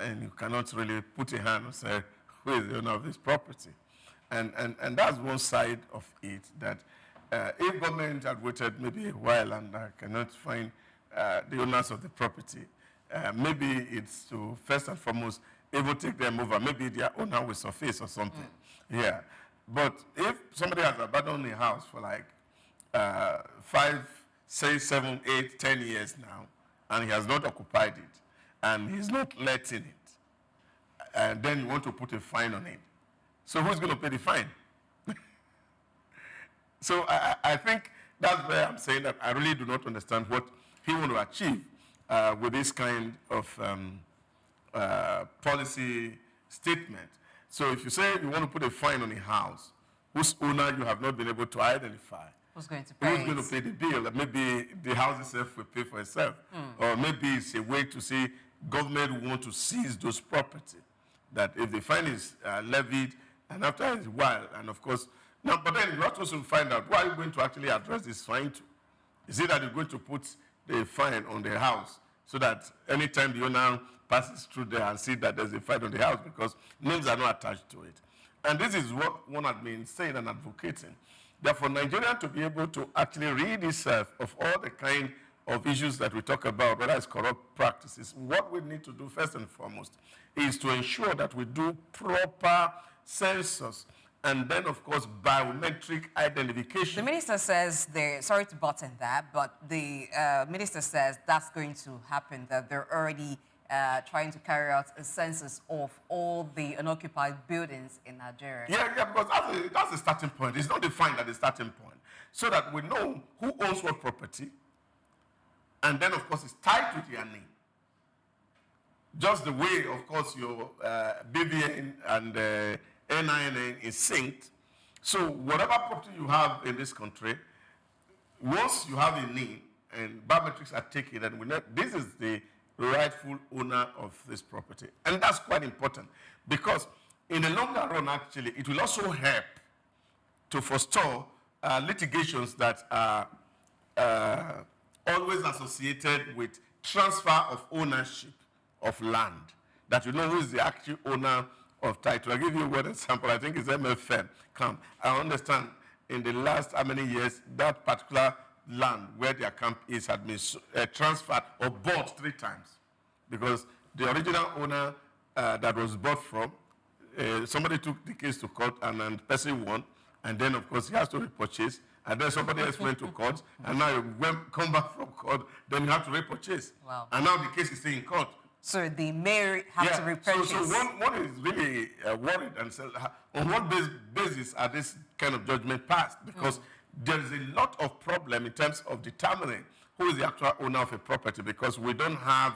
and you cannot really put a hand and say, who is the owner of this property? And that's one side of it, that if government had waited maybe a while and cannot find the owners of the property, maybe it's to first and foremost even take them over. Maybe their owner will surface or something. Yeah. But if somebody has abandoned a house for like 5, 6, 7, 8, 10 years now, and he has not occupied it, and he's not letting it, and then you want to put a fine on it. So who's going to pay the fine? So I think that's where I'm saying that I really do not understand what he wants to achieve with this kind of policy statement. So if you say you want to put a fine on a house whose owner you have not been able to identify, who's going to pay? Who's going to pay the bill? Maybe the house itself will pay for itself. Or maybe it's a way to say government want to seize those property. That if the fine is levied, and after a while, and of course, now, but then you have to also find out, why are you going to actually address this fine to? Is it that you're going to put the fine on the house so that anytime the owner passes through there and see that there's a fine on the house, because names are not attached to it. And this is what one had been saying and advocating. Therefore, Nigeria to be able to actually rid itself of all the kind of issues that we talk about, whether it's corrupt practices, what we need to do first and foremost is to ensure that we do proper census and then, of course, biometric identification. The minister says sorry to butt in that, but the minister says that's going to happen, that they're already trying to carry out a census of all the unoccupied buildings in Nigeria. Yeah, because that's the starting point. It's not defined at the starting point. So that we know who owns what property, and then, of course, it's tied to their name. Just the way, of course, your BVN and NIN is synced. So whatever property you have in this country, once you have a name and biometrics are taken, and we know this is the rightful owner of this property. And that's quite important because in the longer run, actually, it will also help to forestall litigations that are always associated with transfer of ownership of land, that you know who is the actual owner of title. I'll give you one example. I think it's MFM. I understand in the last how many years that particular land where their camp is had been transferred or bought 3 times, because the original owner that was bought from, somebody took the case to court and the person won, and then of course he has to repurchase, and then somebody else went to court, and now you come back from court, then you have to repurchase. Wow. And now the case is still in court. So the mayor have to repurchase. So one is really worried and said, on what basis are this kind of judgment passed? Because there is a lot of problem in terms of determining who is the actual owner of a property, because we don't have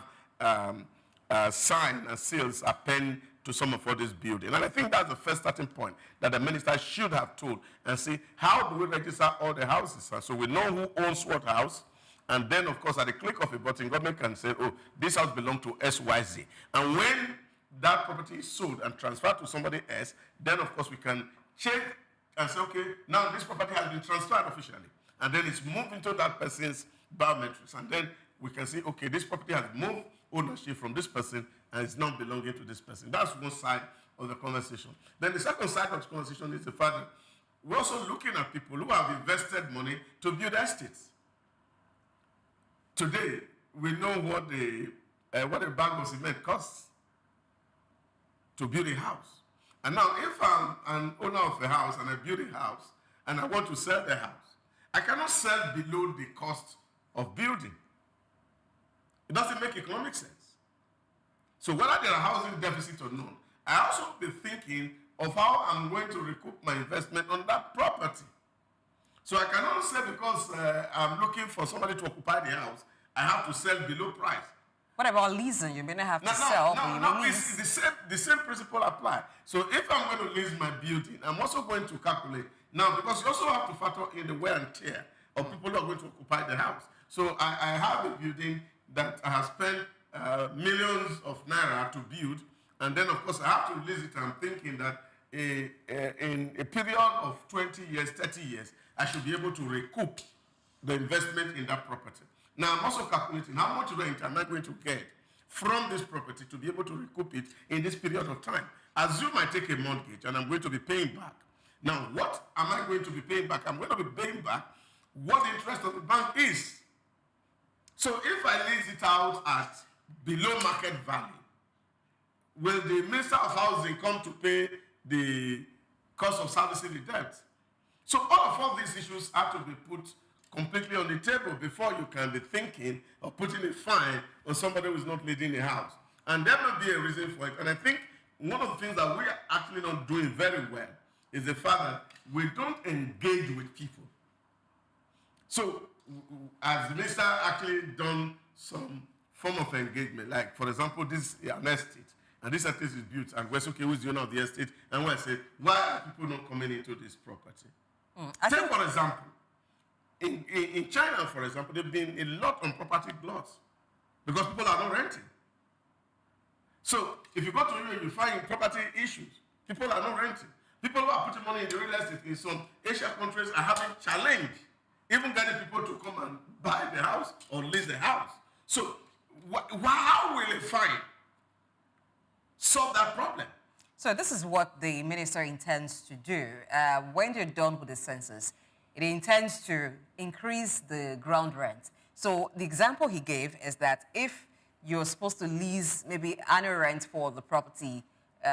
sign and seals append to some of all this building. And I think that's the first starting point that the minister should have told and see, how do we register all the houses? And so we know who owns what house. And then, of course, at the click of a button, government can say, oh, this house belongs to XYZ. And when that property is sold and transferred to somebody else, then, of course, we can check and say, okay, now this property has been transferred officially. And then it's moved into that person's biometrics. And then we can say, okay, this property has moved ownership from this person and it's now belonging to this person. That's one side of the conversation. Then the second side of the conversation is the fact that we're also looking at people who have invested money to build estates. Today, we know what a bag of cement costs to build a house. And now, if I'm an owner of a house and I build a house and I want to sell the house, I cannot sell below the cost of building. It doesn't make economic sense. So whether there are housing deficits or not, I also be thinking of how I'm going to recoup my investment on that property. So I cannot say because I'm looking for somebody to occupy the house, I have to sell below price. What about leasing? You may not have to sell, but you may lease. The same principle apply. So if I'm going to lease my building, I'm also going to calculate. Now, because you also have to factor in the wear and tear of people who are going to occupy the house. So I have a building that I have spent millions of naira to build, and then, of course, I have to lease it. I'm thinking that in a period of 20 years, 30 years, I should be able to recoup the investment in that property. Now, I'm also calculating how much rent am I going to get from this property to be able to recoup it in this period of time. Assume I take a mortgage and I'm going to be paying back. Now, what am I going to be paying back? I'm going to be paying back what the interest of the bank is. So if I lease it out at below market value, will the Minister of Housing come to pay the cost of servicing the debt? So all these issues have to be put completely on the table before you can be thinking of putting a fine on somebody who is not leading a house. And there may be a reason for it. And I think one of the things that we are actually not doing very well is the fact that we don't engage with people. So has the minister actually done some form of engagement? Like, for example, this is an estate, and this estate is built, and we're okay, who's the owner of the estate? And we say, why are people not coming into this property? Take, for example, in China, for example, there have been a lot on property laws because people are not renting. So if you go to Europe, you find property issues. People are not renting. People who are putting money in the real estate in some Asian countries are having challenge, even getting people to come and buy the house or lease the house. So how will a fine solve that problem? So this is what the minister intends to do. When they're done with the census, it intends to increase the ground rent. So the example he gave is that if you're supposed to lease maybe annual rent for the property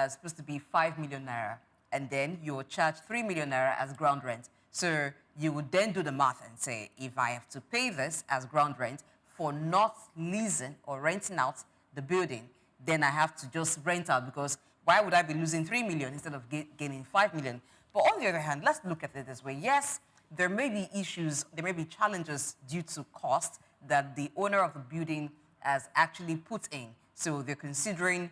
supposed to be 5 million naira, and then you'll charge 3 million naira as ground rent. So you would then do the math and say, if I have to pay this as ground rent for not leasing or renting out the building, then I have to just rent out, because why would I be losing 3 million instead of gaining 5 million? But on the other hand, let's look at it this way. Yes, there may be issues, there may be challenges due to cost that the owner of the building has actually put in. So they're considering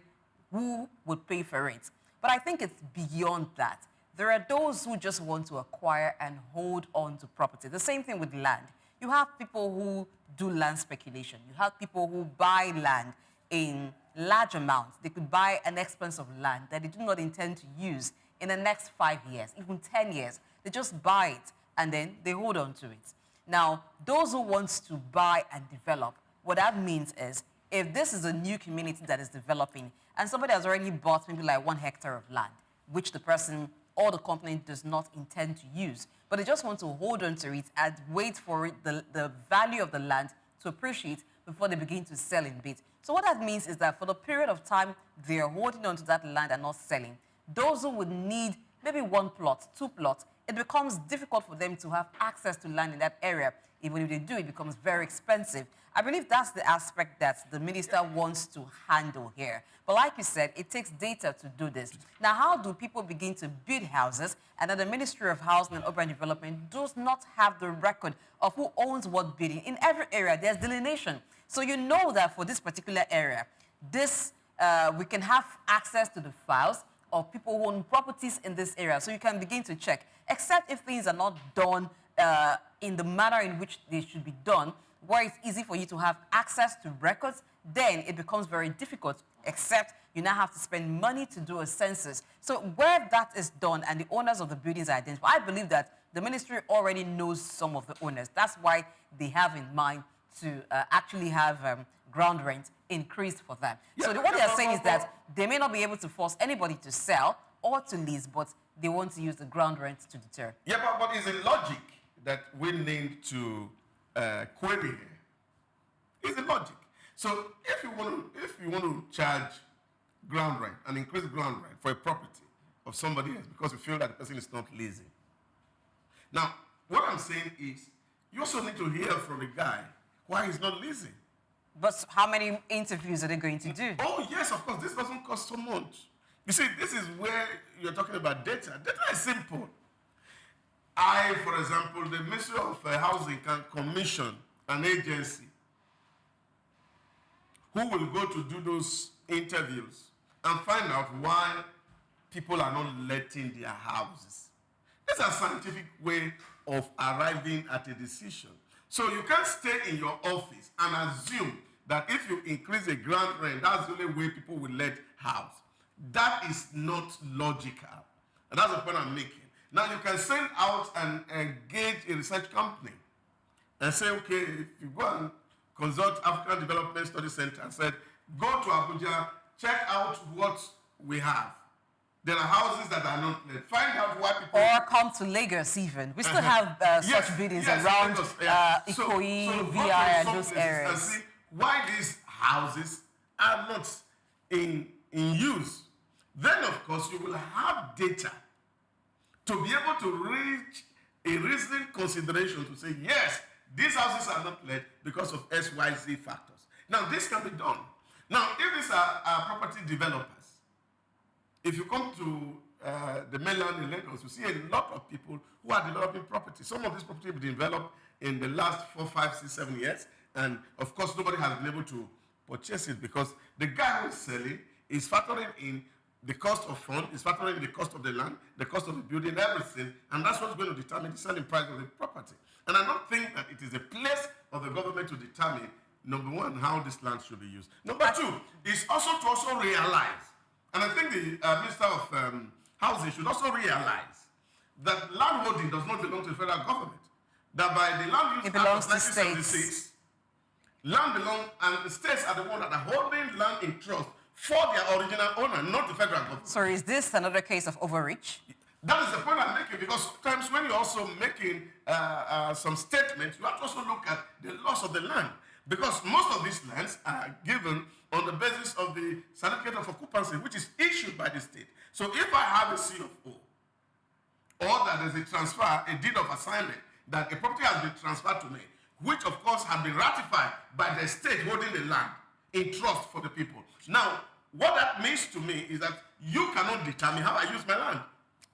who would pay for it. But I think it's beyond that. There are those who just want to acquire and hold on to property. The same thing with land. You have people who do land speculation. You have people who buy land in large amounts. They could buy an expanse of land that they do not intend to use in the next 5 years, even 10 years. They just buy it and then they hold on to it. Now, those who want to buy and develop, what that means is, if this is a new community that is developing and somebody has already bought maybe like 1 hectare of land, which the person or the company does not intend to use, but they just want to hold on to it and wait for it, the value of the land to appreciate before they begin to sell in bits. So what that means is that for the period of time they're holding on to that land and not selling, those who would need maybe 1 plot, 2 plots, it becomes difficult for them to have access to land in that area. Even if they do, it becomes very expensive. I believe that's the aspect that the minister wants to handle here. But like you said, it takes data to do this. Now, how do people begin to build houses and that the Ministry of Housing and Urban Development does not have the record of who owns what building? In every area, there's delineation. So you know that for this particular area, we can have access to the files of people who own properties in this area. So you can begin to check, except if things are not done in the manner in which they should be done, where it's easy for you to have access to records, then it becomes very difficult, except you now have to spend money to do a census. So where that is done and the owners of the buildings are identified, I believe that the ministry already knows some of the owners. That's why they have in mind to actually have ground rent increased for them. Yeah, so what they are saying is that they may not be able to force anybody to sell or to lease, but they want to use the ground rent to deter. Yeah, but it's a logic that we need to query here. It's a logic. So if you want to charge ground rent and increase ground rent for a property of somebody else because you feel that the person is not leasing. Now, what I'm saying is, you also need to hear from the guy why he's not leasing. But how many interviews are they going to do? Oh, yes, of course. This doesn't cost so much. You see, this is where you're talking about data. Data is simple. For example, the Ministry of Housing can commission an agency who will go to do those interviews and find out why people are not letting their houses. It's a scientific way of arriving at a decision. So you can't stay in your office and assume that if you increase the ground rent, that's the only way people will let house. That is not logical. And that's the point I'm making. Now you can send out and engage a research company and say, okay, if you go and consult African Development Study Center and said, Go to Abuja, check out what we have. There are houses that are not let. Find out why people... Or come to Lagos even. We still have such buildings around Lagos, Ikoyi, VI, and those areas. And see why these houses are not in use. Then, of course, you will have data to be able to reach a reasoned consideration to say, yes, these houses are not let because of X, Y, Z factors. Now, this can be done. Now, if these are property developers, if you come to the mainland in Lagos, you see a lot of people who are developing property. Some of these property have been developed in the last 4, 5, 6, 7 years. And of course, nobody has been able to purchase it because the guy who is selling is factoring in the cost of fund, is factoring in the cost of the land, the cost of the building, everything. And that's what's going to determine the selling price of the property. And I don't think that it is a place of the government to determine, number one, how this land should be used. Number two, is also to also realize, and I think the Minister of Housing should also realize that land holding does not belong to the federal government. That by the Land Use Act of 1976, land belongs, and the states are the ones that are holding land in trust for their original owner, not the federal government. So is this another case of overreach? That is the point I'm making, because sometimes when you're also making some statements, you have to also look at the loss of the land. Because most of these lands are given on the basis of the certificate of occupancy, which is issued by the state. So if I have a CFO, or that there's a transfer, a deed of assignment, that a property has been transferred to me, which of course have been ratified by the state holding the land in trust for the people. Now, what that means to me is that you cannot determine how I use my land.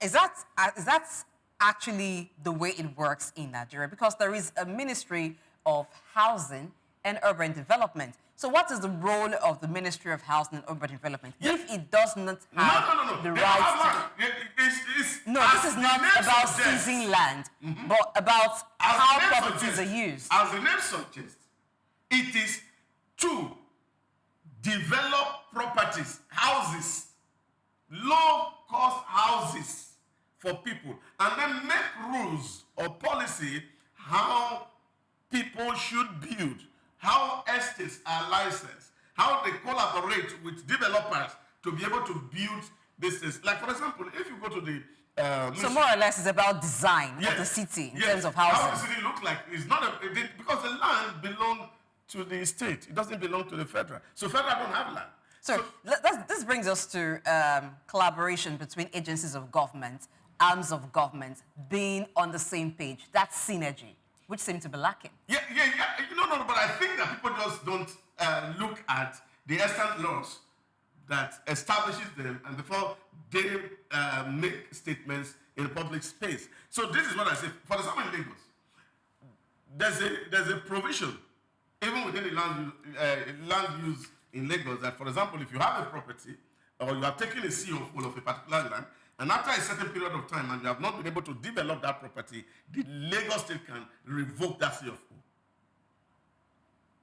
Is that actually the way it works in Nigeria? Because there is a Ministry of Housing and Urban Development. So what is the role of the Ministry of Housing and Urban Development if it does not have the right to... No, this is not about seizing land, but about how properties are used. As the name suggests, it is to develop properties, houses, low-cost houses for people, and then make rules or policy how people should build, how estates are licensed, how they collaborate with developers to be able to build business. Like, for example, if you go to the... so more or less it's about design of the city in terms of housing. How the city looks like is not because the land belongs to the state. It doesn't belong to the federal. So federal don't have land. So this brings us to collaboration between agencies of government, arms of government, being on the same page. That's synergy, which seems to be lacking. Yeah. No, but I think that people just don't look at the extant laws that establishes them, and before they make statements in the public space. So this is what I say. For example, in Lagos, there's a provision, even within the land use in Lagos, that, for example, if you have a property or you have taken a CFO of a particular land, and after a certain period of time and you have not been able to develop that property, the Lagos state can revoke that CFO.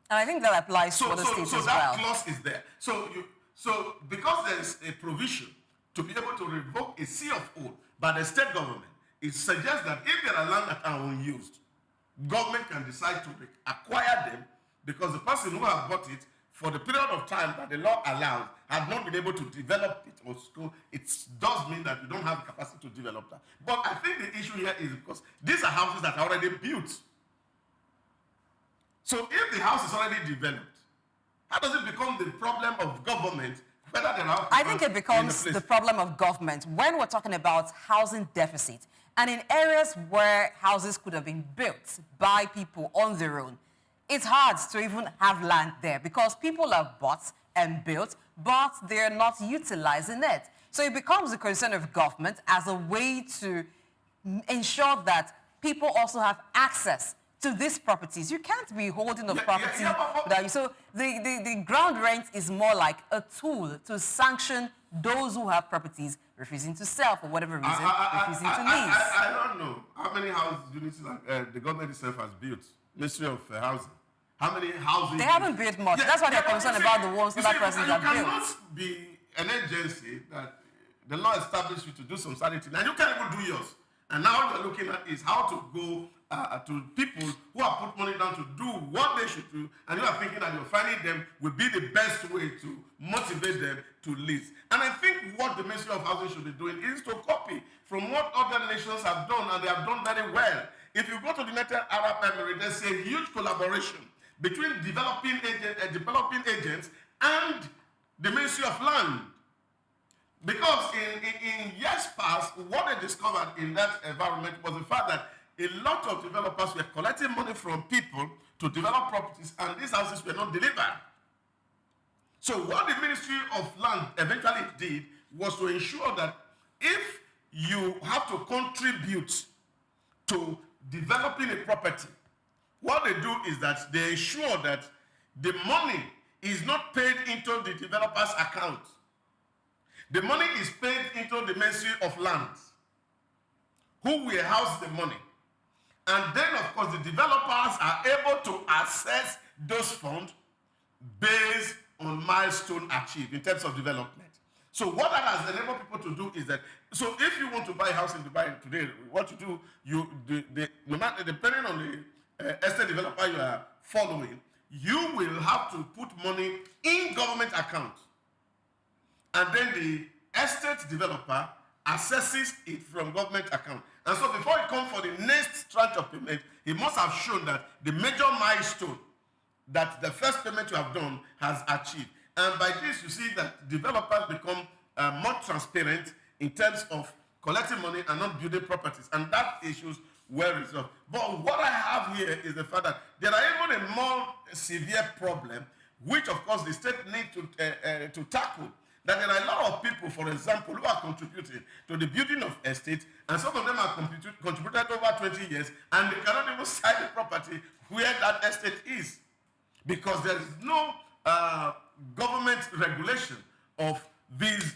And I think that applies to other states as well. So that clause is there. So because there is a provision to be able to revoke a CFO by the state government, it suggests that if there are land that are unused, government can decide to acquire them because the person who has bought it for the period of time that the law allows has not been able to develop it or school. It does mean that you don't have the capacity to develop that. But I think the issue here is because these are houses that are already built. So if the house is already developed, how does it become the problem of government? Whether there are I think it becomes the problem of government when we're talking about housing deficit. And in areas where houses could have been built by people on their own, it's hard to even have land there because people have bought and built, but they're not utilizing it. So it becomes a concern of government as a way to ensure that people also have access to these properties. You can't be holding a property without you. So the ground rent is more like a tool to sanction those who have properties refusing to sell for whatever reason, refusing to lease. I don't know how many house units the government itself has built. Ministry of Housing. How many houses? They haven't built much. That's why they're concerned about the ones that persons have built. You cannot be an agency that the law established you to do some certain thing, and you can't even do yours. And now what you're looking at is how to go to people who have put money down to do what they should do, and you are thinking that you're finding them will be the best way to motivate them to lease. And I think what the Ministry of Housing should be doing is to copy from what other nations have done, and they have done very well. If you go to the United Arab Emirates, there's a huge collaboration between developing agents and the Ministry of Land. Because in years past, what they discovered in that environment was the fact that a lot of developers were collecting money from people to develop properties, and these houses were not delivered. So what the Ministry of Land eventually did was to ensure that if you have to contribute to developing a property, what they do is that they ensure that the money is not paid into the developer's account. The money is paid into the Ministry of Lands, who will house the money. And then, of course, the developers are able to access those funds based on milestone achieved in terms of development. So what that has enabled people to do is that, so if you want to buy a house in Dubai today, what you do, no matter, depending on the estate developer you are following, you will have to put money in government accounts. And then the estate developer assesses it from government account. And so before he comes for the next tranche of payment, he must have shown that the major milestone that the first payment you have done has achieved. And by this, you see that developers become more transparent in terms of collecting money and not building properties. And that issues were resolved. But what I have here is the fact that there are even a more severe problem, which of course the state needs to tackle. That there are a lot of people, for example, who are contributing to the building of estates, and some of them have contributed over 20 years, and they cannot even sell the property where that estate is, because there is no government regulation of these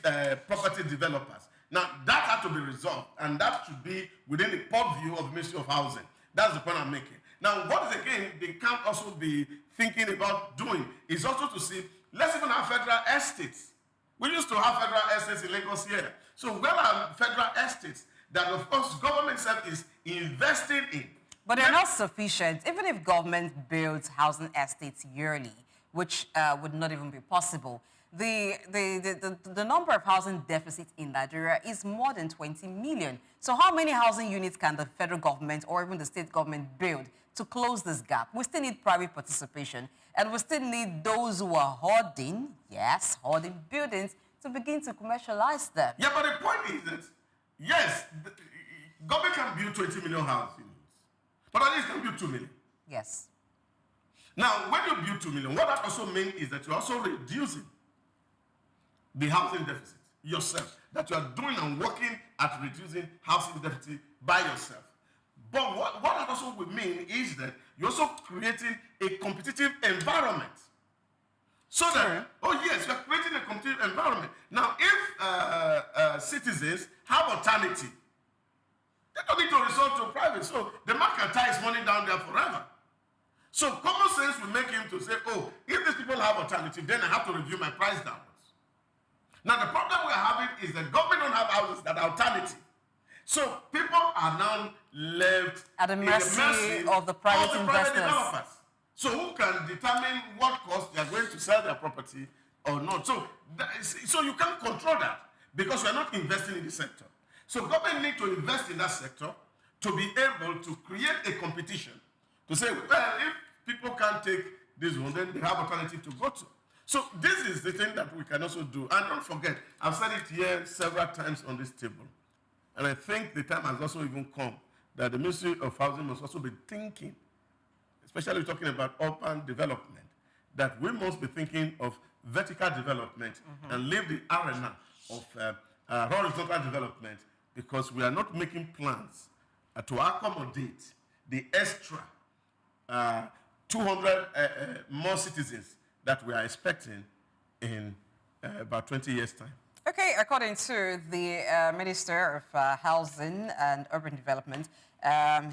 property developers. Now, that had to be resolved, and that should be within the purview of the Ministry of Housing. That's the point I'm making. Now, what is again they can't also be thinking about doing is also to see, let's even have federal estates. We used to have federal estates in Lagos here. So where are federal estates that, of course, government itself is investing in? But they're not sufficient. Even if government builds housing estates yearly, which would not even be possible, the number of housing deficits in Nigeria is more than 20 million. So how many housing units can the federal government or even the state government build to close this gap? We still need private participation, and we still need those who are hoarding, yes, hoarding buildings, to begin to commercialize them. Yeah, but the point is that, yes, the government can build 20 million housing units, but at least can build 2 million. Yes. Now, when you build 2 million, what that also means is that you're also reducing the housing deficit yourself, that you are doing and working at reducing housing deficit by yourself. But what that also would mean is that you're also creating a competitive environment. So that, oh yes, you're creating a competitive environment. Now, if citizens have alternative, they don't need to resort to private. So the market ties money down there forever. So common sense will make him to say, oh, if these people have alternative, then I have to review my price downwards. Now, the problem we're having is the government don't have houses that are alternative. So people are now left at the mercy of the private investors. Developers. So who can determine what cost they are going to sell their property or not? So you can't control that because we are not investing in the sector. So government need to invest in that sector to be able to create a competition to say, well, if people can't take this one, then they have alternative to go to. So this is the thing that we can also do. And don't forget, I've said it here several times on this table. And I think the time has also even come that the Ministry of Housing must also be thinking, especially talking about urban development, that we must be thinking of vertical development and leave the arena of horizontal development, because we are not making plans to accommodate the extra 200 more citizens that we are expecting in about 20 years' time. Okay, according to the Minister of Housing and Urban Development,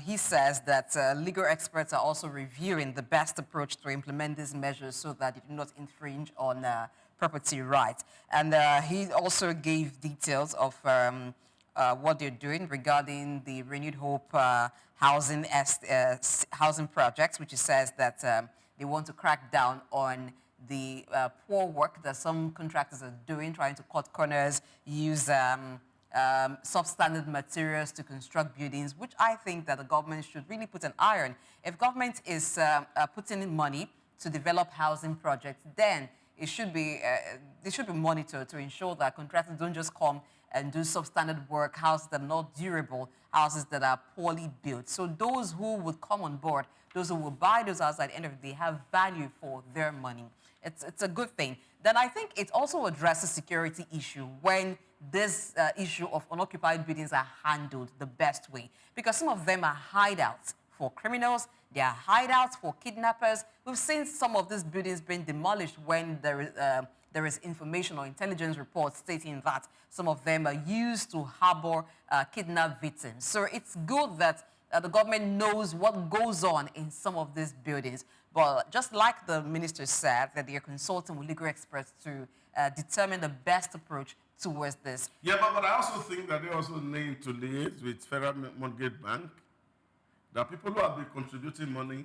he says that legal experts are also reviewing the best approach to implement these measures so that it do not infringe on property rights. And he also gave details of what they're doing regarding the Renewed Hope housing projects, which says that they want to crack down on the poor work that some contractors are doing, trying to cut corners, use substandard materials to construct buildings, which I think that the government should really put an eye on. If government is putting in money to develop housing projects, then it should be there should be monitored to ensure that contractors don't just come and do substandard work, houses that are not durable, houses that are poorly built. So those who would come on board, those who will buy those houses at the end of the day, have value for their money. It's a good thing. Then I think it also addresses security issue when this issue of unoccupied buildings are handled the best way. Because some of them are hideouts for criminals, they are hideouts for kidnappers. We've seen some of these buildings being demolished when there is information or intelligence reports stating that some of them are used to harbor kidnapped victims. So it's good that the government knows what goes on in some of these buildings. But just like the minister said, that they are consulting with legal experts to determine the best approach towards this. Yeah, but I also think that they also need to liaise with Federal Mortgage Bank. There are people who have been contributing money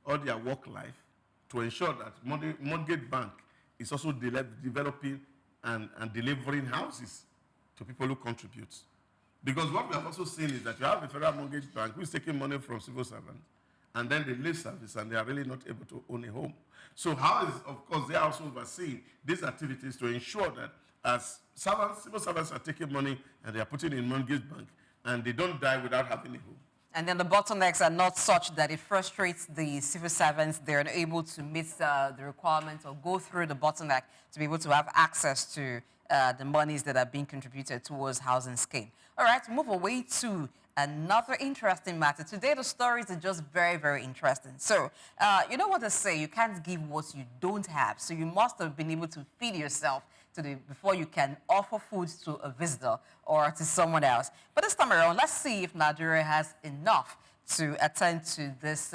all their work life to ensure that Mortgage Bank is also developing and delivering houses to people who contribute. Because what we have also seen is that you have a Federal Mortgage Bank who is taking money from civil servants, and then they leave service and they are really not able to own a home. So how is, of course, they are also overseeing these activities to ensure that as civil servants are taking money and they are putting in Mortgage Bank, and they don't die without having a home. And then the bottlenecks are not such that it frustrates the civil servants. They're unable to meet the requirements or go through the bottleneck to be able to have access to the monies that are being contributed towards housing scheme. All right, move away to another interesting matter. Today, the stories are just very, very interesting. So, you know what they say, you can't give what you don't have. So you must have been able to feed yourself before you can offer food to a visitor or to someone else. But this time around, let's see if Nigeria has enough to attend to this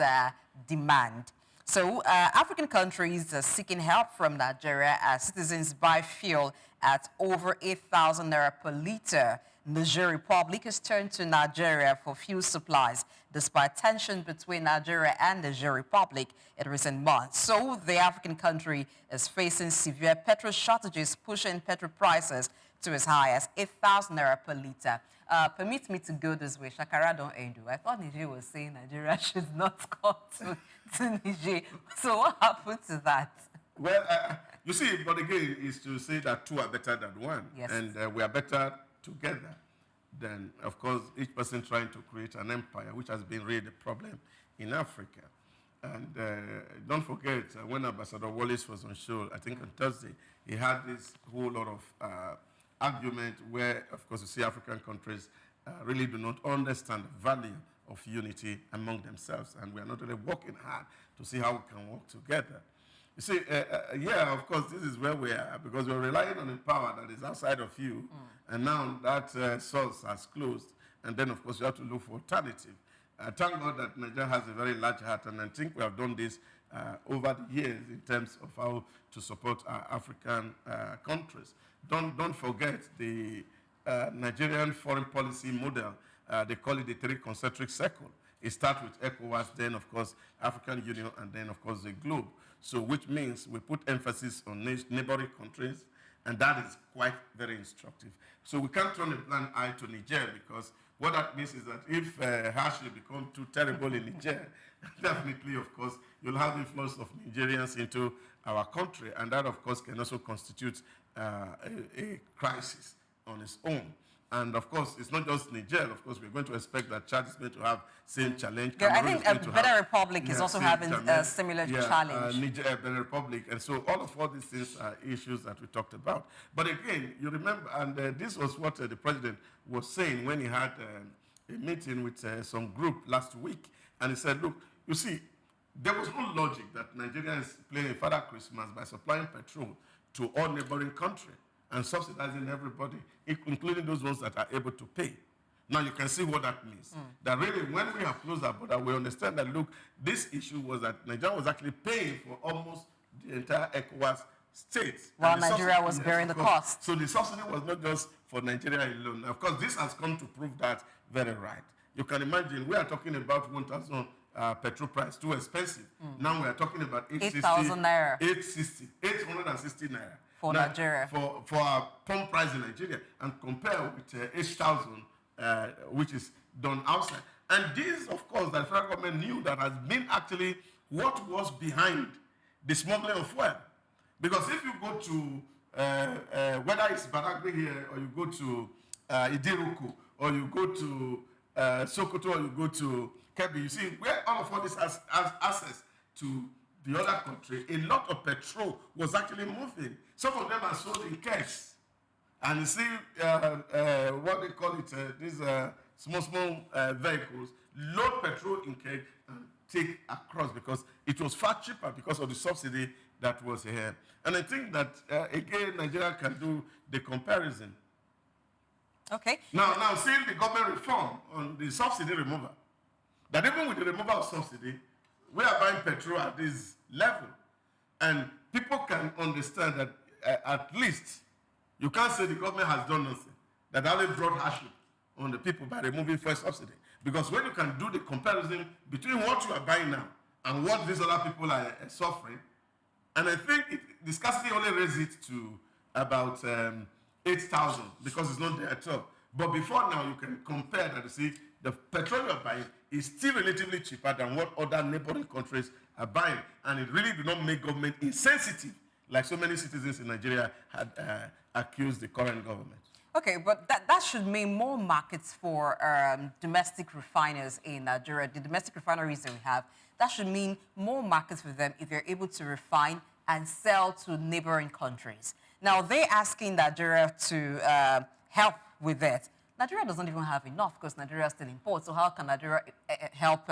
demand. So African countries are seeking help from Nigeria as citizens buy fuel at over 8,000 naira per liter. Niger Republic has turned to Nigeria for fuel supplies despite tension between Nigeria and Niger Republic in recent months. So the African country is facing severe petrol shortages, pushing petrol prices to as high as 8,000 naira per liter. Permit me to go this way. Shakara don't end. I thought Niger was saying Nigeria should not come to Niger. So what happened to that? Well, you see, but again, is to say that two are better than one. Yes. And we are better together than, of course, each person trying to create an empire, which has been really the problem in Africa. And don't forget, when Ambassador Wallace was on show, I think on Thursday, he had this whole lot of argument where, of course, you see African countries really do not understand the value of unity among themselves. And we are not really working hard to see how we can work together. You see, yeah, of course, this is where we are, because we're relying on a power that is outside of you, and now that source has closed, and then, of course, you have to look for alternative. Thank God that Nigeria has a very large heart, and I think we have done this over the years in terms of how to support our African countries. Don't forget the Nigerian foreign policy model. They call it the three concentric circle. It starts with ECOWAS, then, of course, African Union, and then, of course, the globe. So which means we put emphasis on neighboring countries, and that is quite very instructive. So we can't turn a blind eye to Niger, because what that means is that if Hashi become too terrible in Niger, definitely, of course, you'll have influence of Nigerians into our country, and that, of course, can also constitute a crisis on its own. And of course, it's not just Niger. Of course, we're going to expect that Chad is going to have same challenge. Yeah, I think Benin Republic is also having a similar challenge. Niger, Benin Republic. And so all these things are issues that we talked about. But again, you remember, and this was what the president was saying when he had a meeting with some group last week. And he said, look, you see, there was no logic that Nigeria is playing Father Christmas by supplying petrol to all neighboring countries and subsidizing everybody, including those ones that are able to pay. Now you can see what that means. That really, when we have closed our border, we understand that, look, this issue was that Nigeria was actually paying for almost the entire ECOWAS states. While And the Nigeria subsidy- was yes, bearing of the course. cost. So the subsidy was not just for Nigeria alone. Of course, this has come to prove that very right. You can imagine, we are talking about 1,000 petrol price, too expensive. Now we are talking about 8,000 naira. 860 naira. For Now, Nigeria. For our pump price in Nigeria, and compare with 8,000, which is done outside. And this, of course, the federal government knew that has been actually what was behind the smuggling of fuel. Because if you go to, whether it's Badagry here, or you go to Idiruku, or you go to Sokoto, or you go to Kebbi, you see where all of this has access to the other country, a lot of petrol was actually moving. Some of them are sold in cash. And you see what they call it, these small vehicles, load petrol in keg and take across, because it was far cheaper because of the subsidy that was here. And I think that, again, Nigeria can do the comparison. Okay. Now, seeing the government reform on the subsidy removal, that even with the removal of subsidy, we are buying petrol at this level. And people can understand that at least you can't say the government has done nothing, that only brought hardship on the people by removing fuel subsidy. Because when you can do the comparison between what you are buying now and what these other people are suffering, and I think the scarcity only raised it to about 8,000 because it's not there at all. But before now, you can compare that. You see, the petrol you're buying is still relatively cheaper than what other neighboring countries are buying. And it really did not make government insensitive, like so many citizens in Nigeria had accused the current government. Okay, but that should mean more markets for domestic refiners in Nigeria, the domestic refineries that we have. That should mean more markets for them if they're able to refine and sell to neighboring countries. Now, they're asking Nigeria to help with it. Nigeria doesn't even have enough because Nigeria still imports. So how can Nigeria help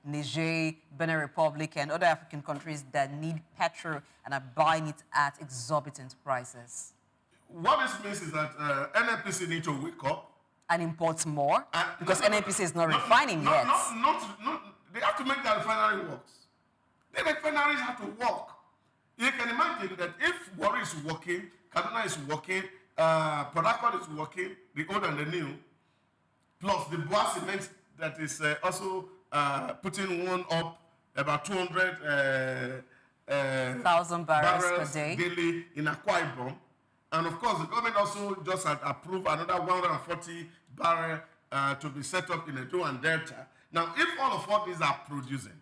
Niger, Benin Republic, and other African countries that need petrol and are buying it at exorbitant prices? What this means is that NNPC need to wake up and import more, because NNPC is not refining yet. They have to make the refinery work. The refineries have to work. You can imagine that if Warri is working, Kaduna is working, Port Harcourt is working, the old and the new, plus the Bois cement that is also putting one up about 200,000 barrels per day daily in Akwa Ibom. And of course, the government also just had approved another 140 barrels to be set up in Edo and Delta. Now, if all these are producing,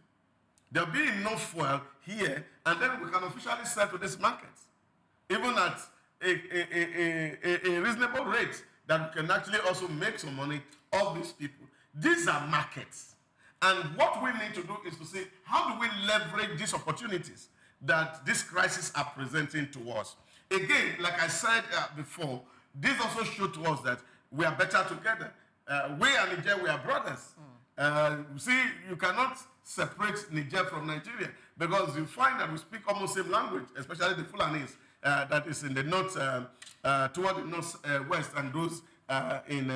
there'll be enough fuel here, and then we can officially sell to these markets, even at a reasonable rate that we can actually also make some money off these people. These are markets. And what we need to do is to say, how do we leverage these opportunities that this crisis are presenting to us? Again, like I said before, this also showed to us that we are better together. We and Niger, we are brothers. See, you cannot separate Niger from Nigeria, because you find that we speak almost same language, especially the Fulanese that is in the north, toward the north-west, and those in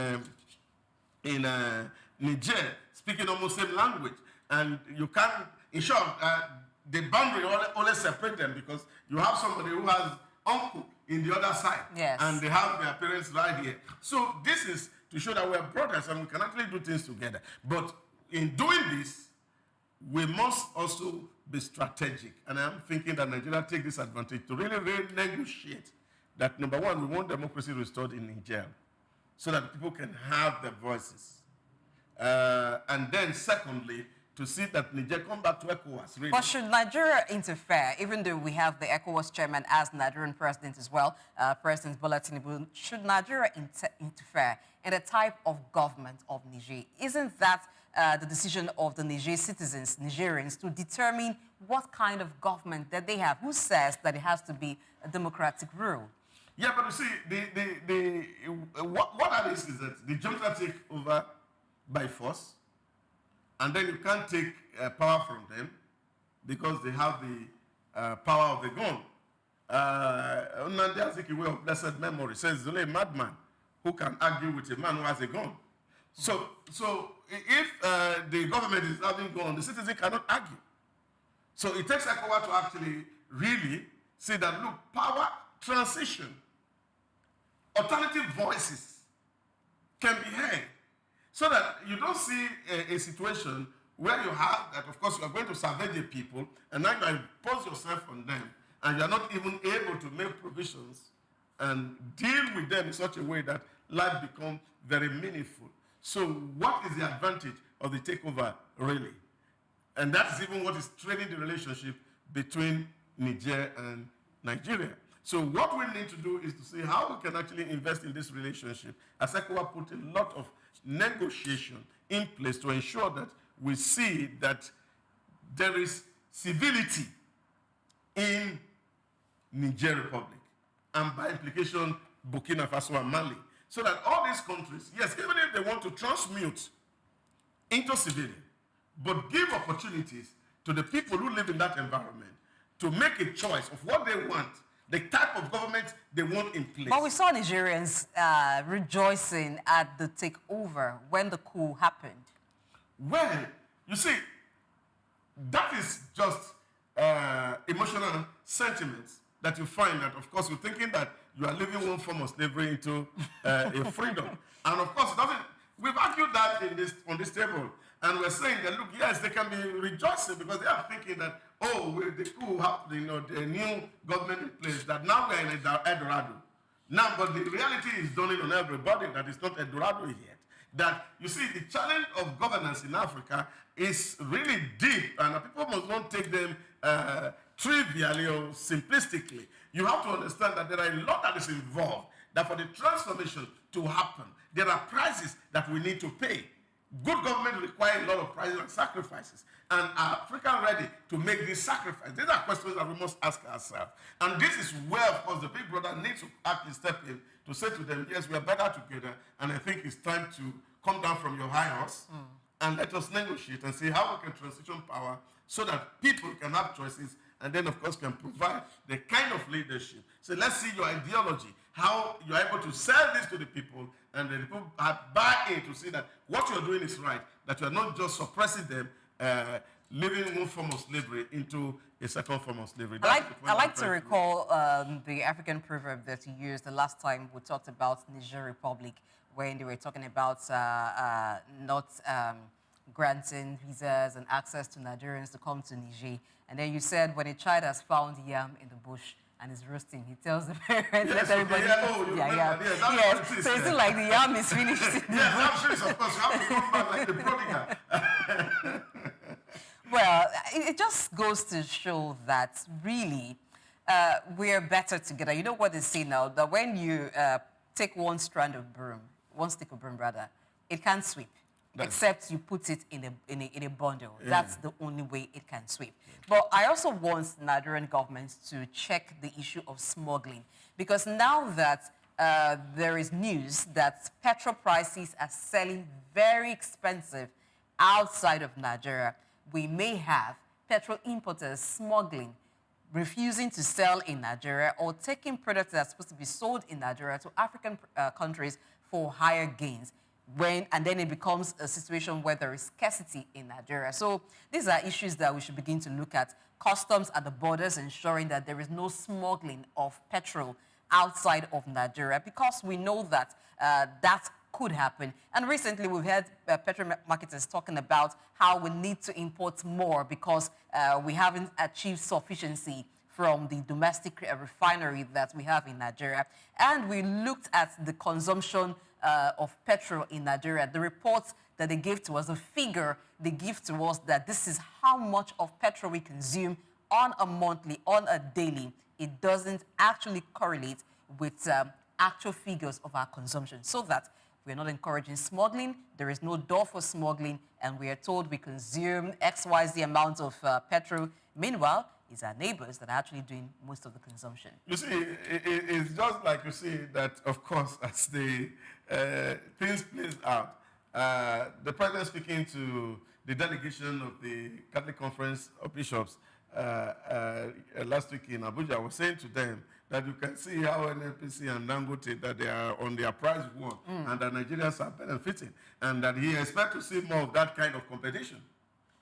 Niger speaking almost same language. And you can't, in short, the boundary only separate them because you have somebody who has uncle in the other side, yes, and they have their parents right here. So this is to show that we're brothers and we can actually do things together. But in doing this, we must also be strategic. And I'm thinking that Nigeria take this advantage to really negotiate that, number one, we want democracy restored in Niger so that people can have their voices. And then secondly, to see that Niger come back to ECOWAS. Really. But should Nigeria interfere, even though we have the ECOWAS chairman as Nigerian president as well, President Bola Tinubu, should Nigeria interfere in the type of government of Niger? Isn't that the decision of the Niger citizens, Nigerians, to determine what kind of government that they have? Who says that it has to be a democratic rule? Yeah, but you see, what that is that the junta take over by force, and then you can't take power from them because they have the power of the gun. Nnamdi Azikiwe of blessed memory says it's only a madman who can argue with a man who has a gun. So if the government is having gun, the citizen cannot argue. So it takes ECOWAS to actually really see that, look, power transition, alternative voices can be heard, so that you don't see a situation where you have that, of course, you are going to survey the people, and now you impose yourself on them, and you are not even able to make provisions and deal with them in such a way that life becomes very meaningful. So what is the advantage of the takeover, really? And that's even what is training the relationship between Niger and Nigeria. So what we need to do is to see how we can actually invest in this relationship. As ECOWAS put a lot of negotiation in place to ensure that we see that there is civility in Niger Republic, and by implication, Burkina Faso and Mali. So that all these countries, yes, even if they want to transmute into civilian, but give opportunities to the people who live in that environment to make a choice of what they want, the type of government they want in place. But we saw Nigerians rejoicing at the takeover when the coup happened. Well, you see, that is just emotional sentiments that you find that, of course, you're thinking that you are living one form of slavery into a freedom. And of course, we've argued that on this table. And we're saying that, look, yes, they can be rejoicing because they are thinking that, oh, with the coup happening, the new government in place, that now we're in Eldorado. Now, but the reality is dawning on everybody that it's not Eldorado yet. That, you see, the challenge of governance in Africa is really deep, and people must not take them trivially or simplistically. You have to understand that there are a lot that is involved, that for the transformation to happen, there are prices that we need to pay. Good government requires a lot of prices and sacrifices. And are Africa ready to make these sacrifices? These are questions that we must ask ourselves. And this is where, of course, the big brother needs to actually step in to say to them, yes, we are better together, and I think it's time to come down from your high horse and let us negotiate and see how we can transition power so that people can have choices and then, of course, can provide the kind of leadership. So let's see your ideology, how you're able to sell this to the people, and the people buy in to see that what you're doing is right, that you're not just suppressing them, living one form of slavery into a second form of slavery. I like to recall the African proverb that you used the last time we talked about Niger Republic, when they were talking about not granting visas and access to Nigerians to come to Niger. And then you said when a child has found yam in the bush and is roasting, he tells the parents, let everybody eat their yam. Yes, so it's not like the yam is finished. Yes, I'm sure, of course. You have to come back like the prodigal. Well, it just goes to show that really we're better together. You know what they say now, that when you take one strand of broom, one stick of broom rather, it can't sweep. Except you put it in a bundle. Yeah. That's the only way it can sweep. But I also want Nigerian governments to check the issue of smuggling, because now that there is news that petrol prices are selling very expensive outside of Nigeria, we may have petrol importers smuggling, refusing to sell in Nigeria, or taking products that are supposed to be sold in Nigeria to African countries for higher gains. And then it becomes a situation where there is scarcity in Nigeria. So these are issues that we should begin to look at. Customs at the borders, ensuring that there is no smuggling of petrol outside of Nigeria, because we know that that could happen. And recently we've heard petrol marketers talking about how we need to import more because we haven't achieved sufficiency from the domestic refinery that we have in Nigeria. And we looked at the consumption of petrol in Nigeria. The reports that they gave to us, the figure they give to us, that this is how much of petrol we consume on a monthly, on a daily. It doesn't actually correlate with actual figures of our consumption, so that we're not encouraging smuggling. There is no door for smuggling, and we are told we consume XYZ amount of petrol. Meanwhile, it's our neighbors that are actually doing most of the consumption. You see, it's just like you see that, of course, as the things plays out, the president speaking to the delegation of the Catholic Conference of Bishops last week in Abuja was saying to them that you can see how NNPC and Dangote, that they are on their prize war, and that Nigerians are benefiting, and that he expects to see more of that kind of competition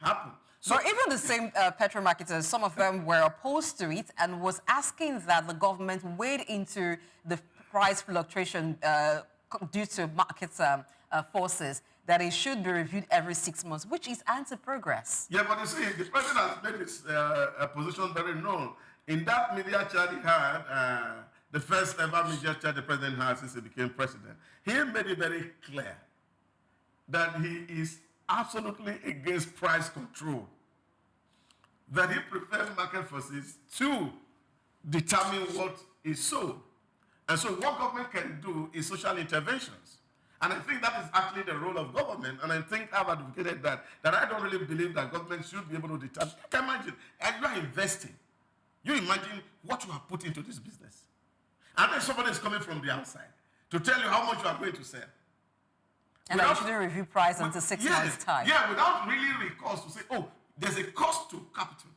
happen. So even the same petrol marketers, some of them were opposed to it and was asking that the government wade into the price fluctuation due to market forces, that it should be reviewed every 6 months, which is anti-progress. Yeah, but you see, the president has made his position very known. In that media chat he had, the first ever media chat the president had since he became president, he made it very clear that he is absolutely against price control, that he prefers market forces to determine what is sold. And so what government can do is social interventions. And I think that is actually the role of government. And I think I've advocated that I don't really believe that government should be able to determine. You can imagine, and you are investing. You imagine what you have put into this business. And then somebody is coming from the outside to tell you how much you are going to sell. And I shouldn't review price until 6 months' time. Yeah, without really recourse to say, oh, there's a cost to capital.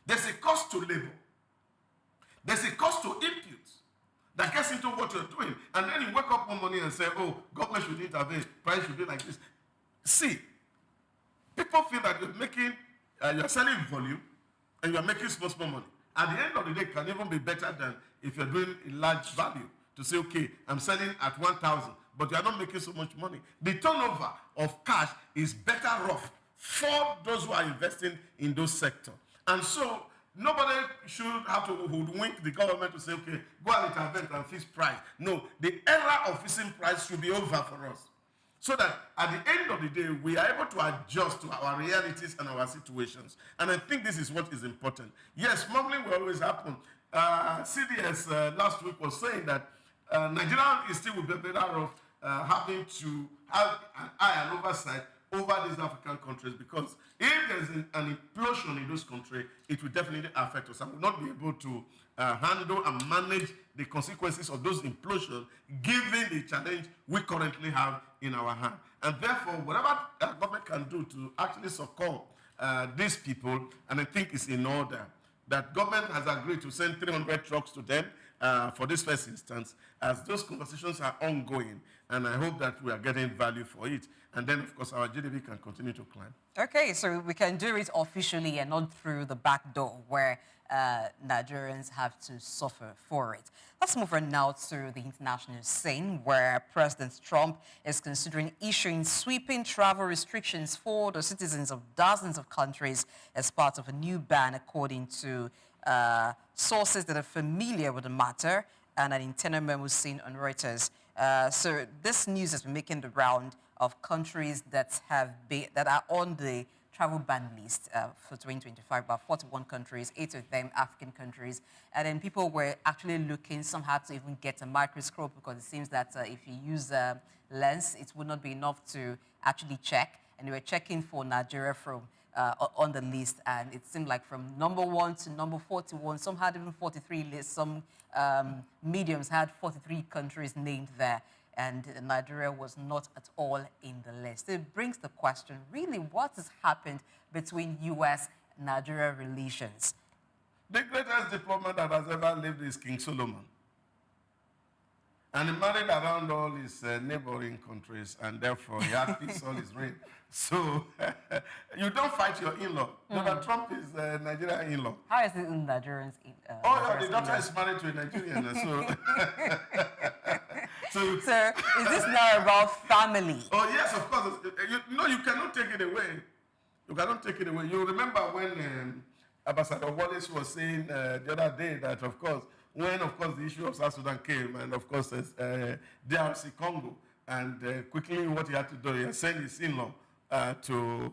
There's a cost to labor. There's a cost to inputs that gets into what you're doing. And then you wake up one morning and say, oh, government should intervene, price should be like this. See, people feel that you're selling volume and you're making small money. At the end of the day, it can even be better than if you're doing a large value to say, okay, I'm selling at 1,000, but you're not making so much money. The turnover of cash is better off for those who are investing in those sectors. And so nobody should have to hoodwink the government to say, okay, go and intervene and fix price. No, the era of fixing price should be over for us. So that at the end of the day, we are able to adjust to our realities and our situations. And I think this is what is important. Yes, smuggling will always happen. CDS last week was saying that Nigeria is still will be better off having to have an eye and oversight over these African countries, because if there's an implosion in those countries, it will definitely affect us and will not be able to handle and manage the consequences of those implosions given the challenge we currently have in our hand. And therefore, whatever government can do to actually succor these people, and I think it's in order, that government has agreed to send 300 trucks to them for this first instance, as those conversations are ongoing, and I hope that we are getting value for it. And then, of course, our GDP can continue to climb. Okay, so we can do it officially and not through the back door where Nigerians have to suffer for it. Let's move on now to the international scene, where President Trump is considering issuing sweeping travel restrictions for the citizens of dozens of countries as part of a new ban, according to sources that are familiar with the matter and an internal memo seen on Reuters. So this news has been making the round of countries that are on the travel ban list for 2025, about 41 countries, 8 of them African countries. And then people were actually looking, some had to even get a microscope, because it seems that if you use a lens, it would not be enough to actually check. And they were checking for Nigeria from on the list, and it seemed like from number 1 to number 41, some had even 43 lists, some mediums had 43 countries named there, and Nigeria was not at all in the list. It brings the question, really, what has happened between U.S.-Nigeria relations? The greatest diplomat that has ever lived is King Solomon. And he married around all his neighboring countries, and therefore he had peace all his reign. So you don't fight your in-law. Donald Trump is Nigerian in-law. How is it in Nigerians? The daughter is married to a Nigerian. So is this now about family? Oh, yes, of course. You cannot take it away. You cannot take it away. You remember when Ambassador Wallace was saying the other day that, of course, when, of course, the issue of South Sudan came, and, of course, DRC Congo, and quickly what he had to do, he had sent his in-law to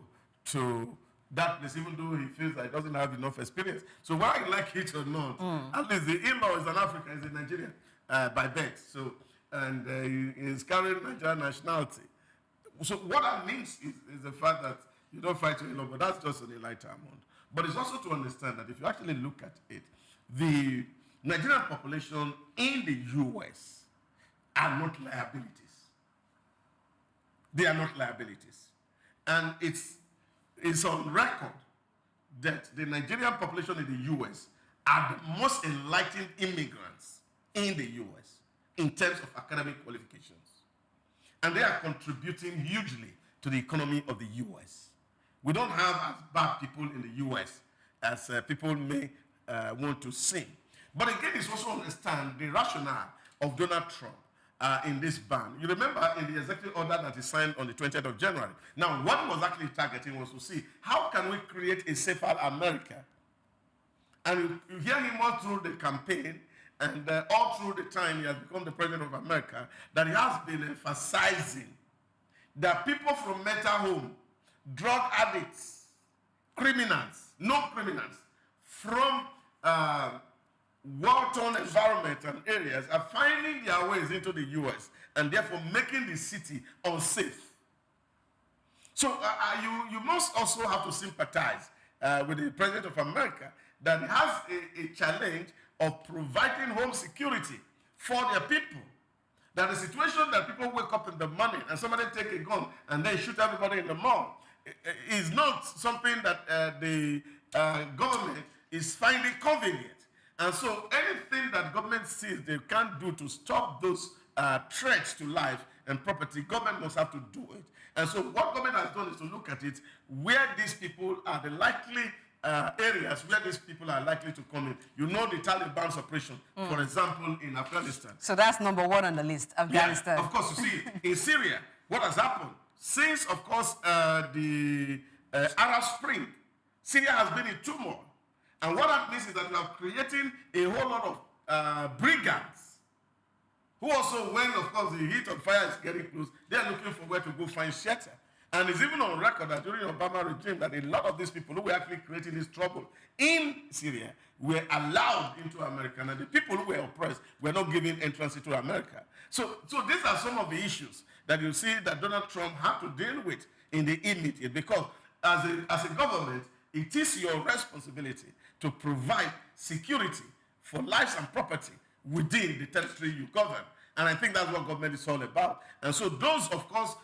that place, even though he feels that he doesn't have enough experience. So whether I like it or not, at least the in-law is an African, he's a Nigerian by birth. So, and he is carrying Nigerian nationality. So what that means is the fact that you don't fight your in-law, but that's just on a lighter amount. But it's also to understand that if you actually look at it, the Nigerian population in the U.S. are not liabilities. They are not liabilities. And it's on record that the Nigerian population in the U.S. are the most enlightened immigrants in the U.S. in terms of academic qualifications. And they are contributing hugely to the economy of the U.S. We don't have as bad people in the U.S. as people may want to see. But again, it's also understand the rationale of Donald Trump in this ban. You remember in the executive order that he signed on the 20th of January. Now, what he was actually targeting was to see how can we create a safer America. And you hear him all through the campaign and all through the time he has become the president of America, that he has been emphasizing that people from mental home, drug addicts, criminals, non-criminals, from war-torn environment and areas are finding their ways into the U.S. and therefore making the city unsafe. So you must also have to sympathize with the President of America that has a challenge of providing home security for their people. That the situation that people wake up in the morning and somebody take a gun and then shoot everybody in the mall is not something that the government is finding convenient. And so anything that government sees they can't do to stop those threats to life and property, government must have to do it. And so what government has done is to look at it where these people are the likely areas where these people are likely to come in. You know the Taliban's operation, for example, in Afghanistan. So that's number one on the list, Afghanistan. Yeah, of course, you see, in Syria, what has happened? Since, of course, the Arab Spring, Syria has been in turmoil. And what that means is that we are creating a whole lot of brigands who also, when, of course, the heat of fire is getting close, they are looking for where to go find shelter. And it's even on record that during the Obama regime that a lot of these people who were actually creating this trouble in Syria were allowed into America, and the people who were oppressed were not given entrance into America. So these are some of the issues that you see that Donald Trump had to deal with in the immediate, because as a government, it is your responsibility to provide security for lives and property within the territory you govern. And I think that's what government is all about. And so those, of course,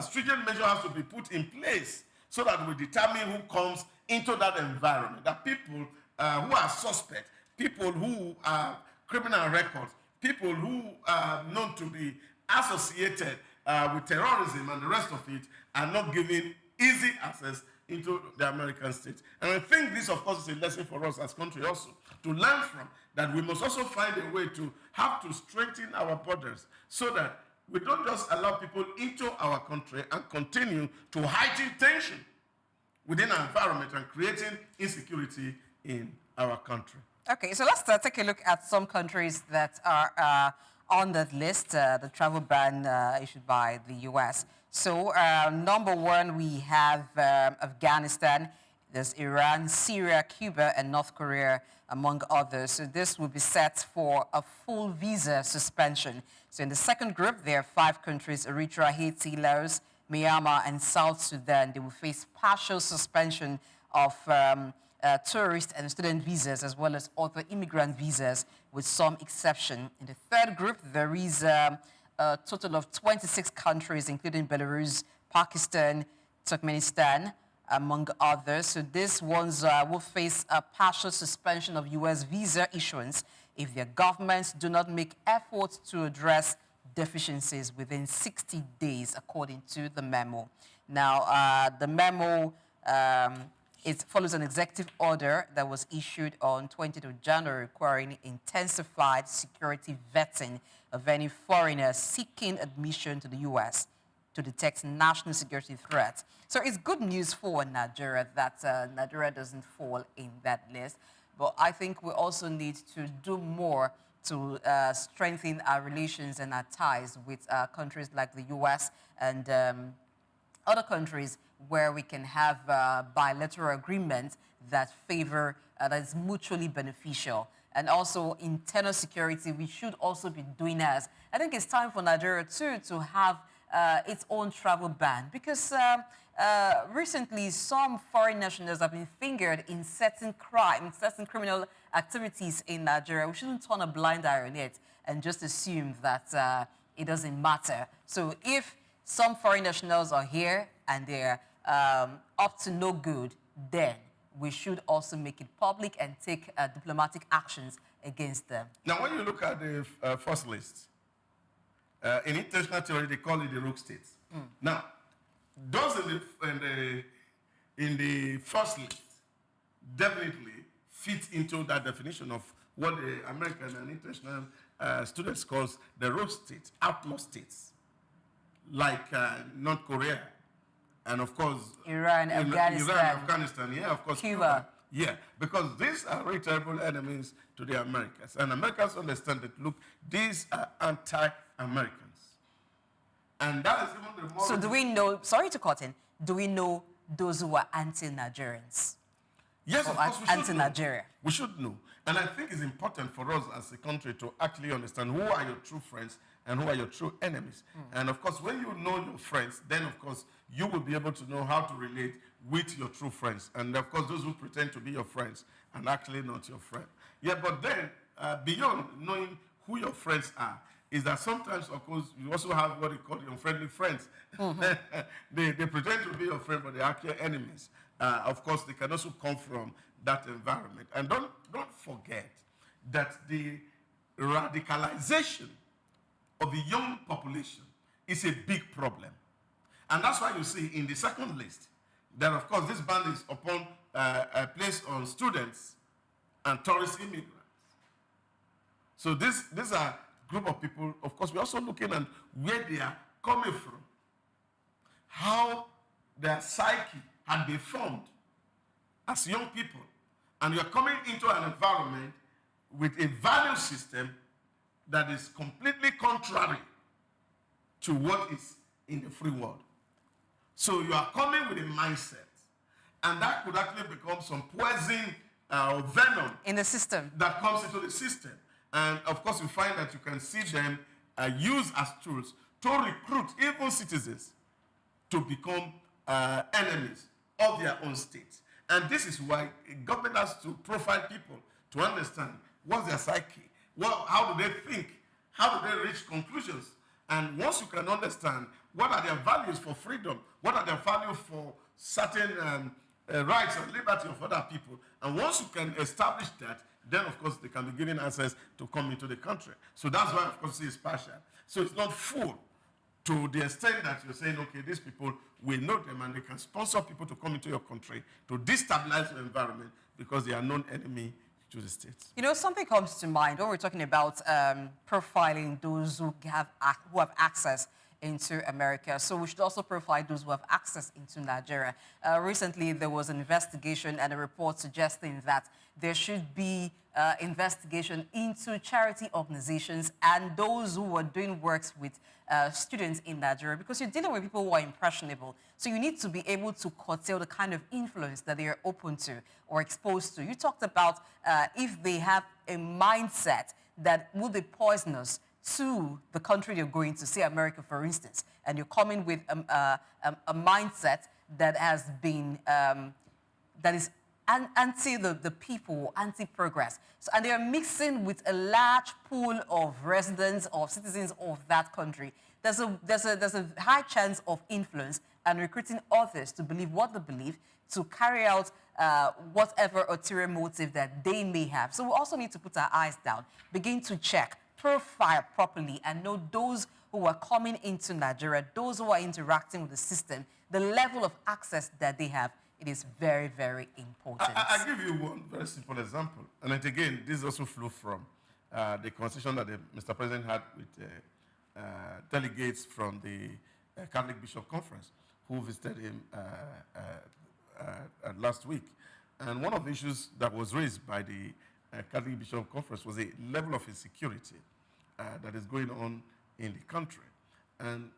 stringent measures have to be put in place so that we determine who comes into that environment. That people who are suspect, people who are criminal records, people who are known to be associated with terrorism and the rest of it are not given easy access into the American states. And I think this, of course, is a lesson for us as a country also, to learn from, that we must also find a way to have to strengthen our borders so that we don't just allow people into our country and continue to heighten tension within our environment and creating insecurity in our country. Okay, so let's take a look at some countries that are on that list, the travel ban issued by the U.S. So number one, we have Afghanistan, there's Iran, Syria, Cuba, and North Korea, among others. So this will be set for a full visa suspension. So in the second group, there are 5 countries, Eritrea, Haiti, Laos, Myanmar, and South Sudan. They will face partial suspension of tourist and student visas, as well as other immigrant visas, with some exception. In the third group, there is a total of 26 countries, including Belarus, Pakistan, Turkmenistan, among others. So these ones will face a partial suspension of U.S. visa issuance if their governments do not make efforts to address deficiencies within 60 days, according to the memo. Now, the memo it follows an executive order that was issued on 20th of January requiring intensified security vetting of any foreigners seeking admission to the U.S. to detect national security threats. So it's good news for Nigeria that Nigeria doesn't fall in that list. But I think we also need to do more to strengthen our relations and our ties with countries like the U.S. and other countries where we can have bilateral agreements that favor, that is mutually beneficial. And also internal security, we should also be doing as. I think it's time for Nigeria too to have its own travel ban, because recently some foreign nationals have been fingered in certain crimes, certain criminal activities in Nigeria. We shouldn't turn a blind eye on it and just assume that it doesn't matter. So if some foreign nationals are here and they're up to no good, then we should also make it public and take diplomatic actions against them. Now, when you look at the first list, in international theory, they call it the rogue states. Now, those in in the first list definitely fits into that definition of what the American and international students calls the rogue states, outlaw states, like North Korea, and of course Iran, Afghanistan, yeah, of course Cuba. Yeah, because these are very terrible enemies to the Americans, and Americans understand that. Look, these are anti-Americans, and that is even the more. So do we know? Sorry to cut in. Do we know those who are anti-Nigerians? Yes, of course, we should anti-Nigeria. We should know. And I think it's important for us as a country to actually understand who are your true friends and who are your true enemies. And of course, when you know your friends, then of course, you will be able to know how to relate with your true friends. And of course, those who pretend to be your friends and actually not your friend. Yeah, but then, beyond knowing who your friends are, is that sometimes, of course, you also have what they call the unfriendly friends. They pretend to be your friend, but they're actually enemies. Of course, they can also come from that environment. And don't forget that the radicalization of the young population is a big problem. And that's why you see in the second list that, of course, this ban is upon placed on students and tourist immigrants. So these are group of people. Of course, we're also looking at where they are coming from, how their psyche had been formed as young people. And you're coming into an environment with a value system that is completely contrary to what is in the free world. So you are coming with a mindset, and that could actually become some poison or venom in the system that comes into the system. And of course, you find that you can see them used as tools to recruit even citizens to become enemies of their own states. And this is why government has to profile people to understand what's their psyche, how do they think, how do they reach conclusions. And once you can understand what are their values for freedom, what are their values for certain rights and liberty of other people, and once you can establish that, then of course they can be given access to come into the country. So that's why, of course, it's partial. So it's not full to the extent that you're saying, okay, these people, we know them and they can sponsor people to come into your country to destabilize your environment because they are known enemy to the states. You know, something comes to mind when we're talking about profiling those who have access into America. So we should also profile those who have access into Nigeria. Recently, there was an investigation and a report suggesting that there should be investigation into charity organizations and those who are doing works with students in Nigeria, because you're dealing with people who are impressionable. So you need to be able to curtail the kind of influence that they are open to or exposed to. You talked about if they have a mindset that will be poisonous to the country you're going to, say America, for instance, and you're coming with a mindset that has been, that is anti the people, anti-progress. So, and they are mixing with a large pool of residents or citizens of that country. There's a high chance of influence and recruiting others to believe what they believe, to carry out whatever ulterior motive that they may have. So we also need to put our eyes down, begin to check, profile properly, and know those who are coming into Nigeria, those who are interacting with the system, the level of access that they have. It is very, very important. I'll give you one very simple example. And it, again, this also flew from the conversation that Mr. President had with delegates from the Catholic Bishop Conference who visited him last week. And one of the issues that was raised by the Catholic Bishop Conference was a level of insecurity that is going on in the country. And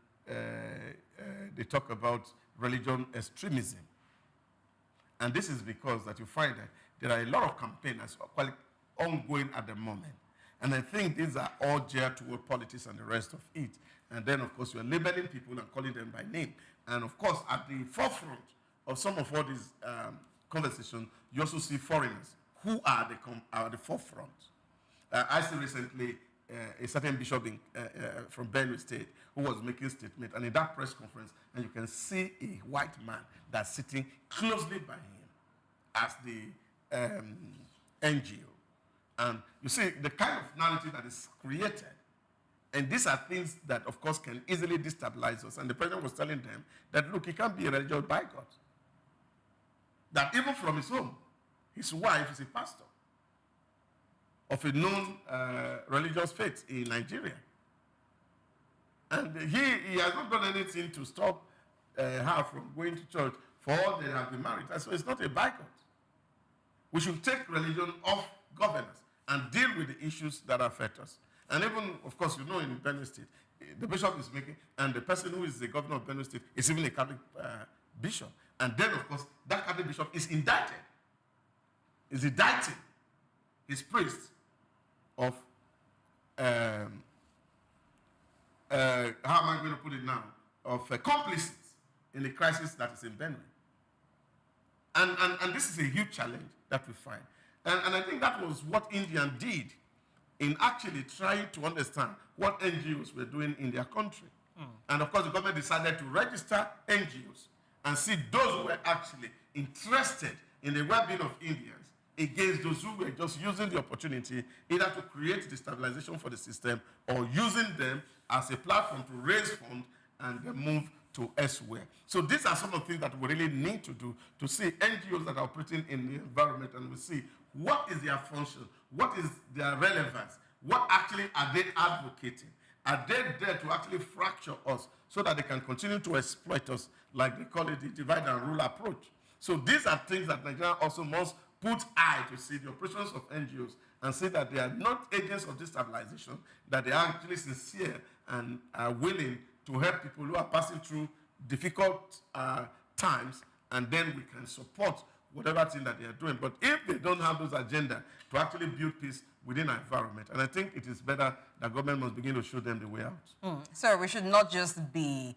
they talk about religion extremism. And this is because that you find that there are a lot of campaigns ongoing at the moment. And I think these are all geared toward politics and the rest of it. And then, of course, you're labeling people and calling them by name. And, of course, at the forefront of some of all these conversations, you also see foreigners who are the forefront. I see recently a certain bishop from Benue State who was making a statement, and in that press conference, and you can see a white man that's sitting closely by him as the NGO. And you see the kind of narrative that is created. And these are things that, of course, can easily destabilize us. And the president was telling them that, look, it can't be a religious boycott. that even from his home, his wife is a pastor of a known religious faith in Nigeria. And he has not done anything to stop her from going to church for all they have been married. So it's not a boycott. We should take religion off governance and deal with the issues that affect us. And even, of course, you know, in Benue State, the bishop is making, and the person who is the governor of Benue State is even a Catholic bishop. And then, of course, that Catholic bishop is indicted. Is indicting his priest of, how am I going to put it now, of complicity in the crisis that is in Benue. And this is a huge challenge that we find. And I think that was what India did in actually trying to understand what NGOs were doing in their country. And of course, the government decided to register NGOs and see those who were actually interested in the well-being of Indians against those who were just using the opportunity either to create destabilization for the system or using them as a platform to raise funds and then move to elsewhere. So these are some of the things that we really need to do to see NGOs that are operating in the environment, and we see what is their function, what is their relevance, what actually are they advocating? Are they there to actually fracture us so that they can continue to exploit us, like they call it the divide and rule approach? So these are things that Nigeria also must put eye to see the operations of NGOs and see that they are not agents of destabilization, that they are actually sincere and are willing to help people who are passing through difficult times, and then we can support whatever thing that they are doing. But if they don't have those agenda to actually build peace within our environment, and I think it is better that government must begin to show them the way out. So we should not just be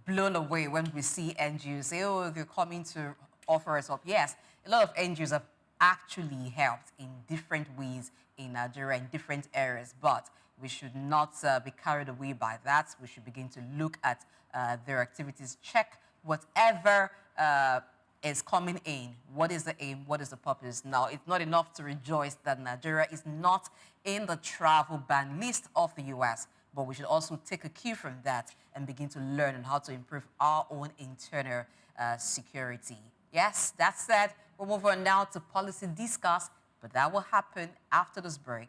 blown away when we see NGOs say, oh, they're coming to offer us up. Yes, a lot of NGOs have actually helped in different ways in Nigeria, in different areas, but we should not be carried away by that. We should begin to look at their activities, check whatever is coming in. What is the aim? What is the purpose? Now, it's not enough to rejoice that Nigeria is not in the travel ban list of the U.S., but we should also take a cue from that and begin to learn on how to improve our own internal security. Yes, that said, we'll move on now to policy discuss, but that will happen after this break.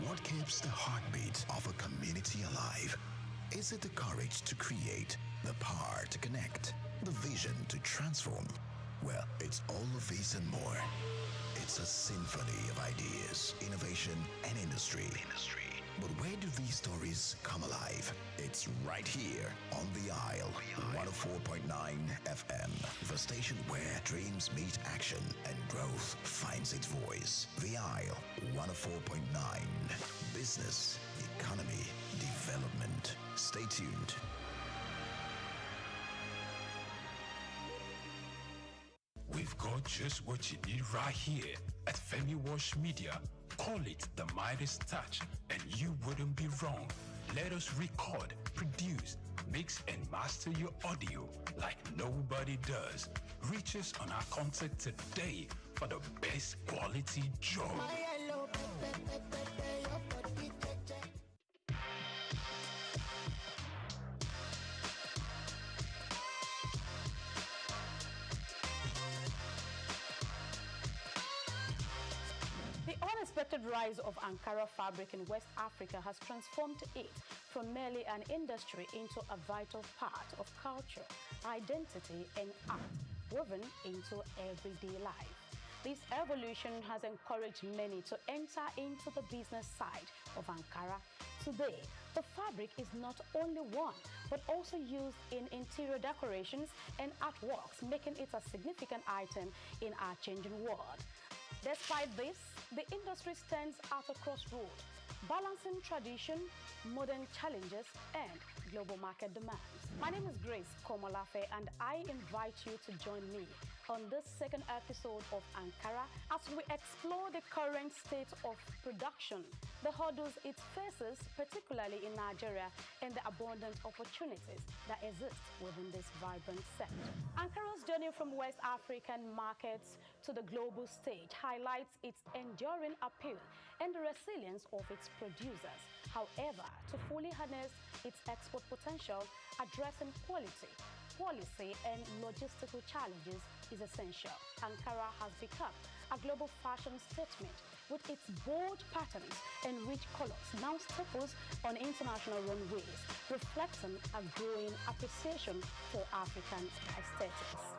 What keeps the heartbeat of a community alive? Is it the courage to create, the power to connect, the vision to transform? Well, it's all of these and more. It's a symphony of ideas, innovation, and industry. But where do these stories come alive? It's right here on The Isle, 104.9 FM, the station where dreams meet action and growth finds its voice. The Isle, 104.9. Business, economy, development. Stay tuned. We've got just what you need right here at Femi Wash Media. Call it the Midas Touch, and you wouldn't be wrong. Let us record, produce, mix, and master your audio like nobody does. Reach us on our contact today for the best quality job. The unexpected rise of Ankara fabric in West Africa has transformed it from merely an industry into a vital part of culture, identity, and art woven into everyday life. This evolution has encouraged many to enter into the business side of Ankara. Today, the fabric is not only worn, but also used in interior decorations and artworks, making it a significant item in our changing world. Despite this, the industry stands at a crossroad. balancing tradition, modern challenges, and global market demands. My name is Grace Komolafe, and I invite you to join me on this second episode of Ankara as we explore the current state of production, the hurdles it faces, particularly in Nigeria, and the abundant opportunities that exist within this vibrant sector. Ankara's journey from West African markets to the global stage highlights its enduring appeal and the resilience of its producers. However, to fully harness its export potential, addressing quality, policy, and logistical challenges is essential. Ankara has become a global fashion statement with its bold patterns and rich colors now staples on international runways, reflecting a growing appreciation for African aesthetics.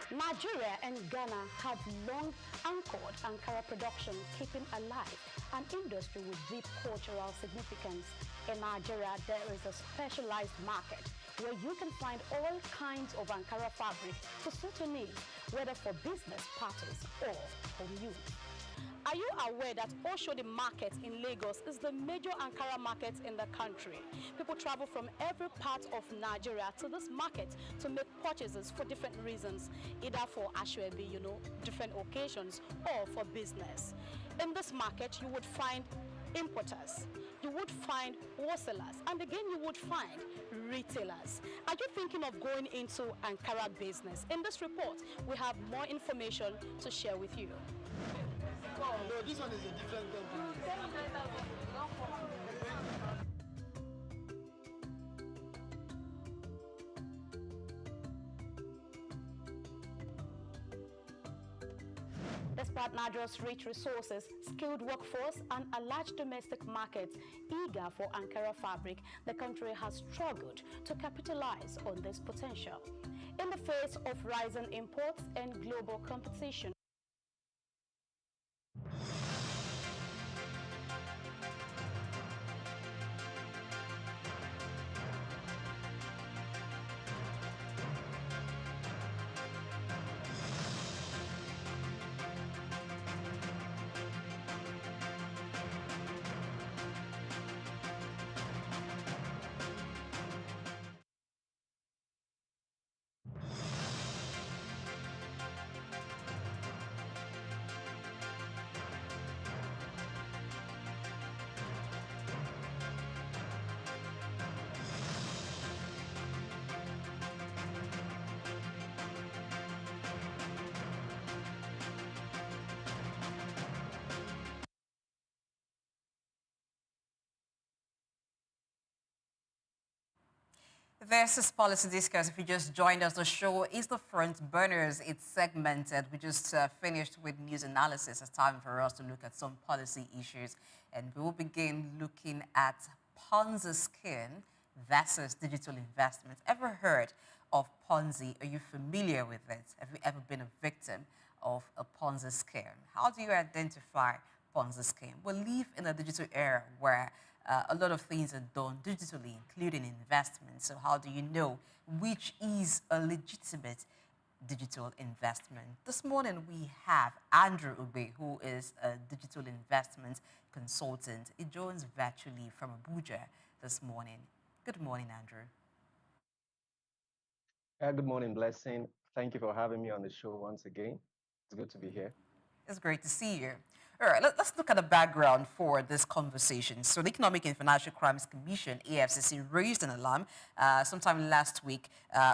Nigeria and Ghana have long anchored Ankara production, keeping alive an industry with deep cultural significance. In Nigeria, there is a specialized market where you can find all kinds of Ankara fabric to suit your needs, whether for business parties or home use. Are you aware that Oshodi Market in Lagos is the major Ankara market in the country? People travel from every part of Nigeria to this market to make purchases for different reasons, either for Ashwebi, different occasions, or for business. In this market, you would find importers, you would find wholesalers, and again you would find retailers. Are you thinking of going into Ankara business? In this report, we have more information to share with you. No, this one is a different company. Despite Nigeria's rich resources, skilled workforce, and a large domestic market eager for Ankara fabric, the country has struggled to capitalize on this potential. In the face of rising imports and global competition, This is Policy Discuss. If you just joined us, the show is the Front Burners. It's segmented. We just finished with news analysis. It's time for us to look at some policy issues. And we will begin looking at Ponzi scheme versus digital investment. Ever heard of Ponzi? Are you familiar with it? Have you ever been a victim of a Ponzi scheme? How do you identify Ponzi scheme? We live in a digital era where a lot of things are done digitally, including investment. So how do you know which is a legitimate digital investment? This morning we have Andrew Ube, who is a digital investment consultant. He joins virtually from Abuja this morning. Good morning, Andrew. Good morning, Blessing. Thank you for having me on the show once again. It's good to be here. It's great to see you. All right, let's look at the background for this conversation. So the Economic and Financial Crimes Commission, EFCC, raised an alarm sometime last week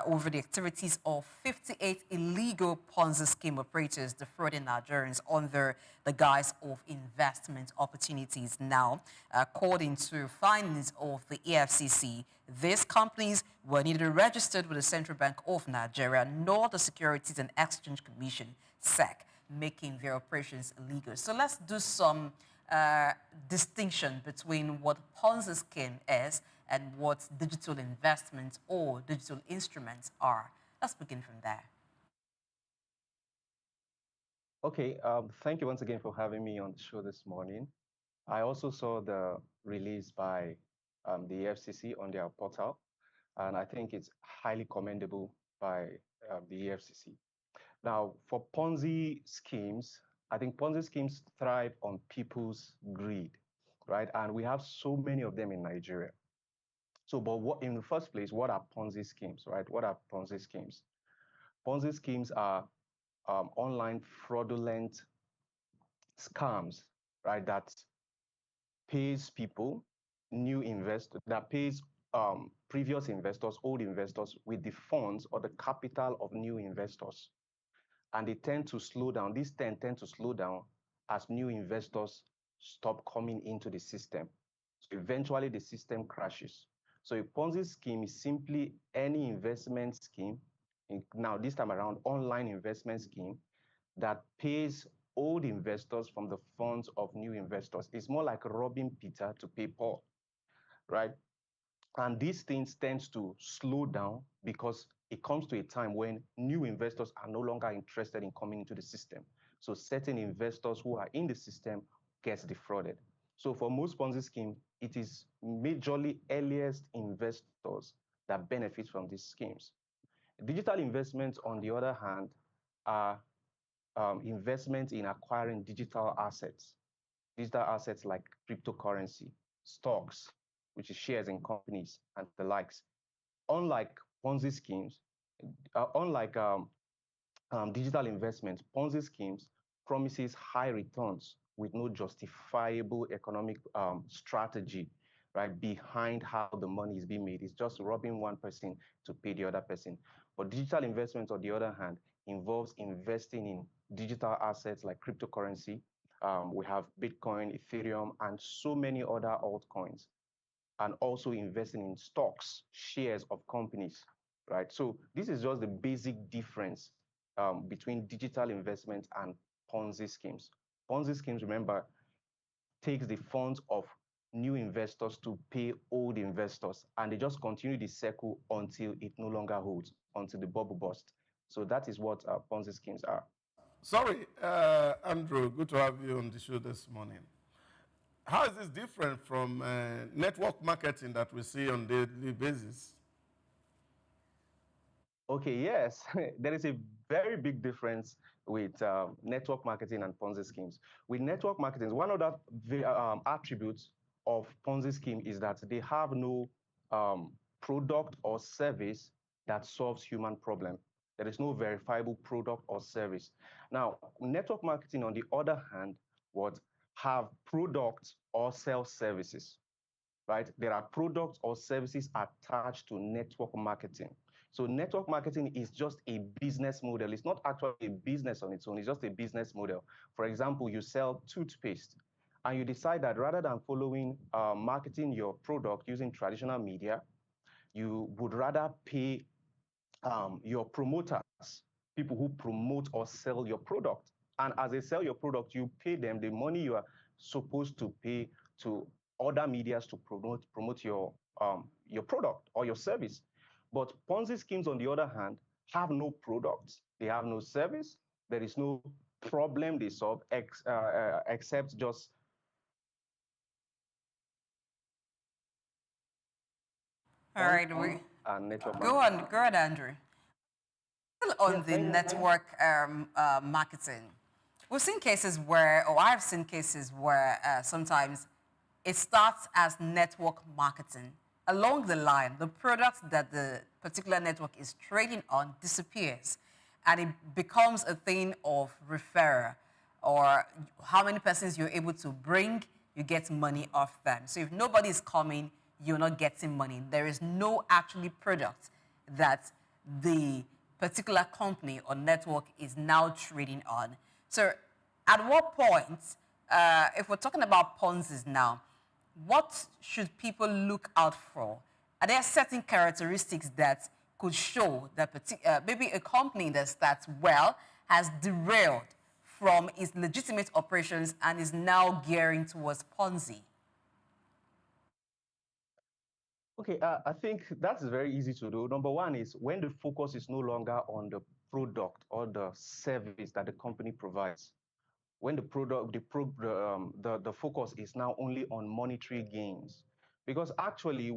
over the activities of 58 illegal Ponzi scheme operators defrauding Nigerians under the guise of investment opportunities. Now, according to findings of the EFCC, these companies were neither registered with the Central Bank of Nigeria nor the Securities and Exchange Commission, SEC, making their operations illegal. So let's do some distinction between what Ponzi scheme is and what digital investments or digital instruments are. Let's begin from there. Okay, thank you once again for having me on the show this morning. I also saw the release by the FCC on their portal, and I think it's highly commendable by the FCC. Now, for Ponzi schemes, I think Ponzi schemes thrive on people's greed. right? And we have so many of them in Nigeria. So, but what in the first place, what are Ponzi schemes, right? What are Ponzi schemes? Ponzi schemes are online fraudulent scams, right? That pays people, new investors, that pays previous investors, old investors, with the funds or the capital of new investors. And they tend to slow down. These tend to slow down as new investors stop coming into the system. So eventually the system crashes. So a Ponzi scheme is simply any investment scheme, now this time around, online investment scheme that pays old investors from the funds of new investors. It's more like robbing Peter to pay Paul, right? And these things tend to slow down because it comes to a time when new investors are no longer interested in coming into the system. So certain investors who are in the system gets defrauded. So for most Ponzi schemes, it is majorly earliest investors that benefit from these schemes. Digital investments, on the other hand, are investment in acquiring digital assets like cryptocurrency, stocks, which is shares in companies and the likes. Unlike Ponzi schemes, unlike digital investments, Ponzi schemes promises high returns with no justifiable economic strategy, right, behind how the money is being made. It's just robbing one person to pay the other person. But digital investments, on the other hand, involves investing in digital assets like cryptocurrency. We have Bitcoin, Ethereum, and so many other altcoins, and also investing in stocks, shares of companies, right? So this is just the basic difference between digital investment and Ponzi schemes. Ponzi schemes, remember, takes the funds of new investors to pay old investors, and they just continue the circle until it no longer holds, until the bubble bursts. So that is what Ponzi schemes are. Sorry, Andrew, good to have you on the show this morning. How is this different from network marketing that we see on a daily basis? Okay, yes, there is a very big difference with network marketing and Ponzi schemes. With network marketing, one of the attributes of Ponzi scheme is that they have no product or service that solves human problem. There is no verifiable product or service. Now, network marketing, on the other hand, would have products or sell services, right? There are products or services attached to network marketing. So network marketing is just a business model. It's not actually a business on its own. It's just a business model. For example, you sell toothpaste, and you decide that rather than following marketing your product using traditional media, you would rather pay your promoters, people who promote or sell your product. And as they sell your product, you pay them the money you are supposed to pay to other medias to promote your product or your service. But Ponzi schemes, on the other hand, have no products. They have no service. There is no problem they solve except just All right, we network go marketing. on, Andrew. Still on the network marketing, we've seen cases where, or I've seen cases where sometimes it starts as network marketing. Along the line, the product that the particular network is trading on disappears, and it becomes a thing of referral, or how many persons you're able to bring, you get money off them. So if nobody is coming, you're not getting money. There is no actually product that the particular company or network is now trading on. So at what point, if we're talking about Ponzi's now, what should people look out for? Are there certain characteristics that could show that maybe a company that starts well has derailed from its legitimate operations and is now gearing towards Ponzi? Okay, I think that's very easy to do. Number one is when the focus is no longer on the product or the service that the company provides. When the product, the focus is now only on monetary gains, because actually,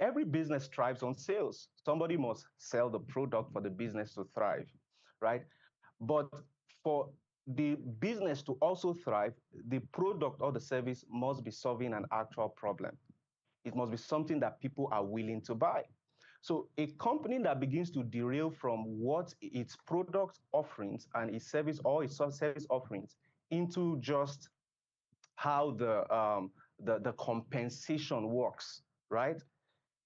every business thrives on sales. Somebody must sell the product for the business to thrive, right? But for the business to also thrive, the product or the service must be solving an actual problem. It must be something that people are willing to buy. So a company that begins to derail from what its product offerings and its service or its service offerings into just how the compensation works, right?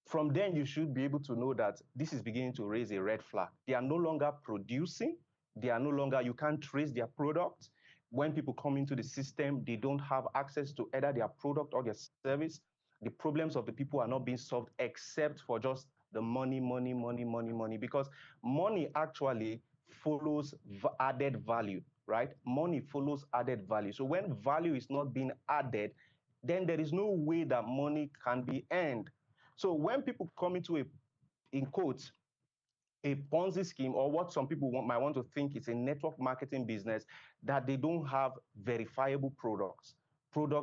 From then you should be able to know that this is beginning to raise a red flag. They are no longer producing, they are no longer, you can't trace their product. When people come into the system, they don't have access to either their product or their service. The problems of the people are not being solved except for just the money, money, money, money, money, because money actually follows added value, right? Money follows added value. So when value is not being added, then there is no way that money can be earned. So when people come into in quotes, a Ponzi scheme, or what some people might want to think is a network marketing business, that they don't have verifiable products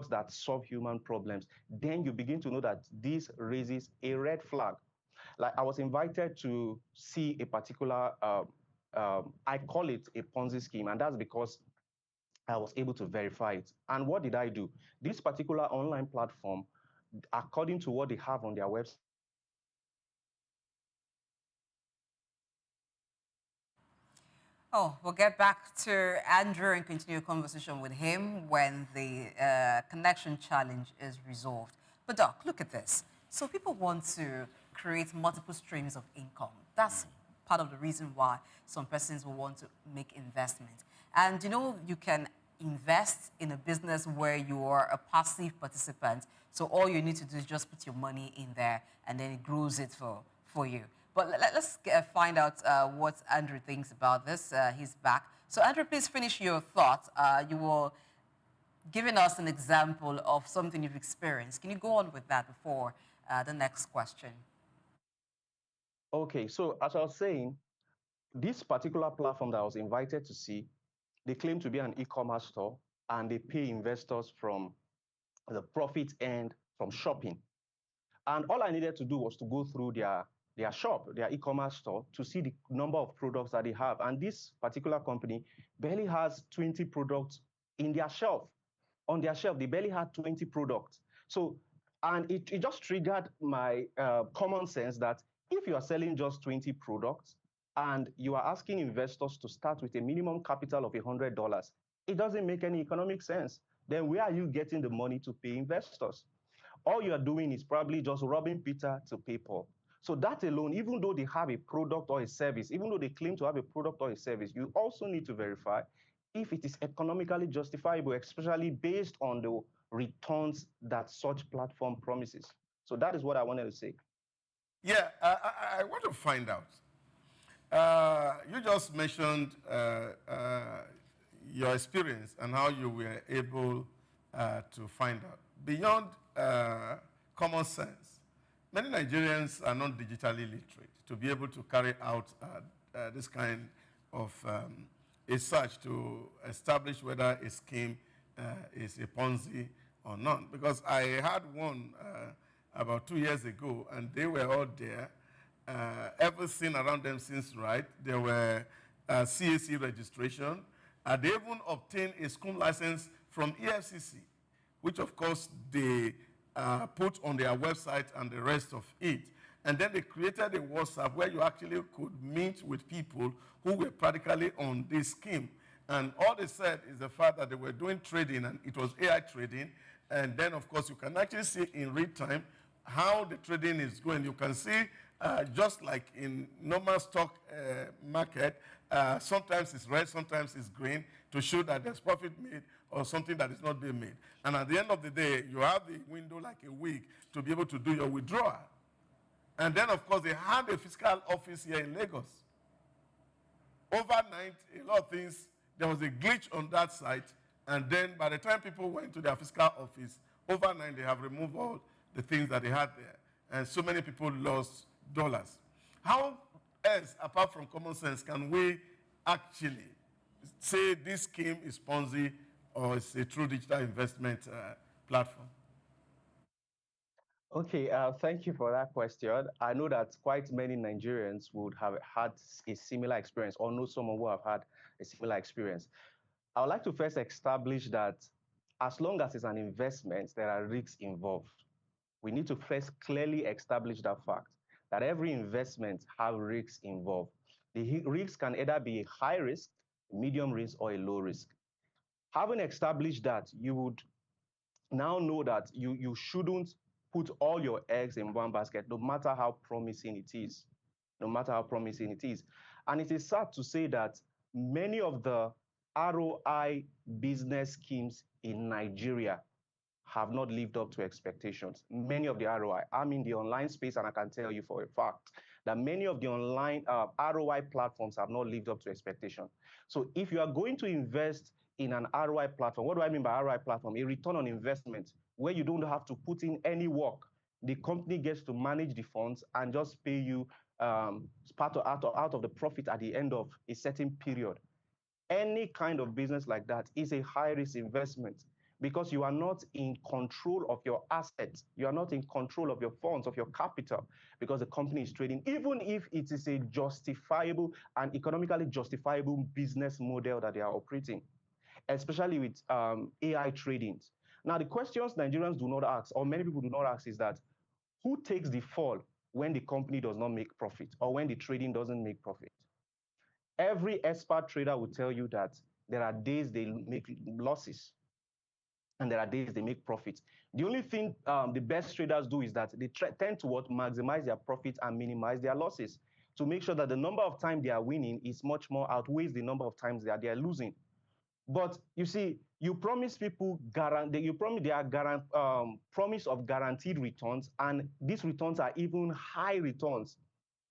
that solve human problems, then you begin to know that this raises a red flag. Like I was invited to see a particular, I call it a Ponzi scheme, and that's because I was able to verify it. And what did I do? This particular online platform, according to what they have on their website, Oh, we'll get back to Andrew and continue a conversation with him when the connection challenge is resolved. But Doc, look at this. So people want to create multiple streams of income. That's part of the reason why some persons will want to make investment. And you know, you can invest in a business where you are a passive participant. So all you need to do is just put your money in there and then it grows it for you. But let's find out what Andrew thinks about this. He's back. So Andrew, please finish your thought. You were giving us an example of something you've experienced. Can you go on with that before the next question? Okay, so as I was saying, this particular platform that I was invited to see, they claim to be an e-commerce store and they pay investors from the profit earned from shopping. And all I needed to do was to go through their shop, their e-commerce store, to see the number of products that they have. And this particular company barely has 20 products in their shelf. On their shelf, they barely had 20 products. So, and it just triggered my common sense that if you are selling just 20 products and you are asking investors to start with a minimum capital of $100, it doesn't make any economic sense. Then where are you getting the money to pay investors? All you are doing is probably just robbing Peter to pay Paul. So that alone, even though they have a product or a service, even though they claim to have a product or a service, you also need to verify if it is economically justifiable, especially based on the returns that such platform promises. So that is what I wanted to say. Yeah, I want to find out. You just mentioned your experience and how you were able to find out. Beyond common sense, many Nigerians are not digitally literate to be able to carry out this kind of a search to establish whether a scheme is a Ponzi or not. Because I had one about 2 years ago, and they were all there. Everything around them seems right. There were CAC registration. They even obtained a school license from EFCC, which of course they put on their website and the rest of it. And then they created a WhatsApp where you actually could meet with people who were practically on this scheme. And all they said is the fact that they were doing trading, and it was AI trading. And then, of course, you can actually see in real time how the trading is going. You can see, just like in normal stock market, sometimes it's red, sometimes it's green, to show that there's profit made or something that is not being made. And at the end of the day, you have the window like a week to be able to do your withdrawal. And then, of course, they had a fiscal office here in Lagos. Overnight, a lot of things, there was a glitch on that site, and then by the time people went to their fiscal office, overnight they have removed all the things that they had there. And so many people lost dollars. How else, apart from common sense, can we actually say this scheme is Ponzi or it's a true digital investment platform? Okay, thank you for that question. I know that quite many Nigerians would have had a similar experience or know someone who have had a similar experience. I would like to first establish that as long as it's an investment, there are risks involved. We need to first clearly establish that fact, that every investment has risks involved. The risks can either be a high risk, medium risk, or a low risk. Having established that, you would now know that you shouldn't put all your eggs in one basket, no matter how promising it is. No matter how promising it is. And it is sad to say that many of the ROI business schemes in Nigeria have not lived up to expectations. Many of the ROI, I'm in the online space, and I can tell you for a fact that many of the online ROI platforms have not lived up to expectation. So if you are going to invest in an ROI platform, what do I mean by ROI platform? A return on investment, where you don't have to put in any work. The company gets to manage the funds and just pay you out of the profit at the end of a certain period. Any kind of business like that is a high-risk investment, because you are not in control of your assets. You are not in control of your funds, of your capital, because the company is trading, even if it is a justifiable and economically justifiable business model that they are operating, especially with AI tradings. Now, the questions Nigerians do not ask, or many people do not ask, is that who takes the fall when the company does not make profit, or when the trading doesn't make profit? Every expert trader will tell you that there are days they make losses, and there are days they make profits. The only thing the best traders do is that they tend to maximize their profits and minimize their losses, to make sure that the number of times they are winning is much more outweighs the number of times they are losing. But you see, you promise people promise of guaranteed returns, and these returns are even high returns,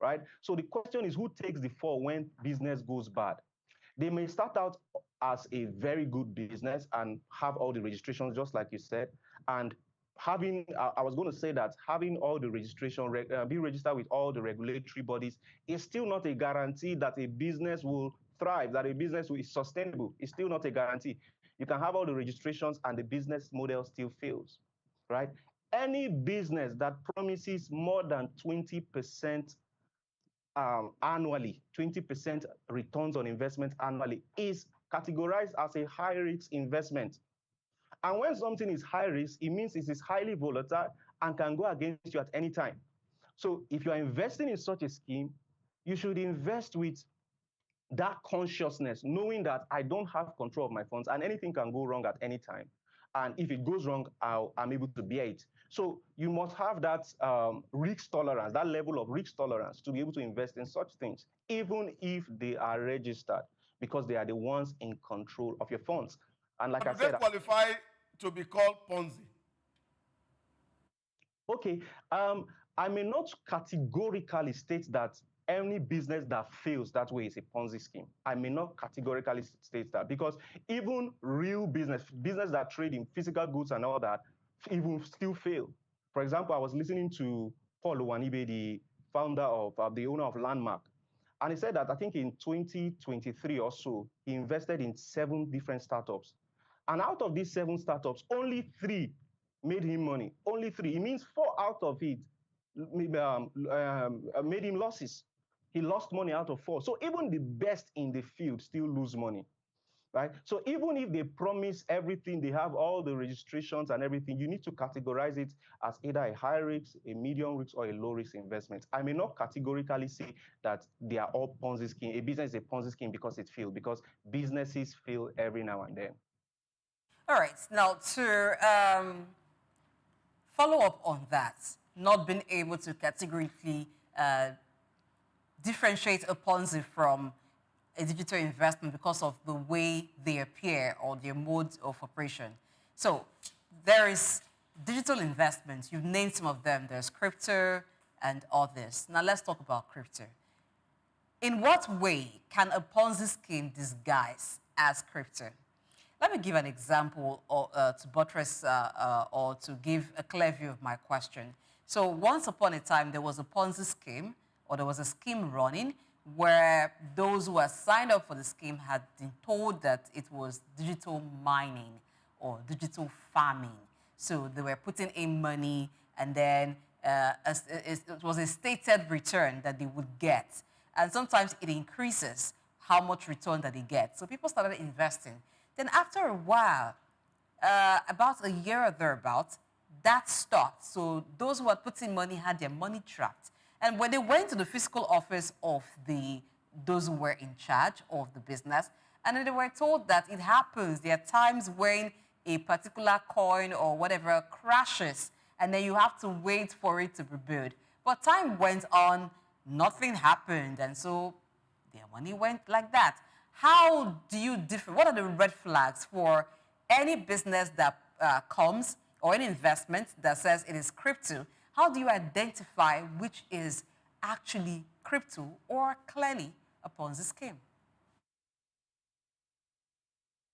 right? So the question is, who takes the fall when business goes bad? They may start out as a very good business and have all the registrations, just like you said, and I was going to say that having all the registration, be registered with all the regulatory bodies, is still not a guarantee that a business will thrive, that a business is sustainable. It's still not a guarantee. You can have all the registrations and the business model still fails, right? Any business that promises more than 20% annually, 20% returns on investment annually, is categorized as a high-risk investment. And when something is high risk, it means it is highly volatile and can go against you at any time. So if you are investing in such a scheme, you should invest with that consciousness, knowing that I don't have control of my funds and anything can go wrong at any time. And if it goes wrong, I'm able to bear it. So you must have that risk tolerance, that level of risk tolerance, to be able to invest in such things, even if they are registered, because they are the ones in control of your funds. And like I said, they qualify to be called Ponzi? Okay, I may not categorically state that any business that fails that way is a Ponzi scheme. I may not categorically state that, because even real business that trade in physical goods and all that, even still fail. For example, I was listening to Paul Owanibe, the founder of, the owner of Landmark, and he said that I think in 2023 or so, he invested in 7 different startups. And out of these 7 startups, only 3 made him money. Only 3. It means 4 out of it made him losses. He lost money out of 4. So even the best in the field still lose money, right? So even if they promise everything, they have all the registrations and everything, you need to categorize it as either a high risk, a medium risk, or a low risk investment. I may not categorically say that they are all Ponzi scheme. A business is a Ponzi scheme because it failed, because businesses fail every now and then. All right. Now, to follow up on that, not being able to categorically differentiate a Ponzi from a digital investment because of the way they appear or their modes of operation. So there is digital investments. You've named some of them. There's crypto and others. Now let's talk about crypto. In what way can a Ponzi scheme disguise as crypto? Let me give an example to buttress or to give a clear view of my question. So once upon a time, there was a Ponzi scheme, or there was a scheme running, where those who had signed up for the scheme had been told that it was digital mining or digital farming. So they were putting in money, and then it was a stated return that they would get. And sometimes it increases how much return that they get. So people started investing. Then after a while, about a year or thereabouts, that stopped. So those who had put in money had their money trapped. And when they went to the fiscal office of those who were in charge of the business, and then they were told that it happens. There are times when a particular coin or whatever crashes, and then you have to wait for it to rebuild. But time went on, nothing happened, and so their money went like that. How do you differ? What are the red flags for any business that comes or any investment that says it is crypto? How do you identify which is actually crypto or clearly a Ponzi scheme?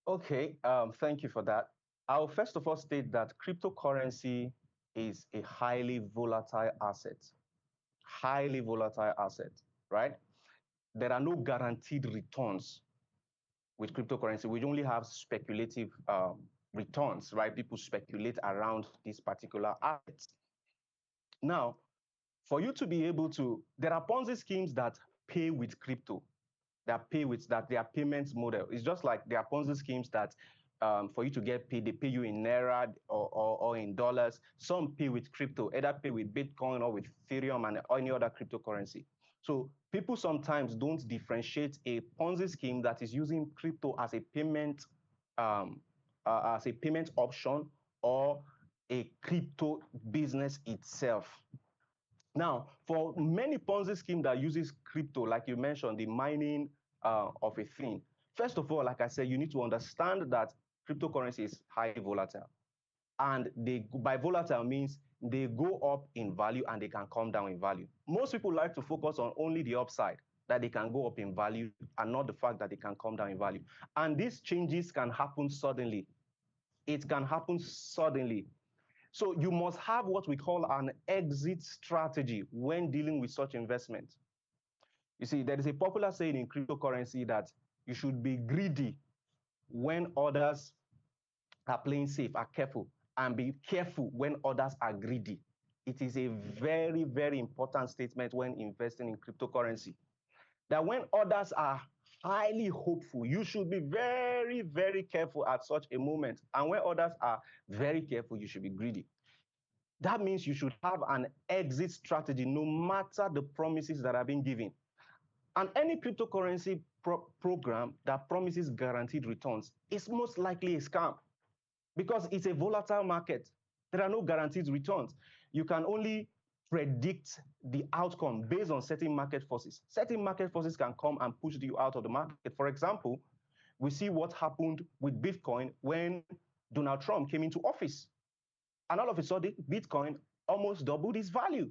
Okay, thank you for that. I'll first of all state that cryptocurrency is a highly volatile asset. Highly volatile asset, right? There are no guaranteed returns with cryptocurrency. We only have speculative returns, right? People speculate around these particular assets. Now, for you to be able to, there are Ponzi schemes that pay with crypto. That pay with that, their payments model. It's just like there are Ponzi schemes that for you to get paid, they pay you in Naira or in dollars. Some pay with crypto, either pay with Bitcoin or with Ethereum and any other cryptocurrency. So people sometimes don't differentiate a Ponzi scheme that is using crypto as a payment option or a crypto business itself. Now, for many Ponzi schemes that uses crypto, like you mentioned, the mining of a thing, first of all, like I said, you need to understand that cryptocurrency is highly volatile. And by volatile means they go up in value and they can come down in value. Most people like to focus on only the upside, that they can go up in value and not the fact that they can come down in value. And these changes can happen suddenly. It can happen suddenly. So you must have what we call an exit strategy when dealing with such investment. You see, there is a popular saying in cryptocurrency that you should be greedy when others are playing safe, are careful, and be careful when others are greedy. It is a very, very important statement when investing in cryptocurrency. That when others are highly hopeful, you should be very, very careful at such a moment. And when others are very careful, you should be greedy. That means you should have an exit strategy no matter the promises that are being given. And any cryptocurrency program that promises guaranteed returns is most likely a scam because it's a volatile market. There are no guaranteed returns. You can only predict the outcome based on certain market forces. Certain market forces can come and push you out of the market. For example, we see what happened with Bitcoin when Donald Trump came into office. And all of a sudden, Bitcoin almost doubled its value.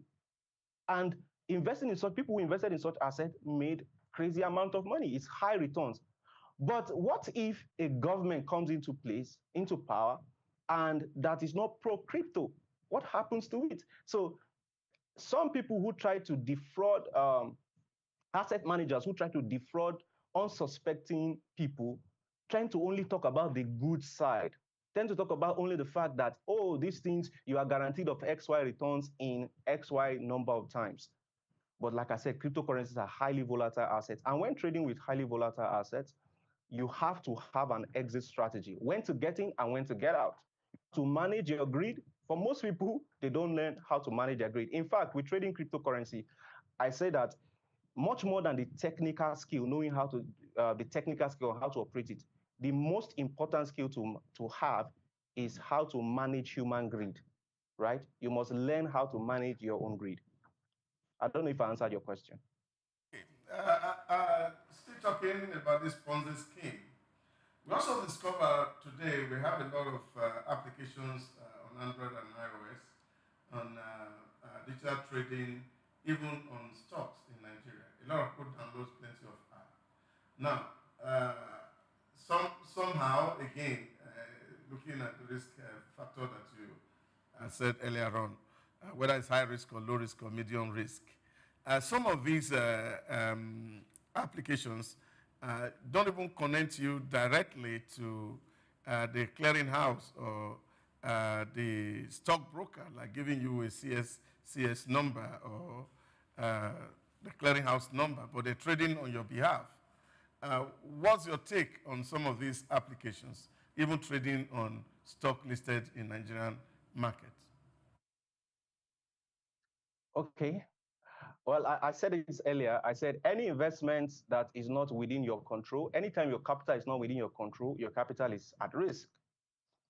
And investing in such people who invested in such assets made crazy amount of money. It's high returns. But what if a government comes into place, into power, and that is not pro-crypto? What happens to it? So some people who try to defraud asset managers, who try to defraud unsuspecting people, trying to only talk about the good side, tend to talk about only the fact that, oh, these things, you are guaranteed of XY returns in XY number of times. But like I said, cryptocurrencies are highly volatile assets. And when trading with highly volatile assets, you have to have an exit strategy, when to get in and when to get out. To manage your greed, for most people, they don't learn how to manage their greed. In fact, with trading cryptocurrency, I say that much more than the technical skill, knowing how to, the technical skill on how to operate it, the most important skill to have is how to manage human greed, right? You must learn how to manage your own greed. I don't know if I answered your question. Okay. Still talking about this Ponzi scheme. We also discovered today we have a lot of applications on Android and iOS on digital trading, even on stocks in Nigeria. A lot of people download plenty of apps. Now, somehow, again, looking at the risk factor that you said earlier on, whether it's high risk or low risk or medium risk. Some of these applications don't even connect you directly to the clearinghouse or the stockbroker, like giving you a CS number or the clearinghouse number, but they're trading on your behalf. What's your take on some of these applications, even trading on stock listed in Nigerian market? Okay. Well, I said this earlier. I said any investment that is not within your control, anytime your capital is not within your control, your capital is at risk,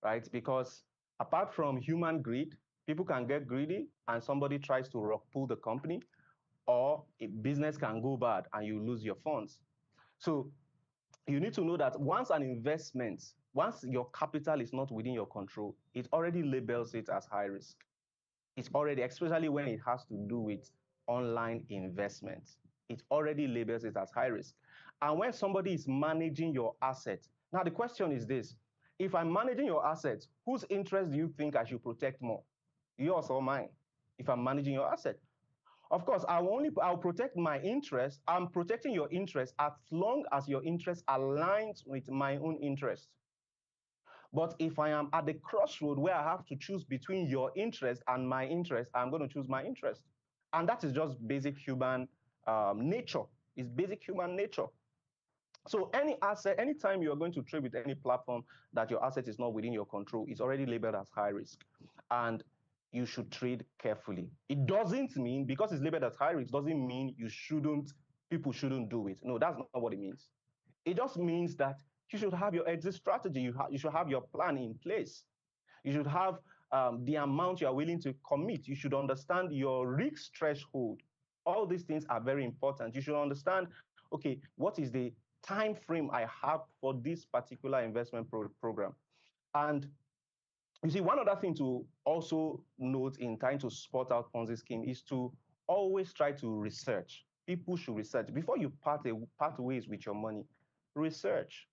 right? Because apart from human greed, people can get greedy and somebody tries to rug pull the company, or a business can go bad and you lose your funds. So you need to know that once an investment, once your capital is not within your control, it already labels it as high risk. It's already, especially when it has to do with online investments, it already labels it as high risk. And when somebody is managing your assets, now the question is this: if I'm managing your assets, whose interest do you think I should protect more? Yours or mine? If I'm managing your asset, of course, I'll protect my interest. I'm protecting your interest as long as your interest aligns with my own interest. But if I am at the crossroad where I have to choose between your interest and my interest, I'm going to choose my interest. And that is just basic human nature. It's basic human nature. So any asset, anytime you're going to trade with any platform that your asset is not within your control, it's already labeled as high risk. And you should trade carefully. It doesn't mean, because it's labeled as high risk, doesn't mean people shouldn't do it. No, that's not what it means. It just means that you should have your exit strategy. You should have your plan in place. You should have the amount you are willing to commit. You should understand your risk threshold. All these things are very important. You should understand, okay, what is the time frame I have for this particular investment program? And you see, one other thing to also note in trying to spot out Ponzi scheme is to always try to research. People should research before you part ways with your money. Research.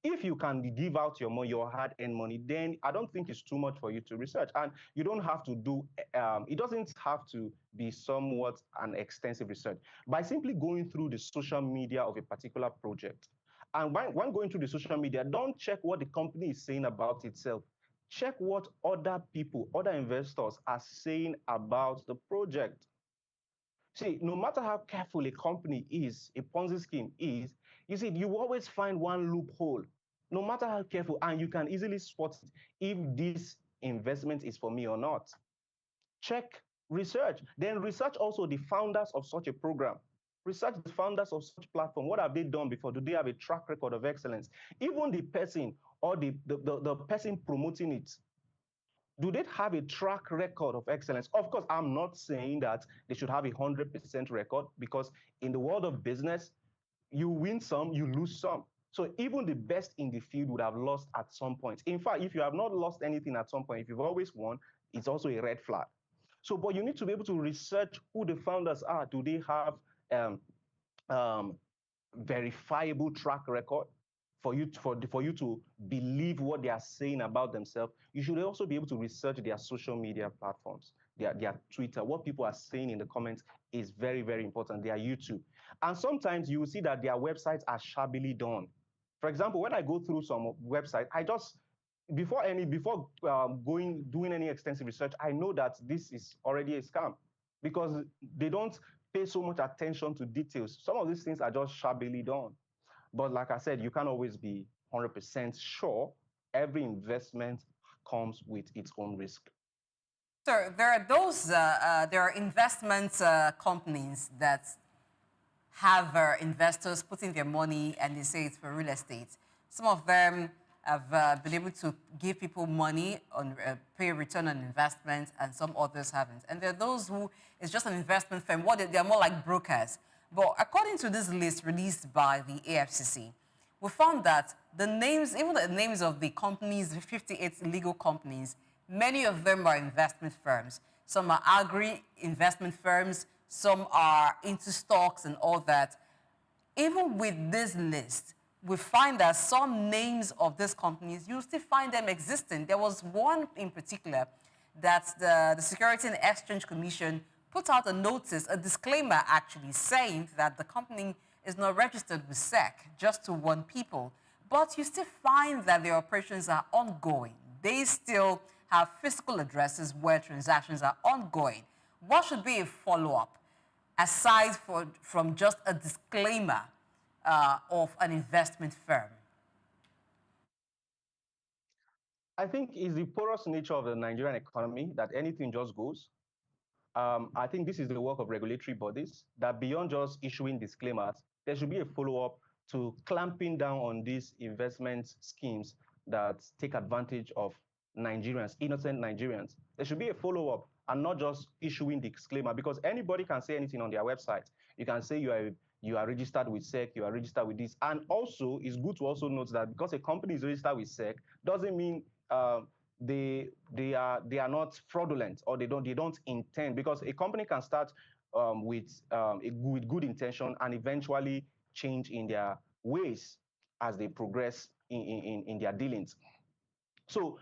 If you can give out your money, your hard-earned money, then I don't think it's too much for you to research. And you don't have to do, it doesn't have to be somewhat an extensive research. By simply going through the social media of a particular project, and when going through the social media, don't check what the company is saying about itself. Check what other people, other investors are saying about the project. See, no matter how careful a company is, a Ponzi scheme is, you see, you always find one loophole, no matter how careful, and you can easily spot if this investment is for me or not. Check, research. Then research also the founders of such a program. Research the founders of such platform. What have they done before? Do they have a track record of excellence? Even the person or the person promoting it, do they have a track record of excellence? Of course, I'm not saying that they should have a 100% record, because in the world of business, you win some, you lose some. So even the best in the field would have lost at some point. In fact, if you have not lost anything at some point, if you've always won, it's also a red flag. So, but you need to be able to research who the founders are. Do they have verifiable track record for you to believe what they are saying about themselves? You should also be able to research their social media platforms, their Twitter. What people are saying in the comments is very, very important. Their YouTube. And sometimes you will see that their websites are shabbily done. For example, when I go through some website, I just, before doing any extensive research, I know that this is already a scam, because they don't pay so much attention to details. Some of these things are just shabbily done. But like I said, you can't always be 100% sure. Every investment comes with its own risk. So there are investment companies that have investors putting their money, and they say it's for real estate. Some of them have been able to give people money on pay return on investment, and some others haven't. And there are those who it's just an investment firm. They're more like brokers. But according to this list released by the AFCC, we found that the names, even the names of the companies, the 58 illegal companies, many of them are investment firms. Some are agri-investment firms, some are into stocks and all that. Even with this list, we find that some names of these companies, you still find them existing. There was one in particular that the Security and Exchange Commission put out a notice, a disclaimer actually, saying that the company is not registered with SEC, just to warn people. But you still find that their operations are ongoing. They still have physical addresses where transactions are ongoing. What should be a follow-up, aside from just a disclaimer of an investment firm? I think it's the porous nature of the Nigerian economy that anything just goes. I think this is the work of regulatory bodies that beyond just issuing disclaimers, there should be a follow-up to clamping down on these investment schemes that take advantage of Nigerians, innocent Nigerians. There should be a follow-up and not just issuing disclaimer, because anybody can say anything on their website. You can say you are registered with SEC, you are registered with this. And also, it's good to also note that because a company is registered with SEC doesn't mean they are not fraudulent, or they don't intend, because a company can start with good intention and eventually change in their ways as they progress in their dealings. So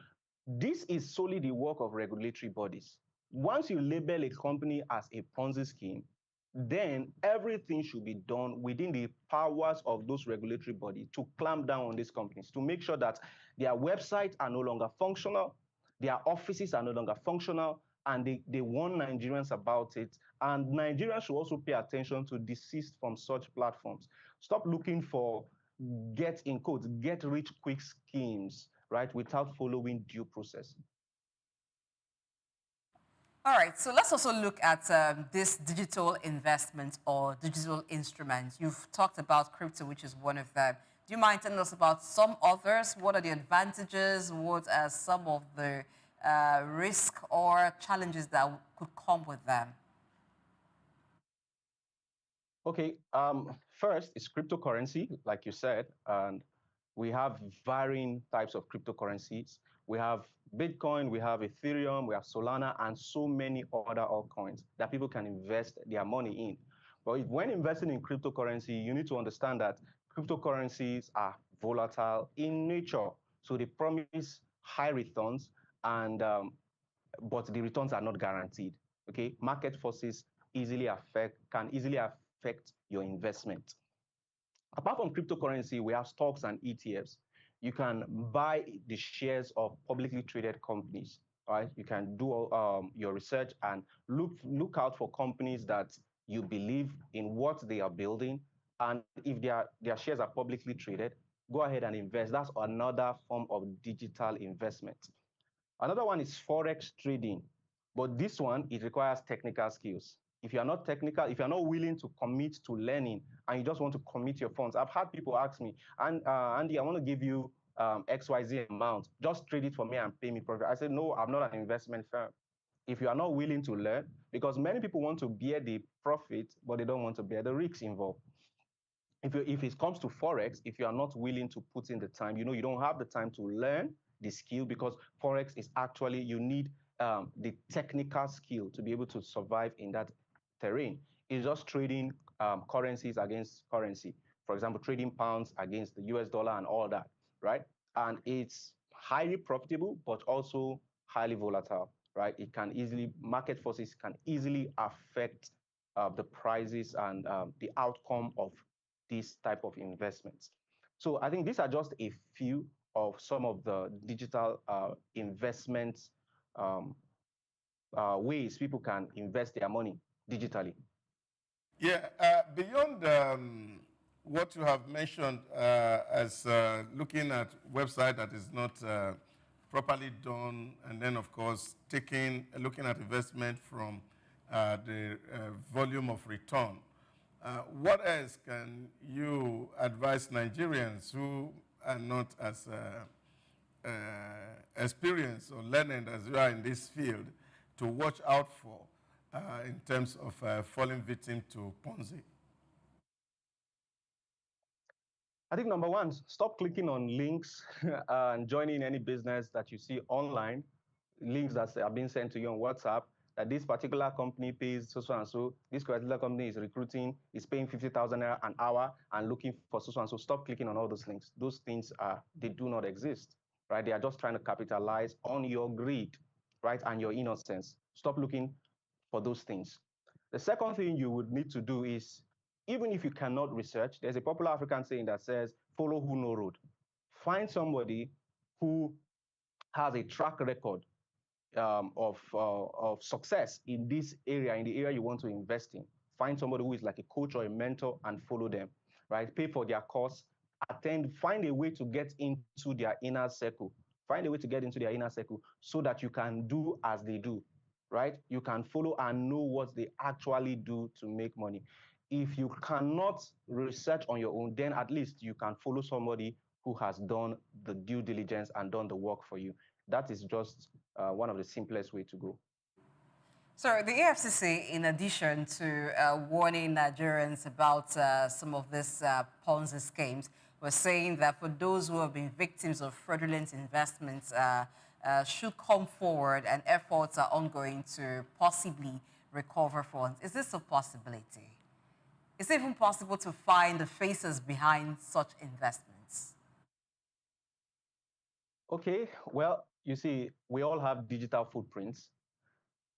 this is solely the work of regulatory bodies. Once you label a company as a Ponzi scheme, then everything should be done within the powers of those regulatory bodies to clamp down on these companies, to make sure that their websites are no longer functional, their offices are no longer functional, and they warn Nigerians about it. And Nigerians should also pay attention to desist from such platforms. Stop looking for get rich quick schemes, right, without following due process. All right, so let's also look at this digital investment or digital instruments. You've talked about crypto, which is one of them. Do you mind telling us about some others? What are the advantages? What are some of the risk or challenges that could come with them? Okay, first is cryptocurrency, like you said, and we have varying types of cryptocurrencies. We have Bitcoin, we have Ethereum, we have Solana, and so many other altcoins that people can invest their money in. But when investing in cryptocurrency, you need to understand that cryptocurrencies are volatile in nature. So they promise high returns, and but the returns are not guaranteed. Okay, market forces can easily affect your investment. Apart from cryptocurrency, we have stocks and ETFs. You can buy the shares of publicly traded companies. Right? You can do your research and look out for companies that you believe in what they are building, and if their shares are publicly traded, go ahead and invest. That's another form of digital investment. Another one is forex trading, but this one, it requires technical skills. If you're not technical, if you're not willing to commit to learning and you just want to commit your funds, I've had people ask me, Andy, I want to give you XYZ amount, just trade it for me and pay me profit. I said, no, I'm not an investment firm. If you are not willing to learn, because many people want to bear the profit, but they don't want to bear the risks involved. If it comes to forex, if you are not willing to put in the time, you don't have the time to learn the skill, because forex is actually, you need the technical skill to be able to survive in that terrain. It's just trading currencies against currency. For example, trading pounds against the US dollar and all that, right? And it's highly profitable, but also highly volatile, right? Market forces can easily affect the prices and the outcome of this type of investments. So I think these are just a few of some of the digital investments ways people can invest their money digitally. Yeah, beyond what you have mentioned as looking at website that is not properly done, and then of course looking at investment from the volume of return. What else can you advise Nigerians who are not as experienced or learned as you are in this field to watch out for in terms of falling victim to Ponzi? I think number one, stop clicking on links and joining any business that you see online, links that are being sent to you on WhatsApp, that this particular company pays so and so, this particular company is recruiting, is paying 50,000 naira an hour and looking for so and so. Stop clicking on all those links. Those things they do not exist, right? They are just trying to capitalize on your greed, right, and your innocence. Stop looking for those things. The second thing you would need to do is, even if you cannot research, there's a popular African saying that says, follow who know road. Find somebody who has a track record of success in this area, in the area you want to invest in. Find somebody who is like a coach or a mentor and follow them, right? Pay for their course, attend, find a way to get into their inner circle. Find a way to get into their inner circle so that you can do as they do, right? You can follow and know what they actually do to make money. If you cannot research on your own, then at least you can follow somebody who has done the due diligence and done the work for you. That is just one of the simplest way to go. So the AFCC, in addition to warning Nigerians about some of these Ponzi schemes, was saying that for those who have been victims of fraudulent investments, should come forward, and efforts are ongoing to possibly recover funds. Is this a possibility? Is it even possible to find the faces behind such investments? Okay, well, you see, we all have digital footprints.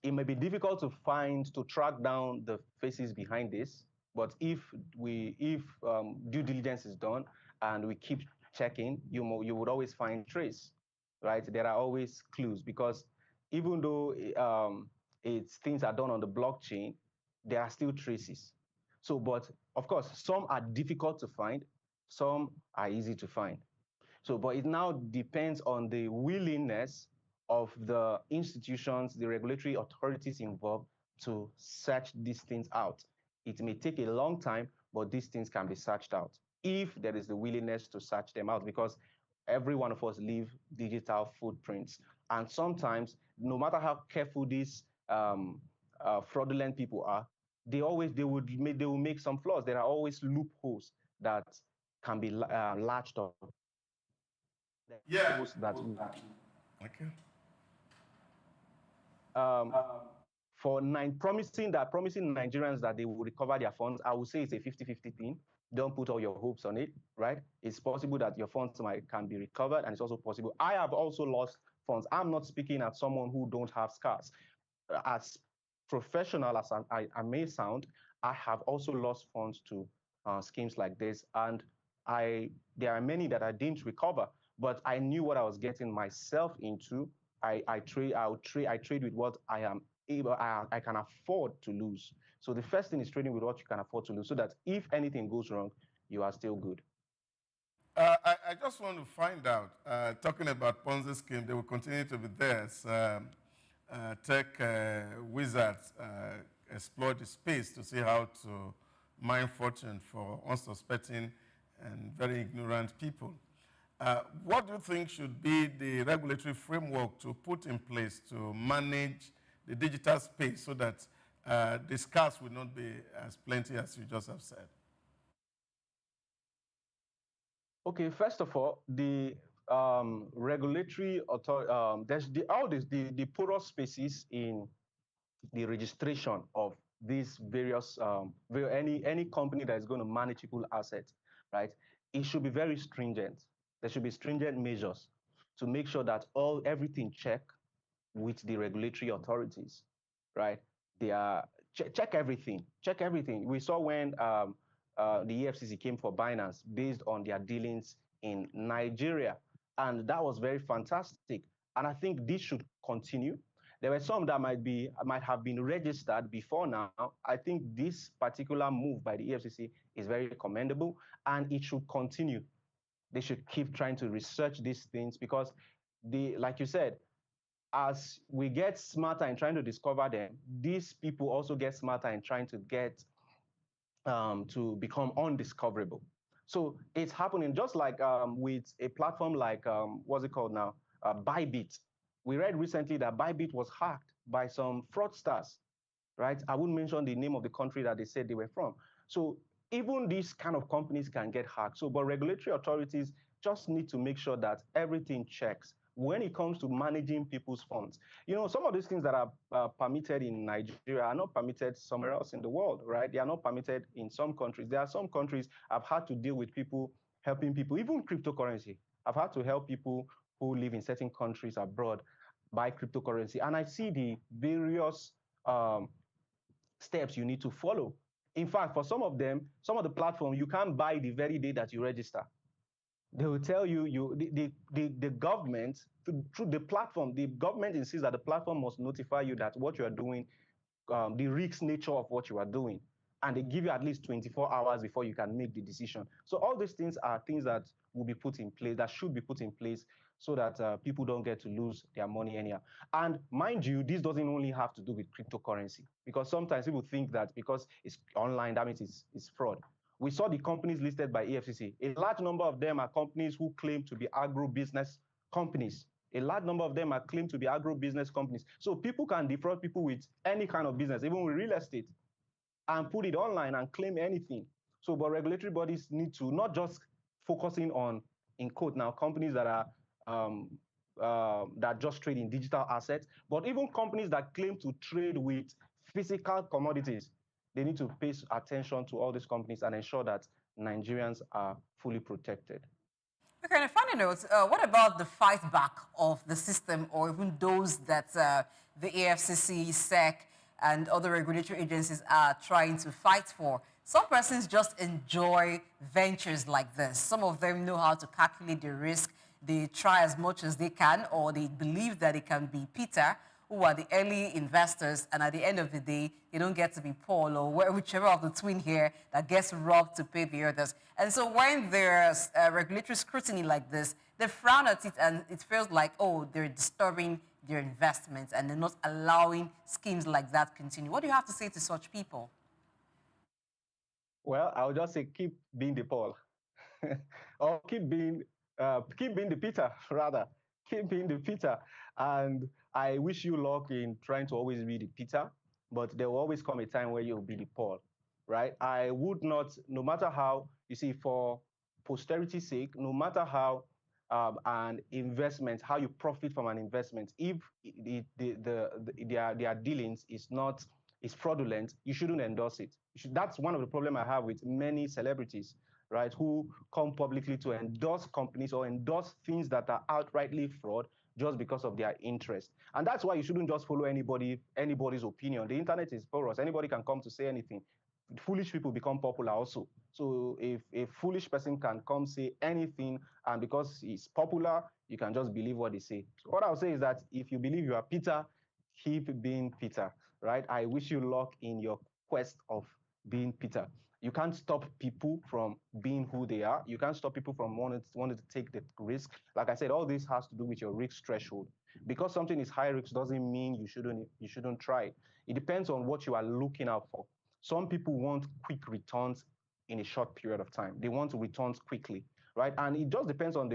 It may be difficult to track down the faces behind this, but if due diligence is done and we keep checking, you would always find trace, right? There are always clues, because even though things are done on the blockchain, there are still traces. So, but of course, some are difficult to find, some are easy to find. So, but it now depends on the willingness of the institutions, the regulatory authorities involved to search these things out. It may take a long time, but these things can be searched out if there is the willingness to search them out, because every one of us leave digital footprints. And sometimes, no matter how careful these fraudulent people are, they will make some flaws. There are always loopholes that can be latched up. Yeah. That Okay. promising Nigerians that they will recover their funds, I would say it's a 50-50 thing. Don't put all your hopes on it, right? It's possible that your funds can be recovered, and it's also possible. I have also lost funds. I'm not speaking as someone who don't have scars. As professional as I may sound, I have also lost funds to schemes like this, and there are many that I didn't recover, but I knew what I was getting myself into. I trade with what I am able, I can afford to lose. So the first thing is trading with what you can afford to lose, so that if anything goes wrong, you are still good. I just want to find out, talking about Ponzi scheme, they will continue to be there as tech wizards explore the space to see how to mine fortune for unsuspecting and very ignorant people. What do you think should be the regulatory framework to put in place to manage the digital space so that the scars will not be as plenty as you just have said? Okay, first of all, the regulatory authority, there's the porous spaces in the registration of these various any company that is going to manage people's assets, right? It should be very stringent. There should be stringent measures to make sure that everything check with the regulatory authorities, right? They are check everything. Check everything. We saw when the EFCC came for Binance based on their dealings in Nigeria, and that was very fantastic. And I think this should continue. There were some that might have been registered before now. I think this particular move by the EFCC is very commendable, and it should continue. They should keep trying to research these things, because like you said, as we get smarter in trying to discover them, these people also get smarter in trying to get to become undiscoverable. So it's happening just like with a platform like, what's it called now? Bybit. We read recently that Bybit was hacked by some fraudsters, right? I wouldn't mention the name of the country that they said they were from. So even these kind of companies can get hacked. So, but regulatory authorities just need to make sure that everything checks when it comes to managing people's funds. You know, some of these things that are permitted in Nigeria are not permitted somewhere else in the world, right? They are not permitted in some countries. There are some countries I've had to deal with people, helping people, even cryptocurrency. I've had to help people who live in certain countries abroad buy cryptocurrency. And I see the various steps you need to follow. In fact, for some of them, some of the platforms, you can't buy the very day that you register. They will tell you, the government, through the platform, the government insists that the platform must notify you that what you are doing, the risk nature of what you are doing. and they give you at least 24 hours before you can make the decision. So all these things are things that will be put in place, that should be put in place so that people don't get to lose their money anyhow. And mind you, this doesn't only have to do with cryptocurrency, because sometimes people think that because it's online, that means it's fraud. We saw the companies listed by EFCC. A large number of them are companies who claim to be agro-business companies. A large number of them are claimed to be agro-business companies. So people can defraud people with any kind of business, even with real estate, and put it online and claim anything. So, but regulatory bodies need to not just focusing on, in quote now, companies that are that just trade in digital assets, but even companies that claim to trade with physical commodities. They need to pay attention to all these companies and ensure that Nigerians are fully protected. Okay, and a final note, what about the fight back of the system, or even those that the AFCC, SEC, and other regulatory agencies are trying to fight for? Some persons just enjoy ventures like this. Some of them know how to calculate the risk. They try as much as they can, or they believe that it can be Peter, who are the early investors, and at the end of the day, they don't get to be Paul or whichever of the twin here that gets robbed to pay the others. And so when there's regulatory scrutiny like this, they frown at it, and it feels like, oh, they're disturbing their investments and they're not allowing schemes like that continue. What do you have to say to such people? Well, I'll just say keep being the Paul, or keep being the Peter, rather. Keep being the Peter. And I wish you luck in trying to always be the Peter, but there will always come a time where you'll be the Paul, right? I would not, no matter how, you see, for posterity's sake, no matter how an investment, how you profit from an investment, if their dealings is fraudulent, you shouldn't endorse it. That's one of the problems I have with many celebrities, right, who come publicly to endorse companies or endorse things that are outrightly fraud just because of their interest. And that's why you shouldn't just follow anybody's opinion. The internet is porous. Anybody can come to say anything. Foolish people become popular also. So if a foolish person can come say anything, and because he's popular, you can just believe what they say. So what I'll say is that if you believe you are Peter, keep being Peter, right? I wish you luck in your quest of being Peter. You can't stop people from being who they are. You can't stop people from wanting to take the risk. Like I said, all this has to do with your risk threshold. Because something is high risk doesn't mean you shouldn't try. It depends on what you are looking out for. Some people want quick returns in a short period of time. They want returns quickly, right? And it just depends on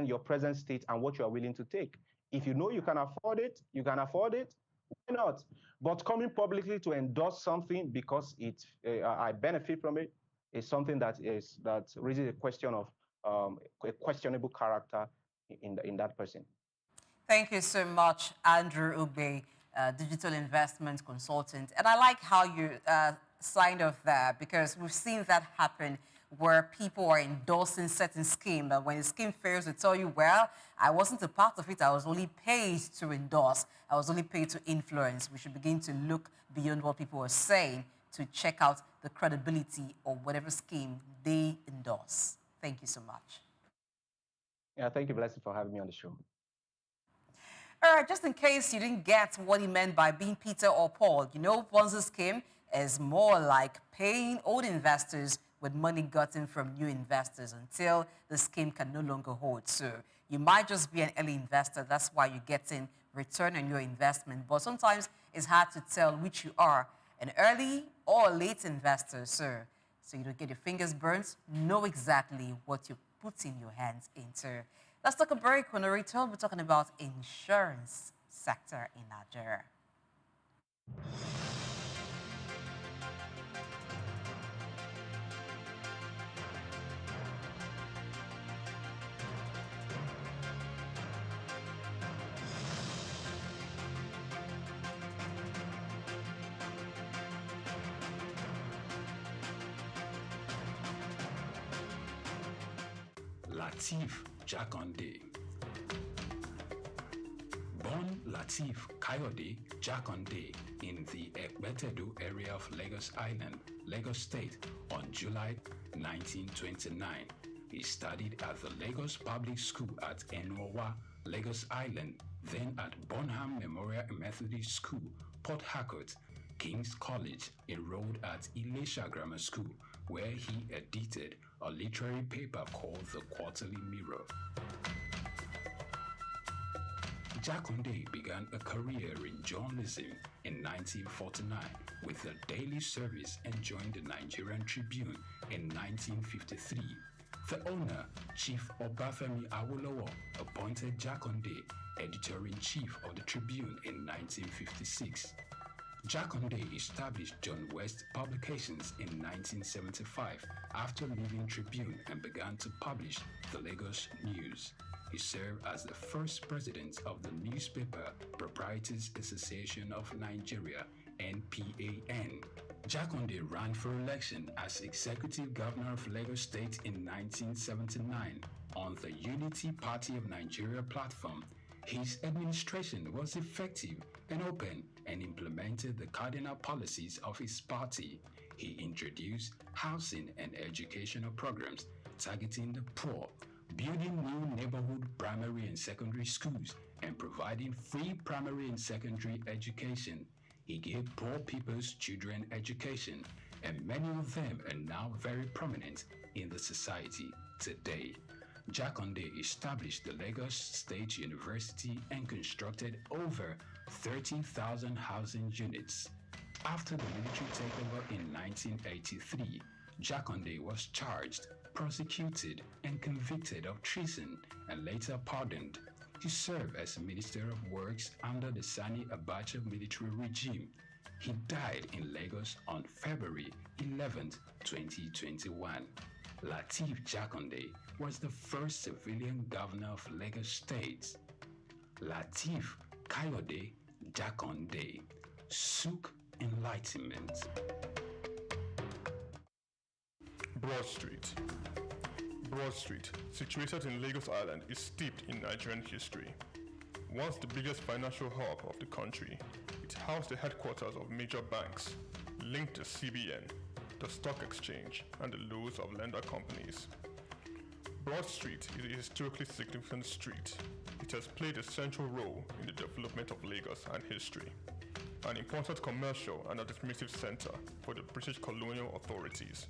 your present state and what you are willing to take. If you know you can afford it, why not? But coming publicly to endorse something because I benefit from it is something that raises a question of a questionable character in that person. Thank you so much, Andrew Ugbe, digital investment consultant. And I like how you signed off there, because we've seen that happen where people are endorsing certain schemes. But when the scheme fails, they tell you, well, I wasn't a part of it. I was only paid to endorse. I was only paid to influence. We should begin to look beyond what people are saying to check out the credibility of whatever scheme they endorse. Thank you so much. Yeah, thank you, Blessing, for having me on the show. All right, just in case you didn't get what he meant by being Peter or Paul, you know, Ponzi scheme is more like paying old investors with money gotten from new investors until the scheme can no longer hold. So you might just be an early investor. That's why you're getting return on your investment. But sometimes it's hard to tell which you are, an early or late investor, sir. So you don't get your fingers burnt. Know exactly what you're putting your hands into. Let's take a break. When we return, we're talking about insurance sector in Nigeria. Lateef Jakande. Born Lateef Kayode Jakande in the Ekbetedo area of Lagos Island, Lagos State on July 1929. He studied at the Lagos Public School at Enowa, Lagos Island, then at Bonham Memorial Methodist School, Port Harcourt. King's College, enrolled at Ilesha Grammar School, where he edited a literary paper called The Quarterly Mirror. Jakonde began a career in journalism in 1949 with a daily service and joined the Nigerian Tribune in 1953. The owner, Chief Obafemi Awolowo, appointed Jakonde editor-in-chief of the Tribune in 1956. Jakonde established John West Publications in 1975 after leaving Tribune and began to publish the Lagos News. He served as the first president of the Newspaper Proprietors Association of Nigeria, NPAN. Jakonde ran for election as executive governor of Lagos State in 1979 on the Unity Party of Nigeria platform. His administration was effective and open and implemented the cardinal policies of his party. He introduced housing and educational programs targeting the poor, building new neighborhood primary and secondary schools, and providing free primary and secondary education. He gave poor people's children education, and many of them are now very prominent in the society today. Jakonde established the Lagos State University and constructed over 30,000 housing units. After the military takeover in 1983, Jakonde was charged, prosecuted, and convicted of treason and later pardoned. He served as Minister of Works under the Sani Abacha military regime. He died in Lagos on February 11, 2021. Lateef Jakonde was the first civilian governor of Lagos State. Lateef Kayode Jakonde, Souq Enlightenment. Broad Street. Broad Street, situated in Lagos Island, is steeped in Nigerian history. Once the biggest financial hub of the country, it housed the headquarters of major banks, linked the CBN, the stock exchange, and the loads of lender companies. Broad Street is a historically significant street. It has played a central role in the development of Lagos and history, an important commercial and administrative center for the British colonial authorities.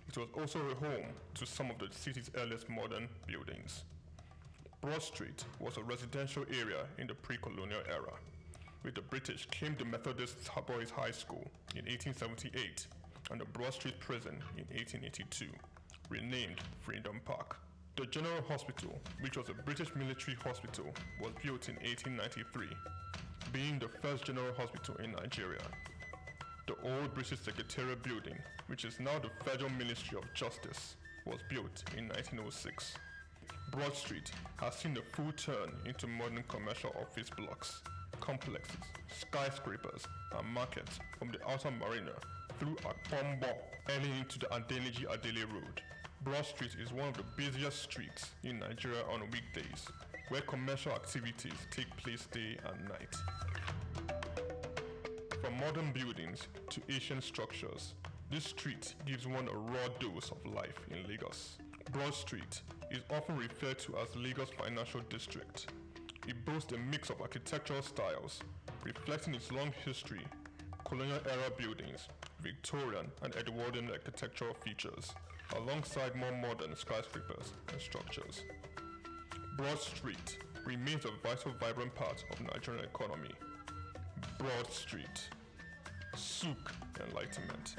It was also a home to some of the city's earliest modern buildings. Broad Street was a residential area in the pre-colonial era. With the British came the Methodist Boys High School in 1878 and the Broad Street Prison in 1882, renamed Freedom Park. The General Hospital, which was a British military hospital, was built in 1893, being the first general hospital in Nigeria. The old British Secretariat building, which is now the Federal Ministry of Justice, was built in 1906. Broad Street has seen a full turn into modern commercial office blocks, complexes, skyscrapers, and markets from the outer marina through Akpombo early into the Adeniji Adele Road. Broad Street is one of the busiest streets in Nigeria on weekdays, where commercial activities take place day and night. From modern buildings to ancient structures, this street gives one a raw dose of life in Lagos. Broad Street is often referred to as Lagos Financial District. It boasts a mix of architectural styles, reflecting its long history, colonial-era buildings, Victorian and Edwardian architectural features, alongside more modern skyscrapers and structures. Broad Street remains a vital, vibrant part of the Nigerian economy. Broad Street. Souq Enlightenment.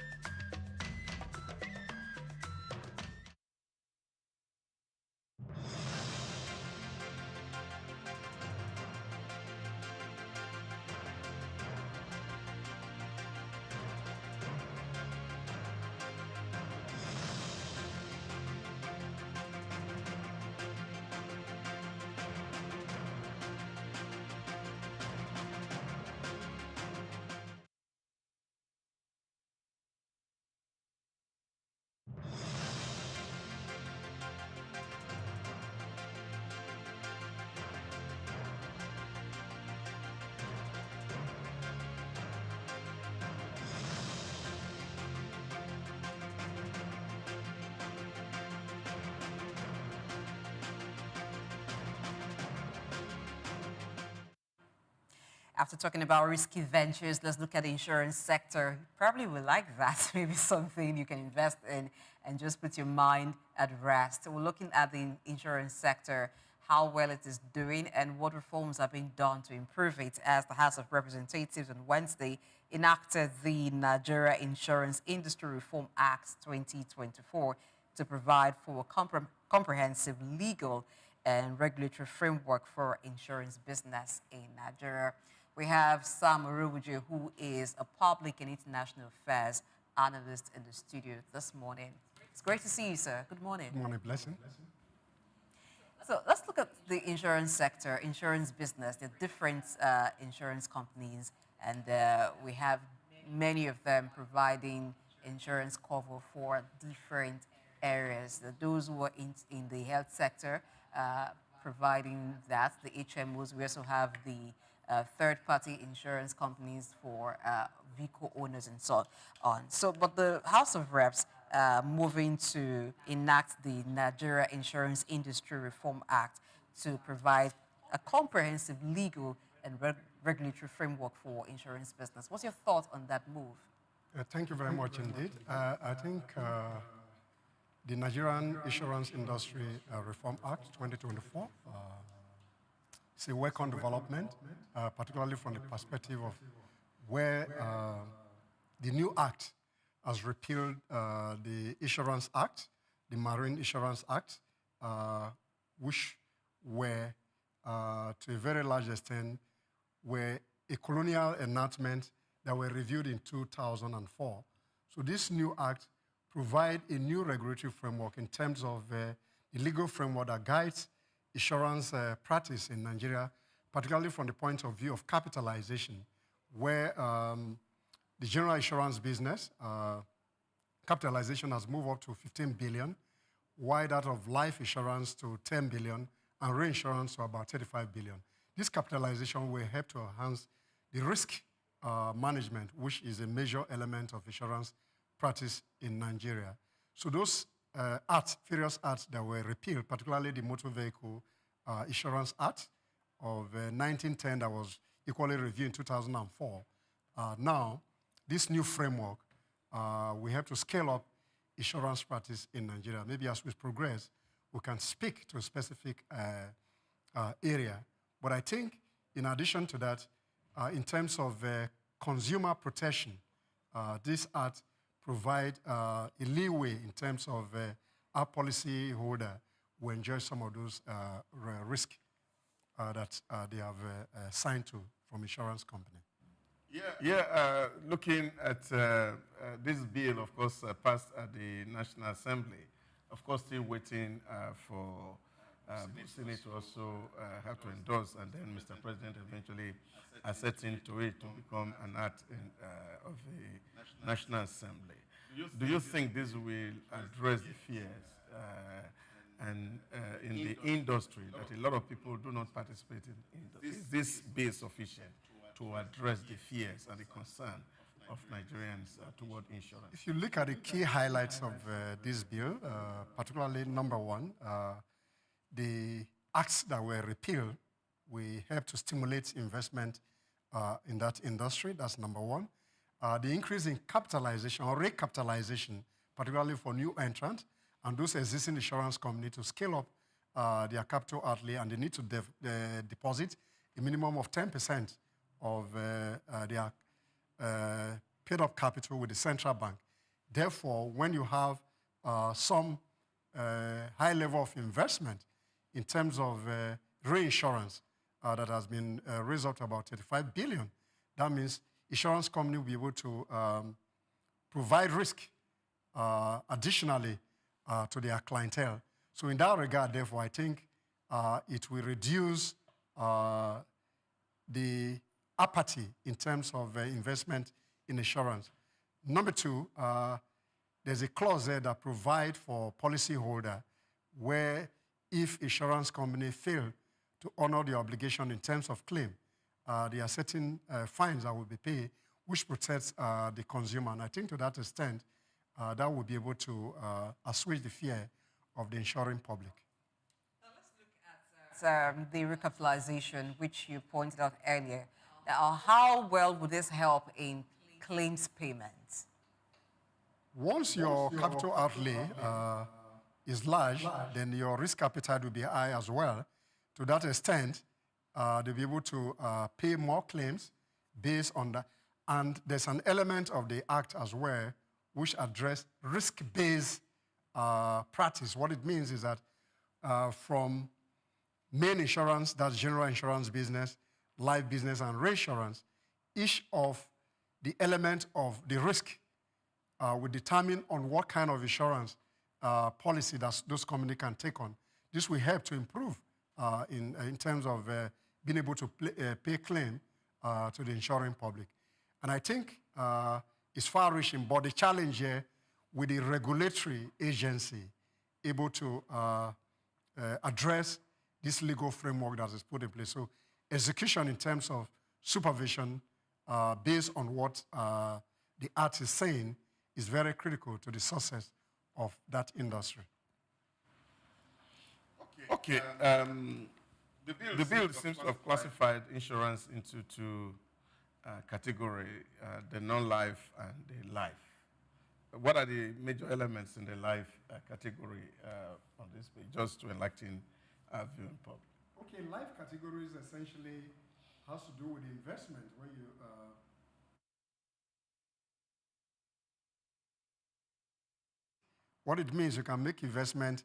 After talking about risky ventures, let's look at the insurance sector. Probably would like that. Maybe something you can invest in and just put your mind at rest. So we're looking at the insurance sector, how well it is doing, and what reforms are being done to improve it, as the House of Representatives on Wednesday enacted the Nigeria Insurance Industry Reform Act 2024 to provide for a comprehensive legal and regulatory framework for insurance business in Nigeria. We have Sam Orubuje, who is a public and international affairs analyst in the studio this morning. It's great to see you, sir. Good morning. Good morning, blessing. So let's look at the insurance sector, insurance business. There are different insurance companies, and we have many of them providing insurance cover for different areas. Those who are in the health sector, providing that, the HMOs. We also have the third-party insurance companies for vehicle owners and so on. So, but the House of Reps moving to enact the Nigeria Insurance Industry Reform Act to provide a comprehensive legal and regulatory framework for insurance business. What's your thought on that move? Thank you very much indeed. I think the Nigerian Insurance Industry Reform Act 2024 is a welcome development, particularly from the perspective of where the new act has repealed the Insurance Act, the Marine Insurance Act, which were, to a very large extent, were a colonial enactment that were reviewed in 2004. So this new act provides a new regulatory framework in terms of the legal framework that guides insurance practice in Nigeria, particularly from the point of view of capitalization, where the general insurance business capitalization has moved up to 15 billion, while that of life insurance to 10 billion, and reinsurance to about 35 billion. This capitalization will help to enhance the risk management, which is a major element of insurance practice in Nigeria. So those various acts that were repealed, particularly the Motor Vehicle Insurance Act of 1910 that was equally reviewed in 2004. Now, this new framework, we have to scale up insurance practice in Nigeria. Maybe as we progress, we can speak to a specific area. But I think, in addition to that, in terms of consumer protection, this act provide a leeway in terms of our policy holder will enjoy some of those risks that they have signed to from insurance company. Looking at this bill, of course, passed at the National Assembly, of course, still waiting for the Senate to also have to endorse, and then Mr. President eventually accepting to it to become an act of the National Assembly. Do you think this will address the fears in the industry that a lot of people do not participate in? Is this bill sufficient to address the fears and the concern of Nigerians toward insurance? If you look at the key highlights of this bill, particularly number one, the acts that were repealed will help to stimulate investment in that industry. That's number one. The increase in capitalization or recapitalization, particularly for new entrants and those existing insurance companies to scale up their capital outlay, and they need to deposit a minimum of 10% of their paid-up capital with the central bank. Therefore, when you have some high level of investment in terms of reinsurance that has been raised up to about 35 billion, that means insurance company will be able to provide risk additionally to their clientele. So in that regard, therefore, I think it will reduce the apathy in terms of investment in insurance. Number two, there's a clause there that provides for policyholder where if insurance company fail to honor the obligation in terms of claim, there are certain fines that will be paid, which protects the consumer. And I think to that extent, that will be able to assuage the fear of the insuring public. Now let's look at the recapitalization, which you pointed out earlier. how well would this help in claims payments? Once your capital outlay is large, then your risk appetite will be high as well. To that extent, they'll be able to pay more claims based on that. And there's an element of the act as well which address risk-based practice. What it means is that from main insurance, that's general insurance business, life business, and reinsurance, each of the element of the risk will determine on what kind of insurance policy that those companies can take on. This will help to improve in terms of being able to pay claim to the insuring public. And I think it's far-reaching, but the challenge here with the regulatory agency able to address this legal framework that is put in place. So execution in terms of supervision based on what the Act is saying is very critical to the success of that industry. Okay. The bill seems to have classified insurance into two categories, the non-life and the life. What are the major elements in the life category on this page, just to enlighten our viewing public? Okay, life categories essentially has to do with investment, where you what it means, you can make investment,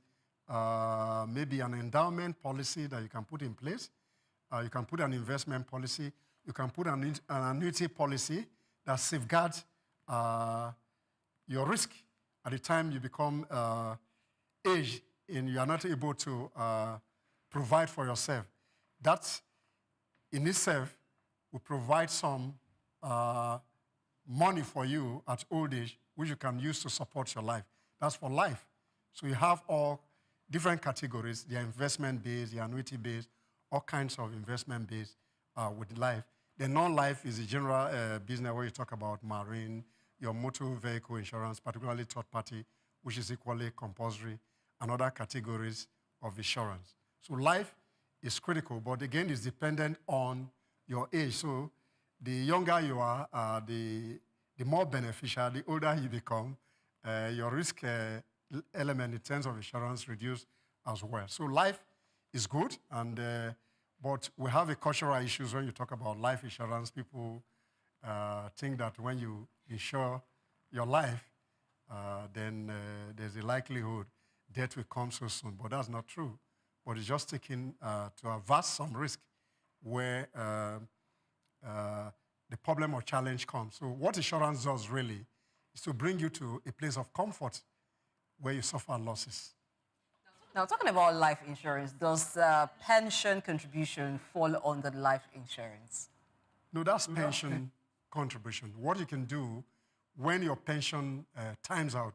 maybe an endowment policy that you can put in place. You can put an investment policy. You can put an annuity policy that safeguards your risk at the time you become aged and you are not able to provide for yourself. That in itself will provide some money for you at old age, which you can use to support your life. That's for life. So you have all different categories. They are investment-based, they are annuity-based, all kinds of investment-based with life. The non-life is the general business where you talk about marine, your motor vehicle insurance, particularly third-party, which is equally compulsory, and other categories of insurance. So life is critical, but again, it's dependent on your age. So the younger you are, the more beneficial, the older you become, your risk element in terms of insurance reduce as well. So life is good, and but we have a cultural issues when you talk about life insurance. People think that when you insure your life, then there's a likelihood death will come so soon, but that's not true. But it's just taking to avert some risk where the problem or challenge comes. So what insurance does really is to bring you to a place of comfort where you suffer losses. Now, talking about life insurance, does pension contribution fall under life insurance? No, that's pension contribution. What you can do when your pension times out,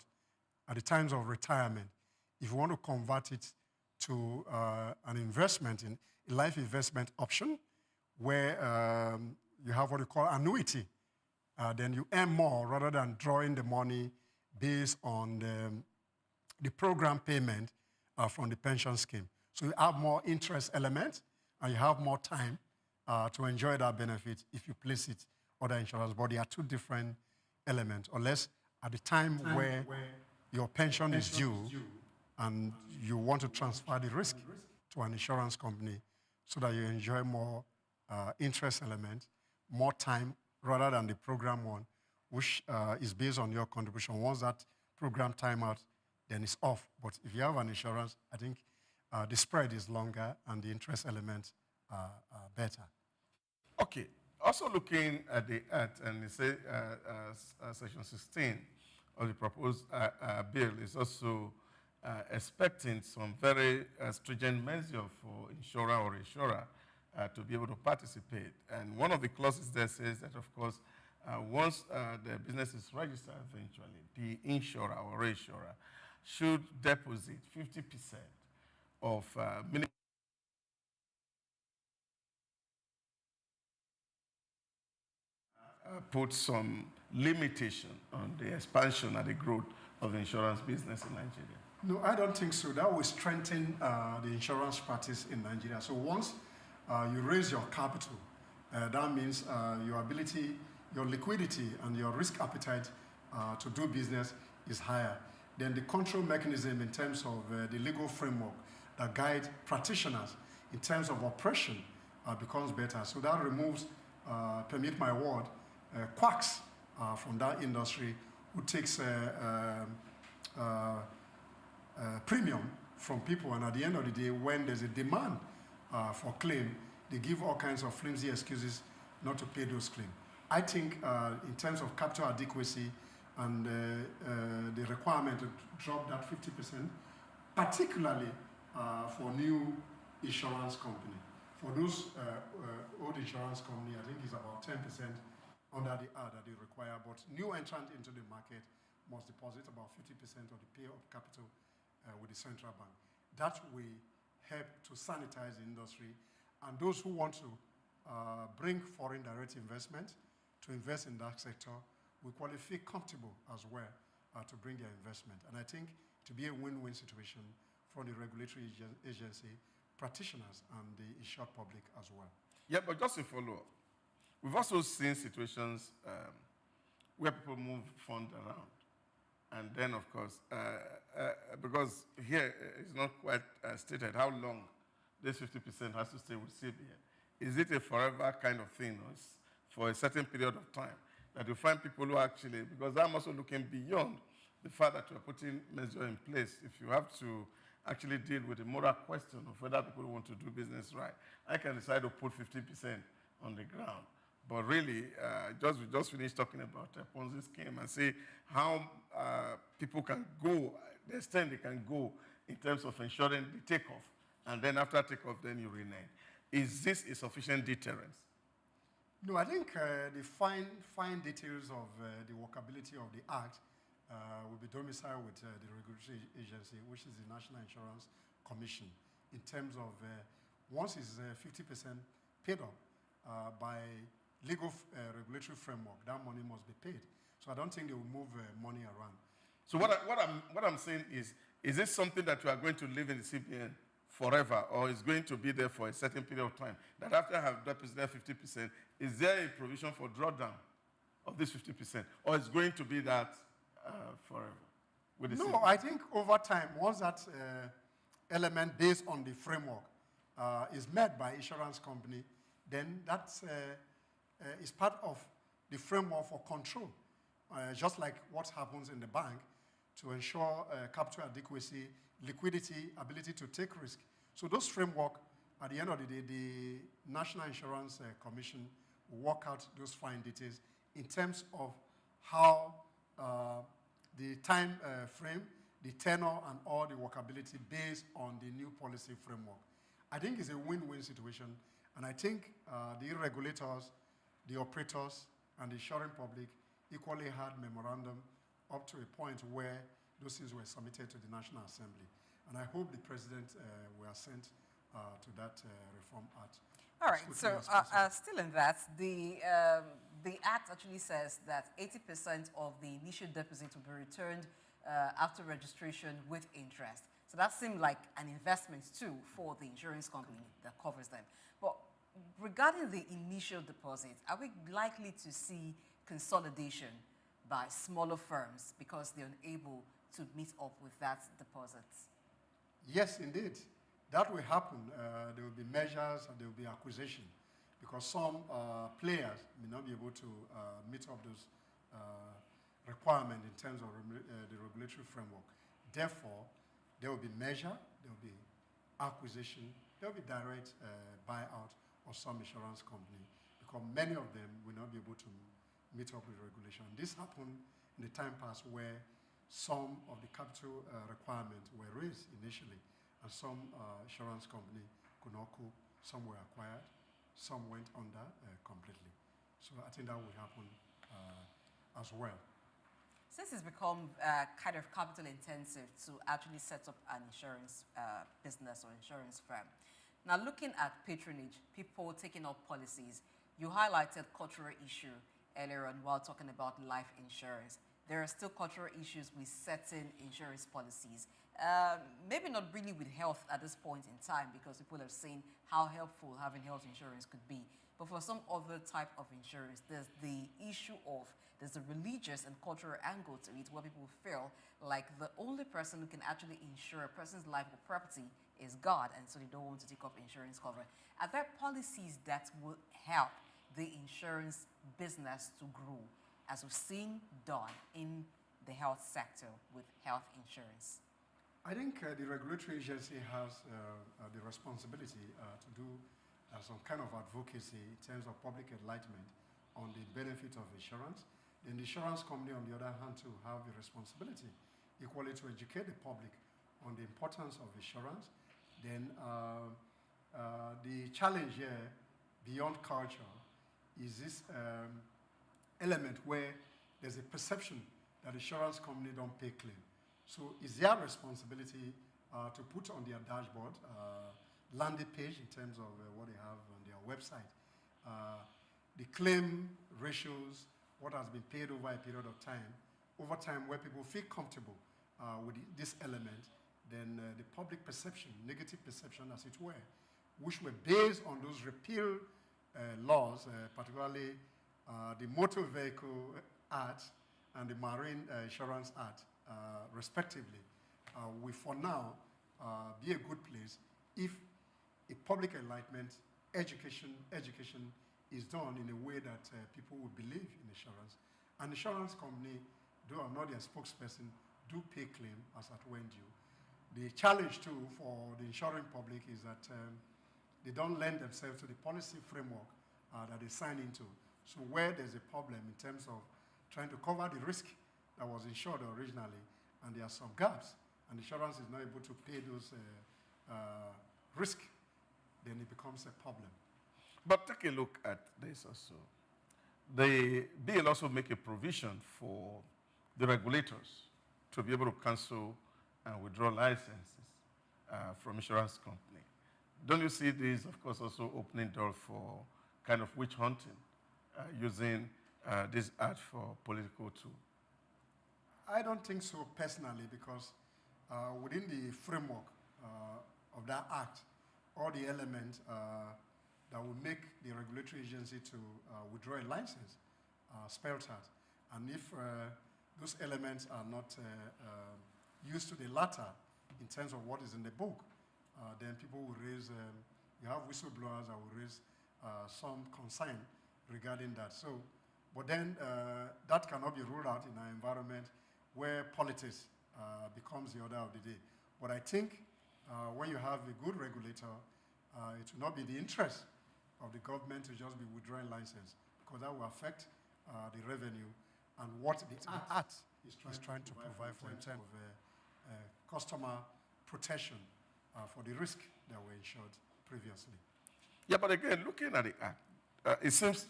at the times of retirement, if you want to convert it to an investment, in a life investment option, where you have what you call annuity, then you earn more rather than drawing the money based on the program payment from the pension scheme. So you have more interest elements and you have more time to enjoy that benefit if you place it other insurance. But there are two different elements, unless at the time where your pension is due and you want to transfer the risk to an insurance company so that you enjoy more interest element, more time rather than the program one, which is based on your contribution. Once that program time out, then it's off. But if you have an insurance, I think the spread is longer and the interest elements are better. Okay. Also looking at the Act, and it says Section 16 of the proposed bill is also expecting some very stringent measure for insurer or insurer to be able to participate. And one of the clauses there says that, of course, once the business is registered eventually, the insurer or reinsurer should deposit 50% of minimum put some limitation on the expansion and the growth of the insurance business in Nigeria? No, I don't think so. That will strengthen the insurance practice in Nigeria. So once you raise your capital, That means your ability, your liquidity, and your risk appetite to do business is higher. Then the control mechanism in terms of the legal framework that guides practitioners in terms of oppression becomes better. So that removes, permit my word, quacks from that industry who takes premium from people, and at the end of the day, when there's a demand for claim, they give all kinds of flimsy excuses not to pay those claims. I think in terms of capital adequacy and the requirement to drop that 50%, particularly for new insurance company. For those old insurance company, I think it's about 10% under the act that they require, but new entrant into the market must deposit about 50% of the pay-up capital with the central bank. That will help to sanitize the industry, and those who want to bring foreign direct investment to invest in that sector will qualify comfortable as well to bring their investment. And I think to be a win-win situation for the regulatory agency, practitioners, and the insured public as well. Yeah, but just a follow-up. We've also seen situations where people move funds around. And then, of course, because here it's not quite stated how long this 50% has to stay with CBN. Is it a forever kind of thing, or for a certain period of time? That you find people who actually, because I'm also looking beyond the fact that you're putting measures in place. If you have to actually deal with the moral question of whether people want to do business right, I can decide to put 50% on the ground. But really, we just finished talking about a Ponzi scheme and see how people can go, the extent they can go in terms of ensuring the takeoff. And then after takeoff, then you renege. Is this a sufficient deterrence? No, I think the fine details of the workability of the Act will be domiciled with the regulatory agency, which is the National Insurance Commission, in terms of once it's 50% paid up by legal regulatory framework, that money must be paid. So I don't think they will move money around. So what I'm saying is this something that you are going to live in the CBN forever, or is going to be there for a certain period of time? That after I have deposited 50%, is there a provision for drawdown of this 50%, or is going to be that forever? With the No, CBN? I think over time, once that element based on the framework is met by insurance company, then that's is part of the framework for control, just like what happens in the bank to ensure capital adequacy, liquidity, ability to take risk. So those framework, at the end of the day, the National Insurance Commission will work out those fine details in terms of how the time frame, the tenor, and all the workability based on the new policy framework. I think it's a win-win situation, and I think the regulators, the operators, and the insuring public equally had memorandum up to a point where those things were submitted to the National Assembly. And I hope the President will assent to that Reform Act. All right, so still in that, the Act actually says that 80% of the initial deposit will be returned after registration with interest. So that seemed like an investment too for the insurance company that covers them. But regarding the initial deposit, are we likely to see consolidation by smaller firms because they're unable to meet up with that deposit? Yes, indeed. That will happen. There will be measures and there will be acquisition because some players may not be able to meet up those requirements in terms of the regulatory framework. Therefore, there will be measure, there will be acquisition, there will be direct buyout of some insurance company because many of them will not be able to meet up with regulation. This happened in the time past where some of the capital requirements were raised initially, and some insurance company could not cope. Some were acquired, some went under completely. So I think that will happen as well. Since it's become kind of capital intensive to actually set up an insurance business or insurance firm, now looking at patronage, people taking up policies, you highlighted cultural issue earlier on while talking about life insurance. There are still cultural issues with certain insurance policies. Maybe not really with health at this point in time because people have seen how helpful having health insurance could be. But for some other type of insurance, there's the issue of, there's a religious and cultural angle to it where people feel like the only person who can actually insure a person's life or property is God, and so they don't want to take up insurance cover. Are there policies that will help the insurance business to grow, as we've seen done in the health sector with health insurance? I think the regulatory agency has the responsibility to do some kind of advocacy in terms of public enlightenment on the benefit of insurance. Then the insurance company, on the other hand, too, have the responsibility equally to educate the public on the importance of insurance. Then the challenge here, beyond culture, is this element where there's a perception that insurance company don't pay claim. So it's their responsibility to put on their dashboard, landing page in terms of what they have on their website, the claim ratios, what has been paid over a period of time, over time where people feel comfortable with this element, then the public perception, negative perception as it were, which were based on those repeal laws, particularly the Motor Vehicle Act and the Marine Insurance Act, respectively, will for now be a good place if a public enlightenment education is done in a way that people will believe in insurance. An insurance company, though I'm not their spokesperson, do pay claim as at when due. The challenge too for the insuring public is that they don't lend themselves to the policy framework that they sign into. So where there's a problem in terms of trying to cover the risk that was insured originally, and there are some gaps, and insurance is not able to pay those risks, then it becomes a problem. But take a look at this also. The bill also make a provision for the regulators to be able to cancel and withdraw licenses from insurance company. Don't you see this, of course, also opening door for kind of witch hunting, using this act for political tool? I don't think so personally, because within the framework of that act, all the elements that will make the regulatory agency to withdraw a license spelled out. And if those elements are not used to the latter in terms of what is in the book, then people will raise, you have whistleblowers that will raise some concern regarding that. So, but then that cannot be ruled out in an environment where politics becomes the order of the day. But I think when you have a good regulator, it will not be the interest of the government to just be withdrawing license, because that will affect the revenue and what the act is trying to provide for in terms of customer protection for the risk that were insured previously. Yeah, but again, looking at the act, it seems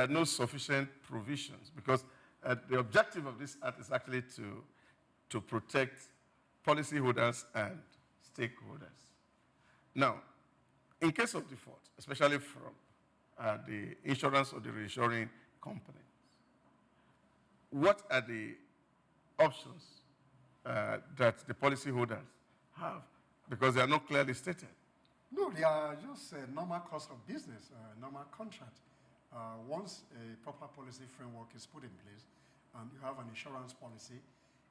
no sufficient provisions, because the objective of this act is actually to protect policyholders and stakeholders. Now, in case of default, especially from the insurance or the reinsuring company, what are the options that the policyholders have? Because they are not clearly stated. No, they are just a normal course of business, a normal contract. Once a proper policy framework is put in place and you have an insurance policy,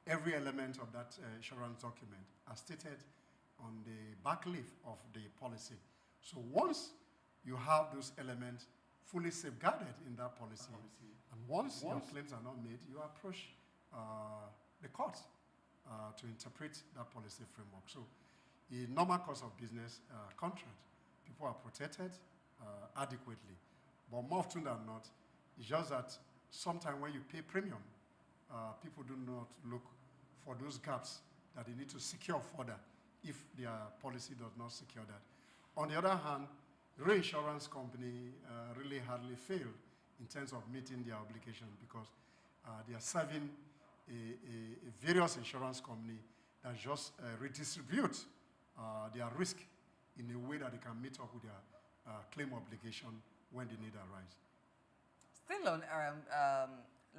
every element of that insurance document are stated on the back leaf of the policy. So once you have those elements fully safeguarded in that policy, and once your claims are not made, you approach the court to interpret that policy framework. So in normal course of business contract, people are protected adequately. But more often than not, it's just that sometimes when you pay premium, people do not look for those gaps that they need to secure further if their policy does not secure that. On the other hand, reinsurance company really hardly fail in terms of meeting their obligation, because they are serving a various insurance company that just redistribute their risk in a way that they can meet up with their claim obligation when the need arise. Still on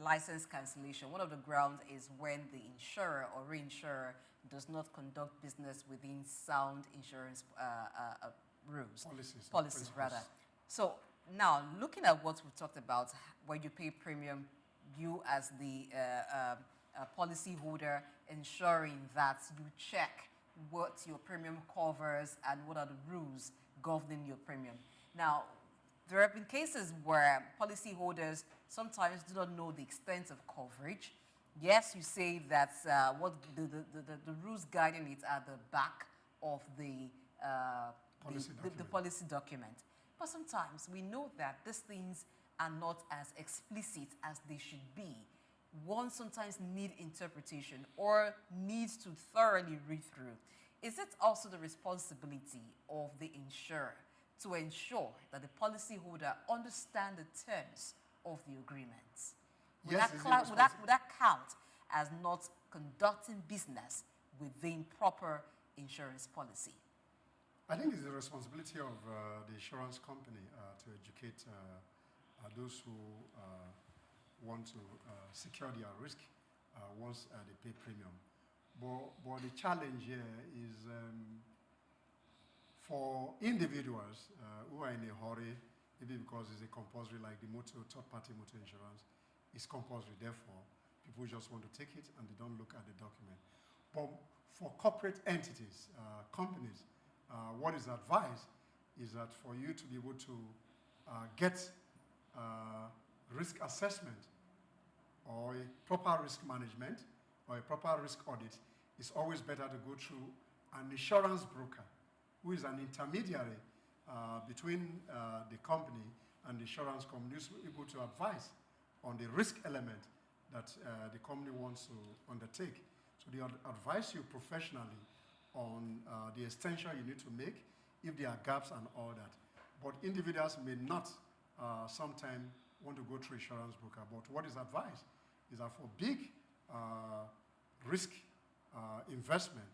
license cancellation, one of the grounds is when the insurer or reinsurer does not conduct business within sound insurance rules. Policies rather. So Now, looking at what we talked about, when you pay premium, you as the policy holder ensuring that you check what your premium covers and what are the rules governing your premium. Now, there have been cases where policyholders sometimes do not know the extent of coverage. Yes, you say that what the rules guiding it are the back of the policy document. But sometimes we know that these things are not as explicit as they should be. One sometimes need interpretation or needs to thoroughly read through. Is it also the responsibility of the insurer to ensure that the policyholder understand the terms of the agreement? Would, Yes, would that count as not conducting business within proper insurance policy? I think it's the responsibility of the insurance company to educate those who want to secure their risk once they pay premium. But the challenge here is for individuals who are in a hurry, maybe because it's a compulsory, like the third-party motor insurance, it's compulsory. Therefore, people just want to take it and they don't look at the document. But for corporate entities, companies, what is advised is that for you to be able to get risk assessment or a proper risk management or a proper risk audit, it's always better to go through an insurance broker who is an intermediary between the company and the insurance company, who's able to advise on the risk element that the company wants to undertake. So they advise you professionally on the extension you need to make, if there are gaps and all that. But individuals may not sometimes want to go through insurance broker. But what is advised is that for big risk investment,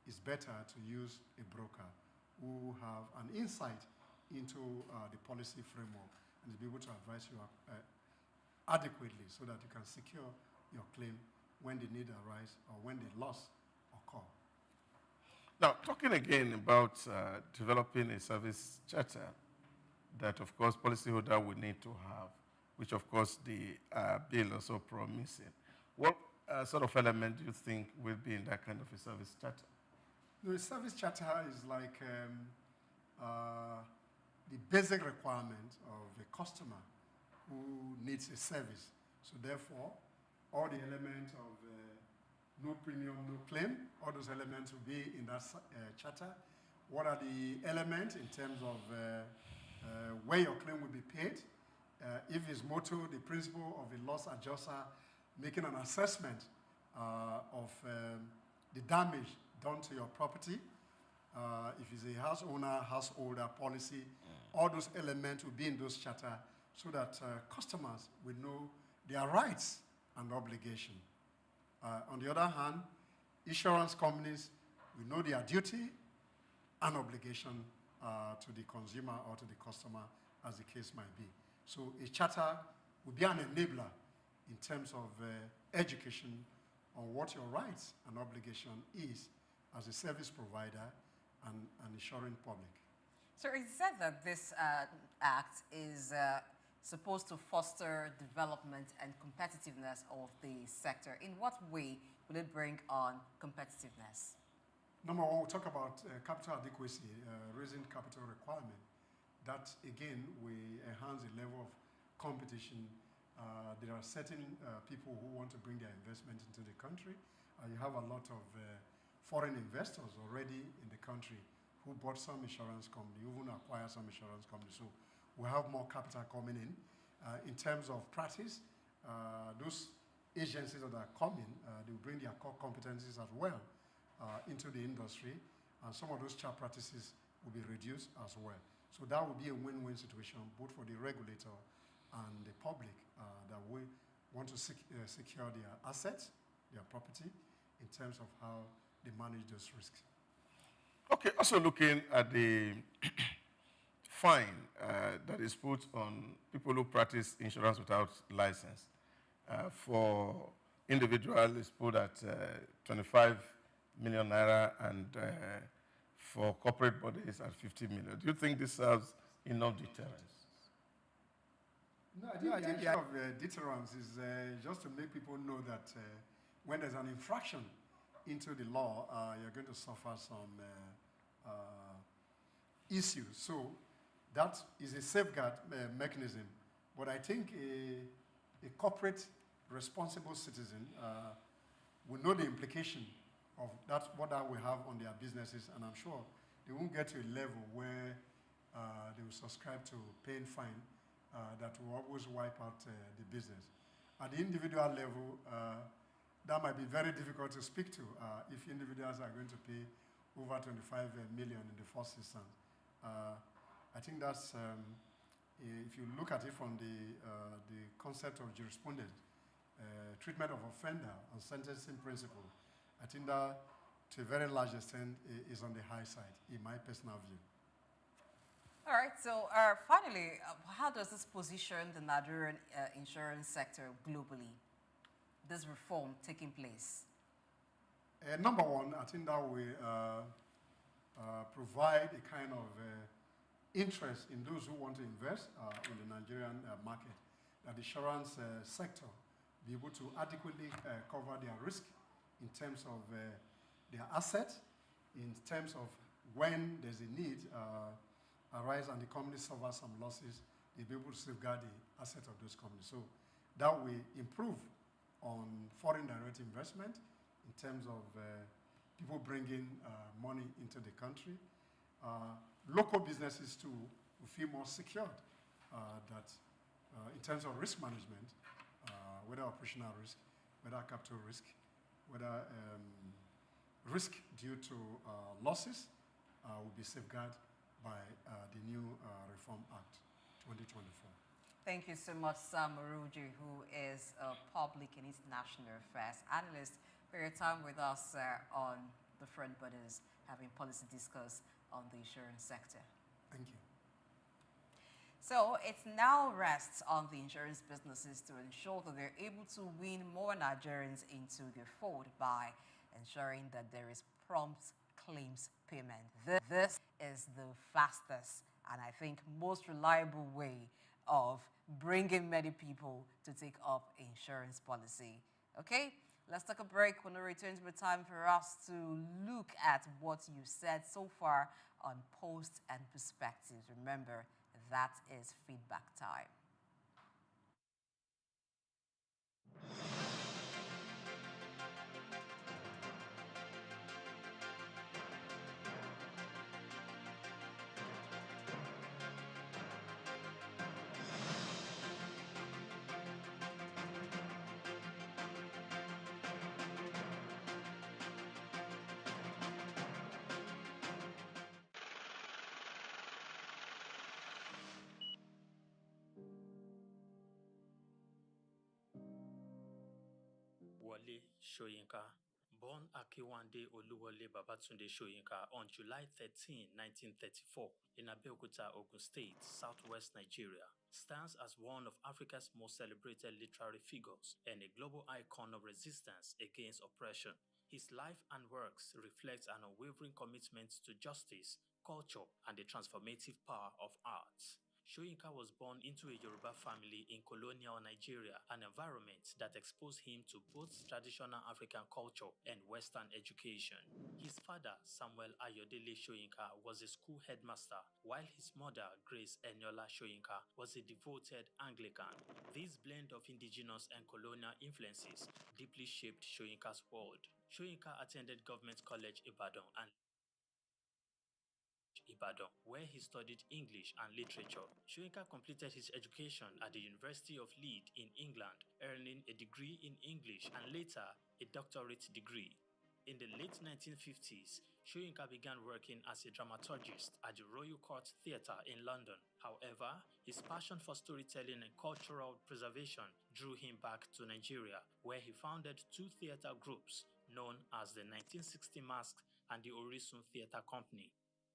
it's better to use a broker who have an insight into the policy framework and to be able to advise you adequately so that you can secure your claim when the need arises or when the loss occur. Now, talking again about developing a service charter that, of course, policyholder will need to have, which, of course, the bill also promising. What sort of element do you think will be in that kind of a service charter? The service charter is like the basic requirement of a customer who needs a service. So therefore, all the elements of no premium, no claim, all those elements will be in that charter. What are the elements in terms of where your claim will be paid? If it's motor, the principle of a loss adjuster making an assessment of the damage done to your property. If it's a house owner, householder policy, all those elements will be in those charter so that customers will know their rights and obligation. On the other hand, insurance companies will know their duty and obligation to the consumer or to the customer, as the case might be. So a charter will be an enabler in terms of education on what your rights and obligation is as a service provider and insuring public. So it said that this act is supposed to foster development and competitiveness of the sector. In what way will it bring on competitiveness? Number one, we'll talk about capital adequacy, raising capital requirement. That, again, will enhance the level of competition. There are certain people who want to bring their investment into the country. You have a lot of foreign investors already in the country who bought some insurance company, who even acquired some insurance company. So we have more capital coming in. In terms of practice, those agencies that are coming, they will bring their core competencies as well into the industry, and some of those child practices will be reduced as well. So that will be a win-win situation, both for the regulator and the public that will want to secure their assets, their property, in terms of how they manage those risks. Okay, also looking at the fine that is put on people who practice insurance without license. For individuals, it's put at 25 million naira, and for corporate bodies at 50 million. Do you think this serves enough deterrence? No, I think the idea of deterrence is just to make people know that when there's an infraction into the law, you're going to suffer some issues. So that is a safeguard mechanism. But I think a corporate responsible citizen will know the implication of that, what that will have on their businesses, and I'm sure they won't get to a level where they will subscribe to paying fine that will always wipe out the business. At the individual level, that might be very difficult to speak to if individuals are going to pay over 25 million in the first instance. I think that's, if you look at it from the concept of jurisprudence, treatment of offender and sentencing principle, I think that to a very large extent is on the high side, in my personal view. All right, so finally, how does this position the Nigerian insurance sector globally, this reform taking place? Number one, I think that will provide a kind of interest in those who want to invest in the Nigerian market, that the insurance sector be able to adequately cover their risk in terms of their assets, in terms of when there's a need arise and the company suffers some losses, they'll be able to safeguard the assets of those companies. So that will improve on foreign direct investment in terms of people bringing money into the country. Local businesses too will feel more secured that in terms of risk management, whether operational risk, whether capital risk, whether risk due to losses will be safeguarded by the new Reform Act 2024. Thank you so much, Sam Maruji, who is a public and international affairs analyst, for your time with us on the Front Butters, having policy discuss on the insurance sector. Thank you. So it now rests on the insurance businesses to ensure that they're able to win more Nigerians into their fold by ensuring that there is prompt claims payment. This is the fastest and I think most reliable way of bringing many people to take up insurance policy. Okay, let's take a break. When we return, to the time for us to look at what you said so far on posts and perspectives. Remember, that is feedback time. Wale Soyinka, born Akiwande Oluwole Babatunde Soyinka on July 13, 1934, in Abeokuta, Ogun State, southwest Nigeria, stands as one of Africa's most celebrated literary figures and a global icon of resistance against oppression. His life and works reflect an unwavering commitment to justice, culture, and the transformative power of arts. Soyinka was born into a Yoruba family in colonial Nigeria, an environment that exposed him to both traditional African culture and Western education. His father, Samuel Ayodele Soyinka, was a school headmaster, while his mother, Grace Eniola Soyinka, was a devoted Anglican. This blend of indigenous and colonial influences deeply shaped Soyinka's world. Soyinka attended Government College Ibadan and Ibadan, where he studied English and literature. Soyinka completed his education at the University of Leeds in England, earning a degree in English and later a doctorate degree. In the late 1950s, Soyinka began working as a dramaturgist at the Royal Court Theatre in London. However, his passion for storytelling and cultural preservation drew him back to Nigeria, where he founded two theatre groups known as the 1960 Masks and the Orisun Theatre Company.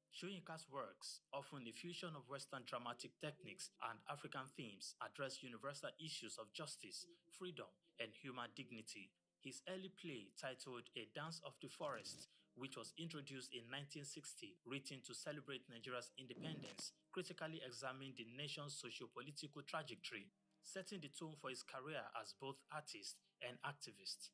Soyinka's works, often a fusion of Western dramatic techniques and African themes, address universal issues of justice, freedom, and human dignity. His early play, titled A Dance of the Forest, which was introduced in 1960, written to celebrate Nigeria's independence, critically examined the nation's socio-political trajectory. setting the tone for his career as both artist and activist.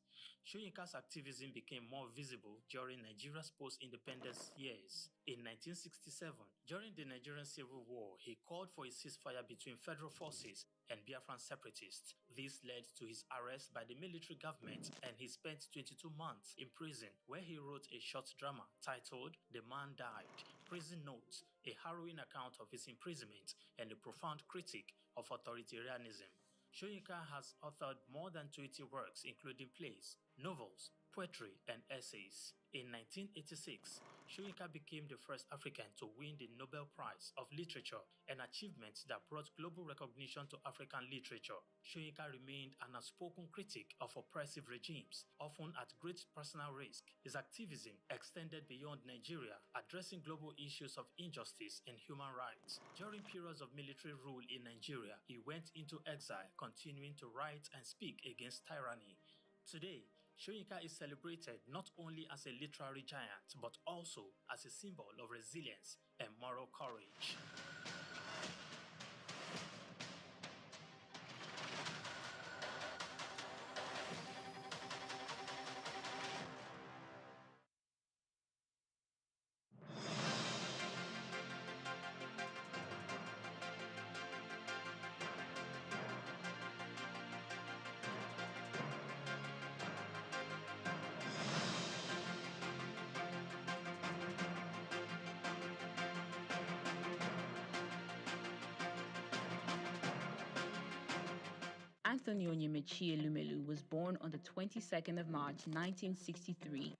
Soyinka's activism became more visible during Nigeria's post-independence years. In 1967, during the Nigerian Civil War, he called for a ceasefire between federal forces and Biafran separatists. This led to his arrest by the military government, and he spent 22 months in prison, where he wrote a short drama titled The Man Died, Prison Notes, a harrowing account of his imprisonment and a profound critique of authoritarianism. Soyinka has authored more than 20 works, including plays, novels, poetry, and essays. In 1986, Soyinka became the first African to win the Nobel Prize of Literature, an achievement that brought global recognition to African literature. Soyinka remained an outspoken critic of oppressive regimes, often at great personal risk. His activism extended beyond Nigeria, addressing global issues of injustice and human rights. During periods of military rule in Nigeria, he went into exile, continuing to write and speak against tyranny. Today, Soyinka is celebrated not only as a literary giant, but also as a symbol of resilience and moral courage. Anthony Onyemaechi Elumelu was born on the 22nd of March, 1963.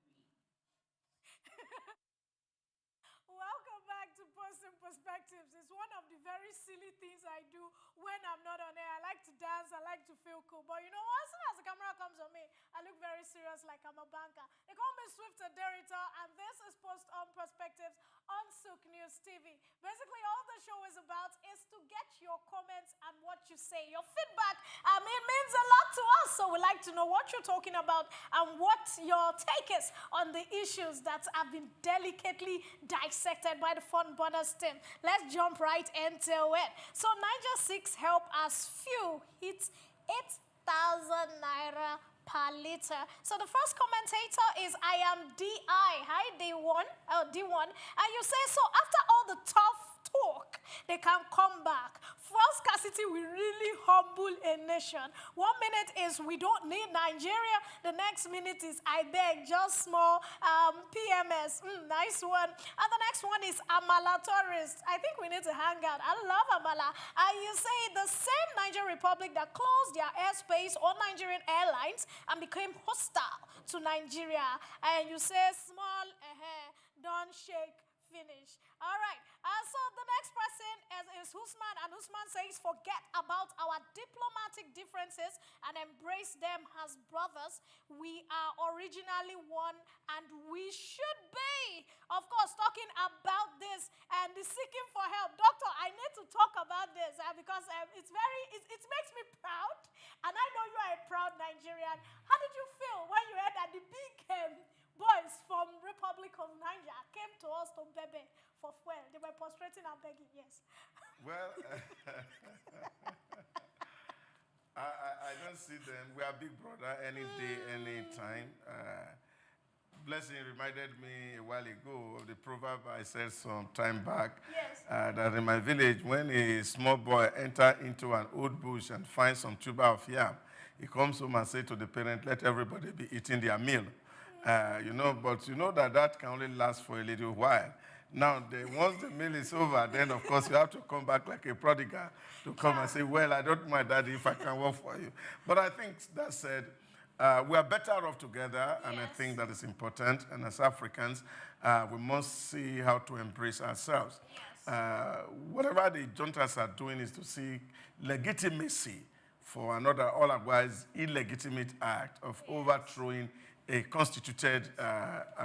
Welcome back to Post and Perspectives. It's one of the very silly things I do when I'm not on air. I like to dance, I like to feel cool. But you know, as soon as the camera comes on me, I look very serious like I'm a banker. They call me Swift Aderitor, and this is Post on Perspectives on Souq News TV. Basically, all the show is about is to get your comments and what you say. Your feedback, means a lot to us. So we like to know what you're talking about and what your take is on the issues that have been delicately dissected by the Fun Bonus team. Let's jump right into it. So Niger 6 help us fuel hits 8,000 naira per liter. So the first commentator is I am DI. Hi, D1. And you say, so after all the tough talk, they can come back. Fuel scarcity will really humble a nation. 1 minute is we don't need Nigeria. The next minute is I beg, just small PMS. Nice one. And the next one is Amala tourist. I think we need to hang out. I love Amala. And you say the same Nigerian Republic that closed their airspace on Nigerian airlines and became hostile to Nigeria. And you say small, don't shake, finish. All right. So the next person is Usman, and Usman says, forget about our diplomatic differences and embrace them as brothers. We are originally one, and we should be. Of course, talking about this and the seeking for help. Doctor, I need to talk about this because it makes me proud, and I know you are a proud Nigerian. How did you feel when you heard that the big boys from Republic of Niger came to us to Bebe for fuel? They were prostrating and begging, yes. Well, I don't see them. We are big brother any day, any time. Blessing reminded me a while ago of the proverb I said some time back. Yes. That in my village, when a small boy enters into an old bush and finds some tuber of yam, he comes home and says to the parent, let everybody be eating their meal. But you know that can only last for a little while. Now, once the meal is over, then of course you have to come back like a prodigal to come and say, well, I don't mind, Daddy, if I can work for you. But I think that said, we are better off together, and I think that is important. And as Africans, we must see how to embrace ourselves. Yes. Whatever the juntas are doing is to seek legitimacy for another otherwise illegitimate act of overthrowing a constituted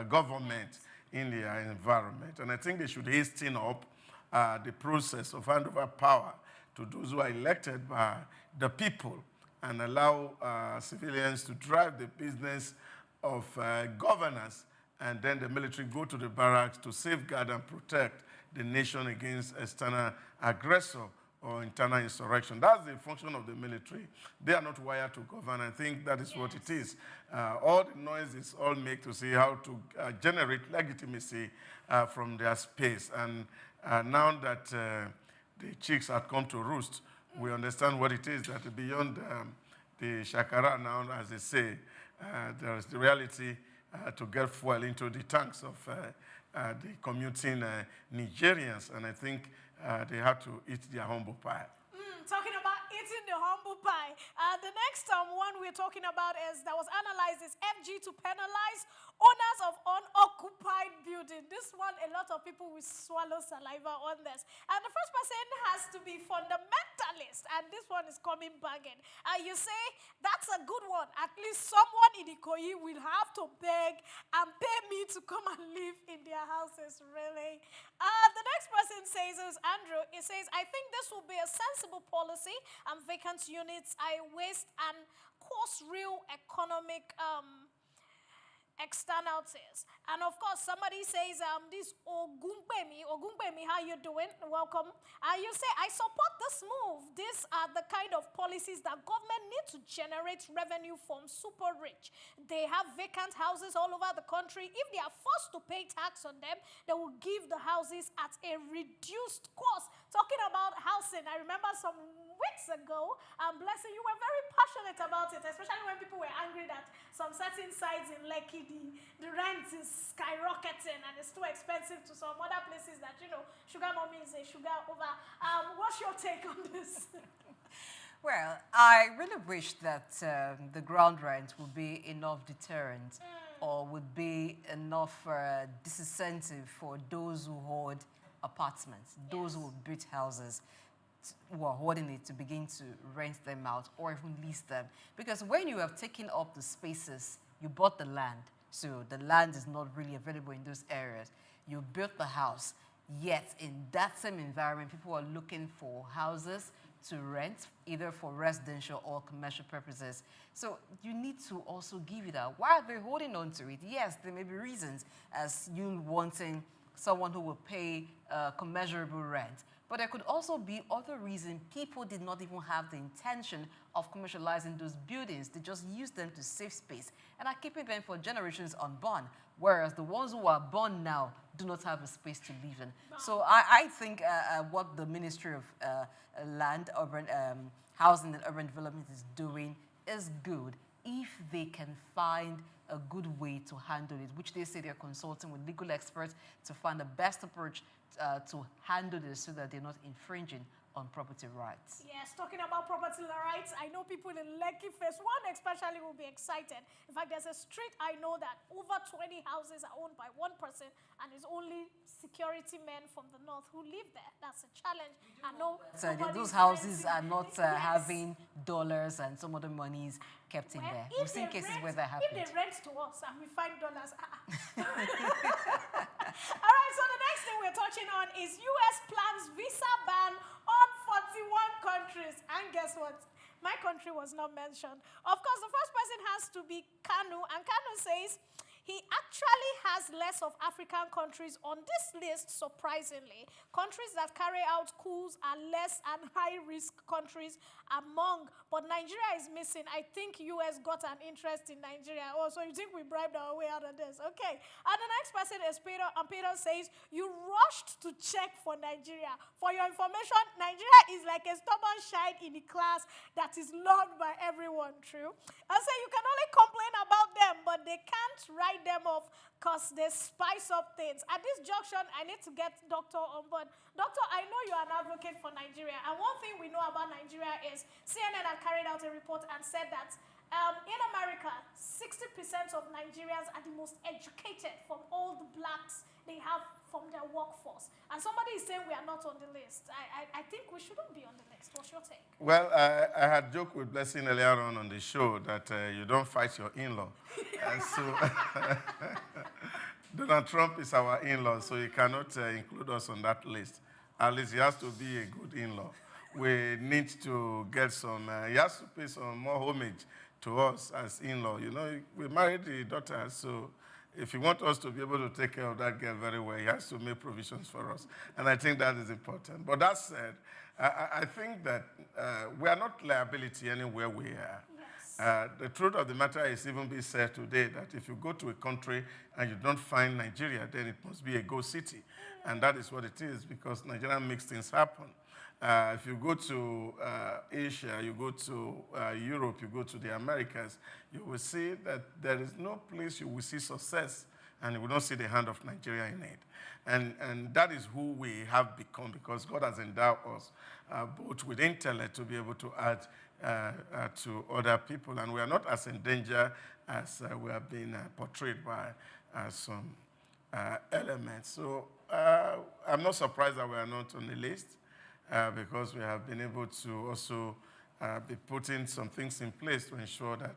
government in their environment. And I think they should hasten up the process of handover power to those who are elected by the people and allow civilians to drive the business of governance, and then the military go to the barracks to safeguard and protect the nation against external aggressor or internal insurrection. That's the function of the military. They are not wired to govern. I think that is what it is. All the noise is all make to see how to generate legitimacy from their space. And now that the chicks have come to roost, we understand what it is, that beyond the shakara now, as they say, there is the reality to get fuel into the tanks of the commuting Nigerians. And I think they have to eat their humble pie. Talking about eating the humble pie. The next one we're talking about that was analyzed is FG to penalize owners of unoccupied building. This one, a lot of people will swallow saliva on this. And the first person has to be fundamentalist, and this one is coming bagging. You say, that's a good one. At least someone in Ikoyi will have to beg and pay me to come and live in their houses, really. The next person says, is Andrew, he says, I think this will be a sensible policy, and vacant units are a waste and cause real economic externalities. And of course, somebody says, this Ogungbemi, how you doing? Welcome. You say, I support this move. These are the kind of policies that government need to generate revenue from super rich. They have vacant houses all over the country. If they are forced to pay tax on them, they will give the houses at a reduced cost. Talking about housing, I remember some weeks ago, Blessing, you were very passionate about it, especially when people were angry that some certain sites in Lekki, the rent is skyrocketing and it's too expensive to some other places that, you know, sugar mommy is a sugar over. What's your take on this? Well, I really wish that the ground rent would be enough deterrent or would be enough disincentive for those who hoard apartments, those who build houses, who are hoarding it to begin to rent them out or even lease them. Because when you have taken up the spaces, you bought the land, so the land is not really available in those areas. You built the house, yet in that same environment, people are looking for houses to rent, either for residential or commercial purposes. So you need to also give it out. Why are they holding on to it? Yes, there may be reasons, as you wanting someone who will pay commensurable rent. But there could also be other reasons. People did not even have the intention of commercializing those buildings. They just used them to save space and are keeping them for generations unborn, whereas the ones who are born now do not have a space to live in. So I think what the Ministry of Land, Urban Housing and Urban Development is doing is good if they can find a good way to handle it, which they say they're consulting with legal experts to find the best approach to handle this so that they're not infringing on property rights. Yes, talking about property rights, I know people in Lekki Phase 1 especially will be excited. In fact, there's a street I know that over 20 houses are owned by one person, and it's only security men from the north who live there. That's a challenge. I know those houses are not having dollars and some other monies kept in there. We've seen cases where that happens. If they rent to us and we find dollars, All right, so the next thing we're touching on is U.S. plans visa ban on 41 countries. And guess what? My country was not mentioned. Of course, the first person has to be Kanu. And Kanu says he actually has less of African countries on this list, surprisingly. Countries that carry out coups are less and high-risk countries among. But Nigeria is missing. I think U.S. got an interest in Nigeria. Oh, so you think we bribed our way out of this? Okay. And the next person is Peter. And Peter says, you rushed to check for Nigeria. For your information, Nigeria is like a stubborn child in the class that is loved by everyone. True. I say you can only complain about them, but they can't write them off because they spice up things. At this junction, I need to get Doctor on board. Doctor, I know you are an advocate for Nigeria, and one thing we know about Nigeria is CNN had carried out a report and said that in America, 60% of Nigerians are the most educated from all the blacks they have from their workforce. And somebody is saying we are not on the list. I think we shouldn't be on the list. What's your take? Well, I had joked with Blessing earlier on the show that you don't fight your in-law. And so Donald Trump is our in-law, so he cannot include us on that list. At least he has to be a good in-law. We need to get some, he has to pay some more homage to us as in-law. You know, we married the daughter, so if you want us to be able to take care of that girl very well, he has to make provisions for us. And I think that is important. But that said, I think that we are not liability anywhere we are. Yes. The truth of the matter is even be said today that if you go to a country and you don't find Nigeria, then it must be a ghost city. And that is what it is, because Nigeria makes things happen. If you go to Asia, you go to Europe, you go to the Americas, you will see that there is no place you will see success and you will not see the hand of Nigeria in it. And that is who we have become, because God has endowed us both with intellect to be able to add to other people. And we are not as in danger as we have been portrayed by some elements. So I'm not surprised that we are not on the list. Because we have been able to also be putting some things in place to ensure that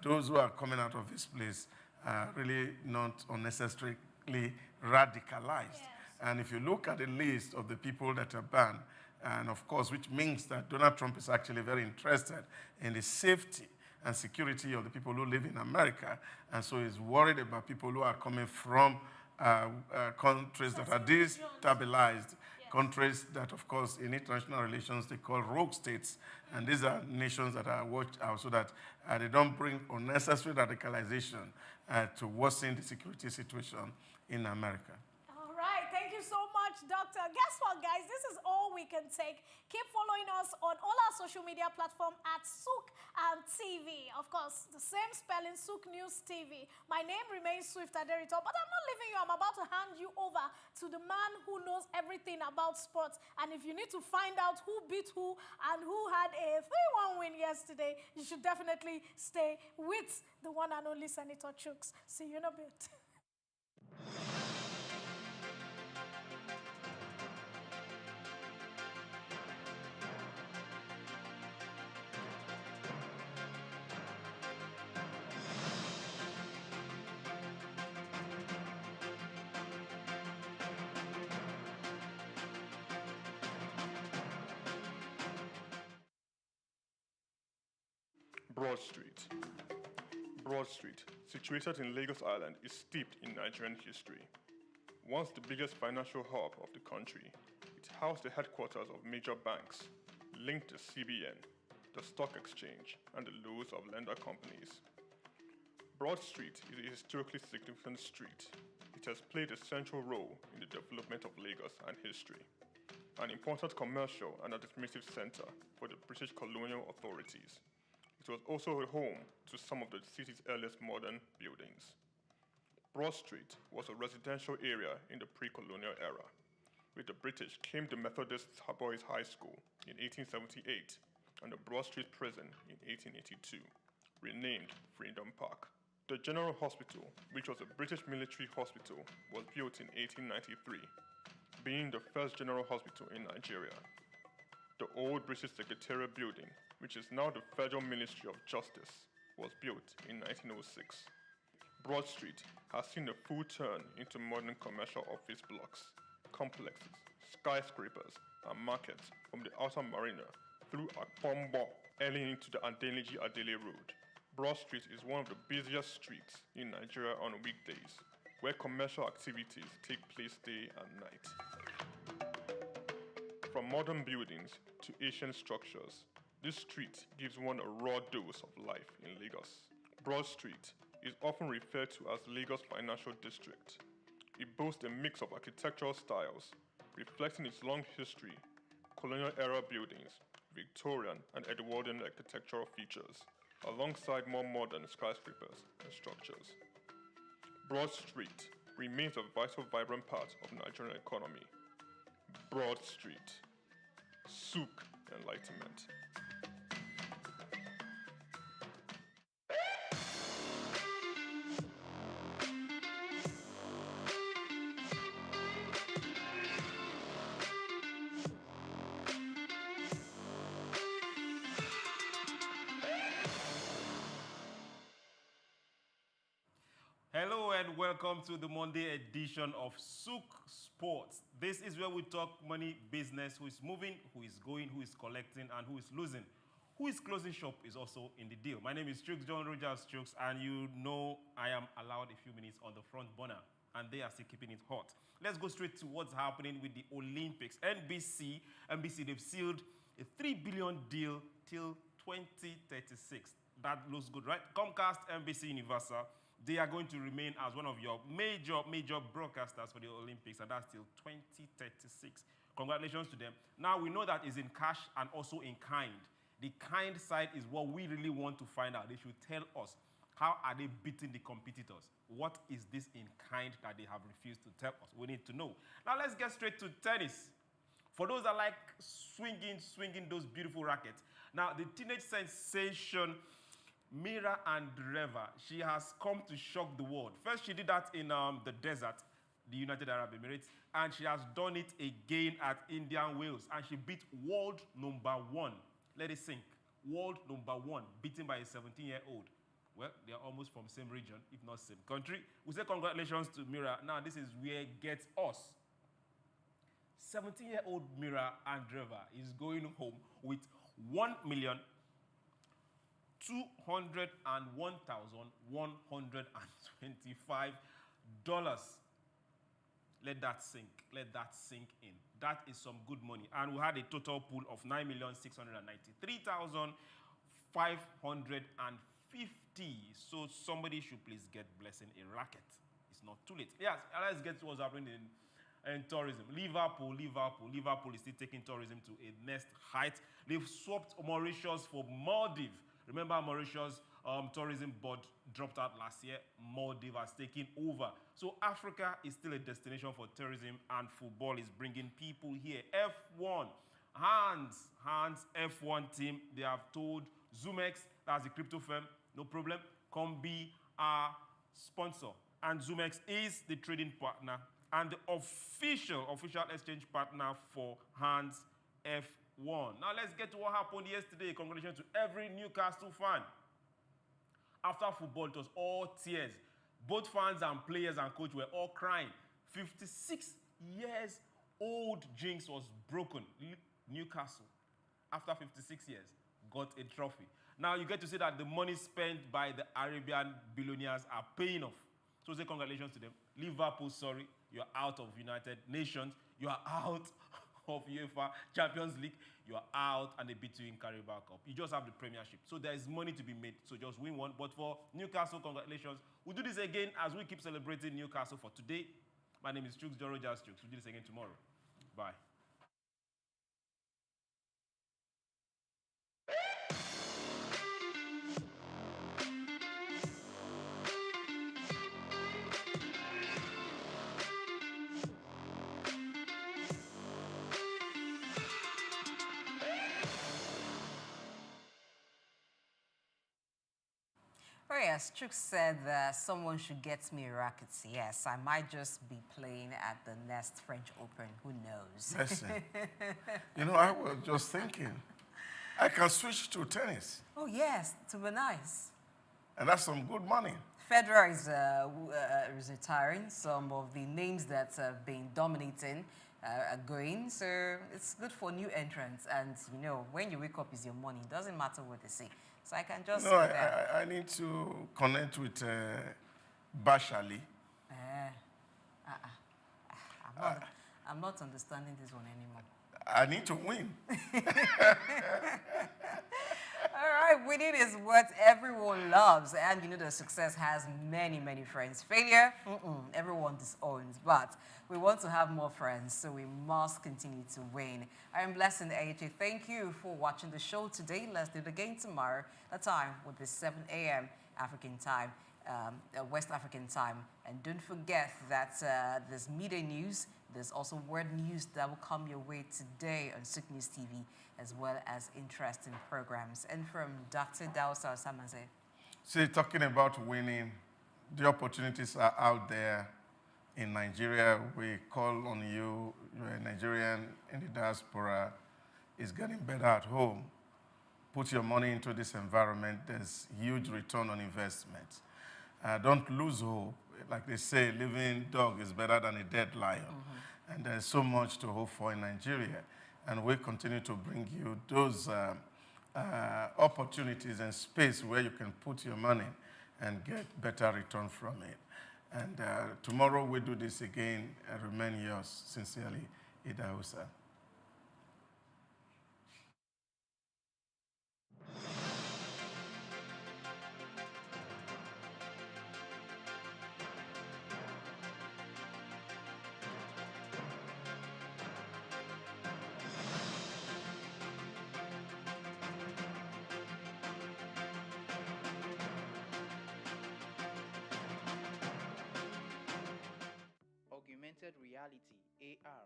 those who are coming out of this place are really not unnecessarily radicalized. Yes. And if you look at the list of the people that are banned, and of course, which means that Donald Trump is actually very interested in the safety and security of the people who live in America, and so he's worried about people who are coming from countries that are destabilized, countries that, of course, in international relations, they call rogue states. And these are nations that are watched out so that they don't bring unnecessary radicalization to worsen the security situation in America. All right, thank you so much, Doctor. Guess what, guys? This is all we can take. Keep following us on all our social media platforms at Souq and TV. Of course, the same spelling, Souq News TV. My name remains Swift Aderito, but I'm not leaving you. I'm about to hand you over to the man who knows everything about sports. And if you need to find out who beat who and who had a 3-1 win yesterday, you should definitely stay with the one and only Senator Souq. See you in a bit. Broad Street. Broad Street, situated in Lagos Island, is steeped in Nigerian history. Once the biggest financial hub of the country, it housed the headquarters of major banks, linked the CBN, the stock exchange, and the loads of lender companies. Broad Street is a historically significant street. It has played a central role in the development of Lagos and history, an important commercial and administrative center for the British colonial authorities. It was also a home to some of the city's earliest modern buildings. Broad Street was a residential area in the pre-colonial era. With the British came the Methodist Boys High School in 1878 and the Broad Street Prison in 1882, renamed Freedom Park. The General Hospital, which was a British military hospital, was built in 1893, being the first general hospital in Nigeria. The old British Secretariat building, which is now the Federal Ministry of Justice, was built in 1906. Broad Street has seen a full turn into modern commercial office blocks, complexes, skyscrapers, and markets from the outer marina through Akpombo, early into the Adeniji-Adele Road. Broad Street is one of the busiest streets in Nigeria on weekdays, where commercial activities take place day and night. From modern buildings to ancient structures, this street gives one a raw dose of life in Lagos. Broad Street is often referred to as Lagos Financial District. It boasts a mix of architectural styles, reflecting its long history, colonial-era buildings, Victorian and Edwardian architectural features, alongside more modern skyscrapers and structures. Broad Street remains a vital, vibrant part of the Nigerian economy. Broad Street. Souq Enlightenment. Hello and welcome to the Monday edition of Souq Sports. This is where we talk money, business, who is moving, who is going, who is collecting, and who is losing. who is closing shop, is also in the deal. My name is Souq, John Rogers Souq, and you know I am allowed a few minutes on the front burner, and they are still keeping it hot. Let's go straight to what's happening with the Olympics. NBC, they've sealed a $3 billion deal till 2036. That looks good, right? Comcast, NBC Universal, they are going to remain as one of your major broadcasters for the Olympics, and that's till 2036. Congratulations to them. Now, we know that is in cash and also in kind. The kind side is what we really want to find out. They should tell us, how are they beating the competitors? What is this in kind that they have refused to tell us? We need to know. Now, let's get straight to tennis. For those that like swinging those beautiful rackets. Now, the teenage sensation, Mira Andreeva, she has come to shock the world. First, she did that in the desert, the United Arab Emirates, and she has done it again at Indian Wales, and she beat world #1. Let it sink. World #1, beaten by a 17-year-old. Well, they are almost from same region, if not same country. We say congratulations to Mira. Now, this is where it gets us. 17-year-old Mira Andreeva is going home with $1,201,125. Let that sink. Let that sink in. That is some good money. And we had a total pool of 9,693,550. So somebody should please get blessing a racket. It's not too late. Yes, let's get to what's happening in tourism. Liverpool is still taking tourism to a next height. They've swapped Mauritius for Maldives. Remember, Mauritius tourism board dropped out last year. Maldives has taken over. So Africa is still a destination for tourism, and football is bringing people here. F1, Hans F1 team, they have told Zumex, that's the crypto firm, no problem, come be our sponsor. And Zumex is the trading partner and the official exchange partner for Hans F1. Now let's get to what happened yesterday. Congratulations to every Newcastle fan. After football, it was all tears. Both fans and players and coach were all crying. 56 years old jinx was broken. Newcastle, after 56 years, got a trophy. Now you get to see that the money spent by the Arabian billionaires are paying off. So say congratulations to them. Liverpool, sorry, you're out of United Nations. You are out of UEFA Champions League. You are out, and they beat you in Carabao Cup. You just have the Premiership. So there is money to be made. So just win one. But for Newcastle, congratulations. We'll do this again as we keep celebrating Newcastle for today. My name is Souq, John Rogers Souq. We'll do this again tomorrow. Bye. Oh yes, Souq said that someone should get me rackets. Yes, I might just be playing at the next French Open. Who knows? Listen, you know, I was just thinking, I can switch to tennis. Oh yes, to be nice. And that's some good money. Federer is retiring. Some of the names that have been dominating are going. So it's good for new entrants. And, you know, when you wake up is your money. It doesn't matter what they say. So I can just... No, I need to connect with Bashali. I'm not understanding this one anymore. I need to win. All right, winning is what everyone loves. And you know the success has many, many friends. Failure, everyone disowns. But we want to have more friends, so we must continue to win. I am Blessing AJ. Thank you for watching the show today. Let's do it again tomorrow. The time will be 7 a.m. African time. West African time. And don't forget that there's media news, there's also word news that will come your way today on Souq News TV, as well as interesting programs. And from Dr. Dawsa Samaze. See, talking about winning, the opportunities are out there in Nigeria. We call on you, you're a Nigerian in the diaspora, it's getting better at home. Put your money into this environment, there's huge return on investment. Don't lose hope. Like they say, living dog is better than a dead lion. And there's so much to hope for in Nigeria. And we continue to bring you those opportunities and space where you can put your money and get better return from it. And tomorrow we do this again. I remain yours sincerely, Ida Hausa. Augmented reality, AR,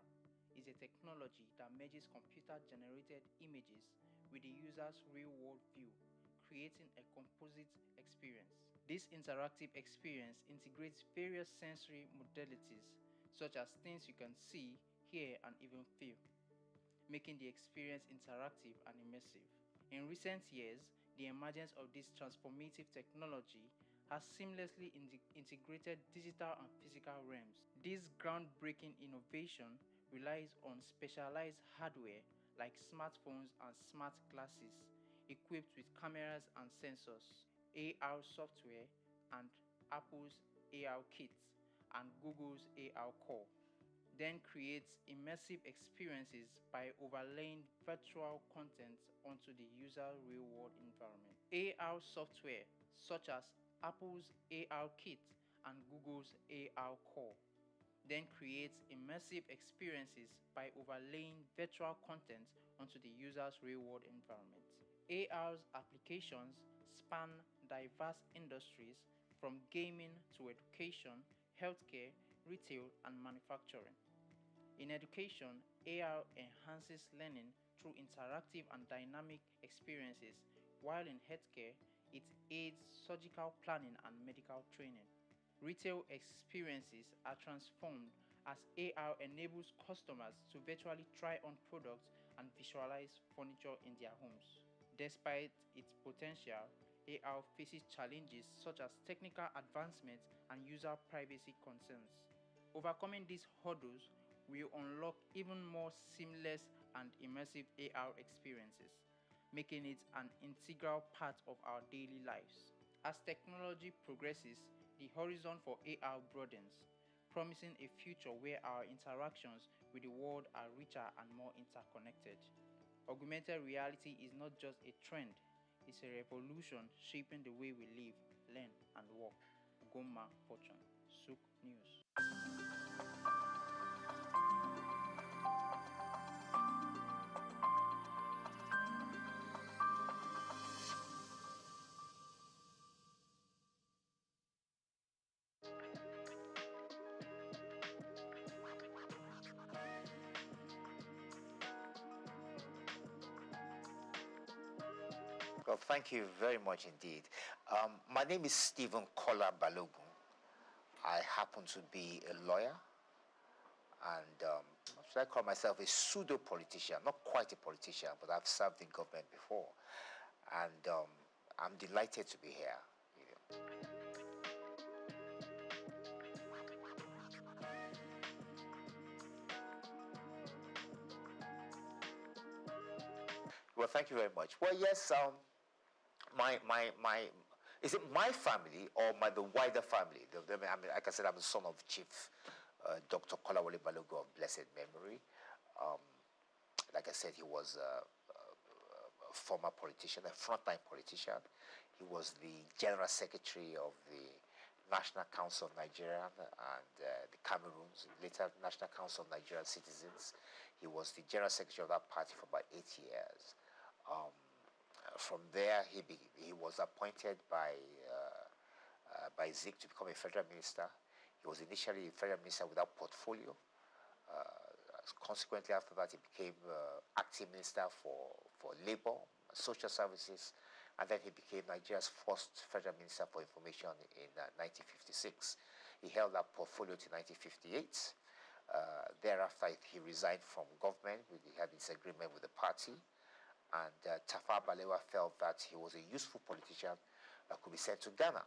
is a technology that merges computer-generated images with the user's real-world view, creating a composite experience. This interactive experience integrates various sensory modalities, such as things you can see, hear, and even feel, making the experience interactive and immersive. In recent years, the emergence of this transformative technology has seamlessly integrated digital and physical realms. This groundbreaking innovation relies on specialized hardware like smartphones and smart glasses equipped with cameras and sensors, AR software, and Apple's AR Kit and Google's AR Core. Then creates immersive experiences by overlaying virtual content onto the user's real-world environment. AR software such as Apple's AR Kit and Google's AR Core then creates immersive experiences by overlaying virtual content onto the user's real-world environment. AR's applications span diverse industries from gaming to education, healthcare, retail, and manufacturing. In education, AR enhances learning through interactive and dynamic experiences, while in healthcare, it aids surgical planning and medical training. Retail experiences are transformed as AR enables customers to virtually try on products and visualize furniture in their homes. Despite its potential, AR faces challenges such as technical advancements and user privacy concerns. Overcoming these hurdles will unlock even more seamless and immersive AR experiences, making it an integral part of our daily lives. As technology progresses, the horizon for AR broadens, promising a future where our interactions with the world are richer and more interconnected. Augmented reality is not just a trend, it's a revolution shaping the way we live, learn, and work. Goma Fortune, Souq News. Well, thank you very much indeed. My name is Stephen Kola Balogun. I happen to be a lawyer, and should I call myself a pseudo-politician? Not quite a politician, but I've served in government before, and I'm delighted to be here. Well, thank you very much. Well, yes, is it my family or the wider family? I mean, like I said, I'm the son of Chief Dr. Kolawole Balogun of blessed memory. Like I said, he was a former politician, a frontline politician. He was the General Secretary of the National Council of Nigeria and the Cameroons, later National Council of Nigerian Citizens. He was the General Secretary of that party for about 8 years. From there, he was appointed by Souq to become a federal minister. He was initially a federal minister without portfolio. Consequently, after that, he became acting minister for labor, social services, and then he became Nigeria's first federal minister for information in 1956. He held that portfolio to 1958. Thereafter, he resigned from government. He had disagreement with the party. And Tafawa Balewa felt that he was a useful politician that could be sent to Ghana.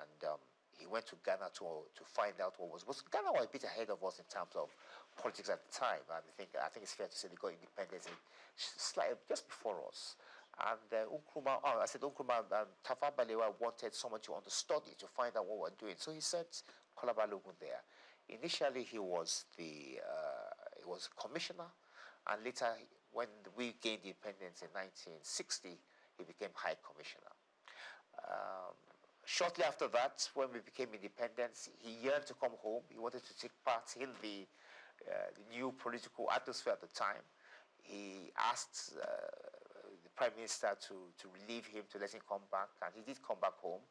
And he went to Ghana to find out what was Ghana was a bit ahead of us in terms of politics at the time. I think it's fair to say they got independence slightly just before us. And Nkrumah, I said Nkrumah, Tafawa Balewa wanted someone to understudy to find out what we're doing. So he sent Kola Balogun there. Initially, he was commissioner, and later, when we gained independence in 1960, he became high commissioner. Shortly after that, when we became independent, he yearned to come home. He wanted to take part in the new political atmosphere at the time. He asked the Prime Minister to relieve him, to let him come back, and he did come back home.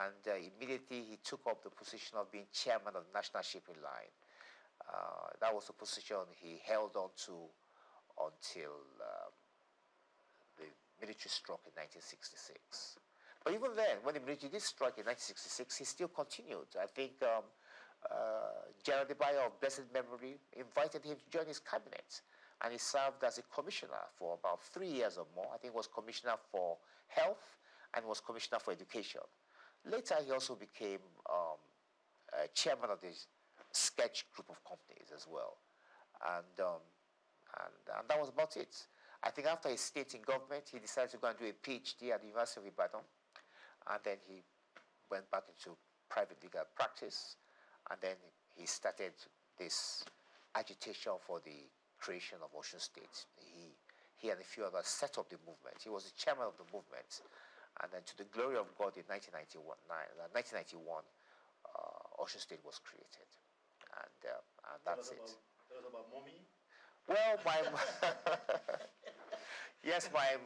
And immediately he took up the position of being chairman of the National Shipping Line. That was the position he held on to until the military struck in 1966. But even then, when the military did strike in 1966, he still continued. I think General Debayo of blessed memory invited him to join his cabinet, and he served as a commissioner for about 3 years or more. I think he was commissioner for health and was commissioner for education. Later, he also became chairman of the sketch group of companies as well. And that was about it. I think after his stint in government, he decided to go and do a PhD at the University of Ibadan. And then he went back into private legal practice. And then he started this agitation for the creation of Osun State. He and a few others set up the movement. He was the chairman of the movement. And then to the glory of God, in 1991, Osun State was created. And that's it. Tell us about mommy. Well, yes, my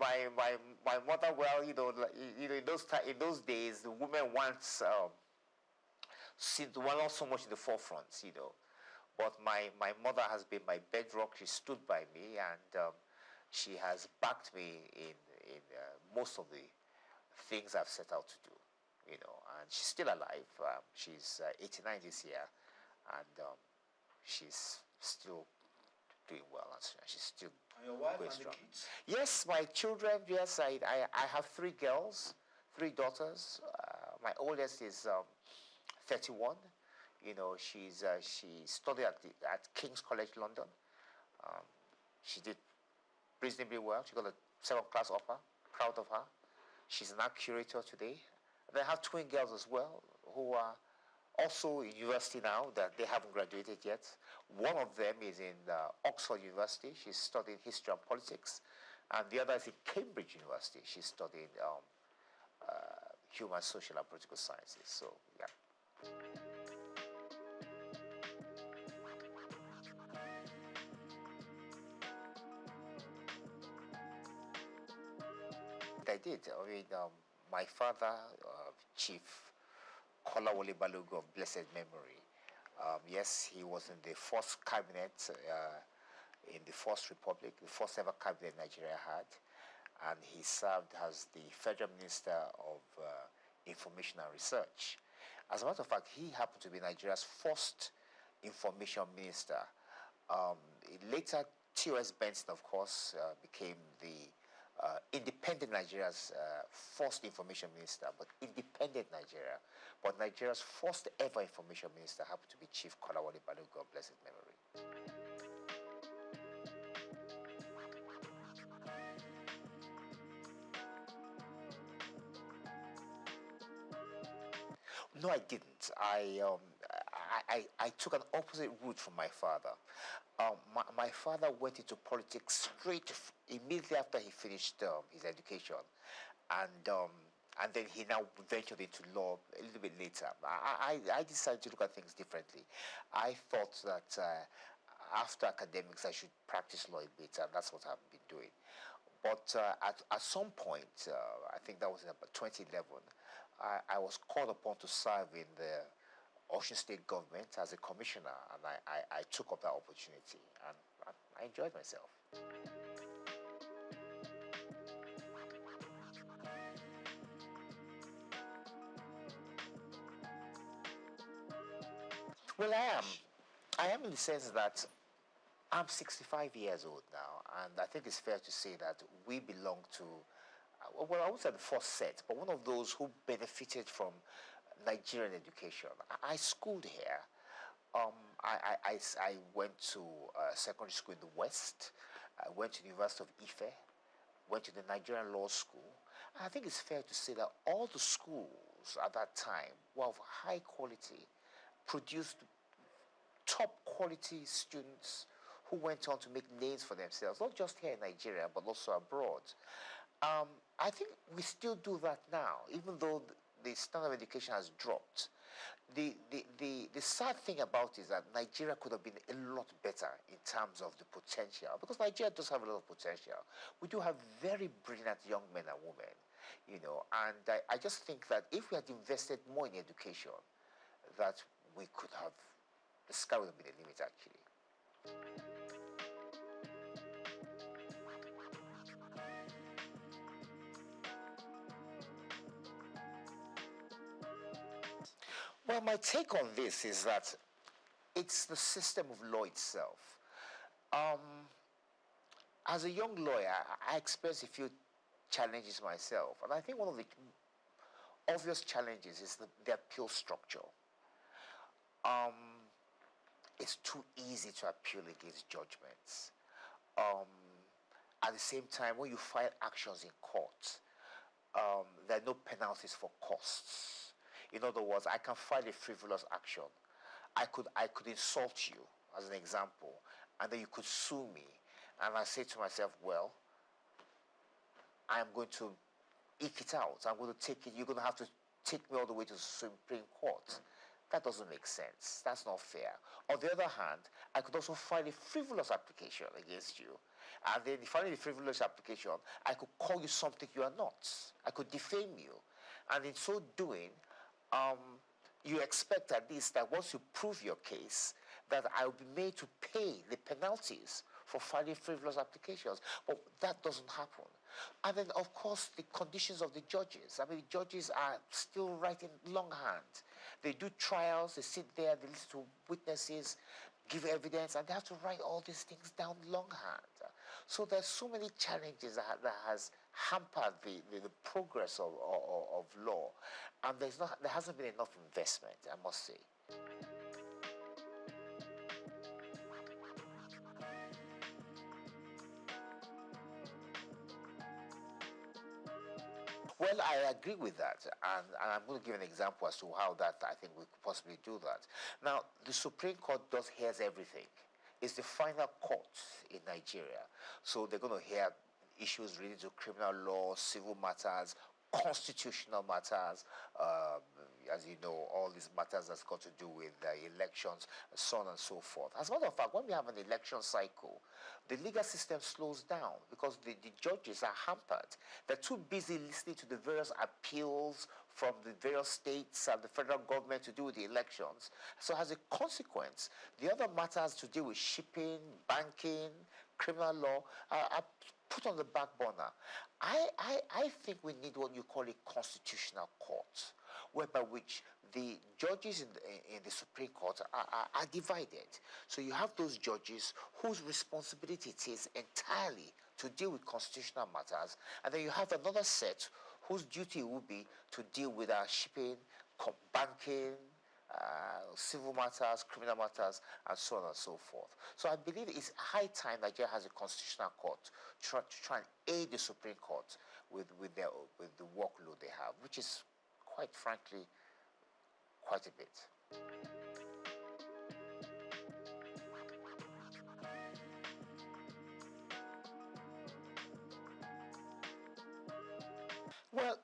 mother. Well, in those days, the woman seemed not so much in the forefront, But my mother has been my bedrock. She stood by me, and she has backed me in most of the things I've set out to do, And she's still alive. She's 89 this year, and she's still doing well, and she's still and your wife going and strong. the kids? Yes, my children. Yes, I have 3 girls, 3 daughters. My oldest is 31. She studied at King's College London. She did reasonably well. She got a 7th class upper. Proud of her. She's an art curator today. And I have twin girls as well who are also in university now, that they haven't graduated yet. One of them is in Oxford University. She's studying history and politics. And the other is in Cambridge University. She's studying human, social, and political sciences. So, yeah. I did. I mean, my father, Chief Kolawole Balogun of blessed memory. Yes, he was in the first cabinet in the First Republic, the first ever cabinet Nigeria had, and he served as the Federal Minister of Information and Research. As a matter of fact, he happened to be Nigeria's first information minister. Later, T.O.S. Benson, of course, became the independent Nigeria's first information minister, but independent Nigeria. But Nigeria's first ever information minister happened to be Chief Kolawole Balogun of blessed memory. No, I didn't. I took an opposite route from my father. My father went into politics immediately after he finished his education, and then he now ventured into law a little bit later. I decided to look at things differently. I thought that after academics I should practice law a bit, and that's what I've been doing. But at some point, I think that was in about 2011, I was called upon to serve in the Osun State government as a commissioner, and I took up that opportunity, and I enjoyed myself. Well, I am in the sense that I'm 65 years old now, and I think it's fair to say that we belong to, well, I would say the first set, but one of those who benefited from Nigerian education. I schooled here. I went to secondary school in the West. I went to the University of Ife. went to the Nigerian law school. And I think it's fair to say that all the schools at that time were of high quality, produced top quality students who went on to make names for themselves, not just here in Nigeria, but also abroad. I think we still do that now, even though the standard of education has dropped. The sad thing about it is that Nigeria could have been a lot better in terms of the potential, because Nigeria does have a lot of potential. We do have very brilliant young men and women, you know, and I just think that if we had invested more in education, that we could have, the sky would have been the limit, actually. Well, my take on this is that it's the system of law itself. As a young lawyer, I experienced a few challenges myself, and I think one of the obvious challenges is the appeal structure. It's too easy to appeal against judgments. At the same time, when you file actions in court, there are no penalties for costs. In other words, I can file a frivolous action. I could insult you, as an example, and then you could sue me. And I say to myself, well, I'm going to eke it out. I'm going to take it. You're going to have to take me all the way to the Supreme Court. That doesn't make sense. That's not fair. On the other hand, I could also file a frivolous application against you. And then filing a frivolous application, I could call you something you are not. I could defame you. And in so doing, you expect at least that once you prove your case, that I will be made to pay the penalties for filing frivolous applications. But that doesn't happen. And then, of course, the conditions of the judges. I mean, the judges are still writing longhand. They do trials, they sit there, they listen to witnesses, give evidence, and they have to write all these things down longhand. So there's so many challenges that has hampered the progress of law. And there hasn't been enough investment, I must say. Well, I agree with that, and I'm going to give an example as to how that I think we could possibly do that. Now, the Supreme Court hears everything. It's the final court in Nigeria, so they're going to hear issues related to criminal law, civil matters, constitutional matters, as you know, all these matters that's got to do with elections, so on and so forth. As a matter of fact, when we have an election cycle, the legal system slows down because the judges are hampered. They're too busy listening to the various appeals from the various states and the federal government to do with the elections. So as a consequence, the other matters to deal with shipping, banking, criminal law are put on the back burner. I think we need what you call a constitutional court, whereby which the judges in the Supreme Court are divided. So you have those judges whose responsibility it is entirely to deal with constitutional matters, and then you have another set whose duty will be to deal with shipping, banking, civil matters, criminal matters, and so on and so forth. So I believe it's high time Nigeria has a constitutional court to try and aid the Supreme Court with the workload they have, which is, quite frankly, quite a bit. Well,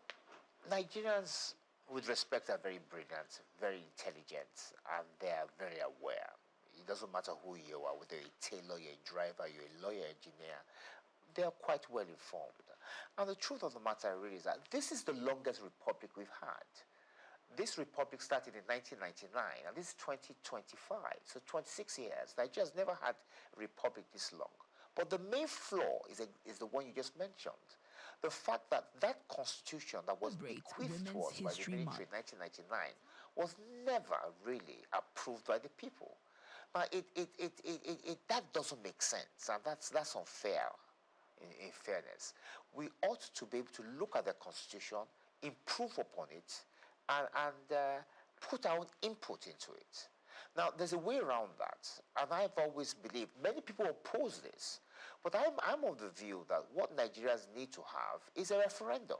Nigerians, with respect, are very brilliant, very intelligent, and they are very aware. It doesn't matter who you are, whether you're a tailor, you're a driver, you're a lawyer, engineer, they are quite well informed. And the truth of the matter really is that this is the longest republic we've had. This republic started in 1999, and this is 2025, so 26 years. Nigeria's never had a republic this long. But the main flaw is the one you just mentioned. The fact that that constitution that was bequeathed to us by the military in 1999 was never really approved by the people. Now, that doesn't make sense, and that's unfair, in fairness. We ought to be able to look at the constitution, improve upon it, and put our own input into it. Now, there's a way around that, and I've always believed, many people oppose this, But I'm of the view that what Nigerians need to have is a referendum.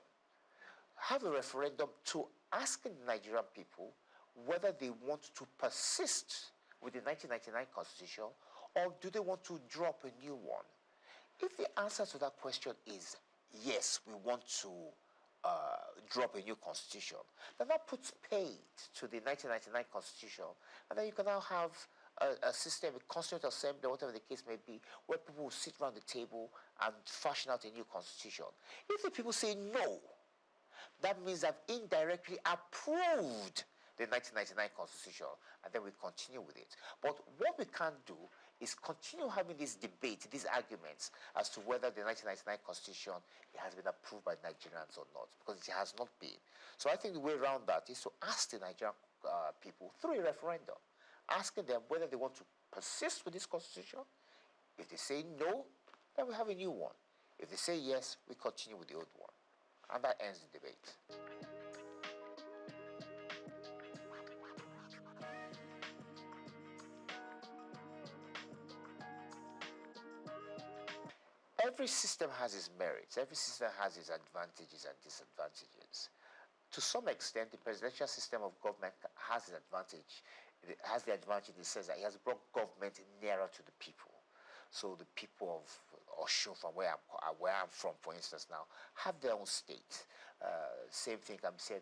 Have a referendum to ask the Nigerian people whether they want to persist with the 1999 constitution or do they want to drop a new one. If the answer to that question is yes, we want to drop a new constitution, then that puts paid to the 1999 constitution, and then you can now have a system, a constituent assembly, whatever the case may be, where people will sit around the table and fashion out a new constitution. If the people say no, that means they've indirectly approved the 1999 constitution, and then we continue with it. But what we can't do is continue having this debate, these arguments as to whether the 1999 constitution has been approved by Nigerians or not, because it has not been. So I think the way around that is to ask the Nigerian people through a referendum, asking them whether they want to persist with this constitution. If they say no, then we have a new one. If they say yes, we continue with the old one. And that ends the debate. Every system has its merits. Every system has its advantages and disadvantages. To some extent, the presidential system of government has an advantage. It has the advantage in the sense that it has brought government nearer to the people. So the people of Osun, from where I'm from, for instance, now, have their own state. Same thing I'm saying,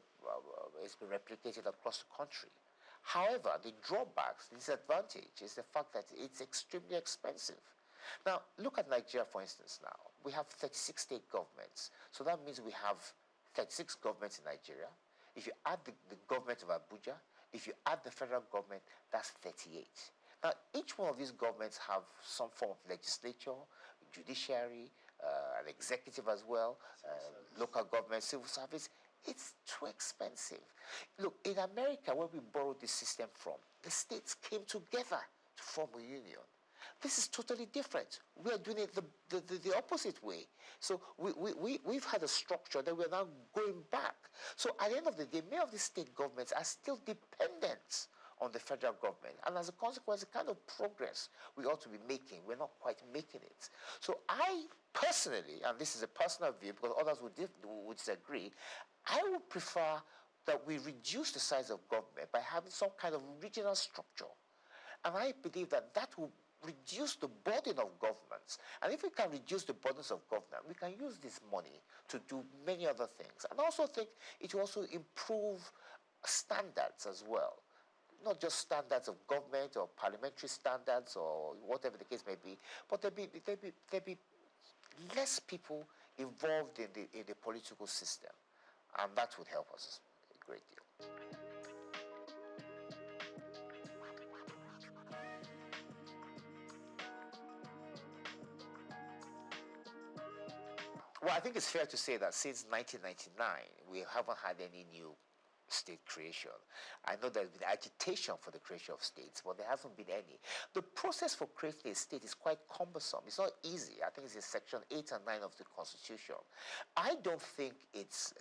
it's been replicated across the country. However, the drawbacks, the disadvantage is the fact that it's extremely expensive. Now, look at Nigeria, for instance, now. We have 36 state governments. So that means we have 36 governments in Nigeria. If you add the government of Abuja, if you add the federal government, that's 38. Now, each one of these governments have some form of legislature, judiciary, an executive as well, local government, civil service. It's too expensive. Look, in America, where we borrowed this system from, the states came together to form a union. This is totally different. We are doing it the opposite way. So we've had a structure that we're now going back. So at the end of the day, many of these state governments are still dependent on the federal government. And as a consequence, the kind of progress we ought to be making, we're not quite making it. So I personally, and this is a personal view because others would disagree, I would prefer that we reduce the size of government by having some kind of regional structure. And I believe that that will reduce the burden of governments. And if we can reduce the burdens of government, we can use this money to do many other things. And I also think it will also improve standards as well. Not just standards of government or parliamentary standards or whatever the case may be, but there'll be less people involved in the political system. And that would help us a great deal. Well, I think it's fair to say that since 1999, we haven't had any new state creation. I know there's been agitation for the creation of states, but there hasn't been any. The process for creating a state is quite cumbersome. It's not easy. I think it's in Section 8 and 9 of the Constitution. I don't think it's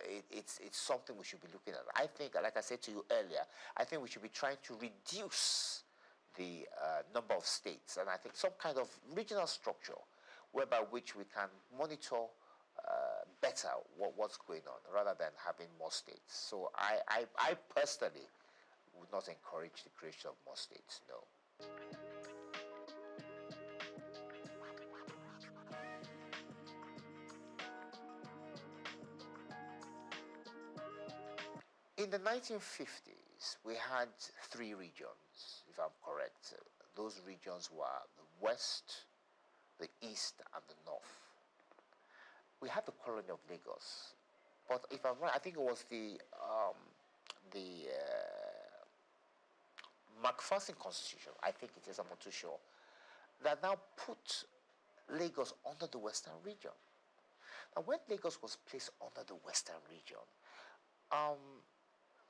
something we should be looking at. I think, like I said to you earlier, I think we should be trying to reduce the number of states, and I think some kind of regional structure whereby which we can monitor better what's going on rather than having more states. So I personally would not encourage the creation of more states, no. In the 1950s, we had 3 regions, if I'm correct. Those regions were the West, the East, and the North. We had the colony of Lagos, but if I'm right, I think it was the MacPherson Constitution, I think it is, I'm not too sure, that now put Lagos under the Western region. Now, when Lagos was placed under the Western region,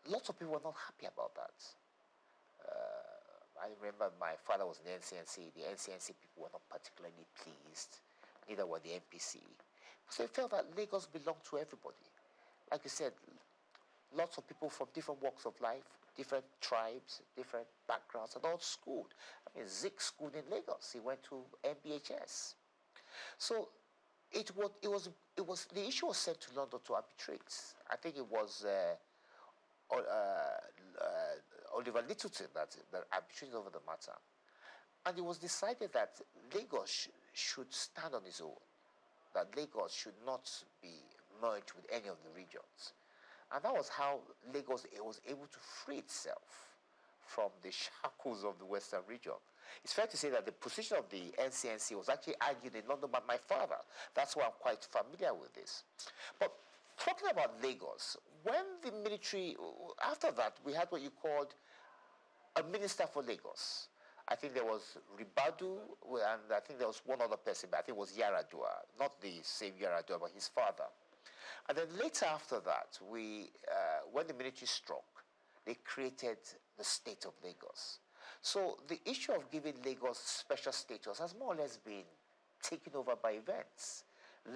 lots of people were not happy about that. I remember my father was in the NCNC. The NCNC people were not particularly pleased, neither were the NPC. So they felt that Lagos belonged to everybody. Like you said, lots of people from different walks of life, different tribes, different backgrounds, and all schooled. I mean, Zik schooled in Lagos. He went to MBHS. So the issue was sent to London to arbitrate. I think it was Oliver Littleton that arbitrated over the matter. And it was decided that Lagos should stand on its own, that Lagos should not be merged with any of the regions. And that was how Lagos was able to free itself from the shackles of the Western region. It's fair to say that the position of the NCNC was actually argued in London by my father. That's why I'm quite familiar with this. But talking about Lagos, when the military, after that, we had what you called a minister for Lagos. I think there was Ribadu, and I think there was one other person, but I think it was Yaradua, not the same Yaradua, but his father. And then later after that, when the military struck, they created the state of Lagos. So the issue of giving Lagos special status has more or less been taken over by events.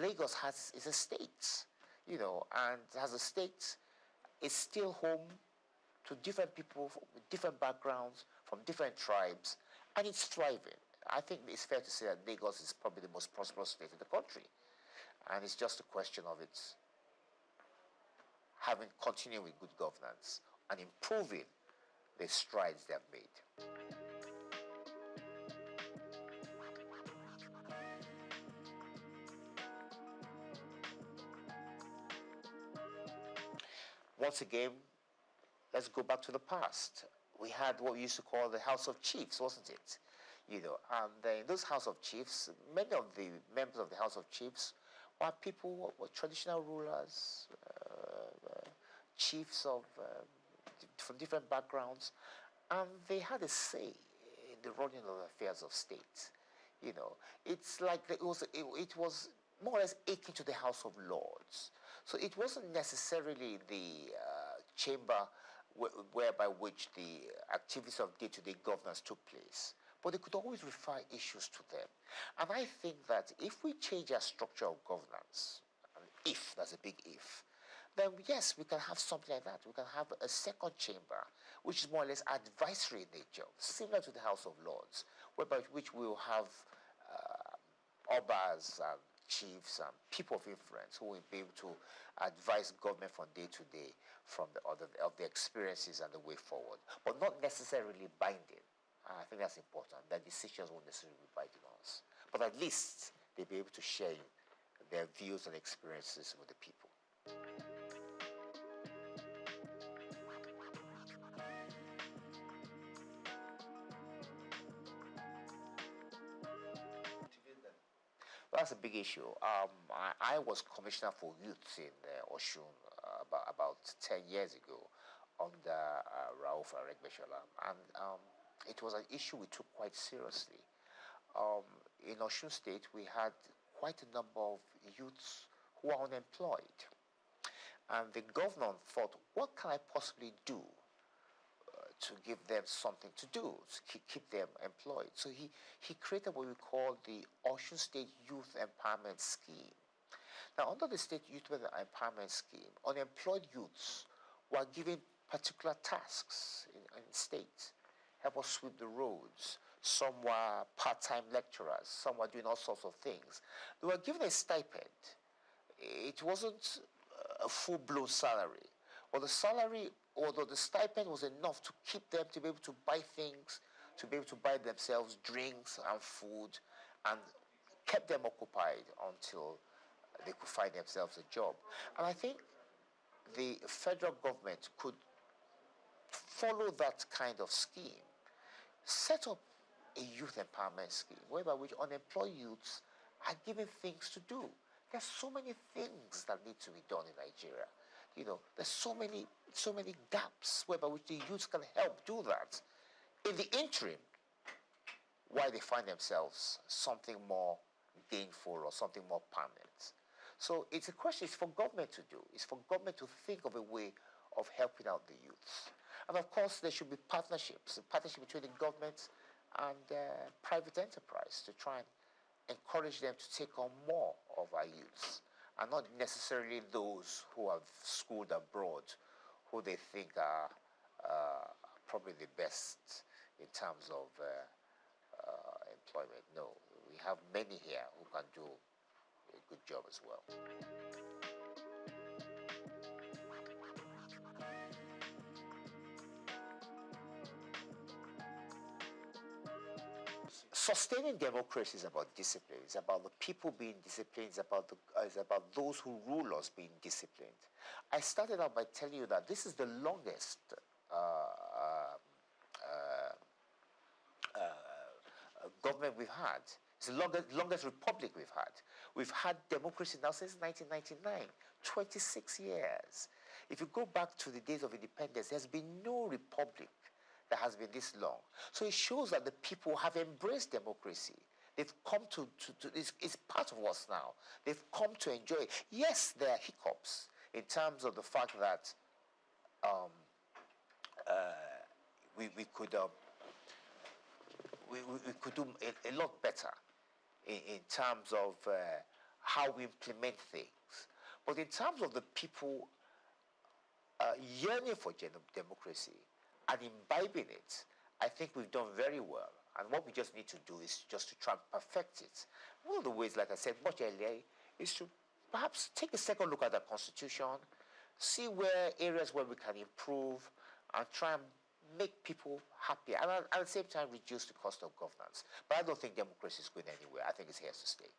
Lagos is a state, and as a state, it's still home to different people with different backgrounds, from different tribes, and it's thriving. I think it's fair to say that Lagos is probably the most prosperous state in the country. And it's just a question of it continuing with good governance and improving the strides they have made. Once again, let's go back to the past. We had what we used to call the House of Chiefs, wasn't it? And in those House of Chiefs, many of the members of the House of Chiefs were people were traditional rulers, chiefs from different backgrounds, and they had a say in the running of the affairs of state. It's like it was more or less akin to the House of Lords. So it wasn't necessarily the chamber whereby which the activities of day-to-day governance took place, but they could always refer issues to them. And I think that if we change our structure of governance, and if, that's a big if, then yes, we can have something like that. We can have a second chamber, which is more or less advisory in nature, similar to the House of Lords, whereby which we will have obas and chiefs and people of influence who will be able to advise government from day to day from the experiences and the way forward, but not necessarily binding. I think that's important. That decisions won't necessarily be binding on us, but at least they'll be able to share their views and experiences with the people. That's a big issue. I was commissioner for youth in Oshun about 10 years ago under Rauf Aregbesola, and it was an issue we took quite seriously. In Oshun State, we had quite a number of youths who are unemployed, and the governor thought, what can I possibly do to give them something to do, to keep them employed? So he created what we call the Osun State Youth Empowerment Scheme. Now, under the State Youth Empowerment Scheme, unemployed youths were given particular tasks in the state. Help us sweep the roads. Some were part-time lecturers. Some were doing all sorts of things. They were given a stipend. It wasn't a full-blown salary. Or the salary, although the stipend was enough to keep them to be able to buy things, to be able to buy themselves drinks and food, and kept them occupied until they could find themselves a job. And I think the federal government could follow that kind of scheme, set up a youth empowerment scheme whereby which unemployed youths are given things to do. There's so many things that need to be done in Nigeria. There's so many gaps whereby which the youths can help do that. In the interim, while they find themselves something more gainful or something more permanent. So it's for government to do. It's for government to think of a way of helping out the youths. And of course, there should be partnerships, a partnership between the government and private enterprise to try and encourage them to take on more of our youths, and not necessarily those who have schooled abroad, who they think are probably the best in terms of employment. No, we we have many here who can do a good job as well. Sustaining democracy is about discipline. It's about the people being disciplined. It's about those who rule us being disciplined. I started out by telling you that this is the longest government we've had. It's the longest republic we've had. We've had democracy now since 1999, 26 years. If you go back to the days of independence, there's been no republic that has been this long. So it shows that the people have embraced democracy. They've come to it's part of us now. They've come to enjoy it. Yes, there are hiccups in terms of the fact that we could do a lot better in terms of how we implement things. But in terms of the people yearning for democracy and imbibing it, I think we've done very well. And what we just need to do is just to try and perfect it. One of the ways, like I said much earlier, is to perhaps take a second look at the Constitution, see where areas where we can improve, and try and make people happy, and at the same time reduce the cost of governance. But I don't think democracy is going anywhere. I think it's here to stay.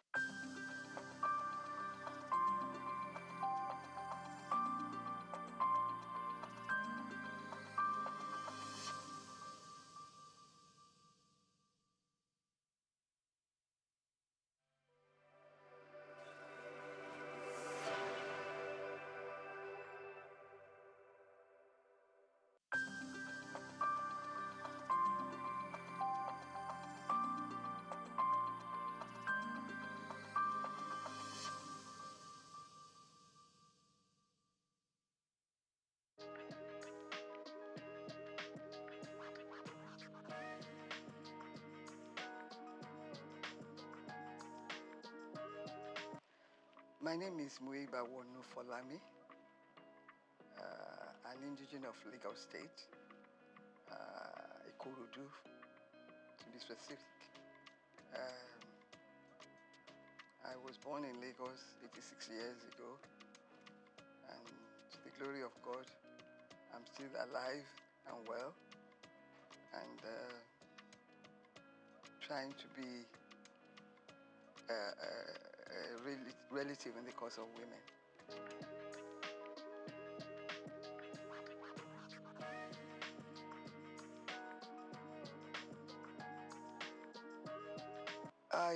My name is Muiba Wonu Folami, an indigenous of Lagos State, Ikorodu, to be specific. I was born in Lagos 86 years ago, and to the glory of God, I'm still alive and well, and trying to be a relative in the cause of women. I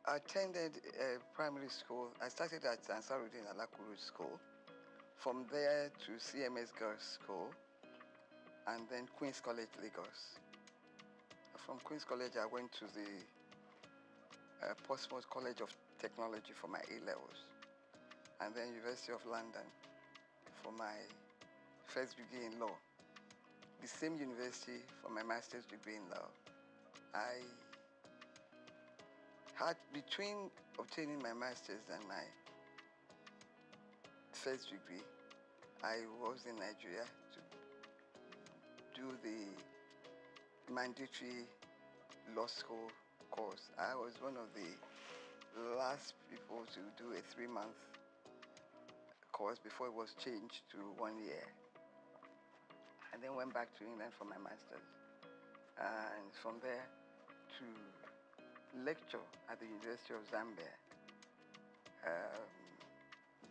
attended primary school. I started at Ansarudin Alakuru School. From there to CMS Girls School, and then Queen's College, Lagos. From Queen's College, I went to the Portsmouth College of Technology for my A-levels, and then University of London for my first degree in law. The same university for my master's degree in law. I had, between obtaining my master's and my first degree, I was in Nigeria to do the mandatory law school course. I was one of the last people to do a 3-month course before it was changed to 1 year. And then went back to England for my master's. And from there to lecture at the University of Zambia.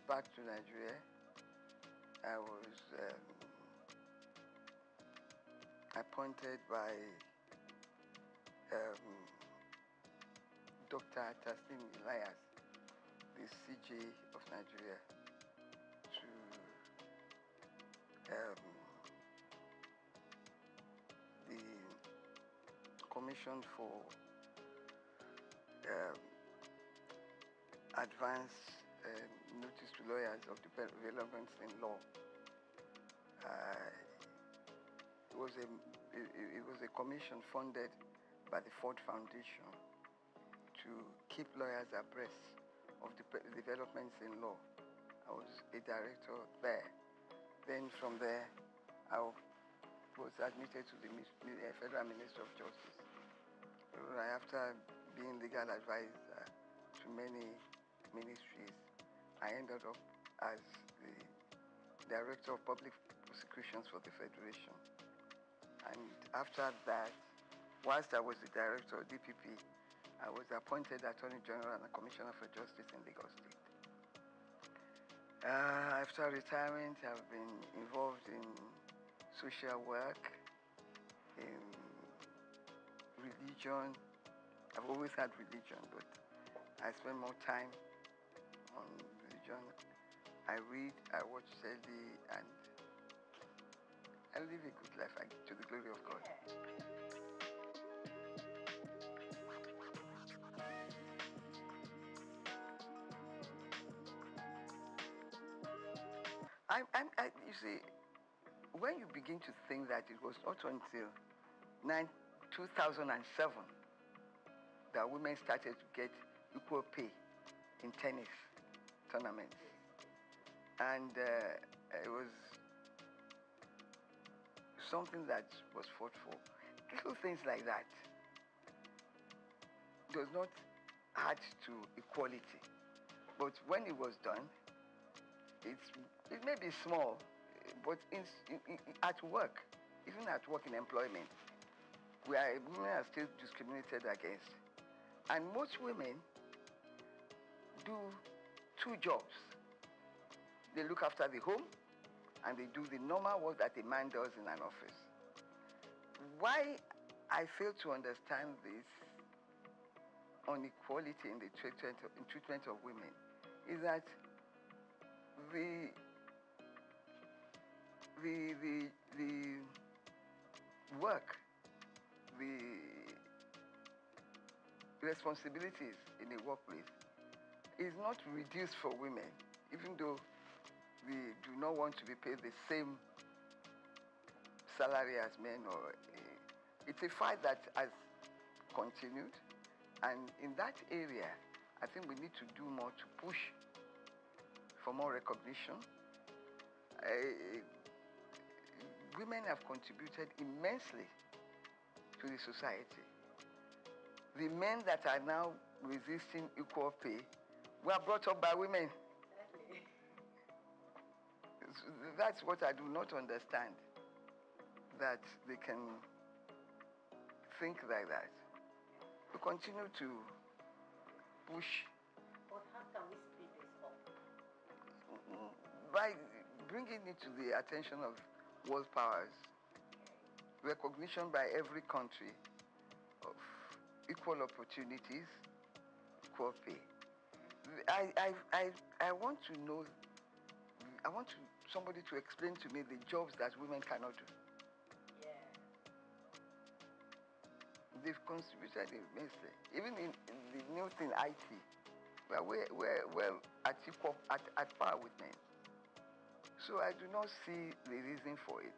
Back to Nigeria, I was appointed by Dr. Taslim Elias, the CJ of Nigeria, to the Commission for Advanced Notice to Lawyers of Developments in Law. It was a commission funded by the Ford Foundation to keep lawyers abreast of the developments in law. I was a director there. Then from there, I was admitted to the Federal Ministry of Justice. After being legal advisor to many ministries, I ended up as the Director of Public Prosecutions for the Federation. And after that, whilst I was the Director of DPP, I was appointed Attorney General and Commissioner for Justice in Lagos State. After retirement, I've been involved in social work, in religion. I've always had religion, but I spend more time on religion. I read, I watch telly, and I live a good life to the glory of God. You see, when you begin to think that it was not until 2007 that women started to get equal pay in tennis tournaments. And it was something that was fought for. Little things like that does not add to equality. But when it was done, it may be small, but at work, even at work in employment, where women are still discriminated against. And most women do two jobs. They look after the home, and they do the normal work that a man does in an office. Why I fail to understand this inequality in the treatment of women is that the work, the responsibilities in the workplace is not reduced for women, even though we do not want to be paid the same salary as men. It's a fight that has continued, and in that area, I think we need to do more to push for more recognition. Women have contributed immensely to the society. The men that are now resisting equal pay were brought up by women. That's what I do not understand, that they can think like that. We continue to push. But how can we speed this up? By bringing it to the attention of world powers, recognition by every country of equal opportunities, equal pay. I want to know, I want somebody to explain to me the jobs that women cannot do. Yeah. They've contributed immensely. Even in the new thing, IT, we're well at par with men. So I do not see the reason for it.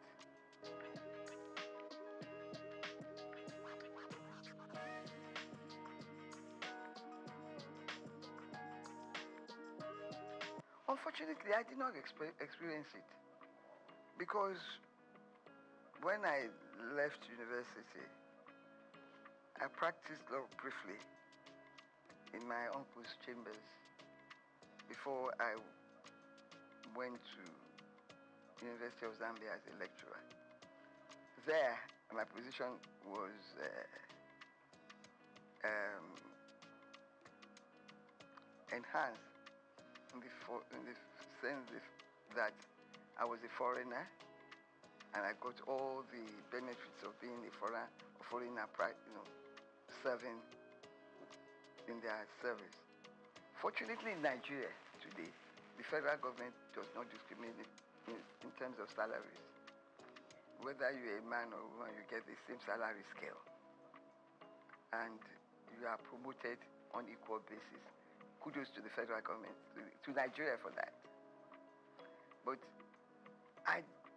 Unfortunately, I did not experience it, because when I left university, I practiced law briefly in my uncle's chambers before I went to University of Zambia as a lecturer. There, my position was enhanced in the sense that I was a foreigner, and I got all the benefits of being a foreigner, serving in their service. Fortunately, in Nigeria today, the federal government does not discriminate in terms of salaries. Whether you're a man or a woman, you get the same salary scale, and you are promoted on equal basis. Kudos to the federal government, to Nigeria for that. But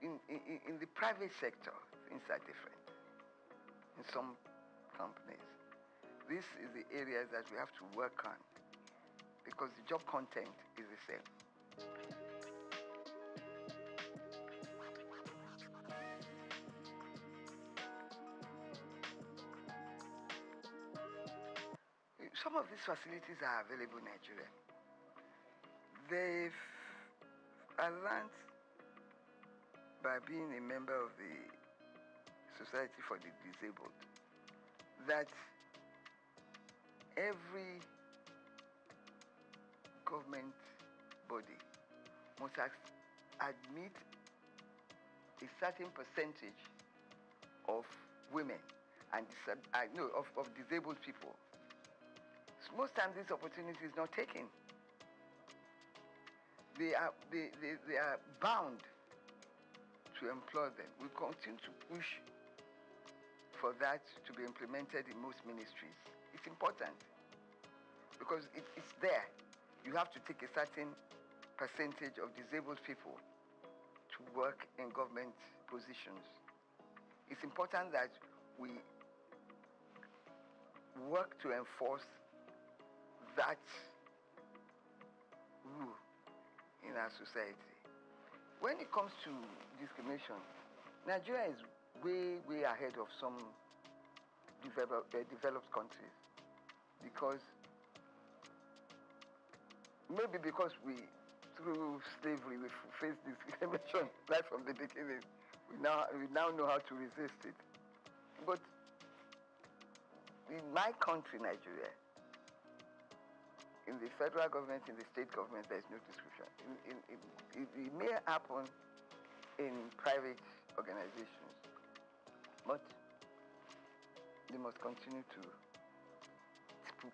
in the private sector, things are different. In some companies, this is the areas that we have to work on, because the job content is the same. some of these facilities are available in Nigeria. I learned by being a member of the Society for the Disabled that every government body must admit a certain percentage of women and of disabled people. So most times this opportunity is not taken. They are bound to employ them. We continue to push for that to be implemented in most ministries. It's important because it's there. You have to take a certain percentage of disabled people to work in government positions. It's important that we work to enforce that rule in our society. When it comes to discrimination, Nigeria is way ahead of some developed countries because we, through slavery, we faced discrimination right from the beginning. We now know how to resist it. But in my country, Nigeria, in the federal government, in the state government, there is no discrimination. It may happen in private organizations, but they must continue to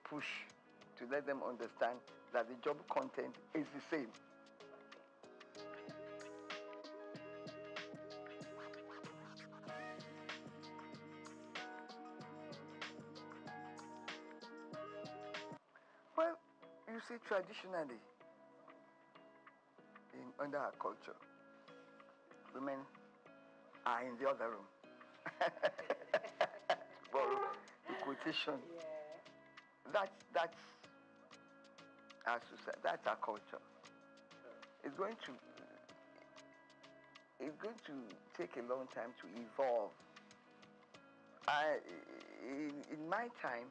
push to let them understand that the job content is the same. Well, you see, traditionally, under our culture, women are in the other room. Borrow the quotation. Yeah. That's our society. That's our culture. It's going to take a long time to evolve. In my time,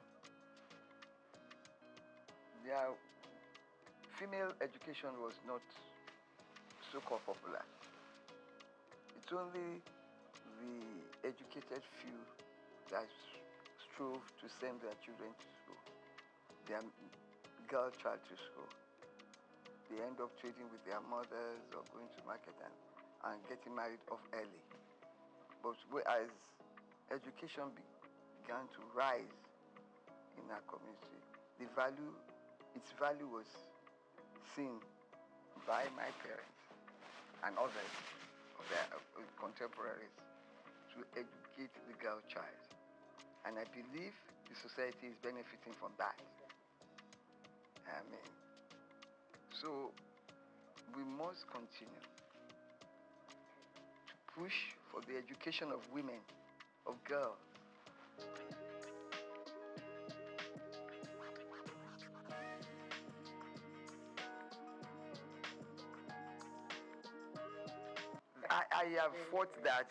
female education was not so popular. It's only the educated few that strove to send their children to school, their girl child to school. They end up trading with their mothers or going to market and getting married off early. But as education began to rise in our community, its value was seen by my parents and others of their contemporaries to educate the girl child. And I believe the society is benefiting from that. So we must continue to push for the education of women, of girls. I have fought that,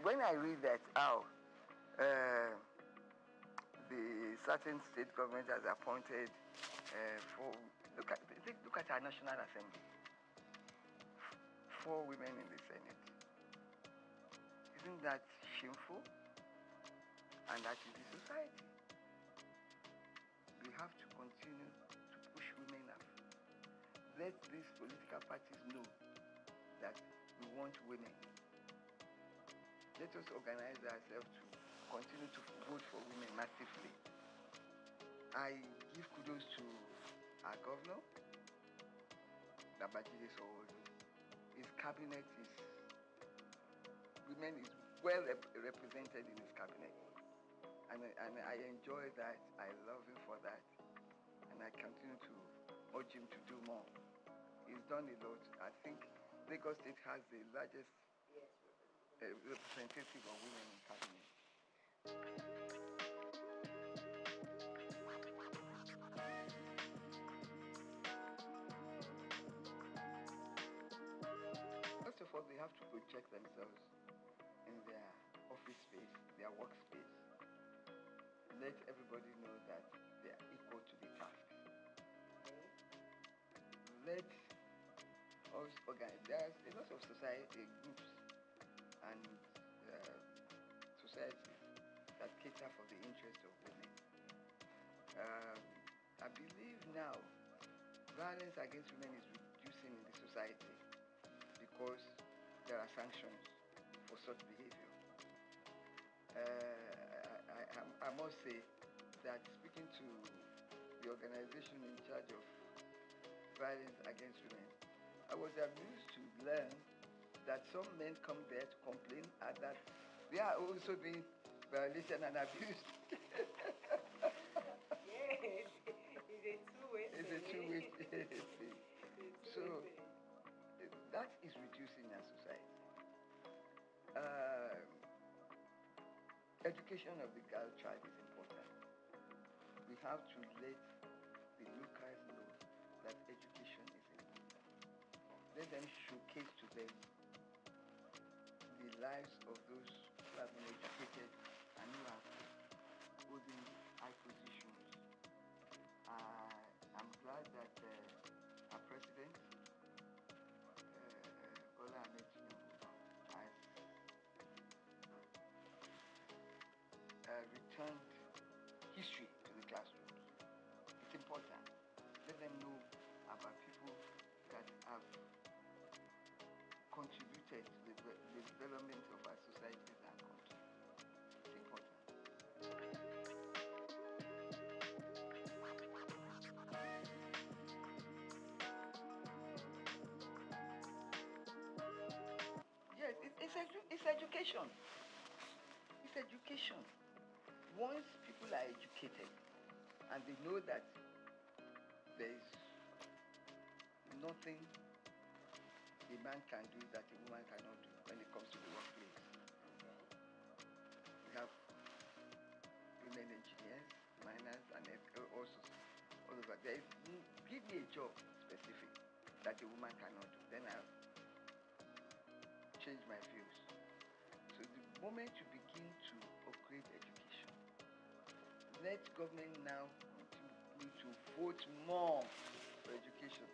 when I read that, the certain state government has appointed look at our National Assembly, 4 women in the Senate. Isn't that shameful? And that is the society. We have to continue to push women up. Let these political parties know that we want women. Let us organize ourselves to continue to vote for women massively. I give kudos to our governor, Babajide Sanwo-Olu. His cabinet women is well represented in his cabinet. And I enjoy that. I love him for that. And I continue to urge him to do more. He's done a lot. I think Lagos State has the largest representative of women in cabinet. First of all, they have to project themselves in their office space, their workspace. let everybody know that they are equal to the task. Let us organize. There's a lot of society groups and societies that cater for the interest of women. I believe now violence against women is reducing in the society because there are sanctions for such behavior. I must say that speaking to the organization in charge of violence against women, I was amused to learn that some men come there to complain and that they are also being violated and abused. Yes, it's a two-way thing. It's a two-way thing. So that is reducing our society. Education of the girl child is important. We have to let the locals know that education is important. Let them showcase to them the lives of those who have been educated and who are holding high positions. I'm glad that our president, Bola Ahmed Tinubu, has returned history to the classrooms. It's important. Let them know about people that have contributed to the development of our societies and country. It's important. Yes, it's education. It's education. Once people are educated and they know that there is nothing a man can do that a woman cannot do when it comes to the workplace. We have women engineers, miners, and also all over. Give me a job specific that a woman cannot do, then I'll change my views. So the moment you begin to upgrade education, let government now continue to vote more for education.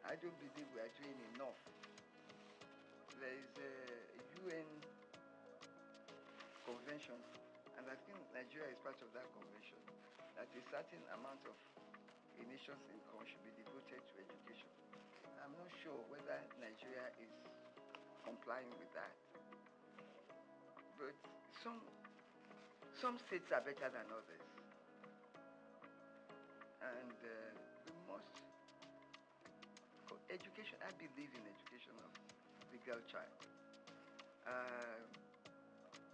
I don't believe we are doing enough. There is a UN convention, and I think Nigeria is part of that convention, that a certain amount of a nation's income should be devoted to education. I'm not sure whether Nigeria is complying with that. But some states are better than others. And we must, education, I believe in education of the girl child.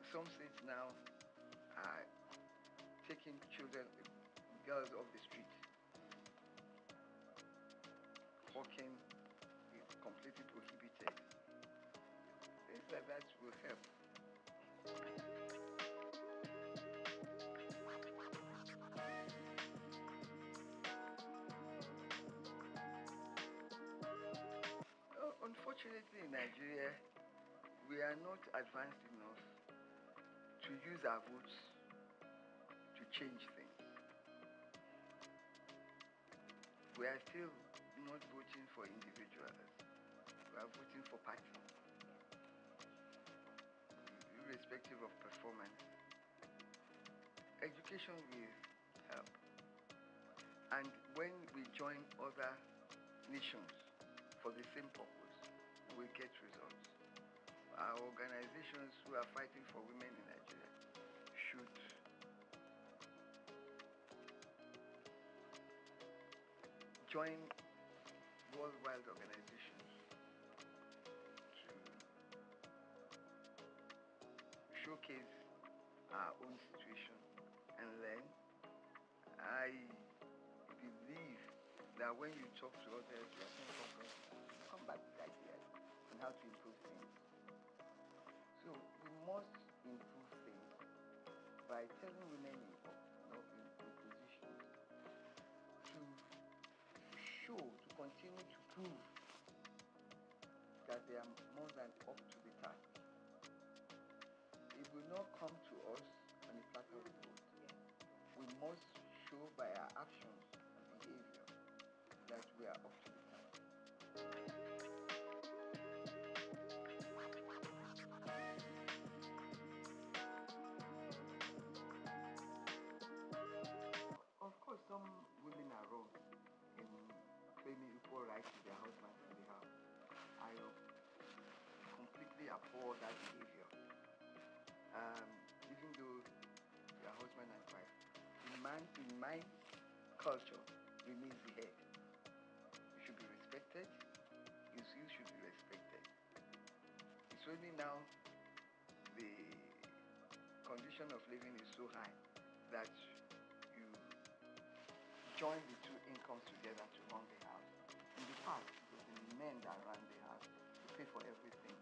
Some states now are taking children, girls off the street. Hawking is completely prohibited. Things like that will help. Unfortunately, in Nigeria, we are not advanced enough to use our votes to change things. We are still not voting for individuals. We are voting for parties, irrespective of performance. Education will help. And when we join other nations for the same purpose, we will get results. Our organizations who are fighting for women in Nigeria should join worldwide organizations to showcase our own situation and learn. I believe that when you talk to others, you are saying, come back with ideas on how to improve things. So we must improve things by telling women in positions to show, to continue to prove that they are more than up to the task. It will not come to us on a platter of must show by our actions and behavior that we are up to the task. Of course, some women are wrong in claiming equal rights to their husbands in the house. I completely abhor that behavior. Even though they are husband and wife, the man in my culture remains the head. He should be respected. His views should be respected. It's only now the condition of living is so high that you join the two incomes together to run the house. In the past, it was the men that ran the house to pay for everything.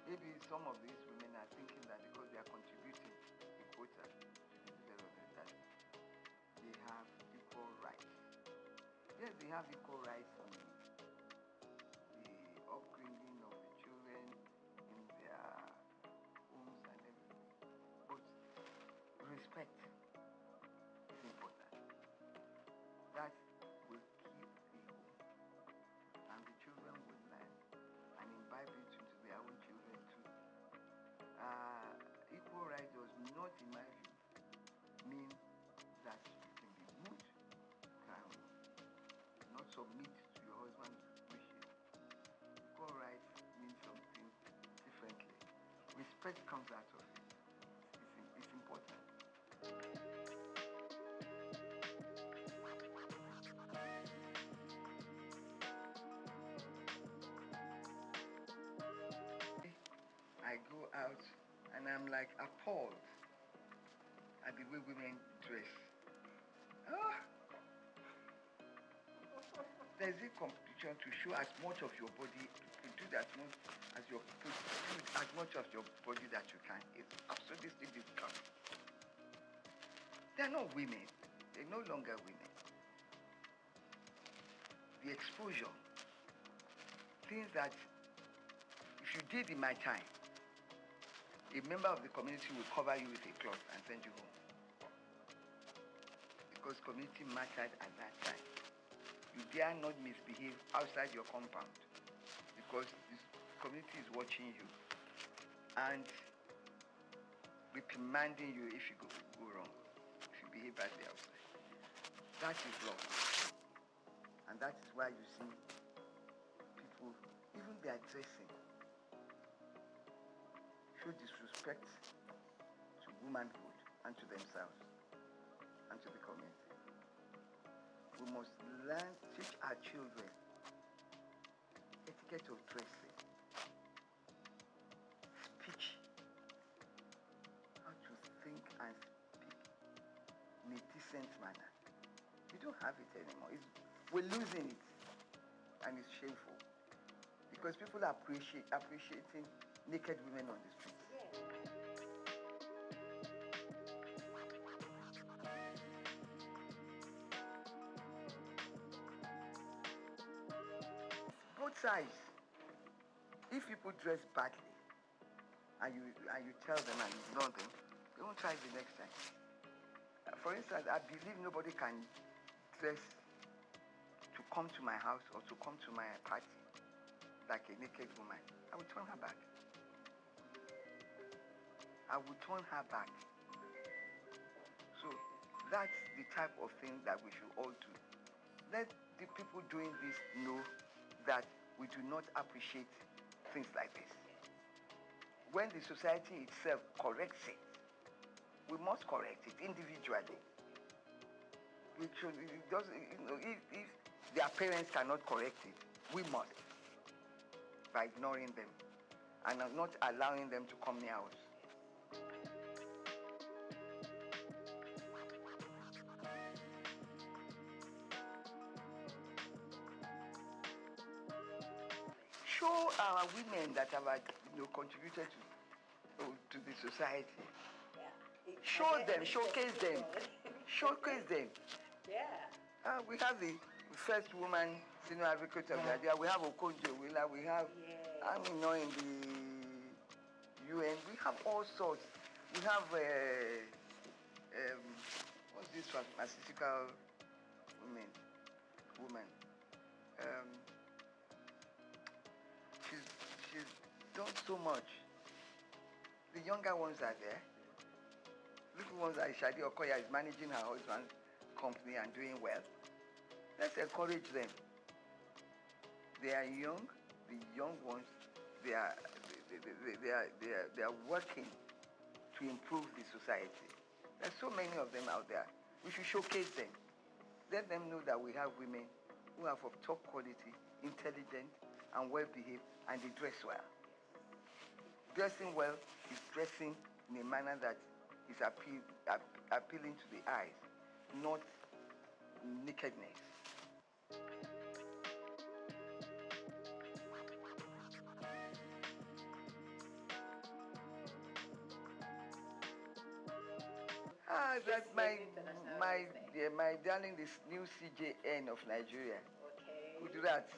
Maybe some of these women are thinking that because they are contributing a quota to the development, that they have equal rights. Yes, they have equal rights in the upbringing of the children, in their homes and everything. But respect is important. That will keep the home, and the children will learn and imbibe it into their own children too. Equal right does not, in my view, mean that you can be rude, can not submit to your husband's wishes. Equal rights means something differently. Respect comes out of it. It's important. I go out and I'm like appalled at the way women dress. There's a competition to show as much of your body, to do that much as your as much of your body that you can. It's absolutely difficult. They're not women. They're no longer women. The exposure, things that if you did in my time, a member of the community will cover you with a cloth and send you home. Because community mattered at that time. You dare not misbehave outside your compound because this community is watching you and reprimanding you if you go wrong, if you behave badly outside. That is law. And that is why you see people, even their dressing, show disrespect to womanhood and to themselves and to the community. We must learn, teach our children etiquette of dressing, speech, how to think and speak in a decent manner. We don't have it anymore. We're losing it, and it's shameful because people are appreciating naked women on the streets. Both sides. If people dress badly, and you tell them and ignore them, they won't try it the next time. For instance, I believe nobody can dress to come to my house or to come to my party like a naked woman. I will turn her back. I will turn her back. So that's the type of thing that we should all do. Let the people doing this know that we do not appreciate things like this. When the society itself corrects it, we must correct it individually. We should, if their parents cannot correct it, we must, by ignoring them and not allowing them to come near us. Show our women that have contributed to the society. Yeah. Show them, showcase them, showcase them. Yeah. We have the first woman senior advocate of the idea. We have Okonjo, we have, in the UN, we have all sorts. We have, what's this pharmaceutical woman. She's done so much. The younger ones are there. Little ones like Shadi Okoya is managing her husband's company and doing well. Let's encourage them. They are young. The young ones, they are working to improve the society. There's so many of them out there. We should showcase them. Let them know that we have women who are of top quality, intelligent, and well-behaved, and they dress well. Dressing well is dressing in a manner that is appealing to the eyes, not nakedness. That's my darling, this new CJN of Nigeria. Okay. Who do that?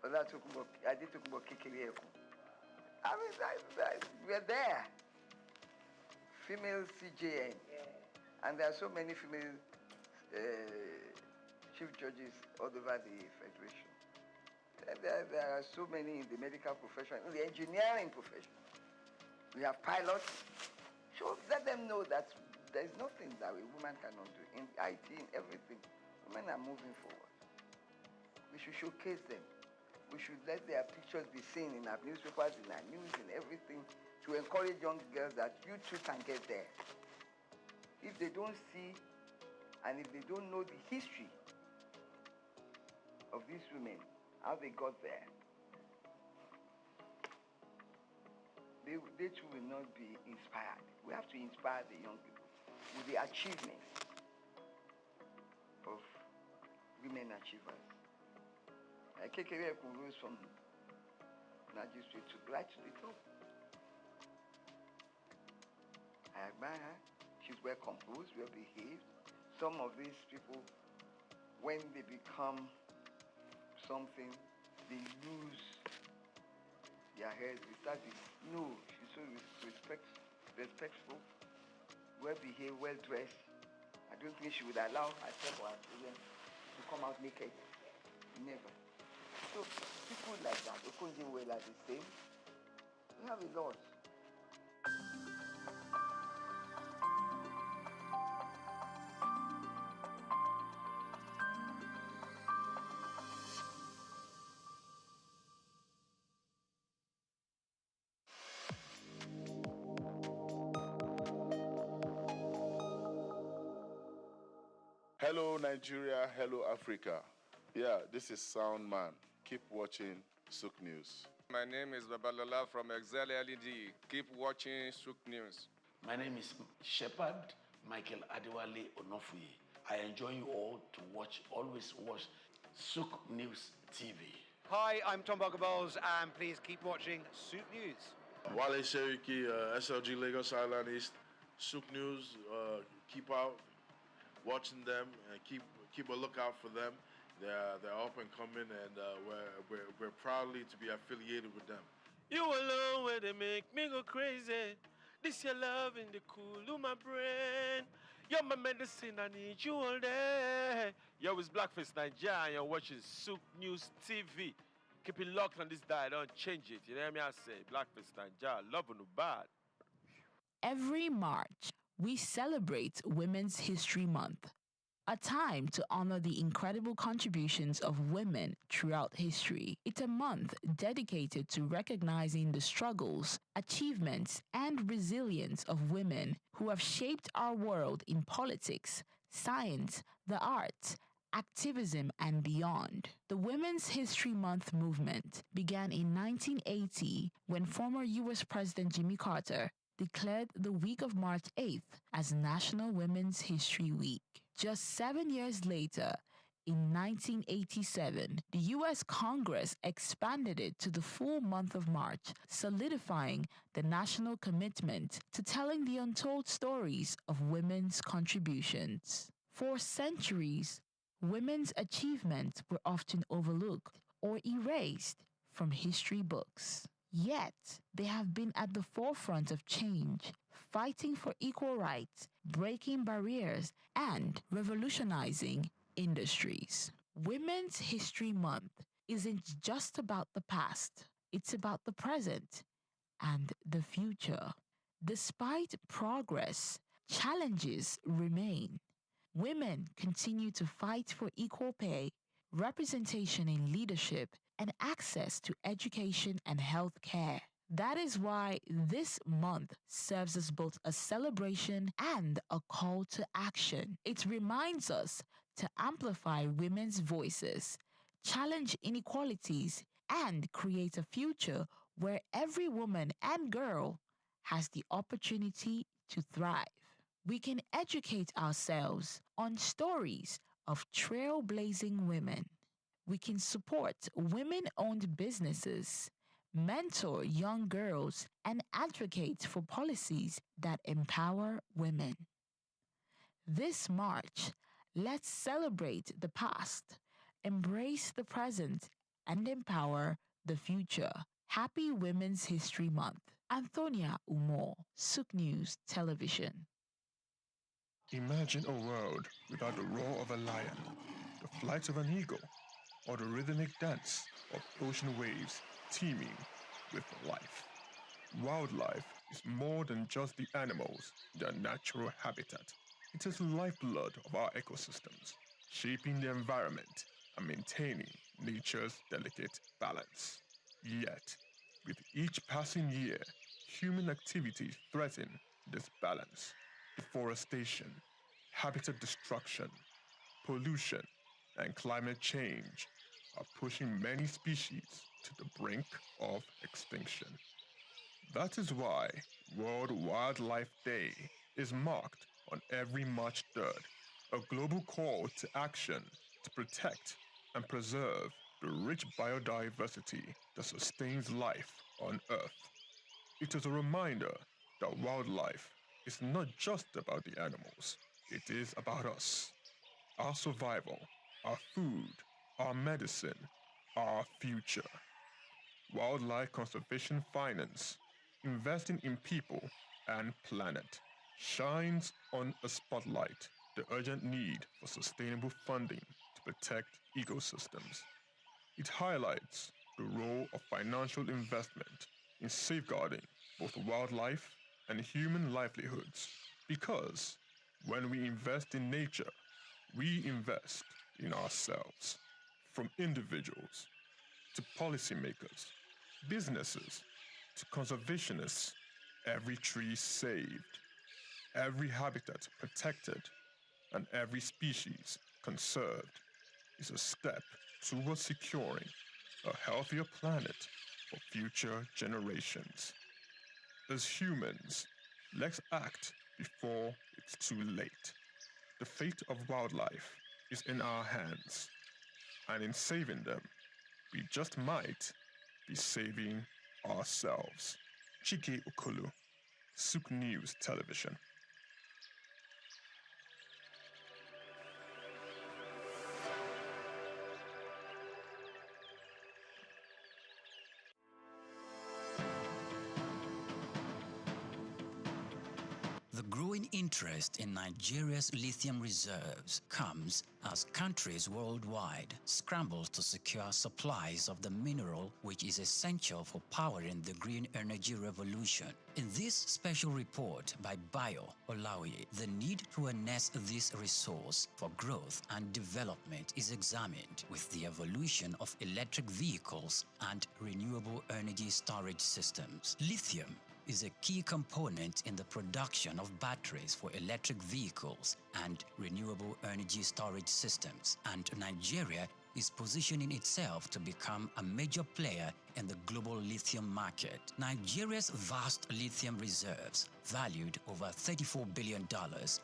I did talk about Kekere. I mean, we're there. Female CJN. Yeah. And there are so many female chief judges all over the Federation. There are so many in the medical profession, in the engineering profession. We have pilots. So let them know that there is nothing that a woman cannot do. In IT, in everything, women are moving forward. We should showcase them. We should let their pictures be seen in our newspapers, in our news, in everything, to encourage young girls that you too can get there. If they don't see, and if they don't know the history of these women, how they got there, they too will not be inspired. We have to inspire the young people with the achievements of women achievers. Kekere rose from magistrate to right to the top. I admire her. She's well composed, well behaved. Some of these people, when they become something, they lose their heads. They start to, no, she's so respectful, well behaved, well dressed. I don't think she would allow herself or her children to come out naked. Never. So people like that, Okonjo Iweala the same. We have a lot. Hello, Nigeria. Hello, Africa. Yeah, this is Sound Man. Keep watching Souq News. My name is Babalola from Excel LED. Keep watching Souq News. My name is Shepherd Michael Adewale Onofuye. I enjoy you all to watch, always watch Souq News TV. Hi, I'm Tom Bogaballs, and please keep watching Souq News. Wale Seriki, SLG Lagos Island East, Souq News. Keep out watching them and keep a lookout for them. They're up and coming, and we're proudly to be affiliated with them. You alone where they make me go crazy. This your love in the cool of my brain. You're my medicine, I need you all day. Yo, it's Blackface Nigeria, and you're watching Souq News TV. Keep it locked on this dial, don't change it. You know what I say? Blackface Nigeria, love no bad. Every March, we celebrate Women's History Month, a time to honor the incredible contributions of women throughout history. It's a month dedicated to recognizing the struggles, achievements, and resilience of women who have shaped our world in politics, science, the arts, activism, and beyond. The Women's History Month movement began in 1980 when former U.S. President Jimmy Carter declared the week of March 8th as National Women's History Week. Just 7 years later, in 1987, the U.S. Congress expanded it to the full month of March, solidifying the national commitment to telling the untold stories of women's contributions. For centuries, women's achievements were often overlooked or erased from history books. Yet, they have been at the forefront of change, fighting for equal rights, breaking barriers, and revolutionizing industries. Women's History Month isn't just about the past, it's about the present and the future. Despite progress, challenges remain. Women continue to fight for equal pay, representation in leadership, and access to education and health care. That is why this month serves as both a celebration and a call to action. It reminds us to amplify women's voices, challenge inequalities, and create a future where every woman and girl has the opportunity to thrive. We can educate ourselves on stories of trailblazing women. We can support women owned businesses, mentor young girls, and advocate for policies that empower women. This March, let's celebrate the past, embrace the present, and empower the future. Happy Women's History Month. Antonia Umo, Souq News Television. Imagine a world without the roar of a lion, the flight of an eagle, or the rhythmic dance of ocean waves teeming with life. Wildlife is more than just the animals in their natural habitat. It is the lifeblood of our ecosystems, shaping the environment and maintaining nature's delicate balance. Yet, with each passing year, human activities threaten this balance. Deforestation, habitat destruction, pollution, and climate change are pushing many species to the brink of extinction. That is why World Wildlife Day is marked on every March 3rd, a global call to action to protect and preserve the rich biodiversity that sustains life on Earth. It is a reminder that wildlife is not just about the animals, it is about us, our survival, our food, our medicine, our future. Wildlife Conservation Finance, investing in people and planet, shines on a spotlight the urgent need for sustainable funding to protect ecosystems. It highlights the role of financial investment in safeguarding both wildlife and human livelihoods, because when we invest in nature, we invest in ourselves. From individuals to policymakers, businesses to conservationists, every tree saved, every habitat protected, and every species conserved is a step towards securing a healthier planet for future generations. As humans, let's act before it's too late. The fate of wildlife is in our hands, and in saving them, we just might be saving ourselves. Chike Okolo, Souq News Television. The growing interest in Nigeria's lithium reserves comes as countries worldwide scramble to secure supplies of the mineral which is essential for powering the green energy revolution. In this special report by Bayo Olaoye, the need to harness this resource for growth and development is examined, with the evolution of electric vehicles and renewable energy storage systems. Lithium is a key component in the production of batteries for electric vehicles and renewable energy storage systems, and Nigeria is positioning itself to become a major player in the global lithium market. Nigeria's vast lithium reserves, valued over $34 billion,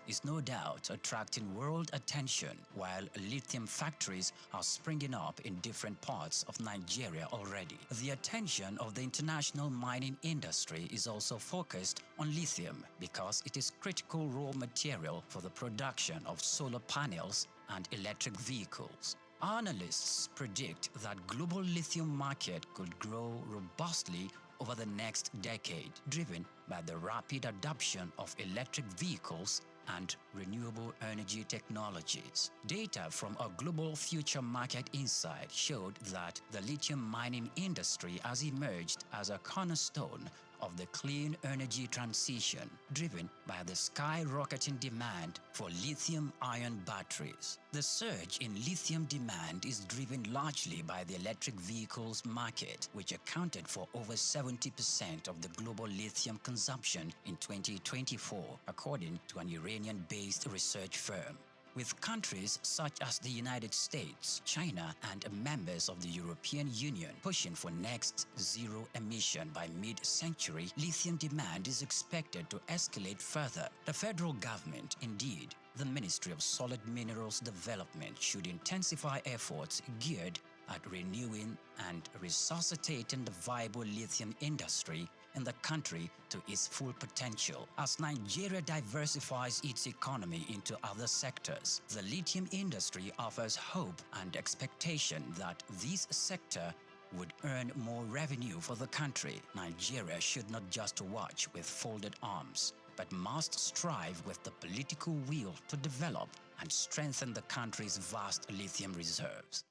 is no doubt attracting world attention, while lithium factories are springing up in different parts of Nigeria already. The attention of the international mining industry is also focused on lithium because it is critical raw material for the production of solar panels and electric vehicles. Analysts predict that global lithium market could grow robustly over the next decade, driven by the rapid adoption of electric vehicles and renewable energy technologies. Data from a global future market insight showed that the lithium mining industry has emerged as a cornerstone of the clean energy transition, driven by the skyrocketing demand for lithium-ion batteries. The surge in lithium demand is driven largely by the electric vehicles market, which accounted for over 70% of the global lithium consumption in 2024, according to an Iranian-based research firm. With countries such as the United States, China, and members of the European Union pushing for next zero emission by mid-century, lithium demand is expected to escalate further. The federal government, indeed, the Ministry of Solid Minerals Development, should intensify efforts geared at renewing and resuscitating the viable lithium industry in the country to its full potential. As Nigeria diversifies its economy into other sectors, the lithium industry offers hope and expectation that this sector would earn more revenue for the country. Nigeria should not just watch with folded arms, but must strive with the political will to develop and strengthen the country's vast lithium reserves.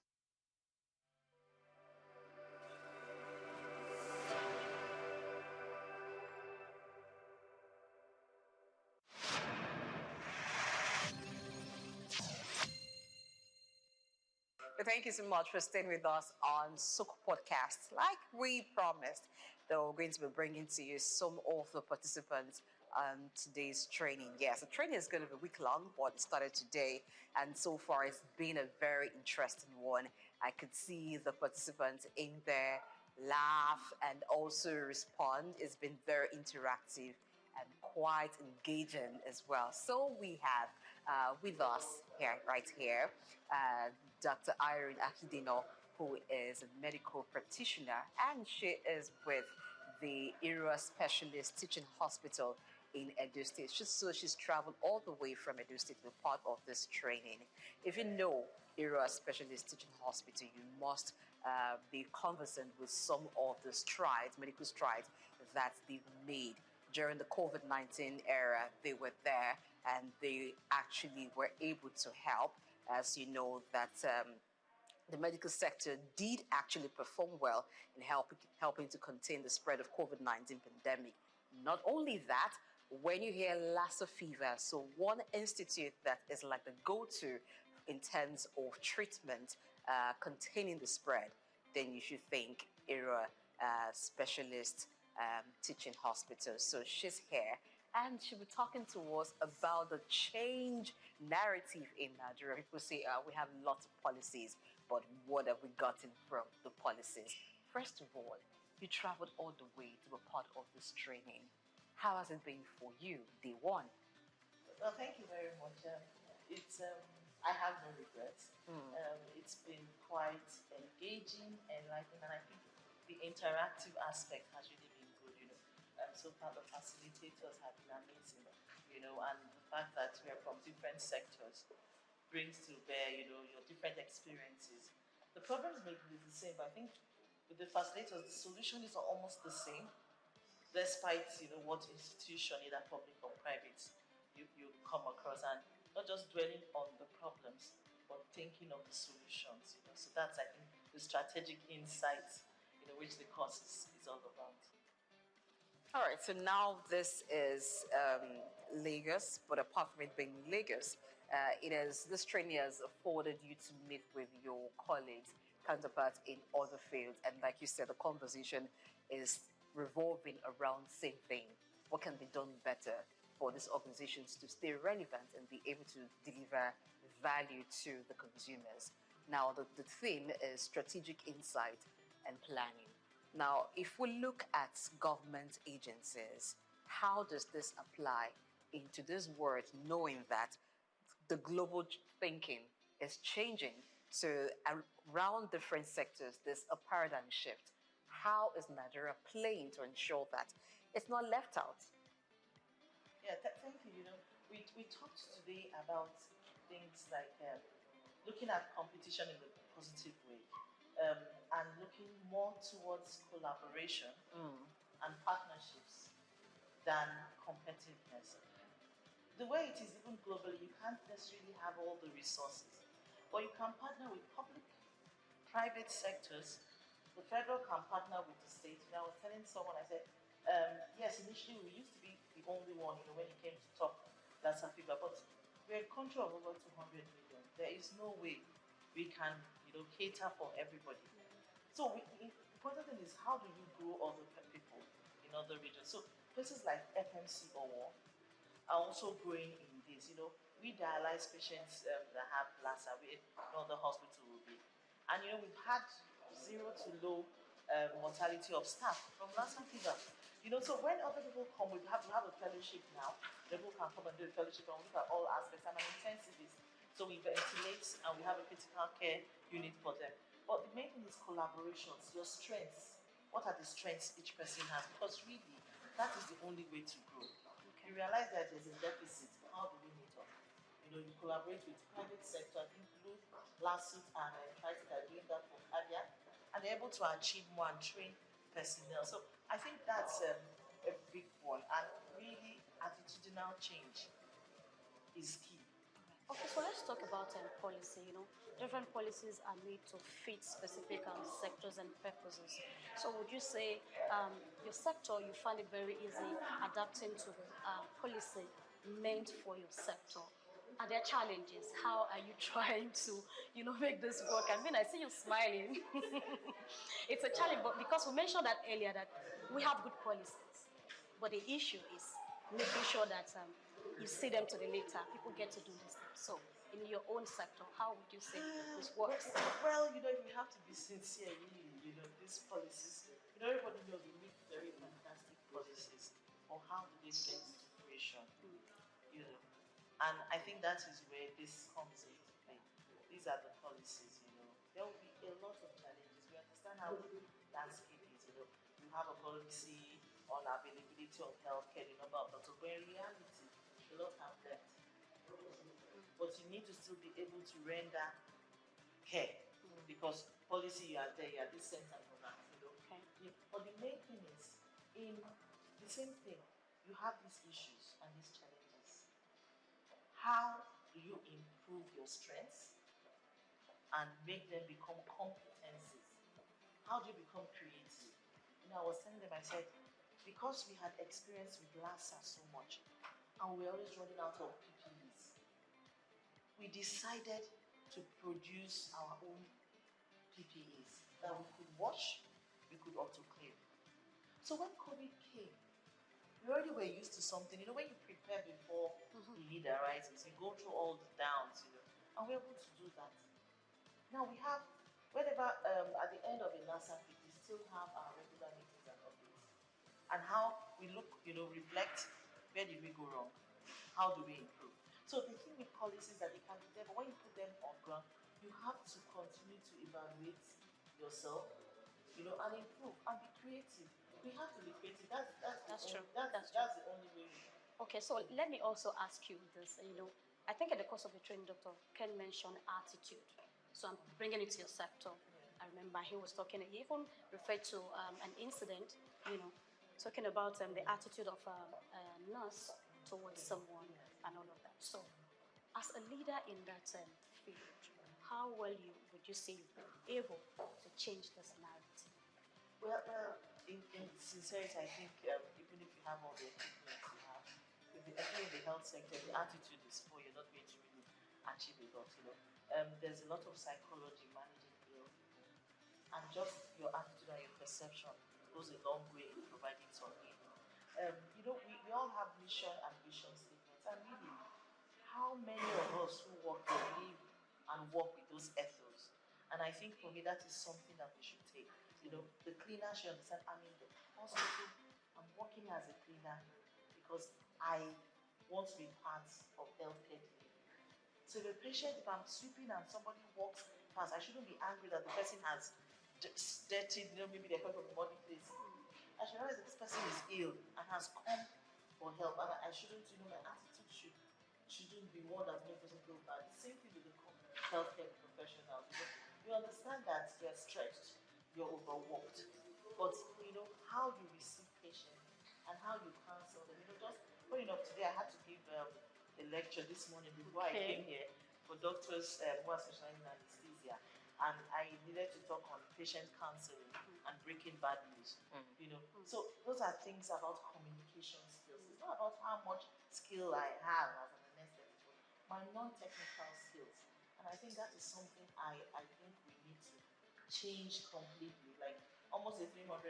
Thank you so much for staying with us on Souq Podcast. Like we promised, that we're going to be bringing to you some of the participants on today's training. Yes, the training is going to be a week long, but it started today, and so far it's been a very interesting one. I could see the participants in there laugh and also respond. It's been very interactive and quite engaging as well. So we have with us here, right here, Dr. Irene Akidino, who is a medical practitioner, and she is with the Area Specialist Teaching Hospital in Edo State. So she's traveled all the way from Edo State to be part of this training. If you know Area Specialist Teaching Hospital, you must be conversant with some of the strides, medical strides that they've made. During the COVID-19 era, they were there and they actually were able to help. As you know, that the medical sector did actually perform well in helping to contain the spread of COVID-19 pandemic. Not only that, when you hear Lassa fever, so one institute that is like the go-to in terms of treatment containing the spread, then you should think Area Specialist Teaching Hospital. So she's here, and she'll be talking to us about the change narrative in Nigeria. People say we have lots of policies, but what have we gotten from the policies? First of all, you traveled all the way to be part of this training. How has it been for you, day one? Well, thank you very much. I have no regrets. It's been quite engaging, enlightening, and I think the interactive aspect has really been good. So far the facilitators have been amazing. And the fact that we are from different sectors brings to bear, your different experiences. The problems may be the same, but I think with the facilitators, the solution is almost the same, despite what institution, either public or private, you come across, and not just dwelling on the problems, but thinking of the solutions. So that's, I think, the strategic insight, which the course is all about. All right, so now this is Lagos, but apart from it being Lagos, this training has afforded you to meet with your colleagues, counterparts in other fields, and like you said, the conversation is revolving around the same thing. What can be done better for these organizations to stay relevant and be able to deliver value to the consumers? Now, the theme is strategic insight and planning. Now, if we look at government agencies, how does this apply into this world, knowing that the global thinking is changing? So around different sectors, there's a paradigm shift. How is Nigeria playing to ensure that it's not left out? Yeah, thank you. We talked today about things like looking at competition in a positive way. And looking more towards collaboration and partnerships than competitiveness. The way it is even globally, you can't necessarily have all the resources, but you can partner with public, private sectors. The federal can partner with the state. I was telling someone, I said, yes, initially we used to be the only one, when it came to top Lassa fever, but we're a country of over 200 million. There is no way we can, cater for everybody. So the important thing is, how do you grow other people in other regions? So places like FMC or are also growing in this. We dialyze patients that have Lassa, the hospital will be. And we've had zero to low mortality of staff from Lassa fever. So when other people come, we have a fellowship now. People can come and do a fellowship and look at all aspects. I'm an intensivist, so we ventilate and we have a critical care unit for them. But the main thing is collaborations, your strengths. What are the strengths each person has? Because really, that is the only way to grow. You realize that there's a deficit. How do we meet up? You collaborate with private sector. I think Blue, Lawsuit, and Triton are doing that for cardiac, and they're able to achieve more and train personnel. So I think that's a big one, and really attitudinal change is key. Okay, so let's talk about policy. Different policies are made to fit specific sectors and purposes. So would you say your sector, you find it very easy adapting to the policy meant for your sector? Are there challenges? How are you trying to, make this work? I mean, I see you smiling. It's a challenge, but because we mentioned that earlier, that we have good policies, but the issue is making sure that you see them to the later. People get to do this thing. So, in your own sector, how would you say this works? Well, you have to be sincere, really. These policies, everybody knows we make very fantastic policies. Or how do they get to fruition? And I think that is where this comes into play. These are the policies, There will be a lot of challenges. We understand how the landscape is, You have a policy on availability of healthcare, the number of doctors, but in reality, a lot have left. But you need to still be able to render care, because policy, you are there, you are this center for that, Okay. But the main thing is, in the same thing, you have these issues and these challenges. How do you improve your strengths and make them become competencies? How do you become creative? I was telling them, I said, because we had experience with Lassa so much, and we were always running out of PPEs, we decided to produce our own PPEs that we could wash, we could autoclave. So when COVID came, we already were used to something. When you prepare before the need arises, you go through all the downs, and we're able to do that. Now we have, whenever at the end of a NASA week, we still have our regular meetings and updates. And how we look, reflect, where did we go wrong? How do we improve? So the thing with policies that they can be there, but when you put them on ground, you have to continue to evaluate yourself, and improve and be creative. We have to be creative. That's true. That's the only way. Okay, so let me also ask you this. I think in the course of the training, Dr. Ken mentioned attitude. So I'm bringing it to your sector. I remember he was talking, he even referred to an incident, talking about the attitude of a nurse towards someone and all of that. So as a leader in that field, how well would you say you've been able to change this narrative? Well, in sincerity, I think even if you have all the equipment you have, especially in the health sector, the attitude is poor, you're not going to really achieve a lot, There's a lot of psychology managing ill, and just your attitude and your perception goes a long way in providing some aid. We all have mission and vision statements, and really, how many of us who work here live and work with those ethos? And I think for me, that is something that we should take. The cleaner should understand, I'm in the hospital, I'm working as a cleaner because I want to be part of healthcare delivery. So if a patient, if I'm sweeping and somebody walks past, I shouldn't be angry that the person has dirtied, maybe they're coming from a muddy place. I should realize that this person is ill and has come for help, and I shouldn't, my attitude shouldn't be one that makes person feel bad. The same thing with the healthcare professionals. You understand that you're stretched, you're overworked, but how you receive patients and how you counsel them. Just funny enough, today I had to give a lecture this morning before I came here for doctors who are specializing in anesthesia, and I needed to talk on patient counseling and breaking bad news. So those are things about communication skills. It's not about how much skill I have as an anesthetist, but my non-technical skills. And I think that is something I think we need to change completely, like almost a 360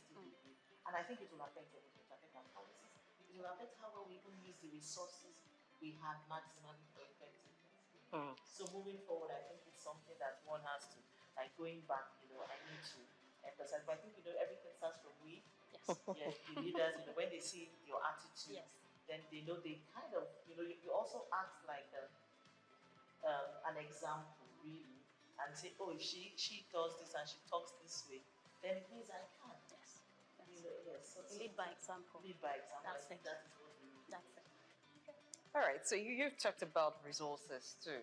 degree. And I think it will affect everything. It will affect our policies. It will affect how well we even use the resources we have maximally for effectiveness. So moving forward, I think it's something that one has to, like going back, I need to emphasize. But I think, everything starts from we. Yes. Yeah, the leaders, when they see your attitude, then they know they kind of, you also act like an example, really, and say, oh, if she does this and she talks this way, then it means I can. Yes. Yes. So Lead by example. Lead by example. That's it. That is what we need. That's it. All right, so you've talked about resources too.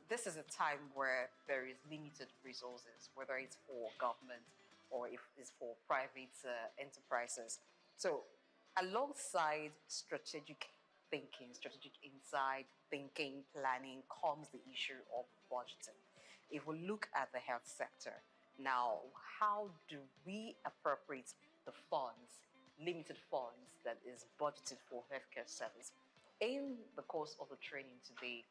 This is a time where there is limited resources, whether it's for government or if it's for private enterprises. So alongside strategic thinking, strategic insight, thinking, planning, comes the issue of budgeting. If we look at the health sector, now, how do we appropriate the funds, limited funds that is budgeted for healthcare service? In the course of the training today,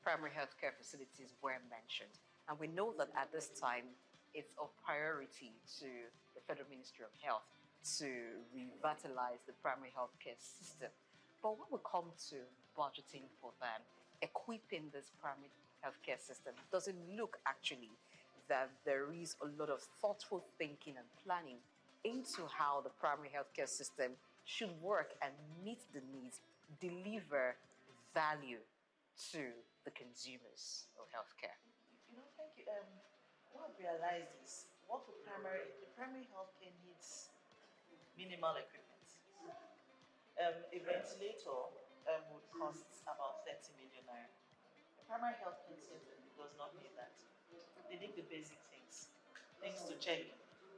primary healthcare facilities were mentioned. And we know that at this time, it's of priority to the Federal Ministry of Health to revitalize the primary healthcare system. But when we come to budgeting for them, equipping this primary healthcare system, does it look actually that there is a lot of thoughtful thinking and planning into how the primary healthcare system should work and meet the needs, deliver value to the consumers of healthcare? Thank you. What I've realized is the primary healthcare needs minimal equipment. A ventilator would cost about 30 million naira. A primary healthcare center does not need that. They need the basic things. Things to check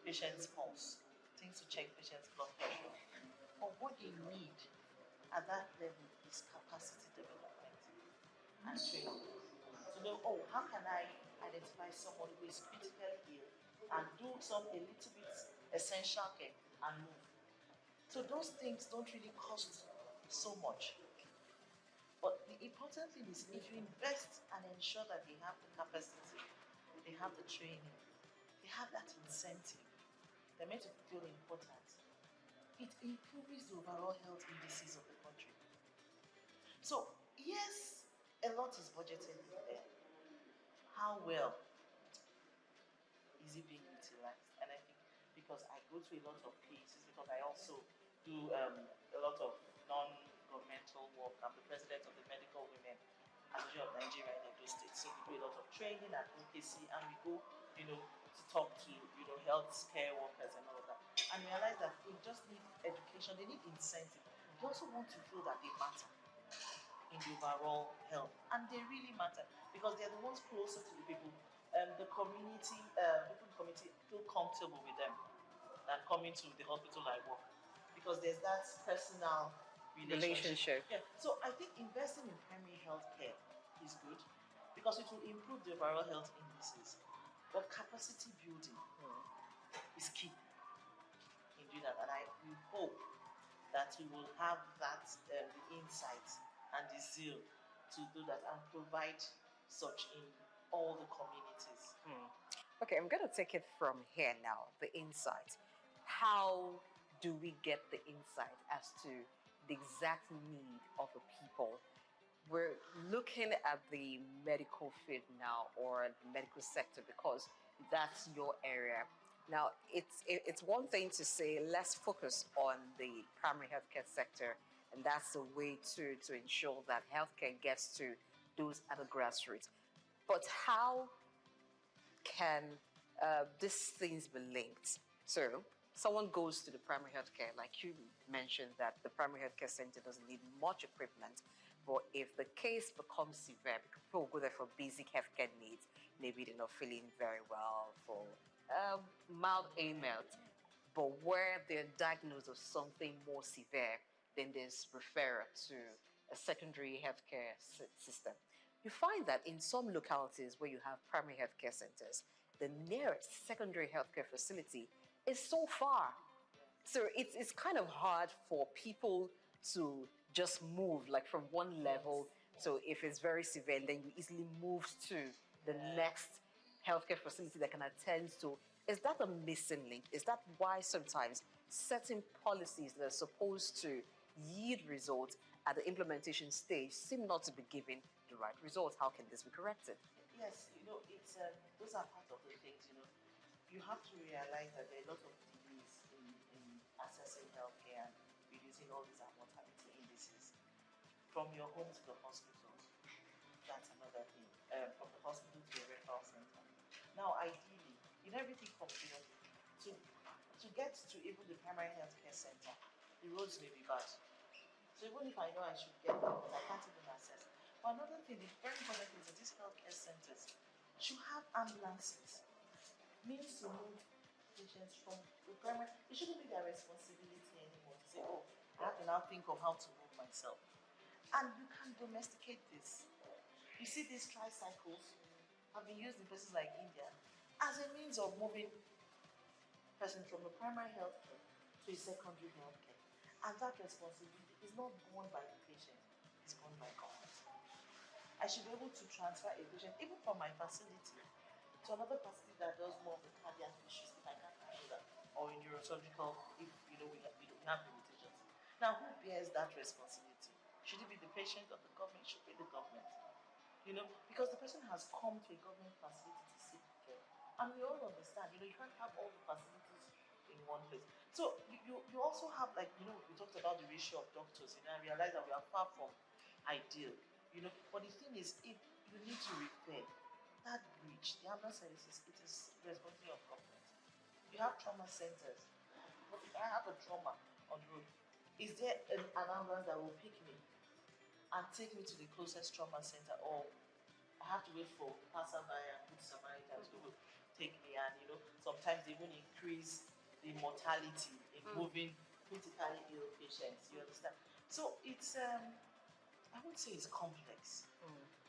patient's pulse, things to check patient's blood pressure. But what they need at that level is capacity development and training. To know, how can I identify someone who is critically ill and do a little bit essential care and move. So those things don't really cost so much. But the important thing is if you invest and ensure that they have the capacity, they have the training, they have that incentive, they're meant to feel important. It improves the overall health indices of the country. So, yes, a lot is budgeted in there. How well is it being utilized? And I think because I go to a lot of places, because I also do a lot of non-governmental work. I'm the president of the Medical Women Association of Nigeria in Edo State. So we do a lot of training, advocacy, and we go, to talk to, health care workers and all of that. And realize that they just need education, they need incentive. They also want to feel that they matter in the overall health. And they really matter because they're the ones closer to the people. The community, people in the community feel comfortable with them than coming to the hospital I work. Because there's that personal relationship. Yeah. So I think investing in primary health care is good because it will improve the overall health indices. But capacity building is key in doing that. And we hope that we will have that the insight and the zeal to do that and provide such in all the communities. Okay, I'm going to take it from here now, the insight. How do we get the insight as to the exact need of the people? We're looking at the medical field now, or the medical sector, because that's your area. Now, it's one thing to say, let's focus on the primary healthcare sector, and that's the way to ensure that healthcare gets to those at the grassroots. But how can these things be linked? So someone goes to the primary healthcare, like you mentioned, that the primary healthcare center doesn't need much equipment. But if the case becomes severe, people go there for basic healthcare needs, maybe they're not feeling very well, for mild ailment, But where they're diagnosed of something more severe, then there's referral to a secondary healthcare system. You find that in some localities where you have primary healthcare centers, the nearest secondary healthcare facility is so far. So it's kind of hard for people to just move like from one level. So if it's very severe, then you easily move to the next healthcare facility that can attend to. Is that a missing link? Is that why sometimes certain policies that are supposed to yield results at the implementation stage seem not to be giving the right results? How can this be corrected? Yes, it's those are part of the things. You have to realize that there are a lot of delays in accessing healthcare and reducing all these mortality indices from your home to the hospital. That's another thing. From the hospital to the referral center. Now, ideally, everything from to get to even the primary healthcare center, the roads may be bad. So even if I know I should get there, but I can't even access. But another thing, the very important thing is that these healthcare centers should have ambulances, means to move patients from the primary. It shouldn't be their responsibility anymore to say, oh, I have to now think of how to move myself. And you can domesticate this. You see, these tricycles have been used in places like India as a means of moving persons from the primary health care to a secondary health care. And that responsibility is not borne by the patient, it's borne by government. I should be able to transfer a patient, even from my facility, to another facility that does more of the cardiac issues if I can't handle that, or in neurosurgical if we have limitations. Now, who bears that responsibility? Should it be the patient or the government? It should be the government. Because the person has come to a government facility to seek care. And we all understand, you can't have all the facilities in one place. So you also have, we talked about the ratio of doctors, I realize that we are far from ideal, but the thing is, if you need to repair that bridge, the ambulance services, it is the responsibility of government. You have trauma centers. But if I have a trauma on the road, is there an ambulance that will pick me and take me to the closest trauma center, or I have to wait for passerby and good Samaritans who will take me, and sometimes they even increase the mortality in moving critically ill patients. You understand? So it's I would say it's complex.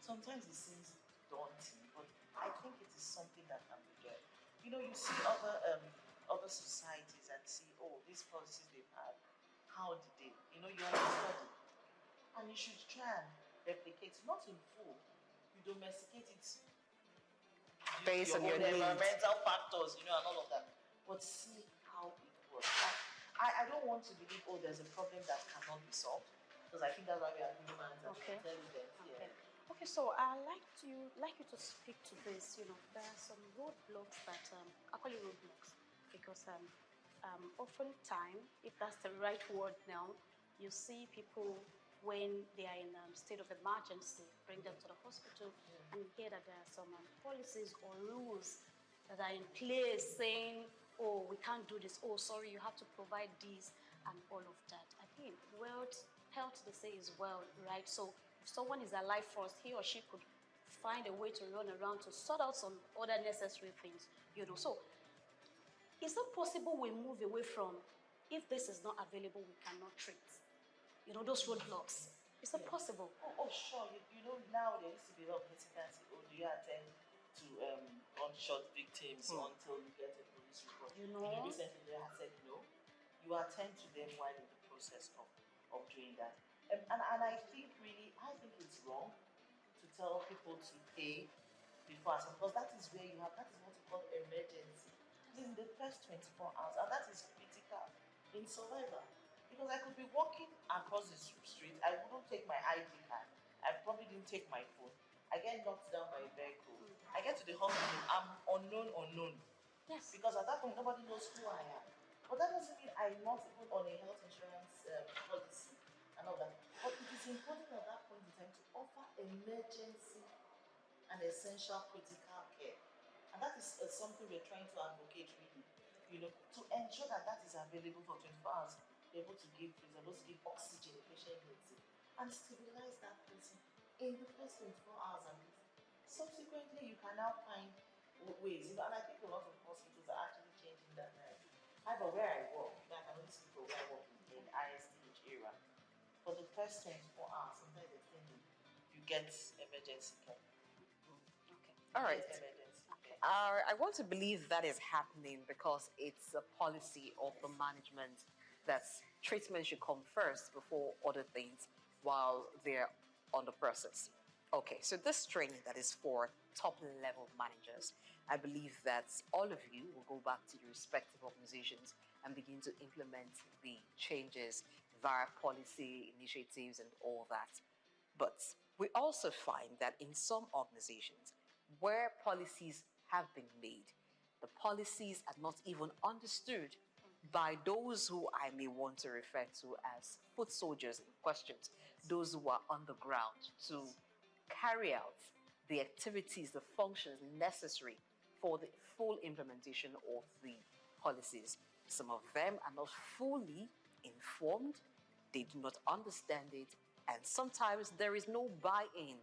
Sometimes it seems daunting, but I think it is something that can be done. You see other societies and see, oh, these policies they've had, how did they? You understudy. And you should try and replicate, not in full. You domesticate it based on your environmental factors, and all of that. But see how it works. I don't want to believe, oh, there's a problem that cannot be solved, because I think that's why we are humans and intelligent. Okay. Okay, so I'd like you to speak to this. There are some roadblocks that I call it roadblocks because oftentimes, if that's the right word now, you see people when they are in a state of emergency, bring them to the hospital, and you hear that there are some policies or rules that are in place saying, oh, we can't do this, oh, sorry, you have to provide this, and all of that. Again, health, they say, is wealth, right? So if someone is alive first, he or she could find a way to run around to sort out some other necessary things, So is it possible we move away from, if this is not available, we cannot treat? Those roadblocks. Is it possible? Oh, sure. Now there used to be a lot of hesitancy. Oh, do you attend to gunshot victims until you get a police report? Recently they have said no. You attend to them while in the process of doing that. And I think it's wrong to tell people to pay before, because that is what you call emergency. This is in the first 24 hours, and that is critical in survival. Because I could be walking across the street, I wouldn't take my ID card, I probably didn't take my phone, I get knocked down by a vehicle, I get to the hospital, I'm unknown. Yes. Because at that point, nobody knows who I am. But that doesn't mean I'm not even on a health insurance policy and all that. But it is important at that point in time to offer emergency and essential critical care. And that is something we're trying to advocate really, to ensure that is available for 24 hours. Be able to give, for example, to give oxygen the patient needs it, and stabilize that person in the first 24 hours at least. Subsequently, you can now find ways, and I think a lot of hospitals are actually changing that narrative. However, where I work, I can only speak for where I work in ISTH era. For the first 24 hours, sometimes extended, you get emergency care. All right. Emergency care. I want to believe that is happening because it's a policy of the management that treatment should come first before other things while they're on the process. Okay, so this training that is for top level managers, I believe that all of you will go back to your respective organizations and begin to implement the changes via policy initiatives and all that. But we also find that in some organizations where policies have been made, the policies are not even understood by those who I may want to refer to as foot soldiers in questions, those who are on the ground to carry out the activities, the functions necessary for the full implementation of the policies. Some of them are not fully informed, they do not understand it, and sometimes there is no buy-in.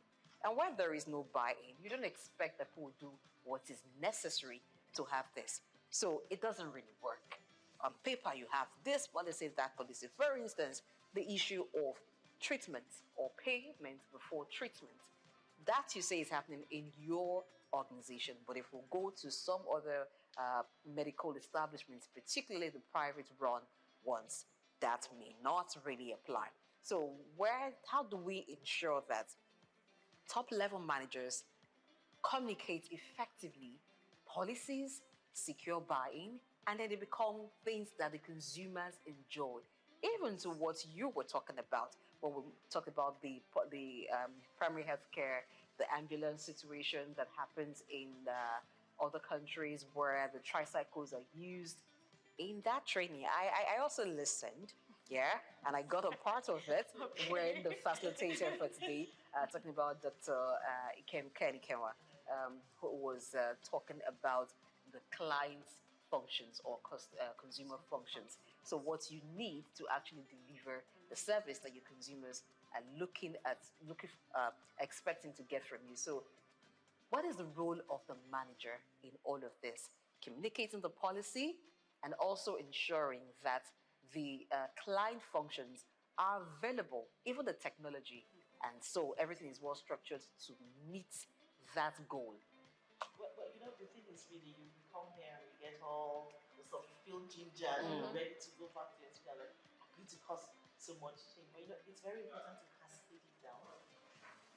And when there is no buy-in, you don't expect that people will do what is necessary to have this. So it doesn't really work. On paper, you have this policy, that policy. For instance, the issue of treatment or payment before treatment. That you say is happening in your organization, but if we go to some other medical establishments, particularly the private run ones, that may not really apply. So how do we ensure that top level managers communicate effectively policies, secure buy-in, and then they become things that the consumers enjoy? Even to what you were talking about when we talk about the primary health care, the ambulance situation that happens in other countries where the tricycles are used. In that training, I also listened, yeah, and I got a part of it when the facilitator for today, talking about Dr. Ikem Kenikewa, who was talking about the client's functions or consumer functions. So what you need to actually deliver the service that your consumers are expecting to get from you. So what is the role of the manager in all of this? Communicating the policy and also ensuring that the client functions are available, even the technology. And so everything is well structured to meet that goal. Well, the thing is really, you come here and you get all the stuff, you feel ginger and you're ready to go back to your school. Like, I'm going to cause so much change. But it's very important to cascade it down.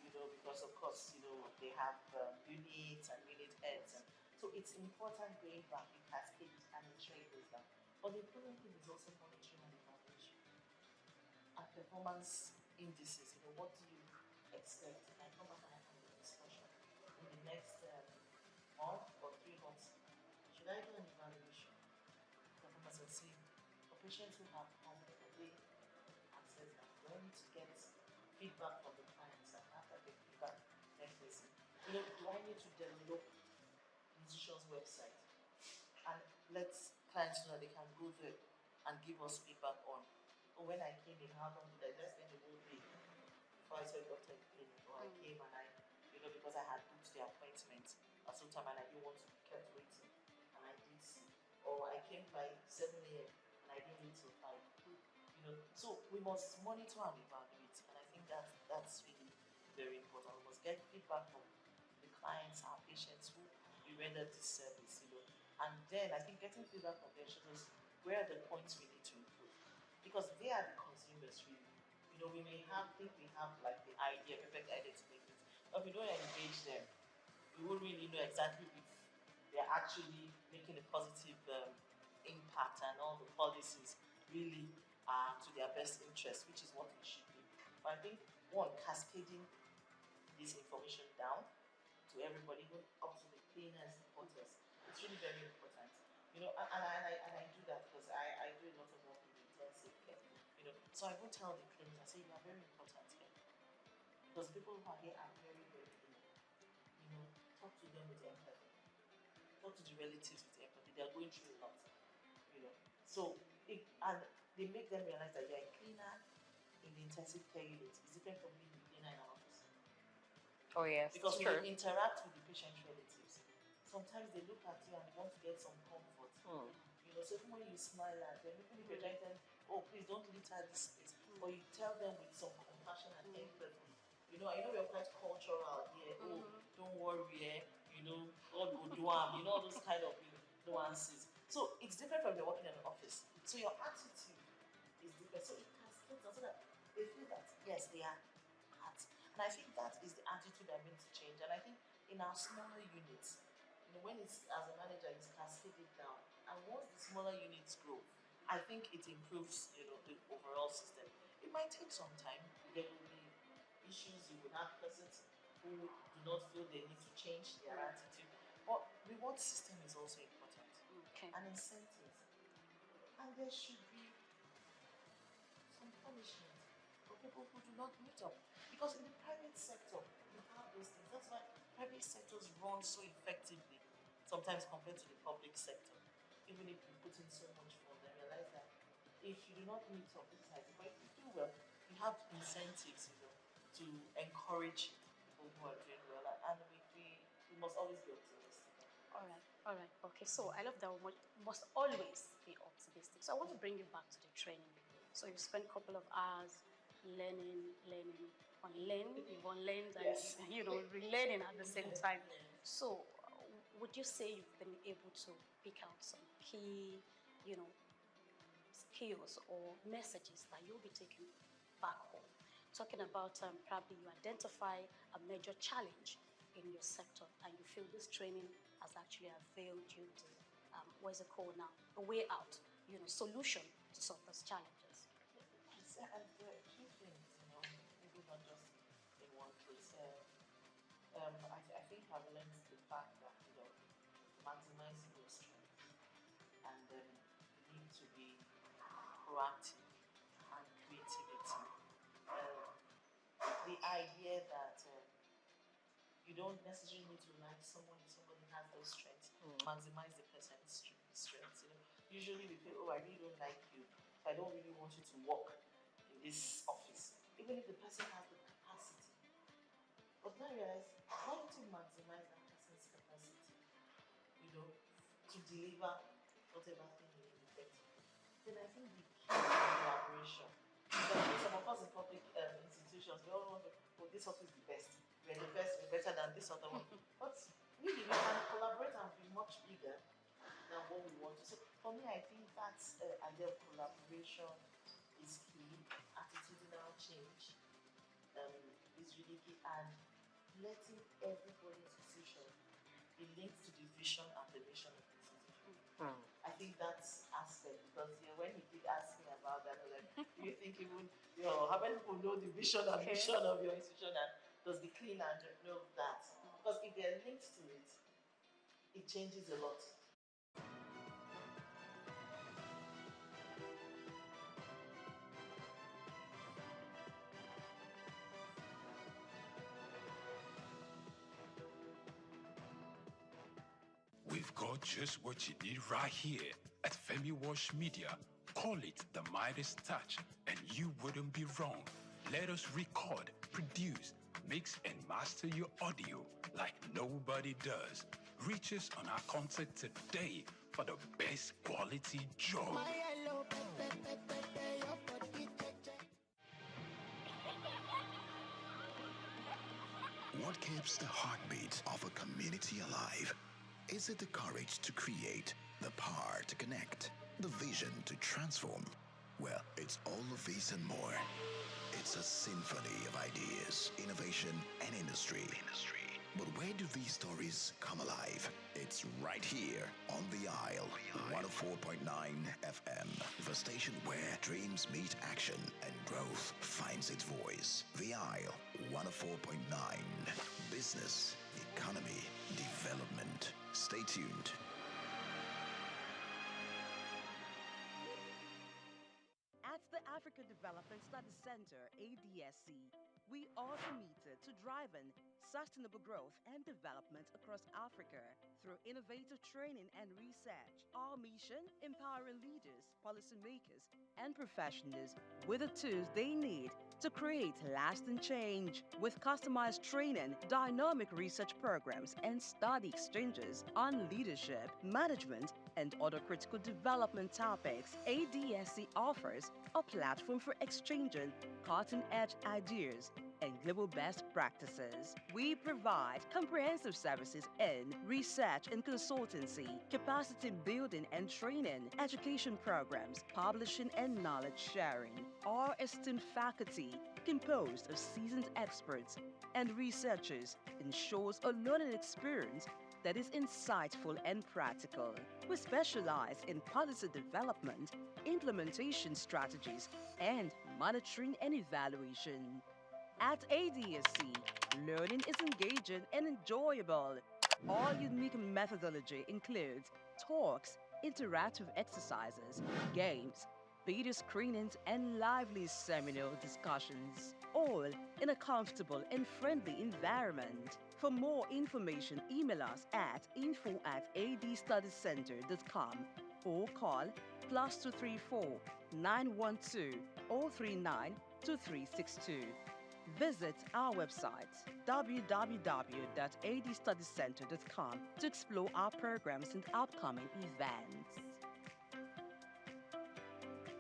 Because of course, they have units and unit heads. And so it's important going back, you cascade it and ensure it goes down. But the important thing is also monitoring and evaluation. And performance indices, what do you expect? And come back and have a discussion in the next month or 3 months. Should I do an evaluation? Performance and see for patients who have come for day and says that do I need to get feedback from the clients, and after the feedback, next person. Do I need to develop musicians' website and let clients know they can go there and give us feedback on, when I came in, how long did I spend the whole day before I saw a doctor in the clinic, or I came and I, because I had booked the appointment at some time and I didn't want to be kept waiting, and I did see, or I came by 7 a.m. and I didn't wait till 5. So we must monitor and evaluate, and I think that's really very important. We must get feedback from the clients, our patients who we render this service, and then I think getting feedback from them shows us where are the points we need to improve, because they are the consumers really. We may think we have like the perfect idea to make it, but if we don't engage them, we won't really know exactly if they're actually making a positive impact and all the policies really are to their best interest, which is what it should be. But I think, one, cascading this information down to everybody, even up to the cleaners, the porters, it's really very important. And I do that because I do a lot of work in intensive care. So I won't tell the cleaners, I say you are very important here, because people who are here are very, very ill. Talk to them with empathy. Talk to the relatives with empathy. They are going through a lot. So and they make them realize that you're a cleaner in the intensive care unit is different from being a cleaner in an office. Oh yes, because true. when you interact with the patient's relatives, sometimes they look at you and want to get some comfort. You know, so even when you smile at them, even if you're trying to tell them, oh, please don't litter this place, or you tell them with some compassion and empathy. You know we're quite cultural here. Oh, don't worry, you know, God will do you know, all those kind of nuances. So it's different from you're working in an office. So your attitude is different. So it cascades so that they feel that yes, they are part. And I think that is the attitude that needs to change. And I think in our smaller units, you know, when it's as a manager, it's cascaded down. And once the smaller units grow, I think it improves, you know, the overall system. It might take some time. There will be issues. You will have persons who do not feel they need to change their attitude. But reward system is also important. Okay. And incentives. And there should be some punishment for people who do not meet up. Because in the private sector, you have those things. That's why private sectors run so effectively, sometimes compared to the public sector. Even if you put in so much for them, realize that if you do not meet up, this is how it is. But if you do well, you have incentives, you know, to encourage people who are doing well. And we must always be optimistic. All right. Okay, so I love that we must always be optimistic. So I want to bring you back to the training. So you spent a couple of hours learning, you've unlearned, and Yes. you know, relearning at the same time. So would you say you've been able to pick out some key, you know, skills or messages that you'll be taking back home? Talking about probably you identify a major challenge in your sector and you feel this training has actually availed you to, what's it called now, a way out, you know, solution to solve those challenges. And there are two things, you know, maybe not just in one case. I think I've learned the fact that, you know, maximizing your strength and you need to be proactive and creativity. The idea that you don't necessarily need to like someone if somebody has those strengths. Maximize the person's strengths. You know, usually we feel, oh, I really don't like you, so I don't really want you to work in this office, even if the person has the capacity. But now I realize, why don't you maximize that person's capacity? You know, to deliver whatever thing you need effectively. Then I think the key is collaboration. Because some of us in public institutions, we all want to, oh, this office is the best. We're the best, we're better than this other one. But really, we can collaborate and be much bigger than what we want to. So for me, I think that's idea of collaboration is key. Attitudinal change is really key. And letting everybody's decision be linked to the vision and the mission of the institution. I think that's aspect because when he did ask me about that, I was like, do you think even how many people know the vision and mission of your institution and does the cleaner know that? Because if they're linked to it, it changes a lot. We've got just what you need right here at Femi Wash Media. Call it the Midas Touch, and you wouldn't be wrong. Let us record, produce, mix, and master your audio like nobody does. Reach us on our contact today for the best quality job. What keeps the heartbeat of a community alive? Is it the courage to create, the power to connect, the vision to transform? Well, it's all of these and more. It's a symphony of ideas, innovation, and industry. But where do these stories come alive? It's right here on The Isle, 104.9 FM, the station where dreams meet action and growth finds its voice. The Isle, 104.9. Business, economy, development. Stay tuned. At the Africa Development Study Center, ADSC, we are committed to driving sustainable growth and development across Africa through innovative training and research. Our mission, empowering leaders, policymakers, and professionals with the tools they need to create lasting change. With customized training, dynamic research programs, and study exchanges on leadership, management, and other critical development topics, ADSC offers a platform for exchanging cutting-edge ideas and global best practices. We provide comprehensive services in research and consultancy, capacity building and training, education programs, publishing and knowledge sharing. Our esteemed faculty, composed of seasoned experts and researchers, ensures a learning experience that is insightful and practical. We specialize in policy development, implementation strategies, and monitoring and evaluation. At ADSC, learning is engaging and enjoyable. Our unique methodology includes talks, interactive exercises, games, video screenings, and lively seminar discussions, all in a comfortable and friendly environment. For more information, email us at info@adstudiescenter.com or call +234 912 039 2362. Visit our website www.adstudiescenter.com to explore our programs and upcoming events.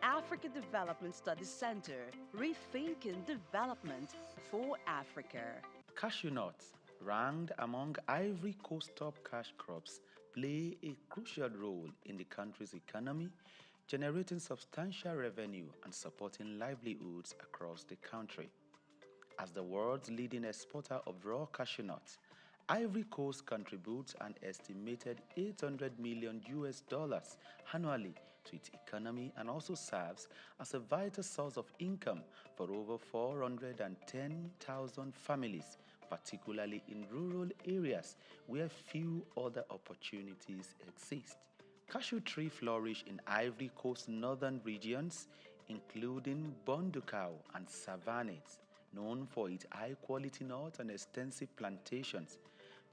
Africa Development Studies Center, rethinking development for Africa. Cashew nuts, ranked among Ivory Coast top cash crops, play a crucial role in the country's economy, generating substantial revenue and supporting livelihoods across the country. As the world's leading exporter of raw cashew nuts, Ivory Coast contributes an estimated $800 million annually to its economy and also serves as a vital source of income for over 410,000 families, particularly in rural areas where few other opportunities exist. Cashew trees flourish in Ivory Coast northern regions, including Bondukau and Savannah, known for its high-quality nuts and extensive plantations,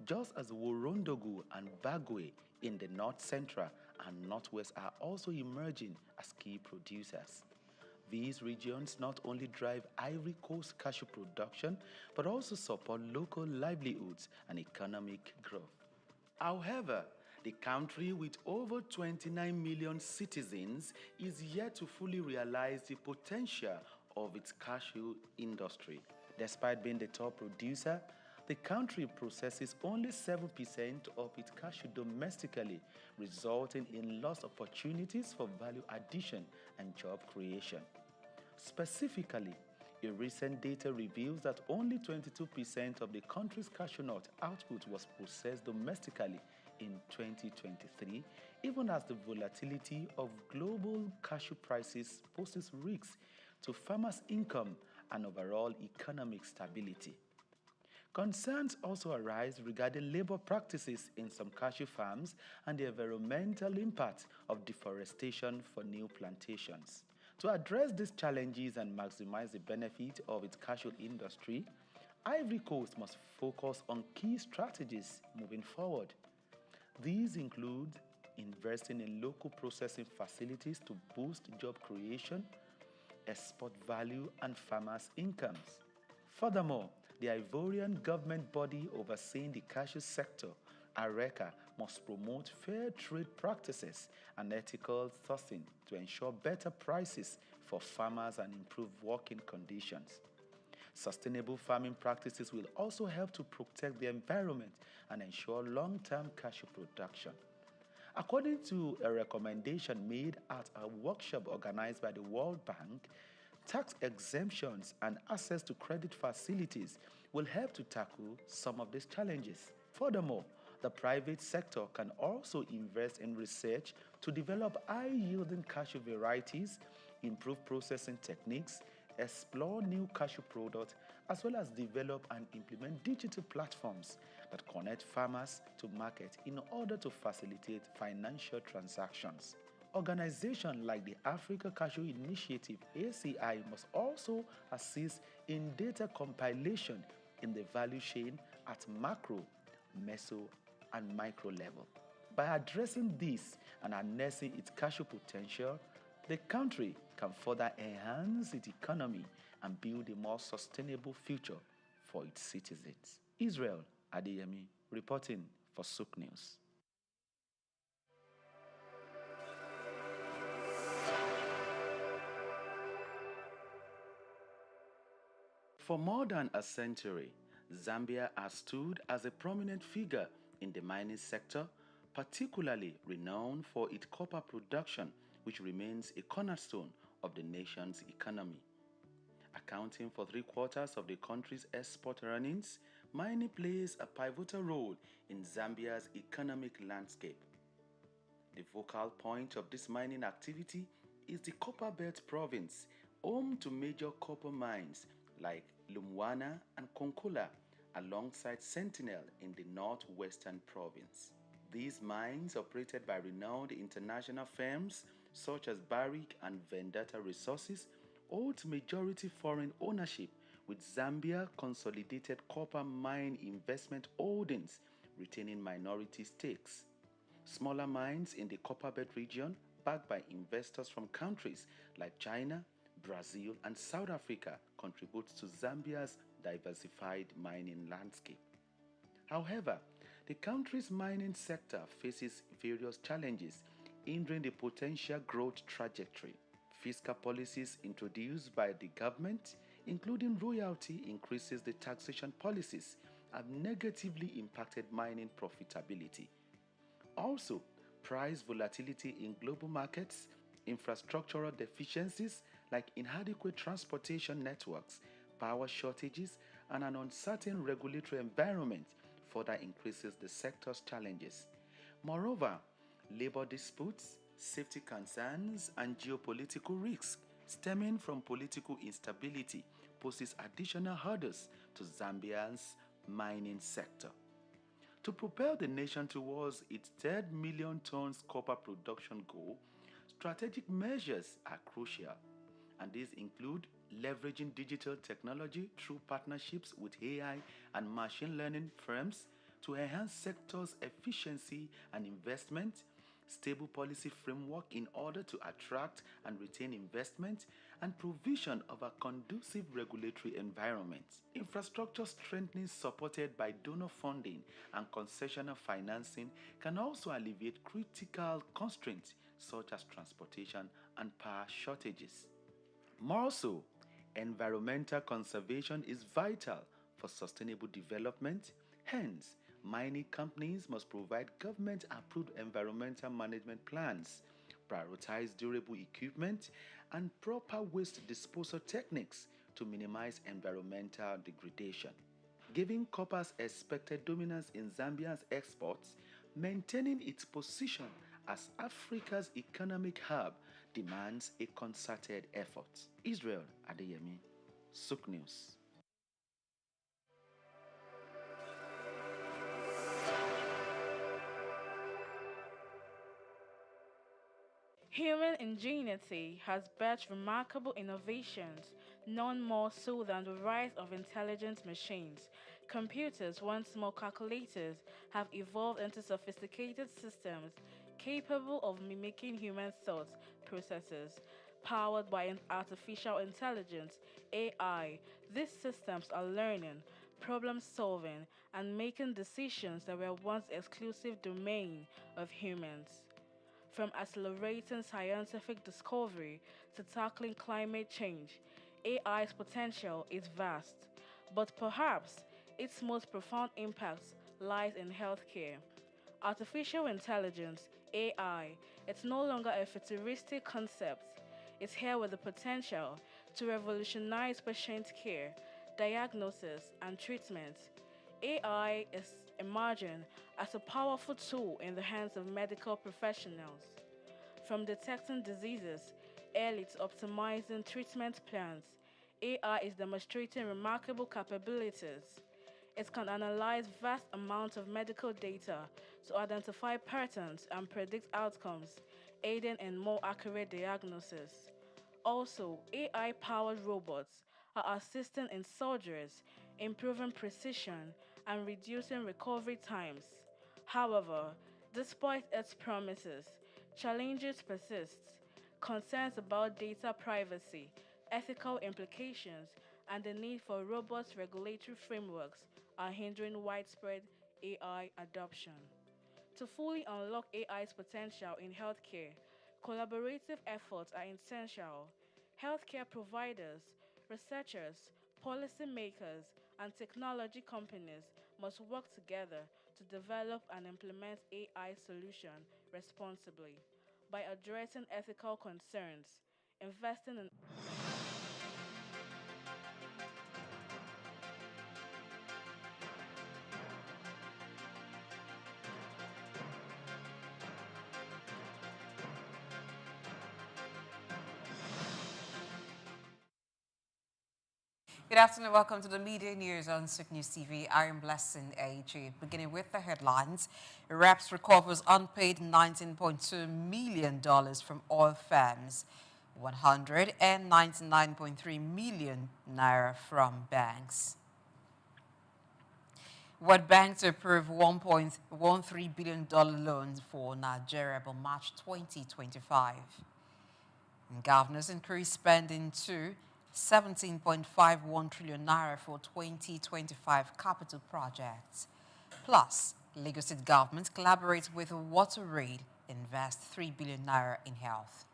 just as Worondogu and Bagwe in the north central and northwest are also emerging as key producers. These regions not only drive Ivory Coast cashew production, but also support local livelihoods and economic growth. However, the country with over 29 million citizens is yet to fully realize the potential of its cashew industry. Despite being the top producer, the country processes only 7% of its cashew domestically, resulting in lost opportunities for value addition and job creation. Specifically, a recent data reveals that only 22% of the country's cashew nut output was processed domestically in 2023, even as the volatility of global cashew prices poses risks to farmers' income and overall economic stability. Concerns also arise regarding labor practices in some cashew farms and the environmental impact of deforestation for new plantations. To address these challenges and maximize the benefit of its cashew industry, Ivory Coast must focus on key strategies moving forward. These include investing in local processing facilities to boost job creation, export value, and farmers' incomes. Furthermore, the Ivorian government body overseeing the cashew sector, ARECA, must promote fair trade practices and ethical sourcing to ensure better prices for farmers and improve working conditions. Sustainable farming practices will also help to protect the environment and ensure long-term cashew production. According to a recommendation made at a workshop organized by the World Bank, tax exemptions and access to credit facilities will help to tackle some of these challenges. Furthermore, the private sector can also invest in research to develop high-yielding cashew varieties, improve processing techniques, explore new cashew products, as well as develop and implement digital platforms that connect farmers to market in order to facilitate financial transactions. Organizations like the Africa Cashew Initiative, ACI, must also assist in data compilation in the value chain at macro, meso, and micro level. By addressing this and harnessing its cashew potential, the country can further enhance its economy and build a more sustainable future for its citizens. Israel Adeyemi, reporting for Souq News. For more than a century, Zambia has stood as a prominent figure in the mining sector, particularly renowned for its copper production, which remains a cornerstone of the nation's economy. Accounting for three-quarters of the country's export earnings, mining plays a pivotal role in Zambia's economic landscape. The focal point of this mining activity is the Copperbelt province, home to major copper mines like Lumwana and Konkola, alongside Sentinel in the northwestern province. These mines, operated by renowned international firms such as Barrick and Vendetta Resources, hold majority foreign ownership, with Zambia Consolidated Copper Mine Investment Holdings retaining minority stakes. Smaller mines in the Copperbelt region, backed by investors from countries like China, Brazil, and South Africa, contribute to Zambia's diversified mining landscape. However, the country's mining sector faces various challenges hindering the potential growth trajectory. Fiscal policies introduced by the government, including royalty increases, the taxation policies, have negatively impacted mining profitability. Also, price volatility in global markets, infrastructural deficiencies like inadequate transportation networks, power shortages, and an uncertain regulatory environment further increases the sector's challenges. Moreover, labor disputes, safety concerns, and geopolitical risks stemming from political instability poses additional hurdles to Zambia's mining sector. To propel the nation towards its 3rd million tons copper production goal, strategic measures are crucial, and these include leveraging digital technology through partnerships with AI and machine learning firms to enhance sector's efficiency and investment, stable policy framework in order to attract and retain investment, and provision of a conducive regulatory environment. Infrastructure strengthening supported by donor funding and concessional financing can also alleviate critical constraints such as transportation and power shortages. More so, environmental conservation is vital for sustainable development. Hence, mining companies must provide government-approved environmental management plans, prioritize durable equipment, and proper waste disposal techniques to minimize environmental degradation. Given copper's expected dominance in Zambia's exports, maintaining its position as Africa's economic hub demands a concerted effort. Israel Adeyemi, Souq News. Human ingenuity has birthed remarkable innovations, none more so than the rise of intelligent machines. Computers, once small calculators, have evolved into sophisticated systems capable of mimicking human thought processes. Powered by artificial intelligence, AI, these systems are learning, problem solving, and making decisions that were once exclusive domain of humans. From accelerating scientific discovery to tackling climate change, AI's potential is vast, but perhaps its most profound impact lies in healthcare. Artificial intelligence, AI, it's no longer a futuristic concept. It's here with the potential to revolutionize patient care, diagnosis, and treatment. AI is emerging as a powerful tool in the hands of medical professionals. From detecting diseases early to optimizing treatment plans, AI is demonstrating remarkable capabilities. It can analyze vast amounts of medical data to identify patterns and predict outcomes, aiding in more accurate diagnosis. Also, AI powered robots are assisting in surgeries, improving precision, and reducing recovery times. However, despite its promises, challenges persist. Concerns about data privacy, ethical implications, and the need for robust regulatory frameworks are hindering widespread AI adoption. To fully unlock AI's potential in healthcare, collaborative efforts are essential. Healthcare providers, researchers, policymakers and technology companies must work together to develop and implement AI solutions responsibly by addressing ethical concerns, investing in Good afternoon. Welcome to the media news on Souq News TV. I am Blessing AG. Beginning with the headlines, Reps recovers unpaid $19.2 million from oil firms, 199.3 million naira from banks. World Bank to approve $1.13 billion loans for Nigeria by March 2025. And governors increase spending to 17.51 trillion naira for 2025 capital projects. Plus, Lagos State government collaborates with Water Rail, invest 3 billion naira in health.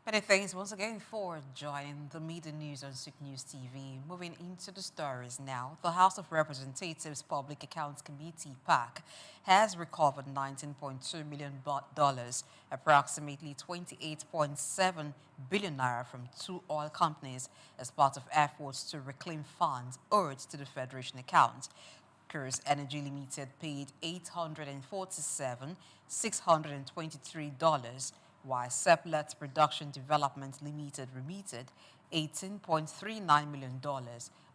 Many thanks once again for joining the media news on Souq News TV. Moving into the stories now, the House of Representatives Public Accounts Committee (PAC) has recovered $19.2 million, approximately 28.7 billion naira from two oil companies as part of efforts to reclaim funds owed to the Federation account. Curse Energy Limited paid $847,623, while Seplet Production Development Limited remitted $18.39 million,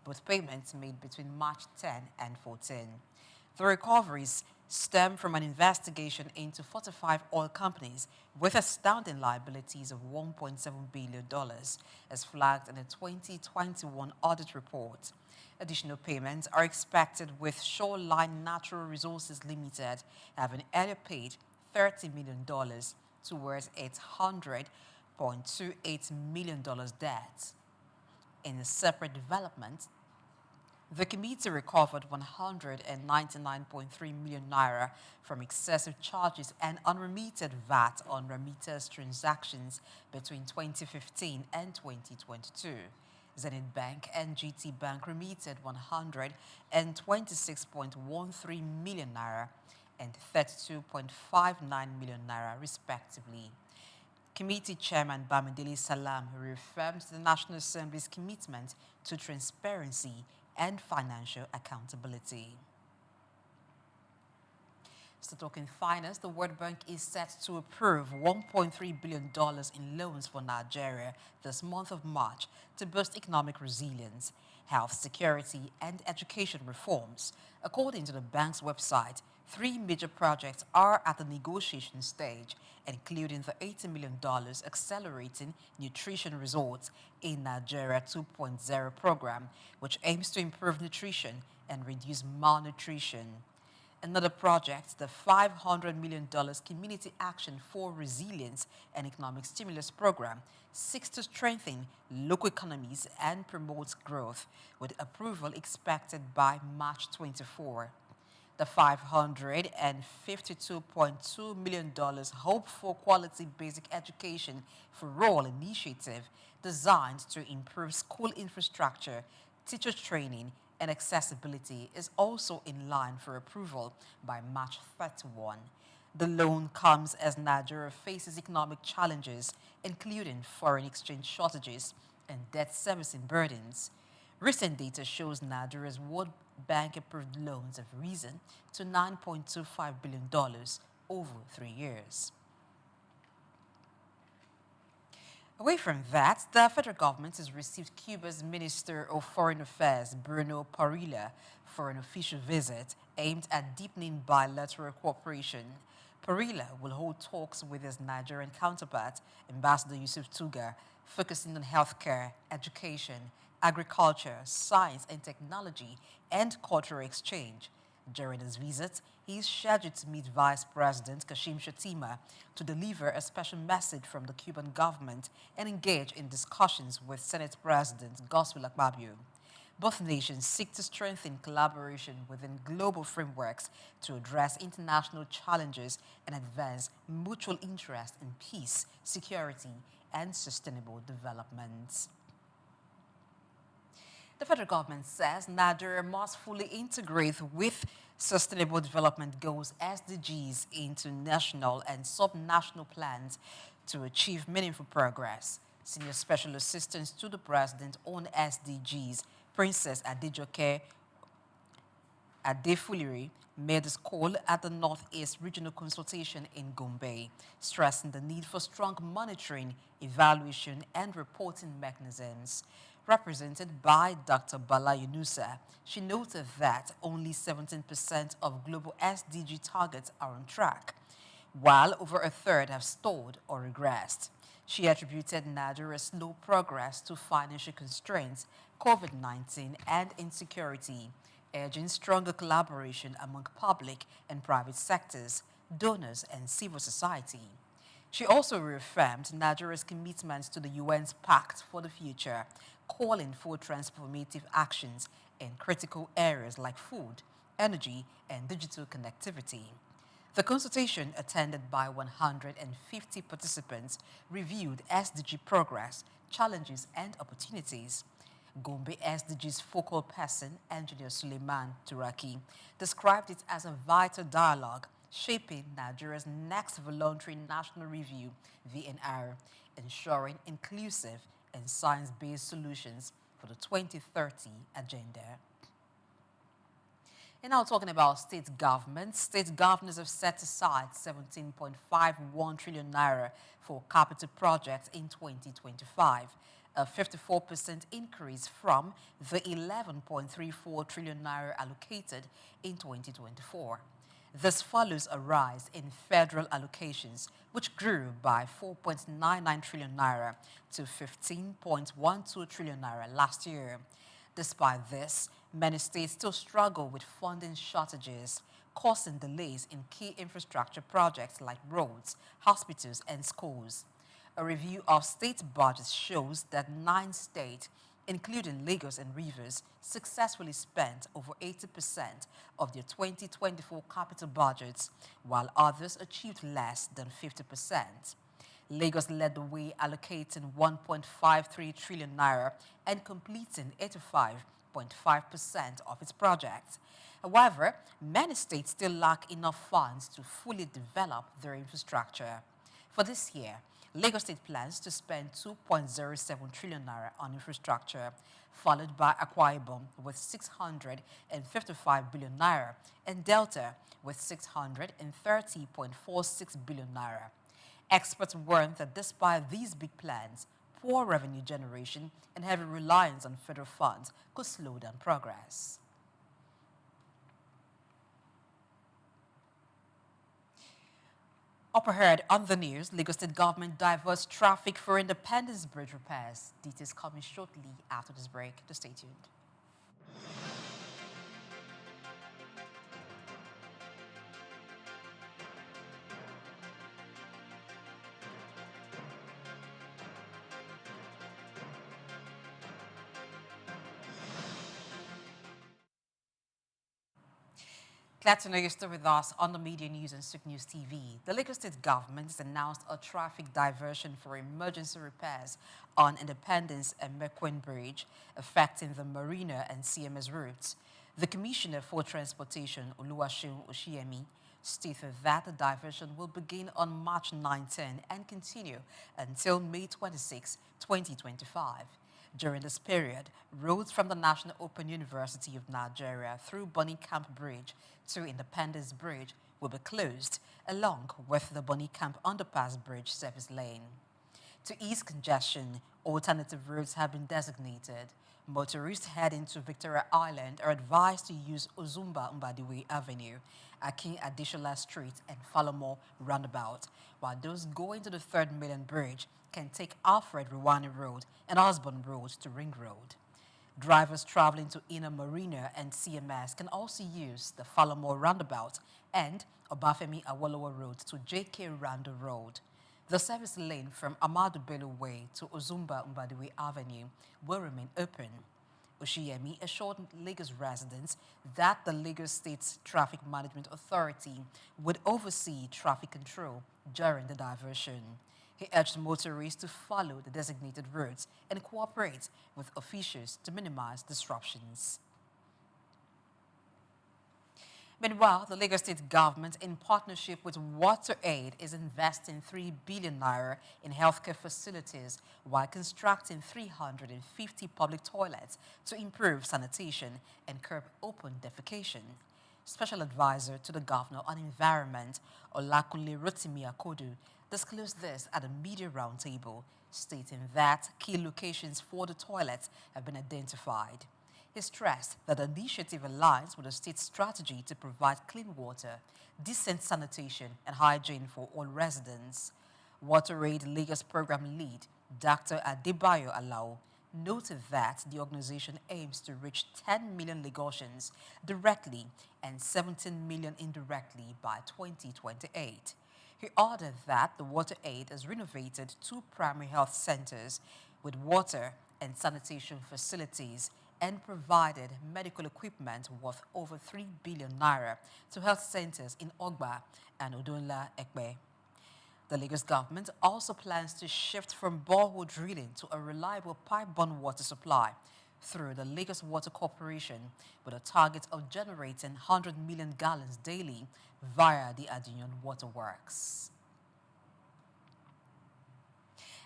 both payments made between March 10 and 14. The recoveries stem from an investigation into 45 oil companies with astounding liabilities of $1.7 billion, as flagged in a 2021 audit report. Additional payments are expected, with Shoreline Natural Resources Limited having earlier paid $30 million towards its $100.28 million debt. In a separate development, the committee recovered 199.3 million naira from excessive charges and unremitted VAT on remitters transactions between 2015 and 2022. Zenith Bank and GT Bank remitted 126.13 million naira and 32.59 million naira, respectively. Committee Chairman Bamidele Salam reaffirms the National Assembly's commitment to transparency and financial accountability. Still talking finance, the World Bank is set to approve $1.3 billion in loans for Nigeria this month of March to boost economic resilience, health security, and education reforms. According to the bank's website, 3 major projects are at the negotiation stage, including the $80 million Accelerating Nutrition Resorts in Nigeria 2.0 program, which aims to improve nutrition and reduce malnutrition. Another project, the $500 million Community Action for Resilience and Economic Stimulus Program, seeks to strengthen local economies and promote growth, with approval expected by March 24. The $552.2 million Hope for Quality Basic Education for All initiative, designed to improve school infrastructure, teacher training, and accessibility, is also in line for approval by March 31. The loan comes as Nigeria faces economic challenges, including foreign exchange shortages and debt servicing burdens. Recent data shows Nigeria's World Bank approved loans have risen to $9.25 billion over 3 years. Away from that, the federal government has received Cuba's Minister of Foreign Affairs, Bruno Parilla, for an official visit aimed at deepening bilateral cooperation. Parilla will hold talks with his Nigerian counterpart, Ambassador Yusuf Tuga, focusing on healthcare, education, agriculture, science and technology, and cultural exchange. During his visit, he is scheduled to meet Vice President Kashim Shettima to deliver a special message from the Cuban government and engage in discussions with Senate President Godswill Akpabio. Both nations seek to strengthen collaboration within global frameworks to address international challenges and advance mutual interest in peace, security, and sustainable development. The federal government says Nigeria must fully integrate with Sustainable Development Goals (SDGs) into national and subnational plans to achieve meaningful progress. Senior Special Assistant to the President on SDGs, Princess Adejoke Adefuliri, made this call at the Northeast Regional Consultation in Gombe, stressing the need for strong monitoring, evaluation, and reporting mechanisms. Represented by Dr. Bala Yunusa, she noted that only 17% of global SDG targets are on track, while over a third have stalled or regressed. She attributed Nigeria's slow progress to financial constraints, COVID-19, and insecurity, urging stronger collaboration among public and private sectors, donors, and civil society. She also reaffirmed Nigeria's commitment to the UN's Pact for the Future, calling for transformative actions in critical areas like food, energy, and digital connectivity. The consultation, attended by 150 participants, reviewed SDG progress, challenges, and opportunities. Gombe SDG's focal person, Engineer Suleiman Turaki, described it as a vital dialogue shaping Nigeria's next voluntary national review, VNR, ensuring inclusive and science-based solutions for the 2030 agenda. And now talking about state governments, state governors have set aside 17.51 trillion naira for capital projects in 2025, a 54% increase from the 11.34 trillion naira allocated in 2024. This follows a rise in federal allocations, which grew by 4.99 trillion naira to 15.12 trillion naira last year. Despite this, many states still struggle with funding shortages, causing delays in key infrastructure projects like roads, hospitals, and schools. A review of state budgets shows that 9 states, including Lagos and Rivers, successfully spent over 80% of their 2024 capital budgets, while others achieved less than 50%. Lagos led the way, allocating 1.53 trillion naira and completing 85.5% of its projects. However, many states still lack enough funds to fully develop their infrastructure. For this year, Lagos State plans to spend 2.07 trillion naira on infrastructure, followed by Akwa Ibom with 655 billion naira and Delta with 630.46 billion naira. Experts warn that despite these big plans, poor revenue generation and heavy reliance on federal funds could slow down progress. Up ahead on the news, Lagos State government diverts traffic for Independence Bridge repairs. Details coming shortly after this break. Just stay tuned. Glad to know you're still with us on the Media News and Souq News TV. The Lagos State government has announced a traffic diversion for emergency repairs on Independence and Mequin Bridge, affecting the Marina and CMS routes. The Commissioner for Transportation, Oluwaseun Oshiemi, stated that the diversion will begin on March 19 and continue until May 26, 2025. During this period, roads from the National Open University of Nigeria through Bonny Camp Bridge to Independence Bridge will be closed, along with the Bonny Camp Underpass Bridge service lane. To ease congestion, alternative routes have been designated. Motorists heading to Victoria Island are advised to use Ozumba Mbadiwe Avenue, Akin Adishola Street, and Falomore Roundabout, while those going to the 3rd Mainland Bridge can take Alfred Ruwani Road and Osborne Road to Ring Road. Drivers traveling to Inner Marina and CMS can also use the Falamo roundabout and Obafemi Awolowo Road to JK Rando Road. The service lane from Amadu Bello Way to Ozumba Mbadiwe Avenue will remain open. Oshiyemi assured Lagos residents that the Lagos State Traffic Management Authority would oversee traffic control during the diversion. He urged motorists to follow the designated routes and cooperate with officials to minimize disruptions. Meanwhile, the Lagos State government, in partnership with WaterAid, is investing 3 billion naira in healthcare facilities while constructing 350 public toilets to improve sanitation and curb open defecation. Special advisor to the governor on environment, Olakunle Rotimi Akodu, disclosed this at a media roundtable, stating that key locations for the toilets have been identified. He stressed that the initiative aligns with the state's strategy to provide clean water, decent sanitation, and hygiene for all residents. WaterAid Lagos program lead, Dr. Adebayo Alao, noted that the organization aims to reach 10 million Lagosians directly and 17 million indirectly by 2028. He ordered that the WaterAid has renovated 2 primary health centers with water and sanitation facilities and provided medical equipment worth over 3 billion naira to health centers in Ogba and Odonla Ekpe. The Lagos government also plans to shift from borehole drilling to a reliable pipe-borne water supply through the Lagos Water Corporation with a target of generating 100 million gallons daily via the Adinion Waterworks.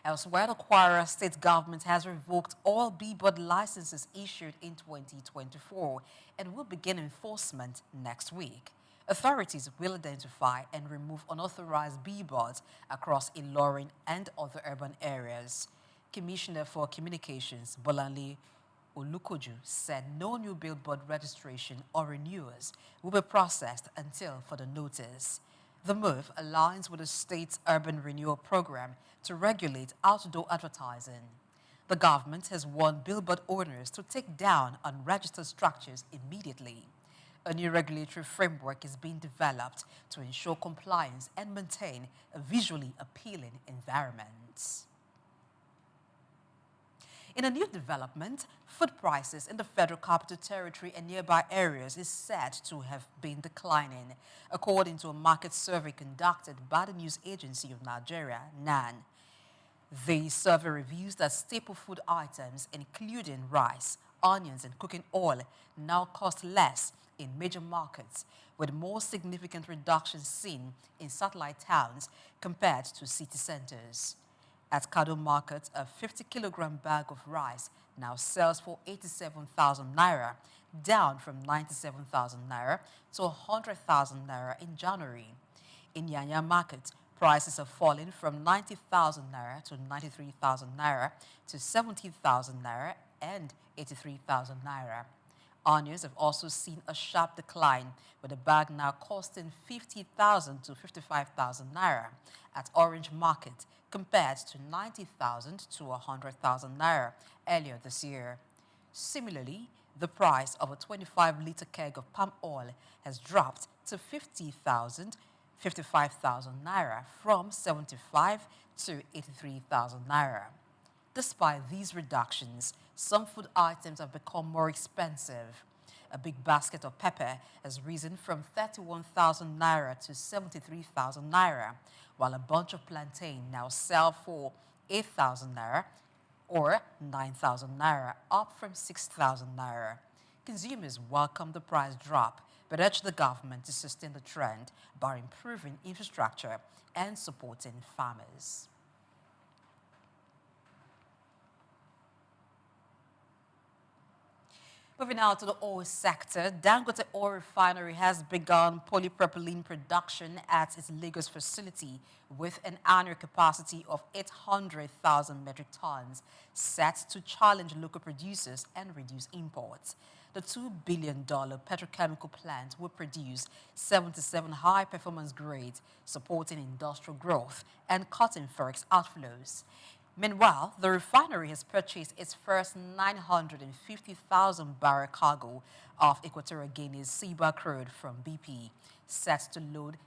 Elsewhere, the Kwara state government has revoked all BBOD licenses issued in 2024 and will begin enforcement next week. Authorities will identify and remove unauthorized BBODs across Ilorin and other urban areas. Commissioner for Communications, Bolanle Olukoju, said no new billboard registration or renewals will be processed until further notice. The move aligns with the state's urban renewal program to regulate outdoor advertising. The government has warned billboard owners to take down unregistered structures immediately. A new regulatory framework is being developed to ensure compliance and maintain a visually appealing environment. In a new development, food prices in the Federal Capital Territory and nearby areas is said to have been declining, according to a market survey conducted by the News Agency of Nigeria, NAN. The survey reveals that staple food items, including rice, onions, and cooking oil, now cost less in major markets, with more significant reductions seen in satellite towns compared to city centers. At Kado Market, a 50-kilogram bag of rice now sells for 87,000 naira, down from 97,000 naira to 100,000 naira in January. In Yanya Market, prices have fallen from 90,000 naira to 93,000 naira to 70,000 naira and 83,000 naira. Onions have also seen a sharp decline, with a bag now costing 50,000 to 55,000 naira at Orange Market, compared to 90,000 to 100,000 naira earlier this year. Similarly, the price of a 25-liter keg of palm oil has dropped to 55,000 naira from 75 to 83,000 naira. Despite these reductions, some food items have become more expensive. A big basket of pepper has risen from 31,000 naira to 73,000 naira, while a bunch of plantain now sell for 8,000 naira or 9,000 naira, up from 6,000 naira. Consumers welcome the price drop, but urge the government to sustain the trend by improving infrastructure and supporting farmers. Moving now to the oil sector, Dangote Oil Refinery has begun polypropylene production at its Lagos facility with an annual capacity of 800,000 metric tons, set to challenge local producers and reduce imports. The $2 billion petrochemical plant will produce 77 high-performance grades, supporting industrial growth and cutting forex outflows. Meanwhile, the refinery has purchased its first 950,000 barrel cargo of Equatorial Guinea's Ciba crude from BP, set to load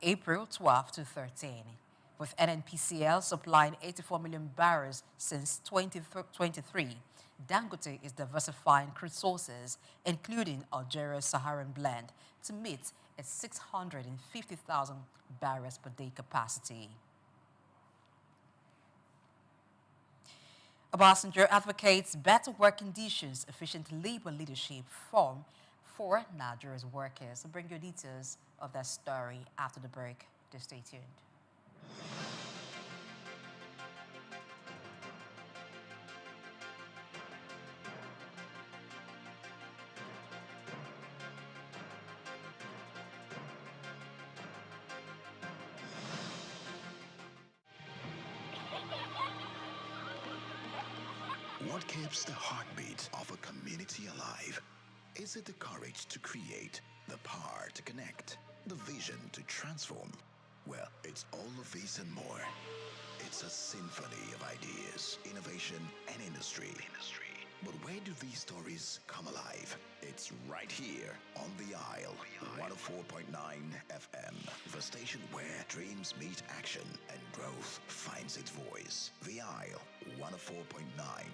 April 12 to 13. With NNPCL supplying 84 million barrels since 2023, Dangote is diversifying crude sources, including Algeria's Saharan blend, to meet its 650,000 barrels per day capacity. Obasanjo advocates better work conditions, efficient labor leadership for Nigeria's workers. I'll bring you details of that story after the break. Just stay tuned. What keeps the heartbeat of a community alive? Is it the courage to create, the power to connect, the vision to transform? Well, it's all of this and more. It's a symphony of ideas, innovation, and industry. But where do these stories come alive? It's right here on The Isle, 104.9 FM, the station where dreams meet action and growth finds its voice. The Isle, 104.9.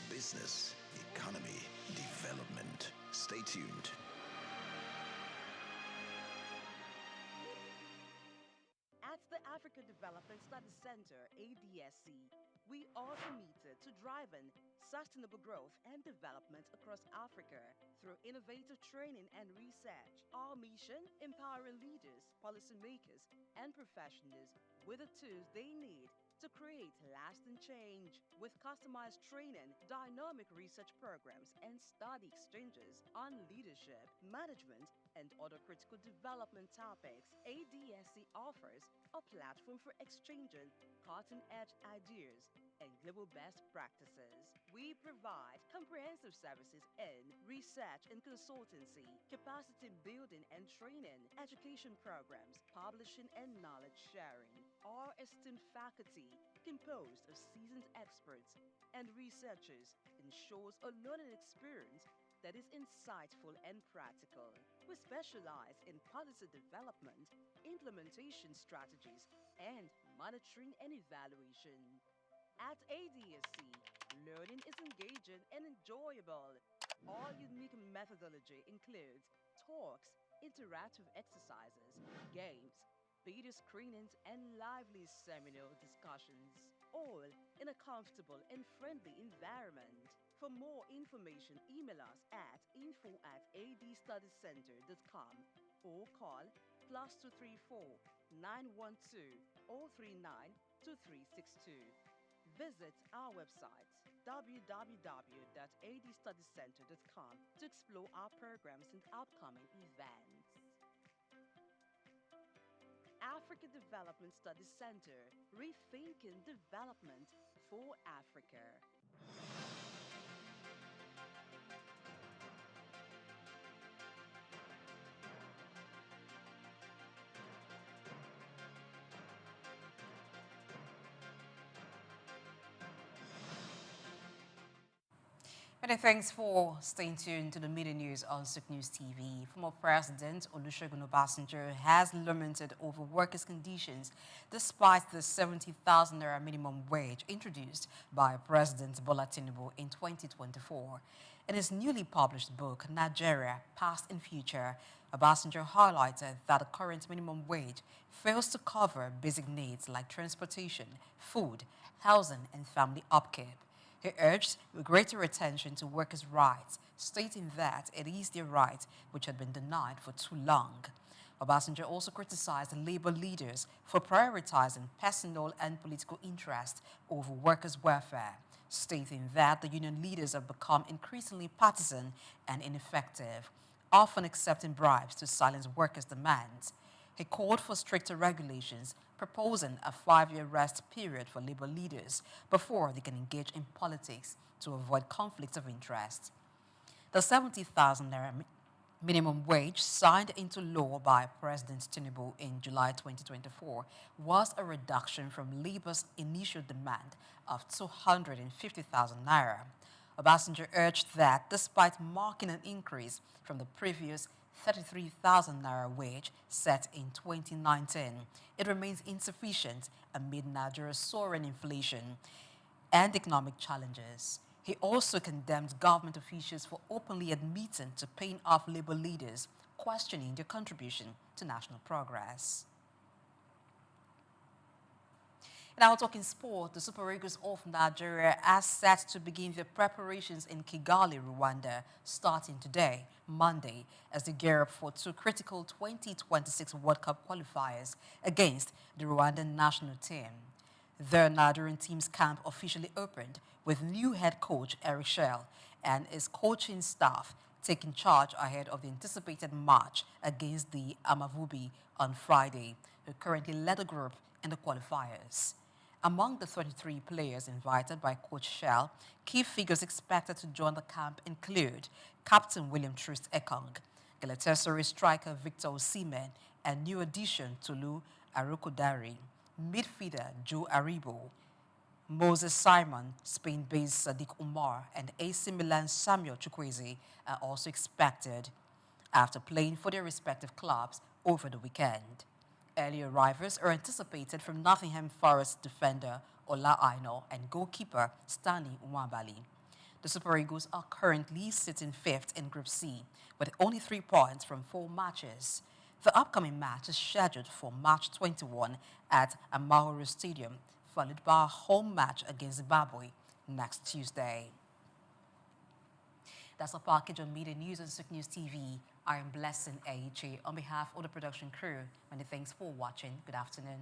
Business, economy, development. Stay tuned. At the Africa Development Study Center, ADSC, we are committed to driving sustainable growth and development across Africa through innovative training and research. Our mission, empowering leaders, policymakers, and professionals with the tools they need to create lasting change. With customized training, dynamic research programs, and study exchanges on leadership, management, and other critical development topics, ADSC offers a platform for exchanging cutting-edge ideas and global best practices. We provide comprehensive services in research and consultancy, capacity building and training, education programs, publishing and knowledge sharing. Our esteemed faculty, composed of seasoned experts and researchers, ensures a learning experience that is insightful and practical. We specialize in policy development, implementation strategies, and monitoring and evaluation. At ADSC, learning is engaging and enjoyable. Our unique methodology includes talks, interactive exercises, games, video screenings, and lively seminar discussions, all in a comfortable and friendly environment. For more information, email us at info@adstudycenter.com or call +234 912 039 2362. Visit our website www.adstudycenter.com to explore our programs and upcoming events. Africa Development Study Center, rethinking development for Africa. Many thanks for staying tuned to the media news on Souq News TV. Former President Olusegun Obasanjo has lamented over workers' conditions despite the 70,000 naira minimum wage introduced by President Bola Tinubu in 2024. In his newly published book, Nigeria, Past and Future, Obasanjo highlighted that the current minimum wage fails to cover basic needs like transportation, food, housing, and family upkeep. He urged greater attention to workers' rights, stating that it is their right which had been denied for too long. Obasanjo also criticized labor leaders for prioritizing personal and political interest over workers' welfare, stating that the union leaders have become increasingly partisan and ineffective, often accepting bribes to silence workers' demands. He called for stricter regulations, proposing a 5-year rest period for labor leaders before they can engage in politics to avoid conflicts of interest. The 70,000 naira Minimum wage signed into law by President Tinubu in July 2024 was a reduction from Labour's initial demand of 250,000 naira. Obasanjo urged that despite marking an increase from the previous 33,000 naira wage set in 2019, it remains insufficient amid Nigeria's soaring inflation and economic challenges. He also condemned government officials for openly admitting to paying off labor leaders, questioning their contribution to national progress. Now talking sport, the Super Eagles of Nigeria are set to begin their preparations in Kigali, Rwanda, starting today, Monday, as they gear up for two critical 2026 World Cup qualifiers against the Rwandan national team. The Nigerian team's camp officially opened with new head coach Eric Schell and his coaching staff taking charge ahead of the anticipated match against the Amavubi on Friday, who currently led the group in the qualifiers. Among the 33 players invited by Coach Schell, key figures expected to join the camp include Captain William Troost Ekong, Galatasaray striker Victor Osimhen, and new addition Tolu Arokodare, midfielder Joe Aribo, Moses Simon, Spain-based Sadiq Umar, and AC Milan's Samuel Chukwueze are also expected after playing for their respective clubs over the weekend. Early arrivals are anticipated from Nottingham Forest defender Ola Aino and goalkeeper Stanley Nwabali. The Super Eagles are currently sitting fifth in Group C with only 3 points from 4 matches. The upcoming match is scheduled for March 21 at Amahoro Stadium, followed by a home match against Zimbabwe next Tuesday. That's a package on media news on Souq News TV. I am Blessing AHA. On behalf of the production crew, many thanks for watching. Good afternoon.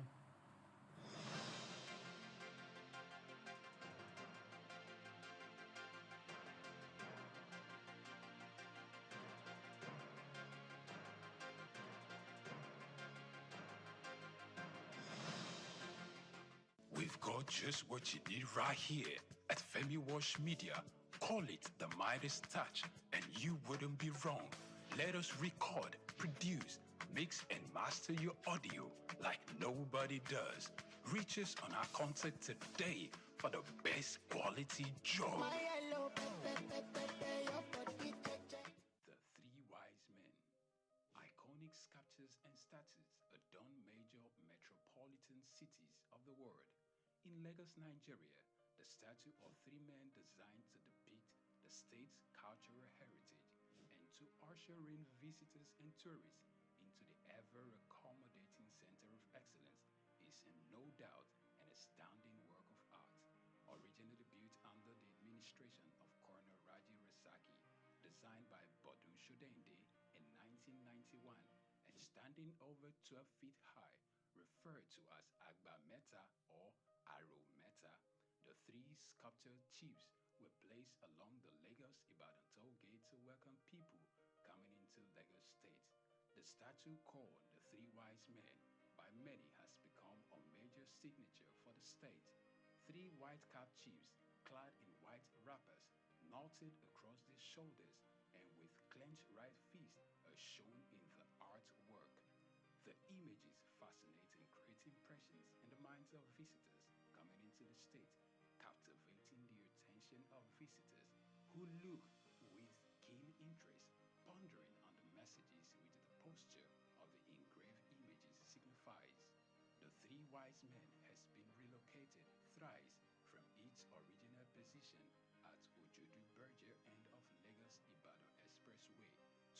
We've got just what you need right here at Femi Wash Media. Call it the Midas Touch, and you wouldn't be wrong. Let us record, produce, mix, and master your audio like nobody does. Reach us on our contact today for the best quality job. The Three Wise Men. Iconic sculptures and statues adorn major metropolitan cities of the world. In Lagos, Nigeria, the statue of 3 men designed to depict the state's cultural heritage and to usher in visitors and tourists into the ever-accommodating center of excellence is no doubt an astounding work of art. Originally built under the administration of Colonel Raji Rasaki, designed by Bodun Shodende in 1991 and standing over 12 feet high, referred to as Agba Meta or Aro Meta, the 3 sculptured chiefs were placed along the Lagos-Ibadan toll gate to welcome people coming into Lagos State. The statue called the Three Wise Men by many has become a major signature for the state. 3 white-capped chiefs clad in white wrappers, knotted across their shoulders and with clenched right fists are shown in the artwork. The images fascinate and create impressions in the minds of visitors coming into the state, captivating the attention of visitors who look with keen interest, pondering on the messages which the posture of the engraved images signifies. The Three Wise Men has been relocated thrice from its original position at Ojodu Berger end of Lagos-Ibadan Expressway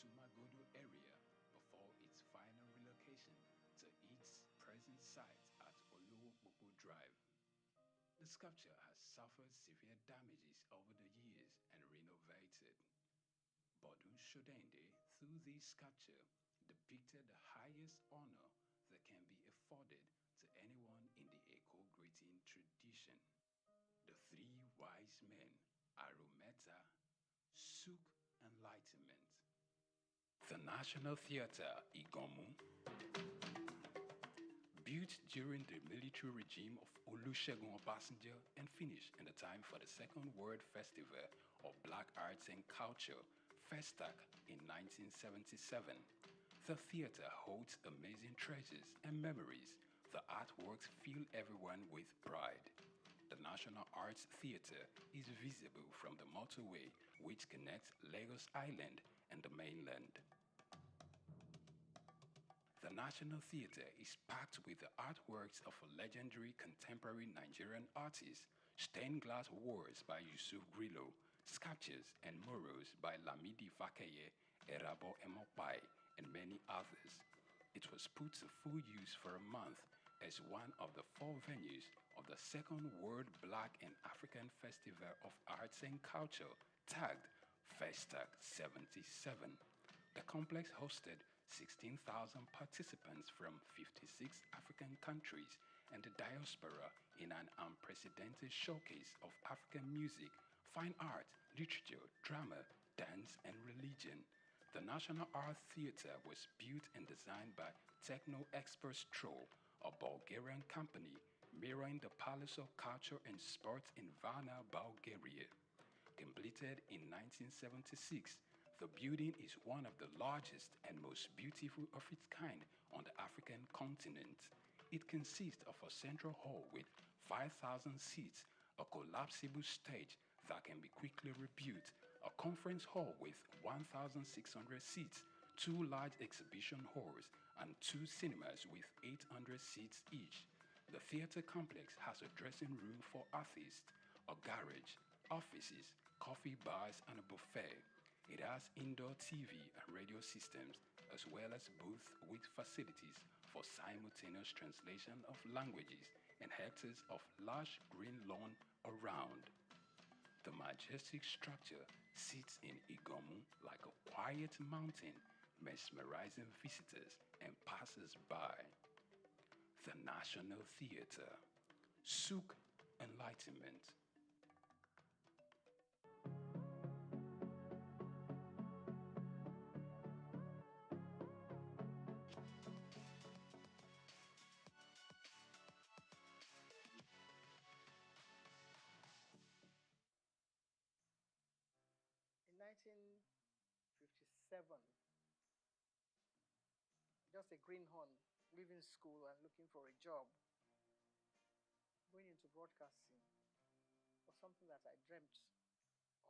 to Magodo area before its final relocation to its present site at Olowopopo Drive. The sculpture has suffered severe damages over the years and renovated. Bodun Shodende, through this sculpture, depicted the highest honor that can be afforded to anyone in the Eko greeting tradition. The Three Wise Men, Arometa, Souq Enlightenment. The National Theatre, Igomu, built during the military regime of Olusegun Obasanjo and finished in the time for the Second World Festival of Black Arts and Culture, Festac in 1977. The theater holds amazing treasures and memories. The artworks fill everyone with pride. The National Arts Theatre is visible from the motorway which connects Lagos Island and the mainland. The National Theatre is packed with the artworks of legendary contemporary Nigerian artists, stained glass walls by Yusuf Grillo, sculptures and murals by Lamidi Fakeye, Erabo Emopai, and many others. It was put to full use for a month as one of the 4 venues of the second World Black and African Festival of Arts and Culture, tagged Festac 77. The complex hosted 16,000 participants from 56 African countries and the diaspora in an unprecedented showcase of African music, fine art, literature, drama, dance, and religion. The National Art Theatre was built and designed by Techno Expert Stroll, a Bulgarian company mirroring the Palace of Culture and Sports in Varna, Bulgaria. Completed in 1976, the building is one of the largest and most beautiful of its kind on the African continent. It consists of a central hall with 5,000 seats, a collapsible stage that can be quickly rebuilt, a conference hall with 1,600 seats, 2 large exhibition halls, and 2 cinemas with 800 seats each. The theater complex has a dressing room for artists, a garage, offices, coffee bars, and a buffet. It has indoor TV and radio systems, as well as booths with facilities for simultaneous translation of languages and hectares of large green lawn around. The majestic structure sits in Igomu like a quiet mountain, mesmerizing visitors and passers-by. The National Theatre, Souq Enlightenment. In 1957, just a greenhorn leaving school and looking for a job, going into broadcasting was something that I dreamt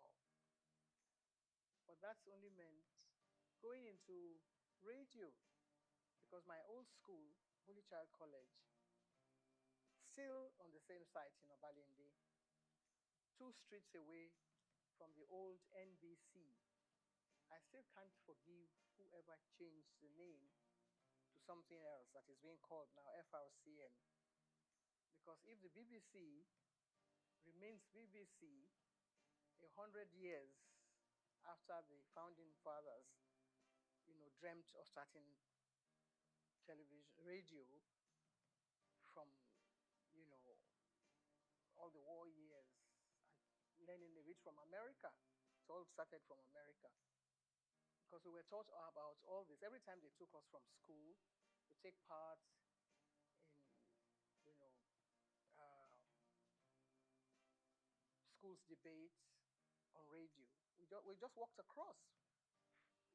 of. But that's only meant going into radio, because my old school, Holy Child College, still on the same site in Obalende, 2 streets away from the old NBC. I still can't forgive whoever changed the name to something else that is being called now FRCN. Because if the BBC remains BBC 100 years after the founding fathers, dreamt of starting television, radio from, all the war years and learning a bit from America. It all started from America. Because we were taught about all this. Every time they took us from school to take part in, school's debates on radio, we just walked across.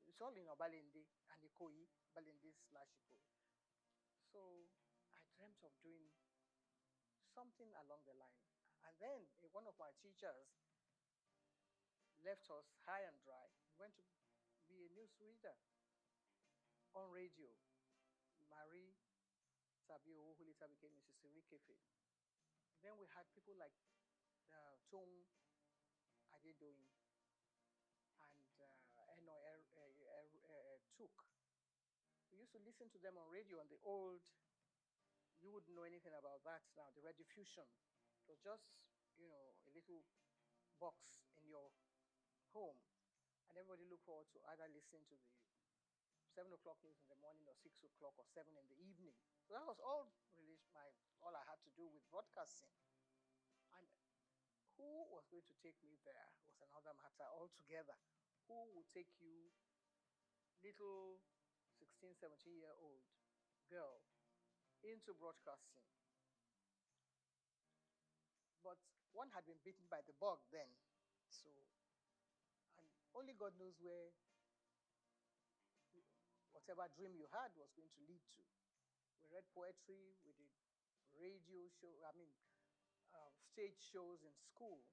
It's all in Obalende and Ikoyi, Balende/Ikoyi. So I dreamt of doing something along the line. And then one of my teachers left us high and dry. He went to be a news reader on radio. Marie Tabio, who later became Mrs. Irikefe. Then we had people like Tung Adedoyin and Souq. We used to listen to them on radio on the old, you wouldn't know anything about that now, the rediffusion. It was just, a little box in your home, and everybody looked forward to either listening to the 7 o'clock news in the morning or 6 o'clock or 7 in the evening. So that was all really all I had to do with broadcasting. And who was going to take me there was another matter altogether. Who would take you, little 16, 17-year-old girl, into broadcasting? But one had been bitten by the bug then. So, and only God knows where whatever dream you had was going to lead to. We read poetry, we did radio show, stage shows in school.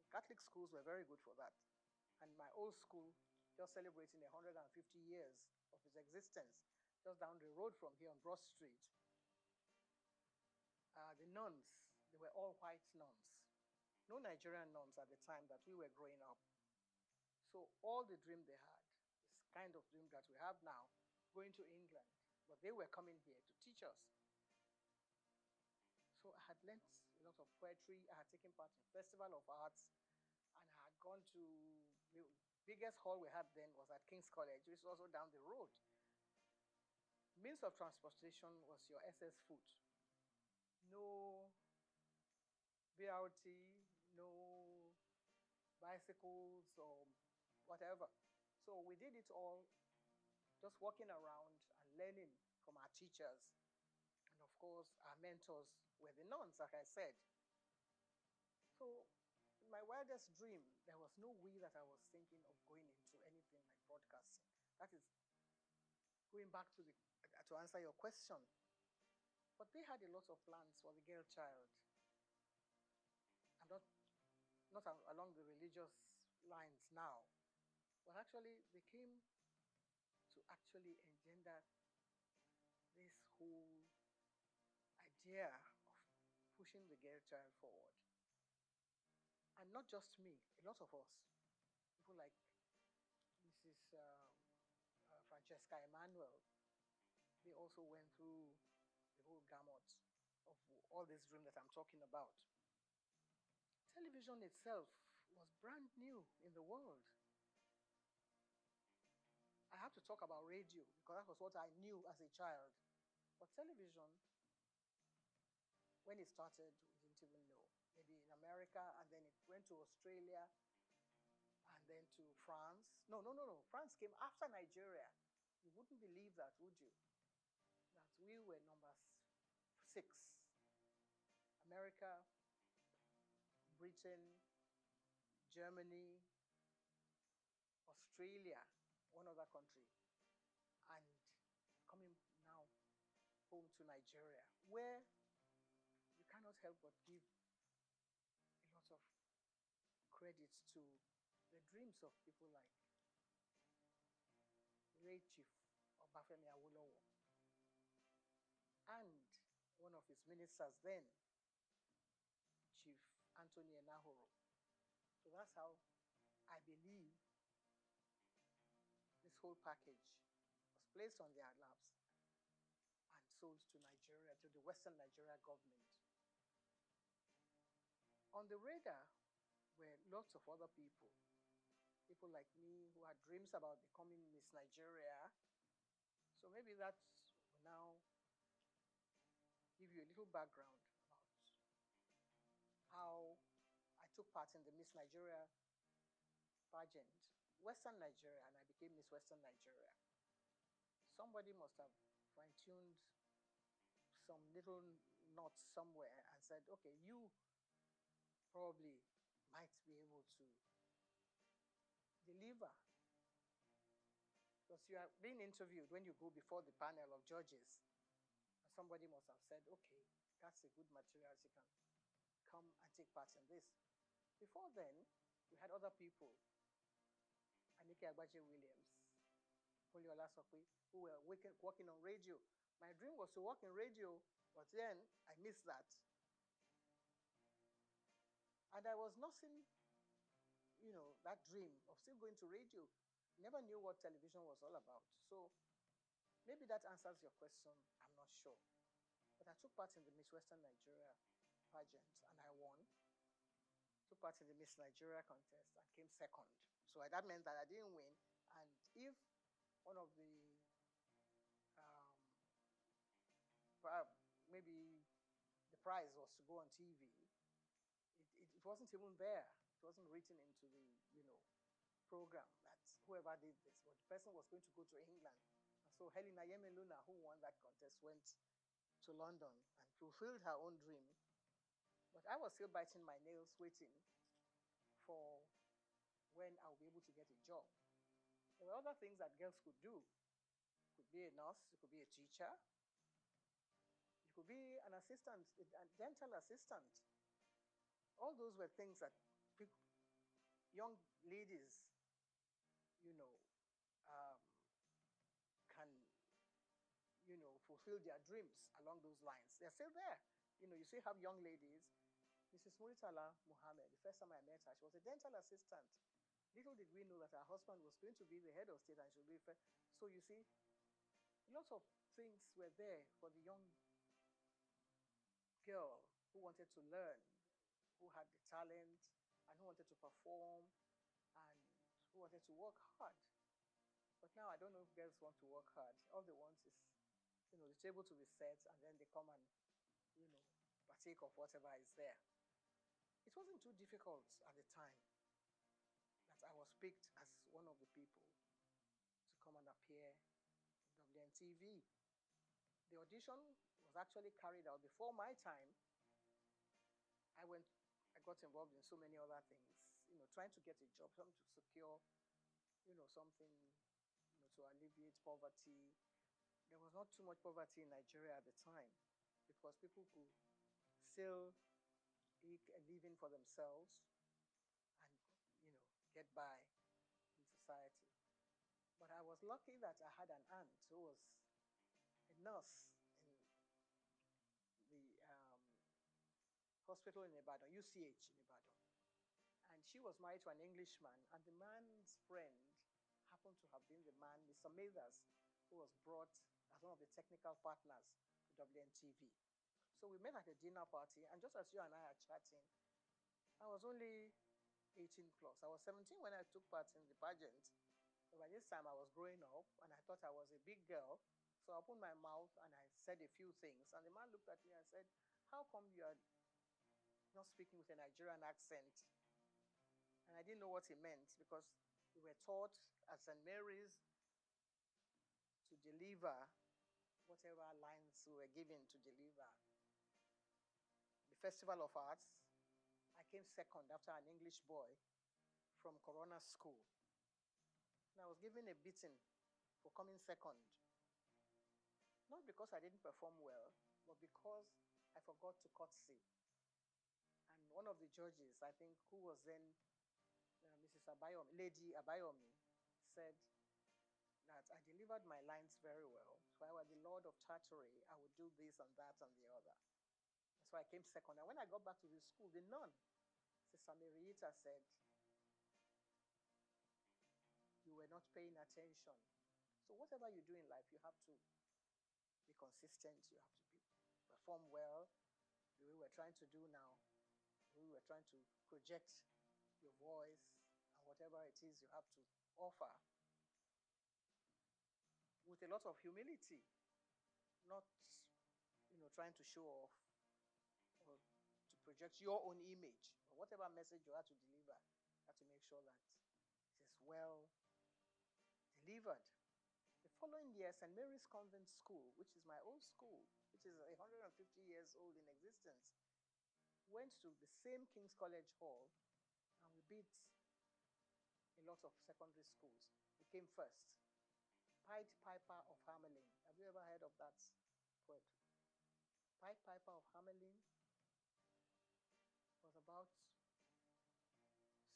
Catholic schools were very good for that. And my old school, just celebrating 150 years of its existence, just down the road from here on Broad Street, the nuns, they were all white nuns. No Nigerian nuns at the time that we were growing up. So all the dream they had, this kind of dream that we have now, going to England, but they were coming here to teach us. So I had learnt a lot of poetry. I had taken part in Festival of Arts, and I had gone to the biggest hall we had then was at King's College, which is also down the road. Means of transportation was your SS foot. No BRT, no bicycles or whatever. So we did it all just walking around and learning from our teachers. And of course, our mentors were the nuns, like I said. So in my wildest dream, there was no way that I was thinking of going into anything like broadcasting. That is going back to answer your question. But they had a lot of plans for the girl child. And not along the religious lines now. But actually, they came to actually engender this whole idea of pushing the girl child forward. And not just me, a lot of us. People like Mrs. Francesca Emanuel, they also went through the whole gamut of all this dream that I'm talking about. Television itself was brand new in the world. I have to talk about radio because that was what I knew as a child. But television, when it started, we didn't even know. Maybe in America, and then it went to Australia, and then to France. No. France came after Nigeria. You wouldn't believe that, would you? That we were number 6. America, Britain, Germany, Australia, one other country, and coming now home to Nigeria, where you cannot help but give a lot of credit to the dreams of people like late Chief Obafemi Awolowo and one of his ministers then, Chief Anthony Enahoro. So that's how I believe this whole package was placed on their laps and sold to Nigeria, to the Western Nigeria government. On the radar were lots of other people like me who had dreams about becoming Miss Nigeria. So maybe that will now give you a little background about how I took part in the Miss Nigeria pageant, Western Nigeria, and I became Miss Western Nigeria. Somebody must have fine-tuned some little knots somewhere and said, okay, you probably might be able to deliver. Because you are being interviewed when you go before the panel of judges. And somebody must have said, okay, that's a good material, you can come and take part in this. Before then, we had other people, Anike Agbaje Williams, Poliola Sokwe, who were working on radio. My dream was to work in radio, but then I missed that. And I was nursing, that dream of still going to radio. Never knew what television was all about. So maybe that answers your question. I'm not sure. But I took part in the Miss Western Nigeria pageant and I won. Took part in the Miss Nigeria contest and came second. So that meant that I didn't win. And if one of the, maybe the prize was to go on TV, it wasn't even there. It wasn't written into the, program that whoever did this, but the person was going to go to England. And so Helena Yemeluna, who won that contest, went to London and fulfilled her own dream. But I was still biting my nails, waiting for when I'll be able to get a job. There were other things that girls could do. You could be a nurse, you could be a teacher, you could be an assistant, a dental assistant. All those were things that young ladies, um, can, fulfill their dreams along those lines. They're still there. You still have young ladies. Mrs. Muritala Muhammad, the first time I met her, she was a dental assistant. Little did we know that her husband was going to be the head of state and she would be first. So you see, lots of things were there for the young girl who wanted to learn, who had the talent, and who wanted to perform, and who wanted to work hard. But now I don't know if girls want to work hard. All they want is, the table to be set, and then they come and, partake of whatever is there. It wasn't too difficult at the time that I was picked as one of the people to come and appear in WNTV. The audition was actually carried out before my time. I got involved in so many other things, trying to get a job, something to secure, something, to alleviate poverty. There was not too much poverty in Nigeria at the time because people could still eke a living for themselves and, get by in society. But I was lucky that I had an aunt who was a nurse in the hospital in Ibadan, UCH in Ibadan. And she was married to an Englishman, and the man's friend happened to have been the man, Mr. Mathers, who was brought as one of the technical partners to WNTV. So we met at a dinner party, and just as you and I are chatting, I was only 18 plus. I was 17 when I took part in the pageant. But by this time, I was growing up, and I thought I was a big girl. So I opened my mouth, and I said a few things. And the man looked at me and said, "How come you are not speaking with a Nigerian accent?" And I didn't know what he meant because we were taught at St. Mary's to deliver whatever lines we were given to deliver. The Festival of Arts, I came second after an English boy from Corona School. And I was given a beating for coming second. Not because I didn't perform well, but because I forgot to curtsy. And one of the judges, I think, who was then Mrs. Abayomi, Lady Abayomi, said that I delivered my lines very well. If I were the Lord of Tartary, I would do this and that and the other. So I came second. And when I got back to the school, the nun, Sister Marieta, said, "You were not paying attention." So whatever you do in life, you have to be consistent. You have to perform well. The way we're trying to do now, the way we're trying to project your voice and whatever it is you have to offer with a lot of humility, not, trying to show off or to project your own image, or whatever message you have to deliver, you have to make sure that it is well delivered. The following year, St. Mary's Convent School, which is my old school, which is 150 years old in existence, went to the same King's College Hall, and we beat a lot of secondary schools. We came first. Pied Piper of Hamelin. Have you ever heard of that poet? Pied Piper of Hamelin was about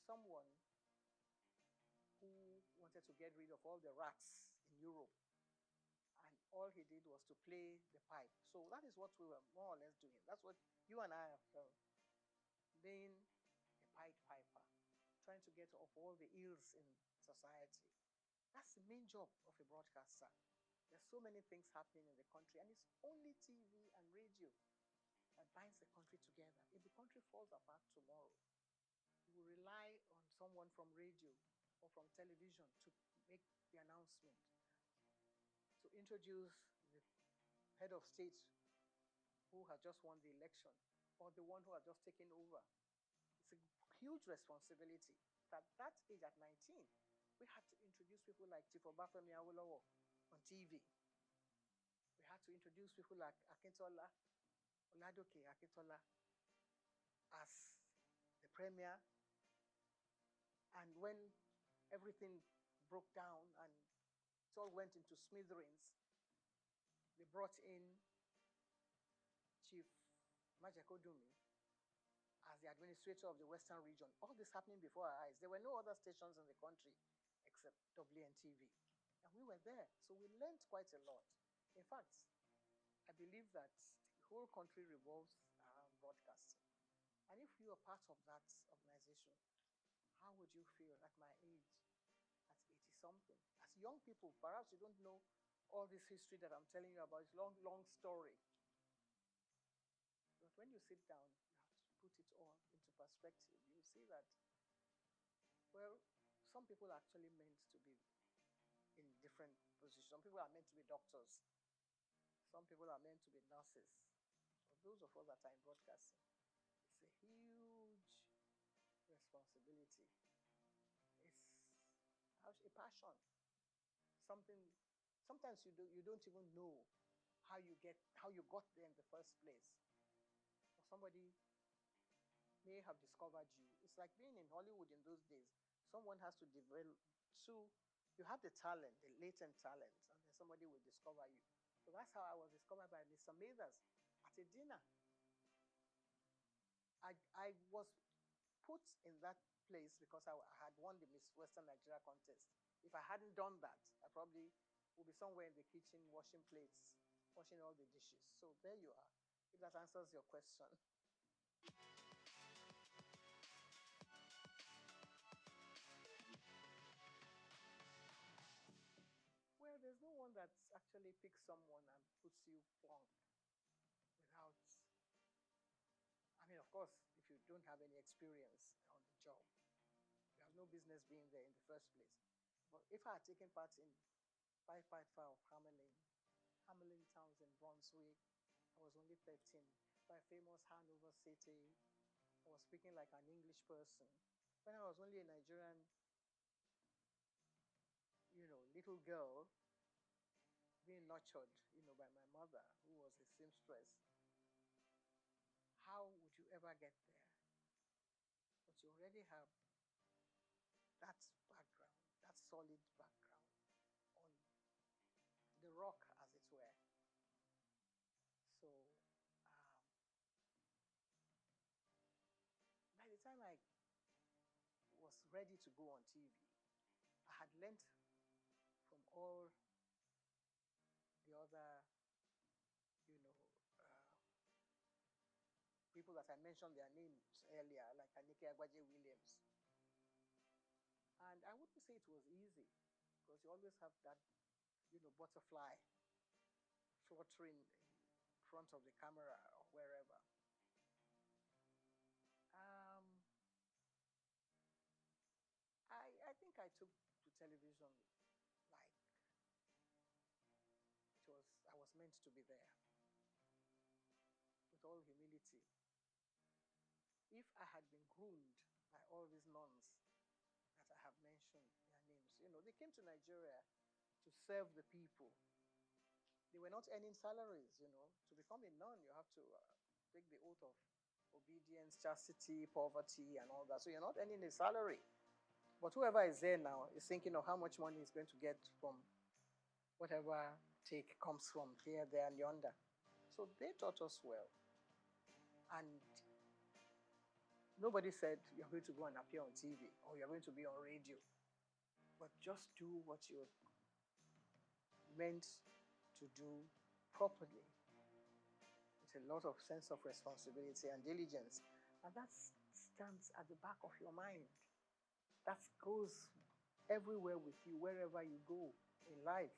someone who wanted to get rid of all the rats in Europe. And all he did was to play the pipe. So that is what we were more or less doing. That's what you and I have felt. Being a Pied Piper, trying to get off all the ills in society. That's the main job of a broadcaster. There's so many things happening in the country, and it's only TV and radio that binds the country together. If the country falls apart tomorrow, you will rely on someone from radio or from television to make the announcement, to introduce the head of state who has just won the election or the one who has just taken over. It's a huge responsibility. At that age, at 19, we had to introduce people like Chief Obafemi Awolowo on TV. We had to introduce people like Akintola, Oladoke Akintola, as the premier And when everything broke down and it all went into smithereens, they brought in Chief Majakodumi as the administrator of the Western region. All this happening before our eyes. There were no other stations in the country except WNTV. And we were there. So we learned quite a lot. In fact, I believe that the whole country revolves around broadcasting. And if you are part of that organization, how would you feel at my age, at 80 something? As young people, perhaps you don't know all this history that I'm telling you about. It's long, long story. But when you sit down, you have to put it all into perspective. You see that, well, some people are actually meant to be in different positions. Some people are meant to be doctors. Some people are meant to be nurses. But those of us that are in broadcasting, it's a huge responsibility. It's a passion. Something. Sometimes you don't even know how you got there in the first place. Or somebody may have discovered you. It's like being in Hollywood in those days. Someone has to develop. So you have the talent, the latent talent, and then somebody will discover you. So that's how I was discovered by Mr. Mathers at a dinner. I was put in that place because I had won the Miss Western Nigeria contest. If I hadn't done that, I probably would be somewhere in the kitchen washing plates, washing all the dishes. So there you are, if that answers your question. Well, there's no one that actually picks someone and puts you flunk without, I mean, of course, if you don't have any experience on the job, you have no business being there in the first place. But if I had taken part in Five of Hamelin towns in Brunswick, I was only 13. By famous Hanover City, I was speaking like an English person. When I was only a Nigerian, little girl, being nurtured, by my mother, who was a seamstress. How would you ever get there? But you already have that background, that solid background on the rock, as it were. So, by the time I was ready to go on TV, I had learned from all the other, people that I mentioned their names earlier, like Anike Agwaje Williams. And I wouldn't say it was easy, because you always have that, butterfly fluttering in front of the camera or wherever. I think I took to television like I was meant to be there, with all humility. If I had been groomed by all these nuns that I have mentioned their names, they came to Nigeria to serve the people. They were not earning salaries, To become a nun, you have to take the oath of obedience, chastity, poverty, and all that. So you're not earning a salary. But whoever is there now is thinking of how much money he's going to get from whatever take comes from here, there, and yonder. So they taught us well. And nobody said you're going to go and appear on TV or you're going to be on radio. But just do what you're meant to do properly, with a lot of sense of responsibility and diligence. And that stands at the back of your mind. That goes everywhere with you, wherever you go in life.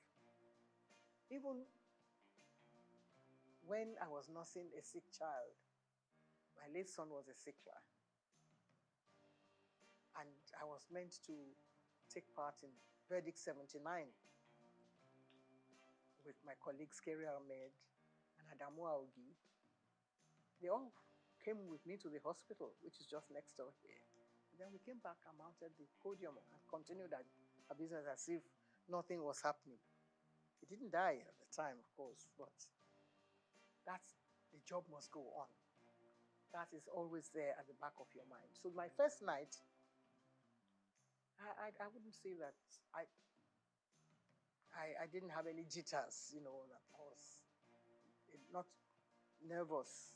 Even when I was nursing a sick child, my late son was a sick child. And I was meant to take part in Verdict 79 with my colleagues Kerry Ahmed and Adamu Aogi. They all came with me to the hospital, which is just next door here. And then we came back and mounted the podium and continued our business as if nothing was happening. He didn't die at the time, of course, but the job must go on. That is always there at the back of your mind. So my first night, I wouldn't say that I didn't have any jitters, you know, that I was not nervous,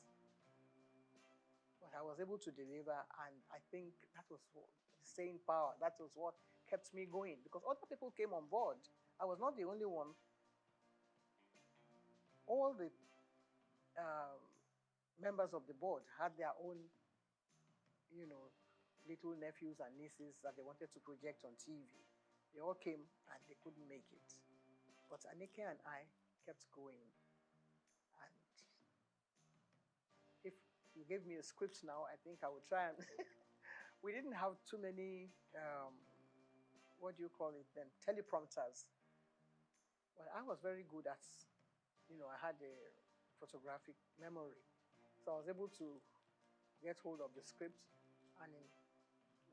but I was able to deliver, and I think that was staying power. That was what kept me going, because other people came on board. I was not the only one. All the members of the board had their own, you know, little nephews and nieces that they wanted to project on TV. They all came and they couldn't make it. But Anike and I kept going. And if you gave me a script now, I think I would try and... We didn't have too many, what do you call it then, teleprompters. Well, I was very good at, you know, I had a photographic memory. So I was able to get hold of the script, and in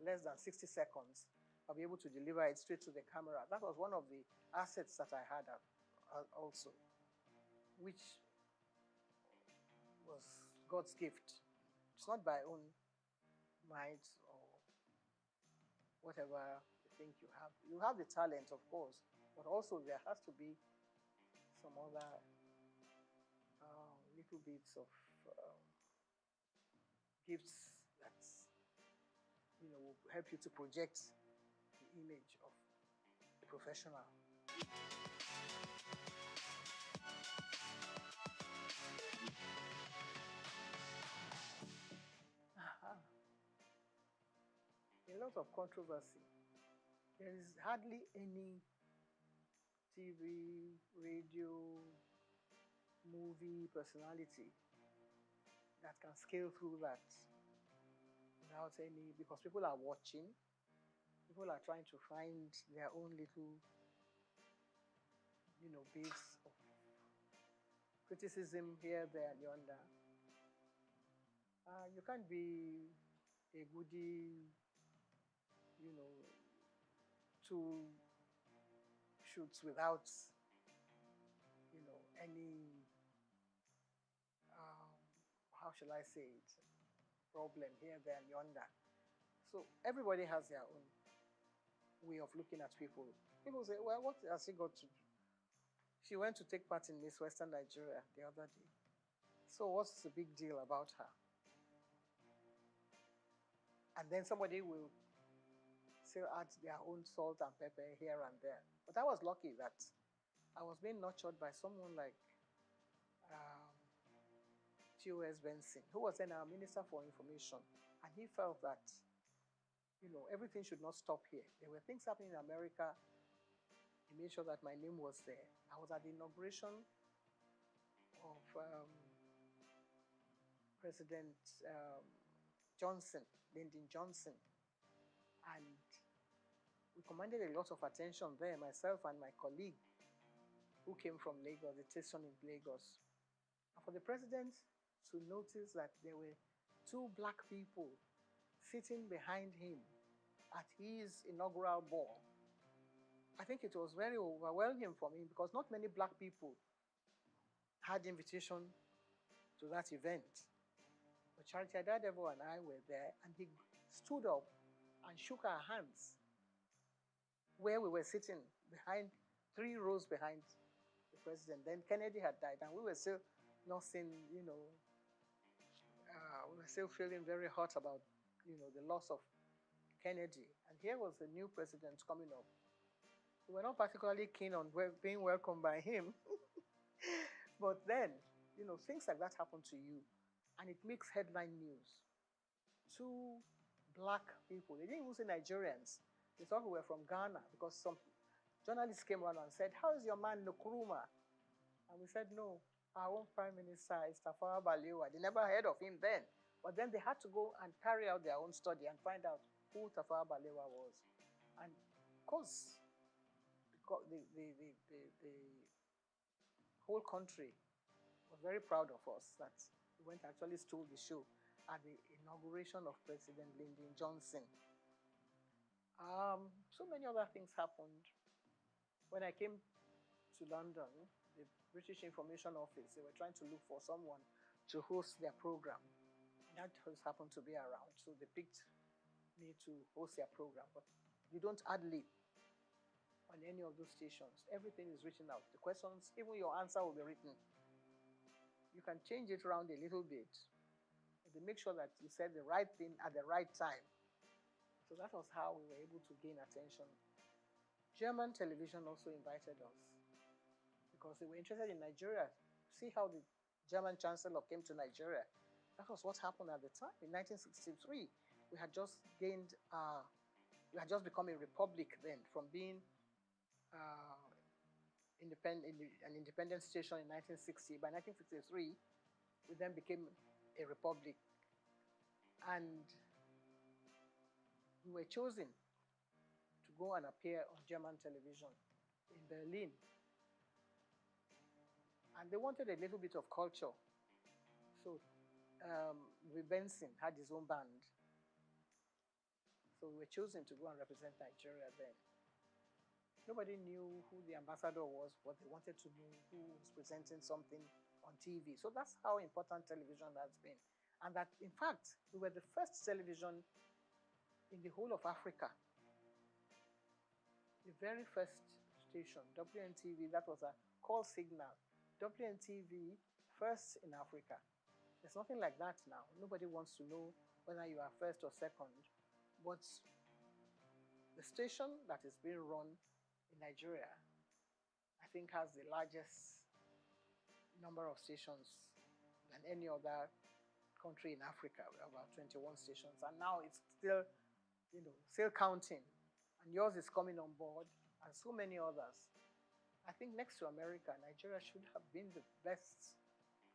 less than 60 seconds, I'll be able to deliver it straight to the camera. That was one of the assets that I had also, which was God's gift. It's not by own might or whatever you think you have. You have the talent, of course, but also there has to be some other little bits of gifts that, you know, will help you to project the image of the professional. A lot of controversy. There is hardly any TV, radio, movie personality that can scale through that without any, because people are watching, people are trying to find their own little, you know, bits of criticism here, there, and yonder. You can't be a goody, you know, two shoots without, you know, any, how shall I say it, problem here, there, and yonder. So everybody has their own way of looking at people. People say, well, what has she got to do? She went to take part in Miss Western Nigeria the other day. So what's the big deal about her? And then somebody will still add their own salt and pepper here and there. But I was lucky that I was being nurtured by someone like T.O.S. Benson, who was then our Minister for Information. And he felt that, you know, everything should not stop here. There were things happening in America. He made sure that my name was there. I was at the inauguration of President Johnson, Lyndon Johnson. And we commanded a lot of attention there, myself and my colleague who came from Lagos, the station in Lagos. And for the president to notice that there were two black people sitting behind him at his inaugural ball, I think it was very overwhelming for me, because not many black people had invitation to that event. But Charity Adadevo and I were there, and he stood up and shook our hands where we were sitting, behind, 3 rows behind the president. Then Kennedy had died, and we were still nursing, you know, we were still feeling very hot about, you know, the loss of Kennedy. And here was the new president coming up. We were not particularly keen on being welcomed by him. But then, you know, things like that happen to you, and it makes headline news. 2 black people, they didn't even say Nigerians. They thought we were from Ghana, because some journalists came around and said, how is your man Nkrumah? And we said, no, our own prime minister is Tafawa Balewa. They never heard of him then. But then they had to go and carry out their own study and find out who Tafawa Balewa was. And of course, the whole country was very proud of us that we went and actually stole the show at the inauguration of President Lyndon Johnson. So many other things happened. When I came to London, the British Information Office, they were trying to look for someone to host their program. That just happened to be around, so they picked me to host their program. But You don't ad-lib on any of those stations. Everything is written out. The questions, even your answer will be written. You can change it around a little bit to make sure that you said the right thing at the right time. So that was how we were able to gain attention. German television also invited us because they were interested in Nigeria. See how the German chancellor came to Nigeria. That was what happened at the time. In 1963, we had just gained, we had just become a republic then, from being an independent station in 1960. By 1963, we then became a republic. And we were chosen to go and appear on German television in Berlin. And they wanted a little bit of culture. So Benson had his own band. So we were chosen to go and represent Nigeria then. Nobody knew who the ambassador was, but they wanted to know who was presenting something on TV. So that's how important television has been. And that, in fact, we were the first television in the whole of Africa. The very first station, WNTV, that was a call signal. WNTV, first in Africa. There's nothing like that now. Nobody wants to know whether you are first or second. But the station that is being run in Nigeria, I think, has the largest number of stations than any other country in Africa. We have about 21 stations, and now it's still, still counting. And yours is coming on board, and so many others. I think next to America, Nigeria should have been the best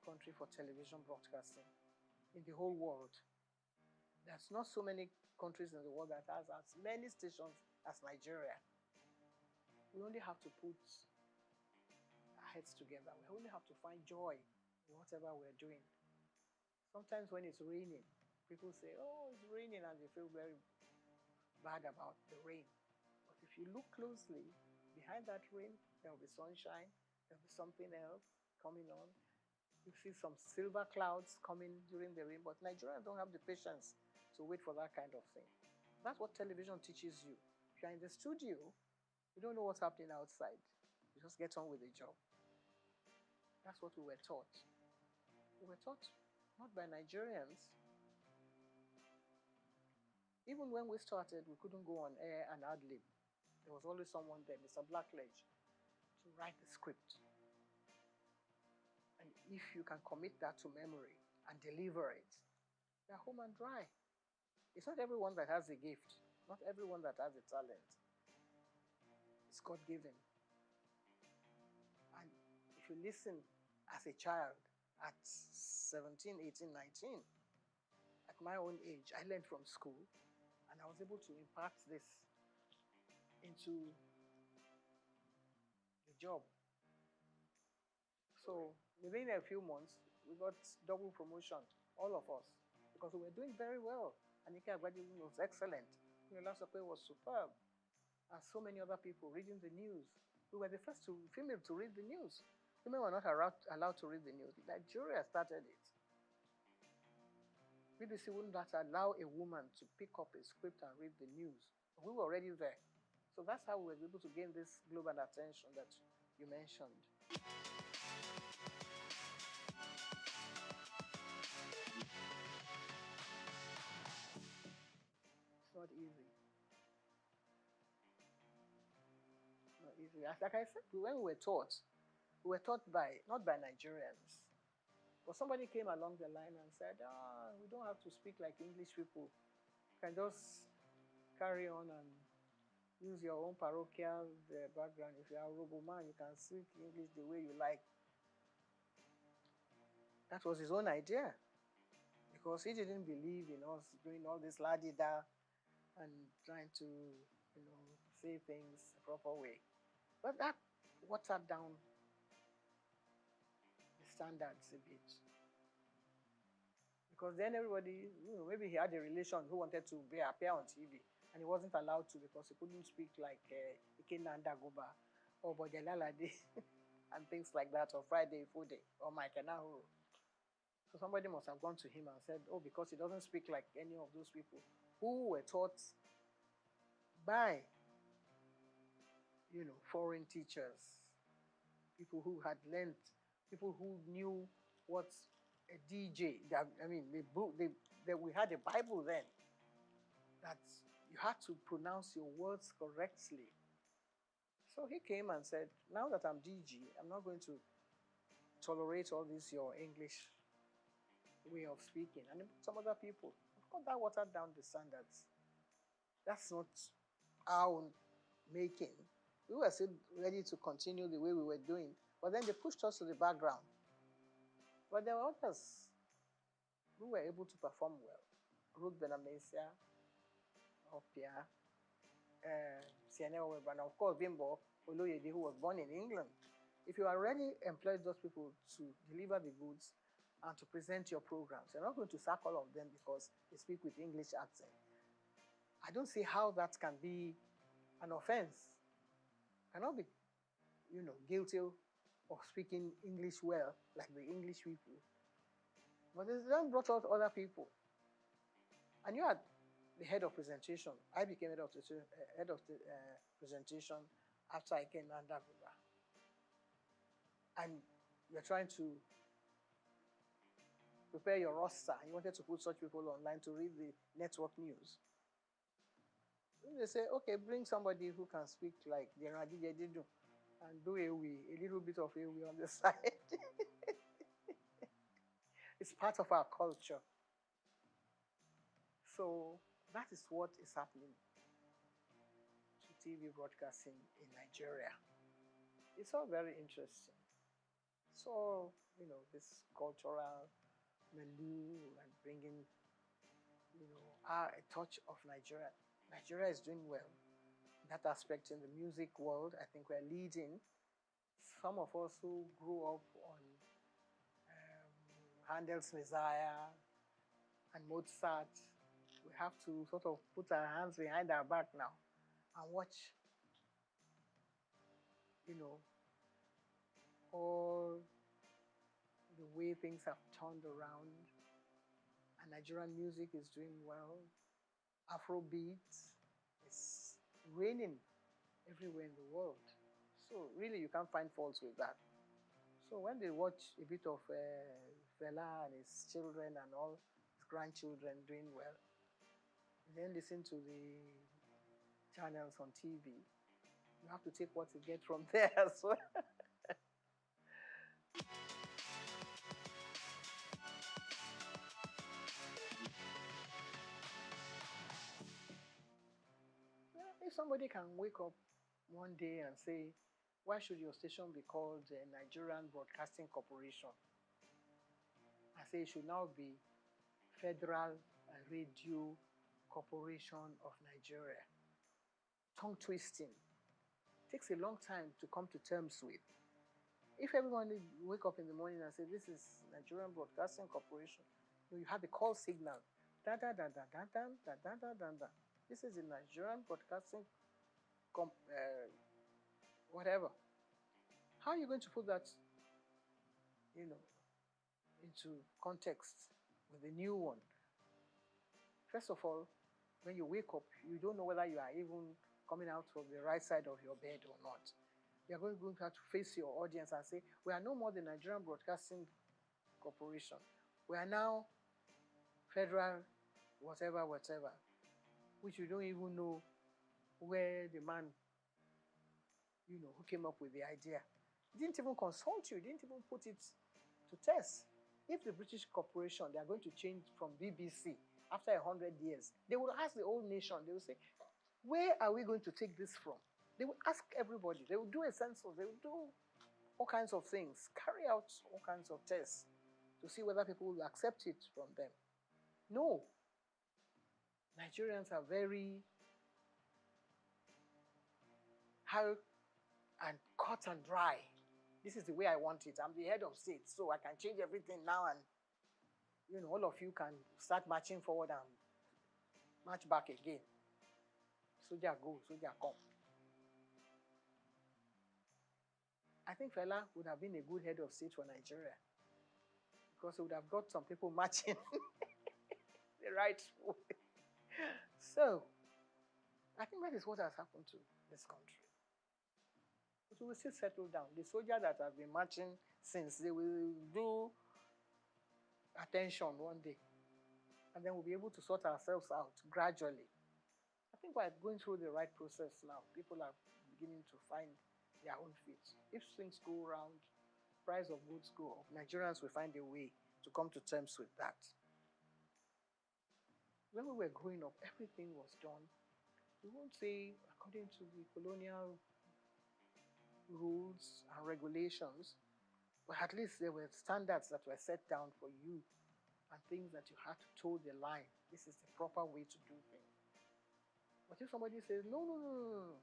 country for television broadcasting in the whole world. There's not so many countries in the world that has as many stations as Nigeria. We only have to put our heads together. We only have to find joy in whatever we're doing. Sometimes when it's raining, people say, oh, it's raining, and they feel very bad about the rain. But if you look closely, behind that rain, there will be sunshine, there will be something else coming on. You see some silver clouds coming during the rain, but Nigerians don't have the patience to wait for that kind of thing. That's what television teaches you. If you're in the studio, you don't know what's happening outside. You just get on with the job. That's what we were taught. We were taught not by Nigerians. Even when we started, we couldn't go on air and ad-lib. There was always someone there, Mr. Blackledge, to write the script. And if you can commit that to memory and deliver it, they're home and dry. It's not everyone that has a gift, not everyone that has a talent. It's God-given. And if you listen as a child at 17, 18, 19, at my own age, I learned from school, and I was able to impart this into the job. So within a few months, we got double promotion, all of us, because we were doing very well. Anika Agbadi was excellent. Yola Sope was superb. And so many other people reading the news. We were the first female to read the news. Women were not allowed to read the news. Nigeria started it. BBC wouldn't allow a woman to pick up a script and read the news. We were already there. So that's how we were able to gain this global attention that you mentioned. It's not easy. Not easy. Like I said, when we were taught by, not by Nigerians. But somebody came along the line and said, we don't have to speak like English people. You can just carry on and use your own parochial background. If you are a Robo man, you can speak English the way you like. That was his own idea. Because he didn't believe in us doing all this la-di-da and trying to, say things the proper way. But that watered down the standards a bit. Because then everybody, maybe he had a relation who wanted to appear on TV, and he wasn't allowed to because he couldn't speak like Ikenna Ndagoba or Bodelalade and things like that, or Friday Fode or Mike Enahoro. So somebody must have gone to him and said, because he doesn't speak like any of those people who were taught by, foreign teachers, people who had learned, people who knew what a DJ. I mean, we had a Bible then that you had to pronounce your words correctly. So he came and said, now that I'm DG, I'm not going to tolerate all this your English way of speaking. And some other people, of course, that watered down the standards. That's not our making. We were still ready to continue the way we were doing, but then they pushed us to the background. But there were others who were able to perform well. Ruth Benamesia, Opia, Sienna Weber, and of course Bimbo Oloyede, who was born in England. If you already employed those people to deliver the goods and to present your programs, you're not going to sack all of them because they speak with English accent. I don't see how that can be an offense. Cannot be, guilty of speaking English well, like the English people. But they then brought out other people. And you are the head of presentation. I became head of the presentation after I came under Buba. And you're trying to prepare your roster. You wanted to put such people online to read the network news. They say, okay, bring somebody who can speak like the Radidididu and do a little bit of a on the side. It's part of our culture. So that is what is happening to TV broadcasting in Nigeria. It's all very interesting. So, this cultural milieu and bringing, a touch of Nigeria. Nigeria is doing well. In that aspect, in the music world, I think we're leading. Some of us who grew up on Handel's Messiah and Mozart, we have to sort of put our hands behind our back now and watch, all the way things have turned around. And Nigerian music is doing well. Afrobeat is reigning everywhere in the world. So really, you can't find faults with that. So when they watch a bit of Fela and his children and all his grandchildren doing well, then listen to the channels on TV, you have to take what you get from there as well. If somebody can wake up one day and say, why should your station be called the Nigerian Broadcasting Corporation? I say it should now be Federal Radio Corporation of Nigeria. Tongue twisting. Takes a long time to come to terms with. If everyone wake up in the morning and say, this is Nigerian Broadcasting Corporation, you have the call signal. Da da da da da da da da da da da. This is the Nigerian Broadcasting whatever. How are you going to put that, into context with the new one? First of all, when you wake up, you don't know whether you are even coming out from the right side of your bed or not. You are going to have to face your audience and say, we are no more the Nigerian Broadcasting Corporation. We are now Federal whatever, which you don't even know where the man, who came up with the idea. He didn't even consult you, didn't even put it to test. If the British corporation, they are going to change from BBC after 100 years, they will ask the whole nation, they will say, where are we going to take this from? They will ask everybody, they will do a census, they will do all kinds of things, carry out all kinds of tests to see whether people will accept it from them. No. Nigerians are very hard and cut and dry. This is the way I want it. I'm the head of state, so I can change everything now and, all of you can start marching forward and march back again. Soldier go, soldier come. I think Fela would have been a good head of state for Nigeria because he would have got some people marching the right way. So, I think that is what has happened to this country. But we will still settle down. The soldiers that have been marching since, they will do attention one day. And then we'll be able to sort ourselves out gradually. I think we're going through the right process now. People are beginning to find their own feet. If things go round, price of goods go up, Nigerians will find a way to come to terms with that. When we were growing up, everything was done. We won't say according to the colonial rules and regulations, but at least there were standards that were set down for you and things that you had to toe the line. This is the proper way to do things. But if somebody says, no, no, no, no, no,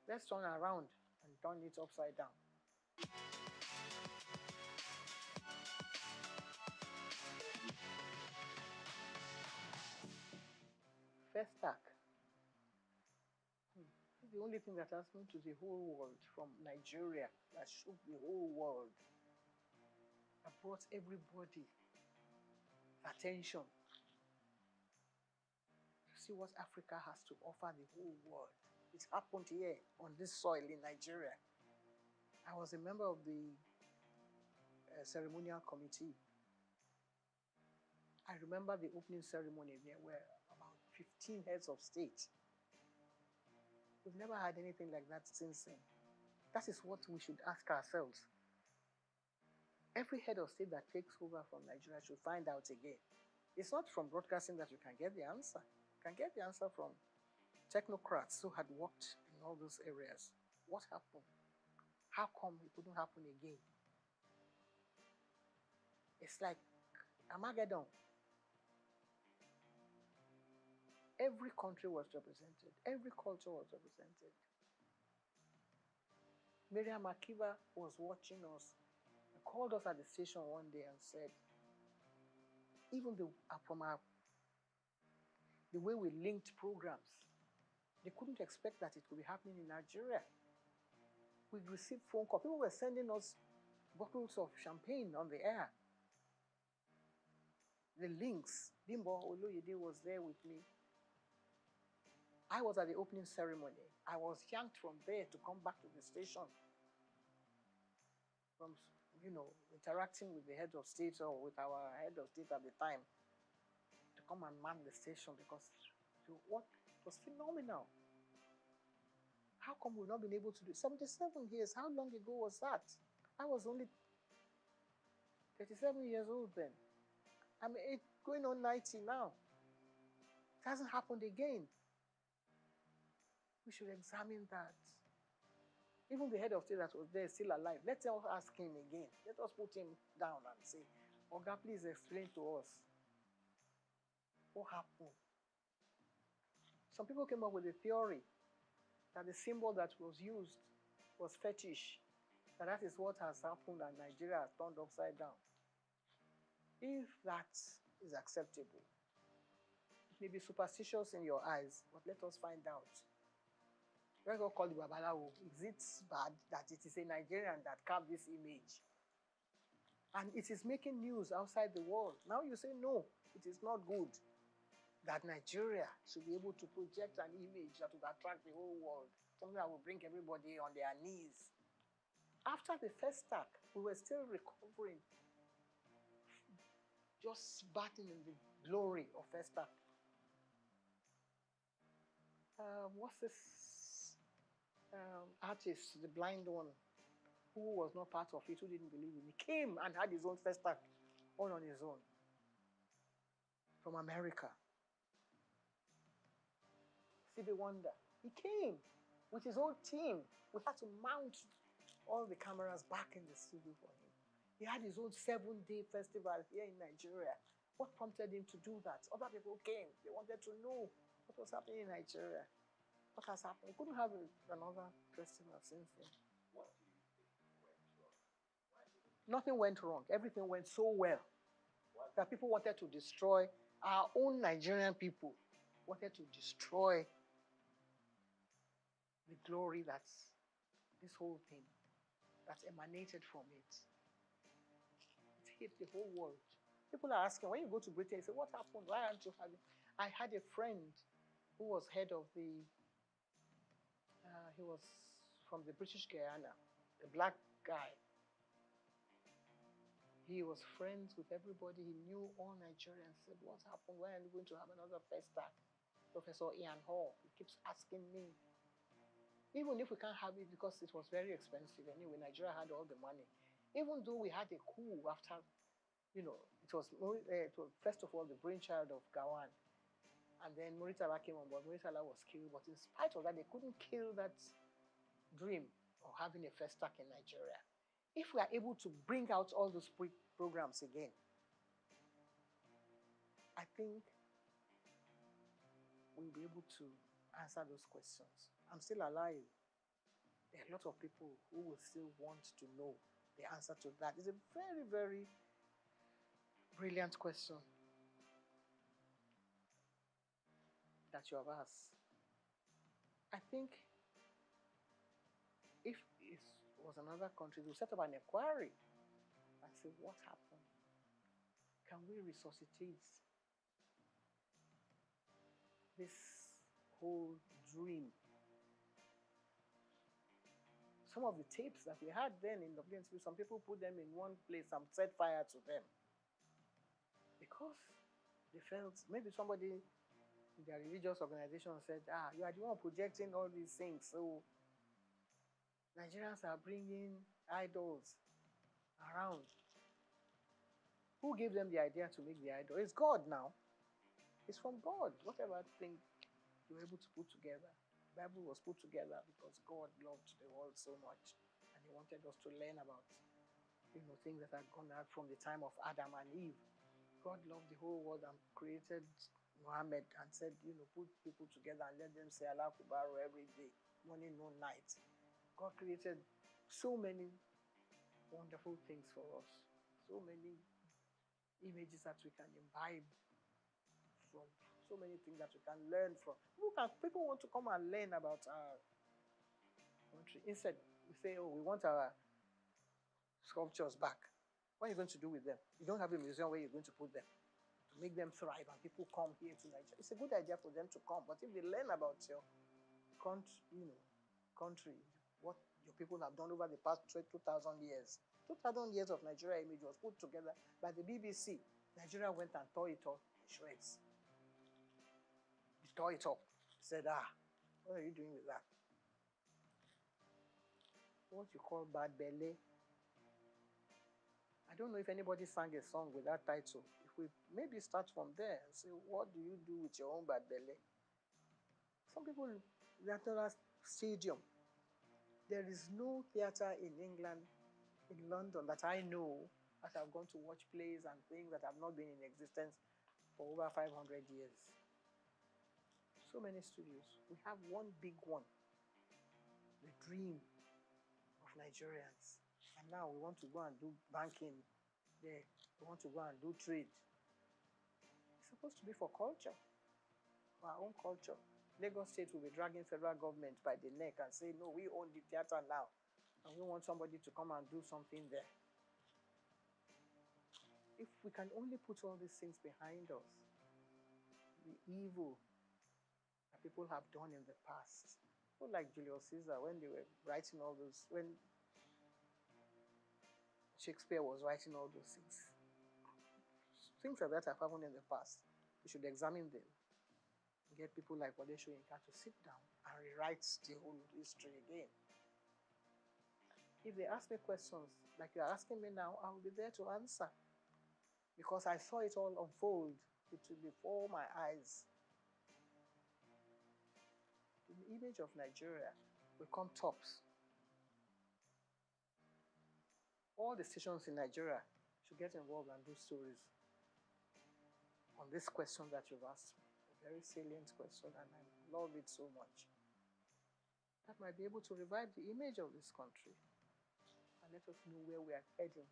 let's turn around and turn it upside down. First stack. It's the only thing that has happened to the whole world from Nigeria that shook the whole world. That brought everybody attention to see what Africa has to offer the whole world. It happened here on this soil in Nigeria. I was a member of the ceremonial committee. I remember the opening ceremony. There were about 15 heads of state. We've never had anything like that since then. That is what we should ask ourselves. Every head of state that takes over from Nigeria should find out again. It's not from broadcasting that you can get the answer. You can get the answer from technocrats who had worked in all those areas. What happened? How come it couldn't happen again? It's like Armageddon. Every country was represented. Every culture was represented. Miriam Akiva was watching us and called us at the station one day and said, even from the way we linked programs, they couldn't expect that it could be happening in Nigeria. We received phone calls. People were sending us bottles of champagne on the air. The links. Bimbo Oloyede was there with me. I was at the opening ceremony. I was yanked from there to come back to the station. From, interacting with the head of state or with our head of state at the time to come and man the station because it was phenomenal. How come we've not been able to do it? 77 years, how long ago was that? I was only 37 years old then. I'm going on 90 now. It hasn't happened again. We should examine that. Even the head of state that was there is still alive. Let's ask him again. Let us put him down and say, Oga, please explain to us what happened. Some people came up with a theory that the symbol that was used was fetish, that is what has happened and Nigeria has turned upside down. If that is acceptable, it may be superstitious in your eyes, but let us find out. Let's go call the Babalawo. Is it bad that it is a Nigerian that carved this image? And it is making news outside the world. Now you say, no, it is not good that Nigeria should be able to project an image that would attract the whole world, something that will bring everybody on their knees. After the first attack, we were still recovering, just bathing in the glory of first attack. What's this artist, the blind one, who was not part of it, who didn't believe in it? He came and had his own first attack, all on his own, from America. Stevie Wonder. He came with his whole team. We had to mount all the cameras back in the studio for him. He had his own 7-day festival here in Nigeria. What prompted him to do that? Other people came. They wanted to know what was happening in Nigeria. What has happened? We couldn't have another festival since then. What do you think went wrong? Nothing went wrong. Everything went so well that people wanted to destroy our own Nigerian people. Wanted to destroy the glory that's this whole thing that's emanated from it. It hit the whole world. People are asking, when you go to Britain, you say, what happened? Why aren't you having? I had a friend who was head of the he was from the British Guyana, a black guy. He was friends with everybody. He knew all Nigerians. Said, "What's happened? When are we going to have another festa?" Professor Ian Hall. He keeps asking me. Even if we can't have it because it was very expensive. Anyway, Nigeria had all the money. Even though we had a coup after, it was first of all the brainchild of Gawan. And then Muritala came on board. Muritala was killed. But in spite of that, they couldn't kill that dream of having a festac in Nigeria. If we are able to bring out all those programs again, I think we'll be able to answer those questions. I'm still alive. There are a lot of people who will still want to know the answer to that. It's a very, very brilliant question that you have asked. I think if it was another country, they'll set up an inquiry and say, what happened? Can we resuscitate this whole dream? Some of the tapes that we had then in WNTV, some people put them in one place and set fire to them. Because they felt, maybe somebody in their religious organization said, you are the one projecting all these things. So Nigerians are bringing idols around. Who gave them the idea to make the idol? It's God now. It's from God. Whatever thing you were able to put together. The Bible was put together because God loved the world so much. And he wanted us to learn about, things that had gone out from the time of Adam and Eve. God loved the whole world and created Muhammad and said, put people together and let them say Allah Akbar every day, morning, noon, night. God created so many wonderful things for us. So many images that we can imbibe from, so many things that we can learn from. People want to come and learn about our country. Instead, we say, we want our sculptures back. What are you going to do with them? You don't have a museum where you're going to put them to make them thrive and people come here to Nigeria. It's a good idea for them to come, but if they learn about your country, what your people have done over the past 2,000 years. 2,000 years of Nigeria image was put together by the BBC. Nigeria went and tore it up in shreds. They tore it up. Said, what are you doing with that? What you call bad belly. I don't know if anybody sang a song with that title. If we maybe start from there and say, what do you do with your own bad belly? Some people, National Stadium. There is no theater in England, in London, that I know that I've gone to watch plays and things that have not been in existence for over 500 years. So many studios. We have one big one, the dream of Nigerians. And now we want to go and do banking there. We want to go and do trade. It's supposed to be for culture, for our own culture. Lagos State will be dragging federal government by the neck and say, no, we own the theater now. And we want somebody to come and do something there. If we can only put all these things behind us, the evil that people have done in the past, people like Julius Caesar, when they were writing all those, when Shakespeare was writing all those things like that have happened in the past. We should examine them. Get people like Wole Soyinka to sit down and rewrite the whole history again. If they ask me questions like you're asking me now, I will be there to answer. Because I saw it all unfold before my eyes. The image of Nigeria will come tops. All the stations in Nigeria should get involved and do stories on this question that you've asked me. A very salient question, and I love it so much. That might be able to revive the image of this country and let us know where we are heading,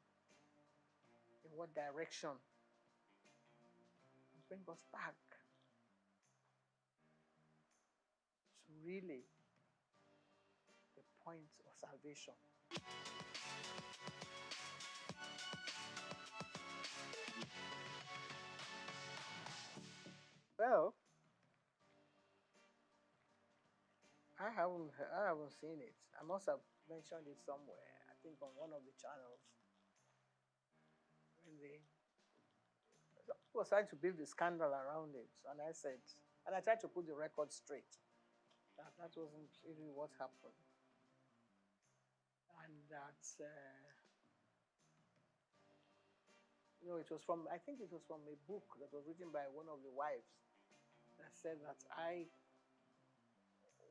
in what direction, and bring us back to really the point of salvation. Well, I haven't seen it. I must have mentioned it somewhere. I think on one of the channels when they was trying to build the scandal around it, and I said, and I tried to put the record straight. That wasn't really what happened, and that it was from, I think it was from a book that was written by one of the wives that said that I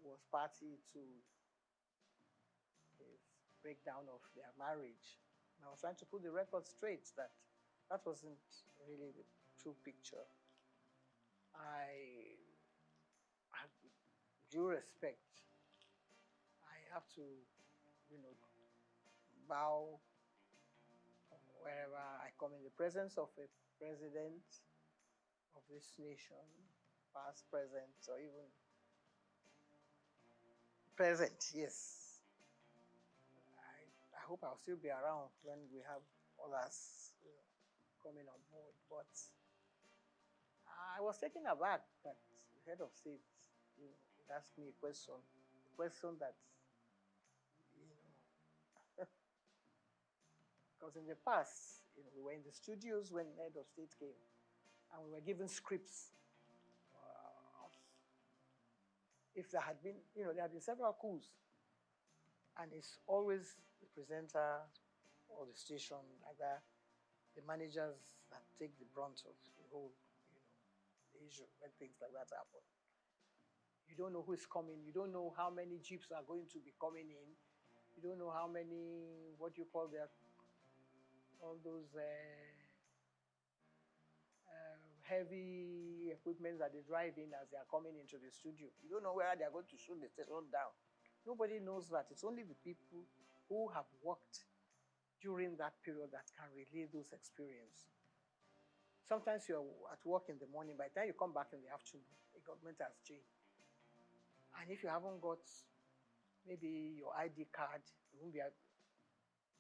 was party to his breakdown of their marriage. And I was trying to put the record straight that that wasn't really the true picture. I have due respect. I have to, bow wherever I come in the presence of a president of this nation, past, present, or even present, yes. I hope I'll still be around when we have others coming on board. But I was taken aback that the head of state asked me a question that, because in the past, we were in the studios when the head of state came, and we were given scripts. If there had been, there had been several coups, and it's always the presenter or the station, either the managers that take the brunt of the whole, the issue when things like that happen. You don't know who's coming. You don't know how many jeeps are going to be coming in. You don't know how many, what do you call that, all those heavy equipment that they drive in as they are coming into the studio. You don't know where they are going to shoot the station down. Nobody knows that. It's only the people who have worked during that period that can relay those experiences. Sometimes you're at work in the morning. By the time you come back in the afternoon, the government has changed. And if you haven't got maybe your ID card, you won't be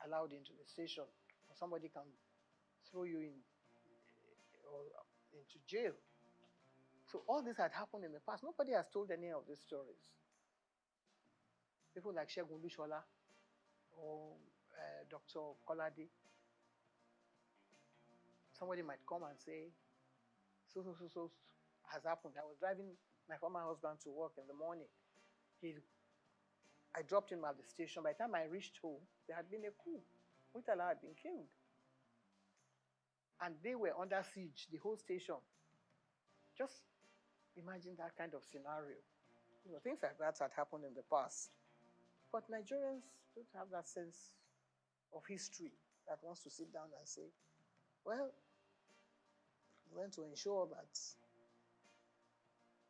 allowed into the station, or somebody can throw you in or into jail. So all this had happened in the past. Nobody has told any of these stories. People like Segun Lushola or Dr. Kolade. Somebody might come and say, so has happened. I was driving my former husband to work in the morning. I dropped him at the station. By the time I reached home, there had been a coup. Murtala had been killed. And they were under siege, the whole station. Just imagine that kind of scenario. Things like that had happened in the past. But Nigerians don't have that sense of history that wants to sit down and say, well, we want to ensure that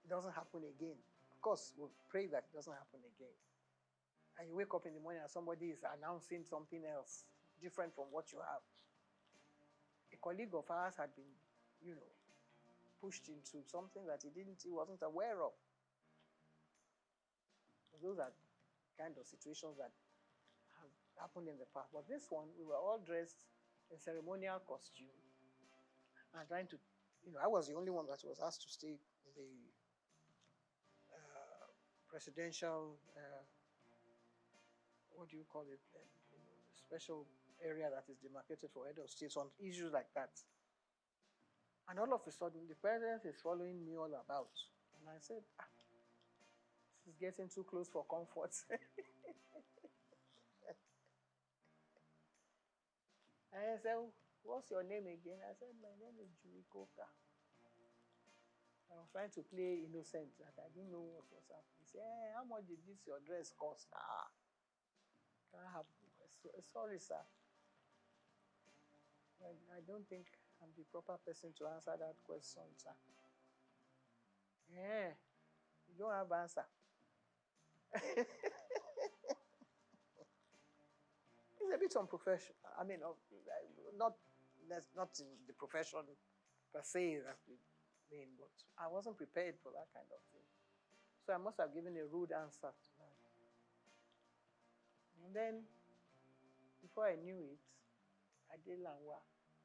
it doesn't happen again. Of course, we'll pray that it doesn't happen again. And you wake up in the morning and somebody is announcing something else, different from what you have. A colleague of ours had been, pushed into something that he wasn't aware of. Those are kind of situations that have happened in the past. But this one, we were all dressed in ceremonial costume and trying to, I was the only one that was asked to stay in the presidential, what do you call it, special area that is demarcated for head of states on issues like that. And all of a sudden, the president is following me all about. And I said, this is getting too close for comfort. And I said, what's your name again? I said, my name is Julie Coker. I was trying to play innocent, that I didn't know what was happening. He said, hey, how much did this your dress cost? Can't happen. Sorry, sir. I don't think I'm the proper person to answer that question, sir. Yeah, you don't have answer. It's a bit unprofessional. I mean, not in the profession per se, that we mean, but I wasn't prepared for that kind of thing. So I must have given a rude answer to that. And then, before I knew it, Ade Lanwa,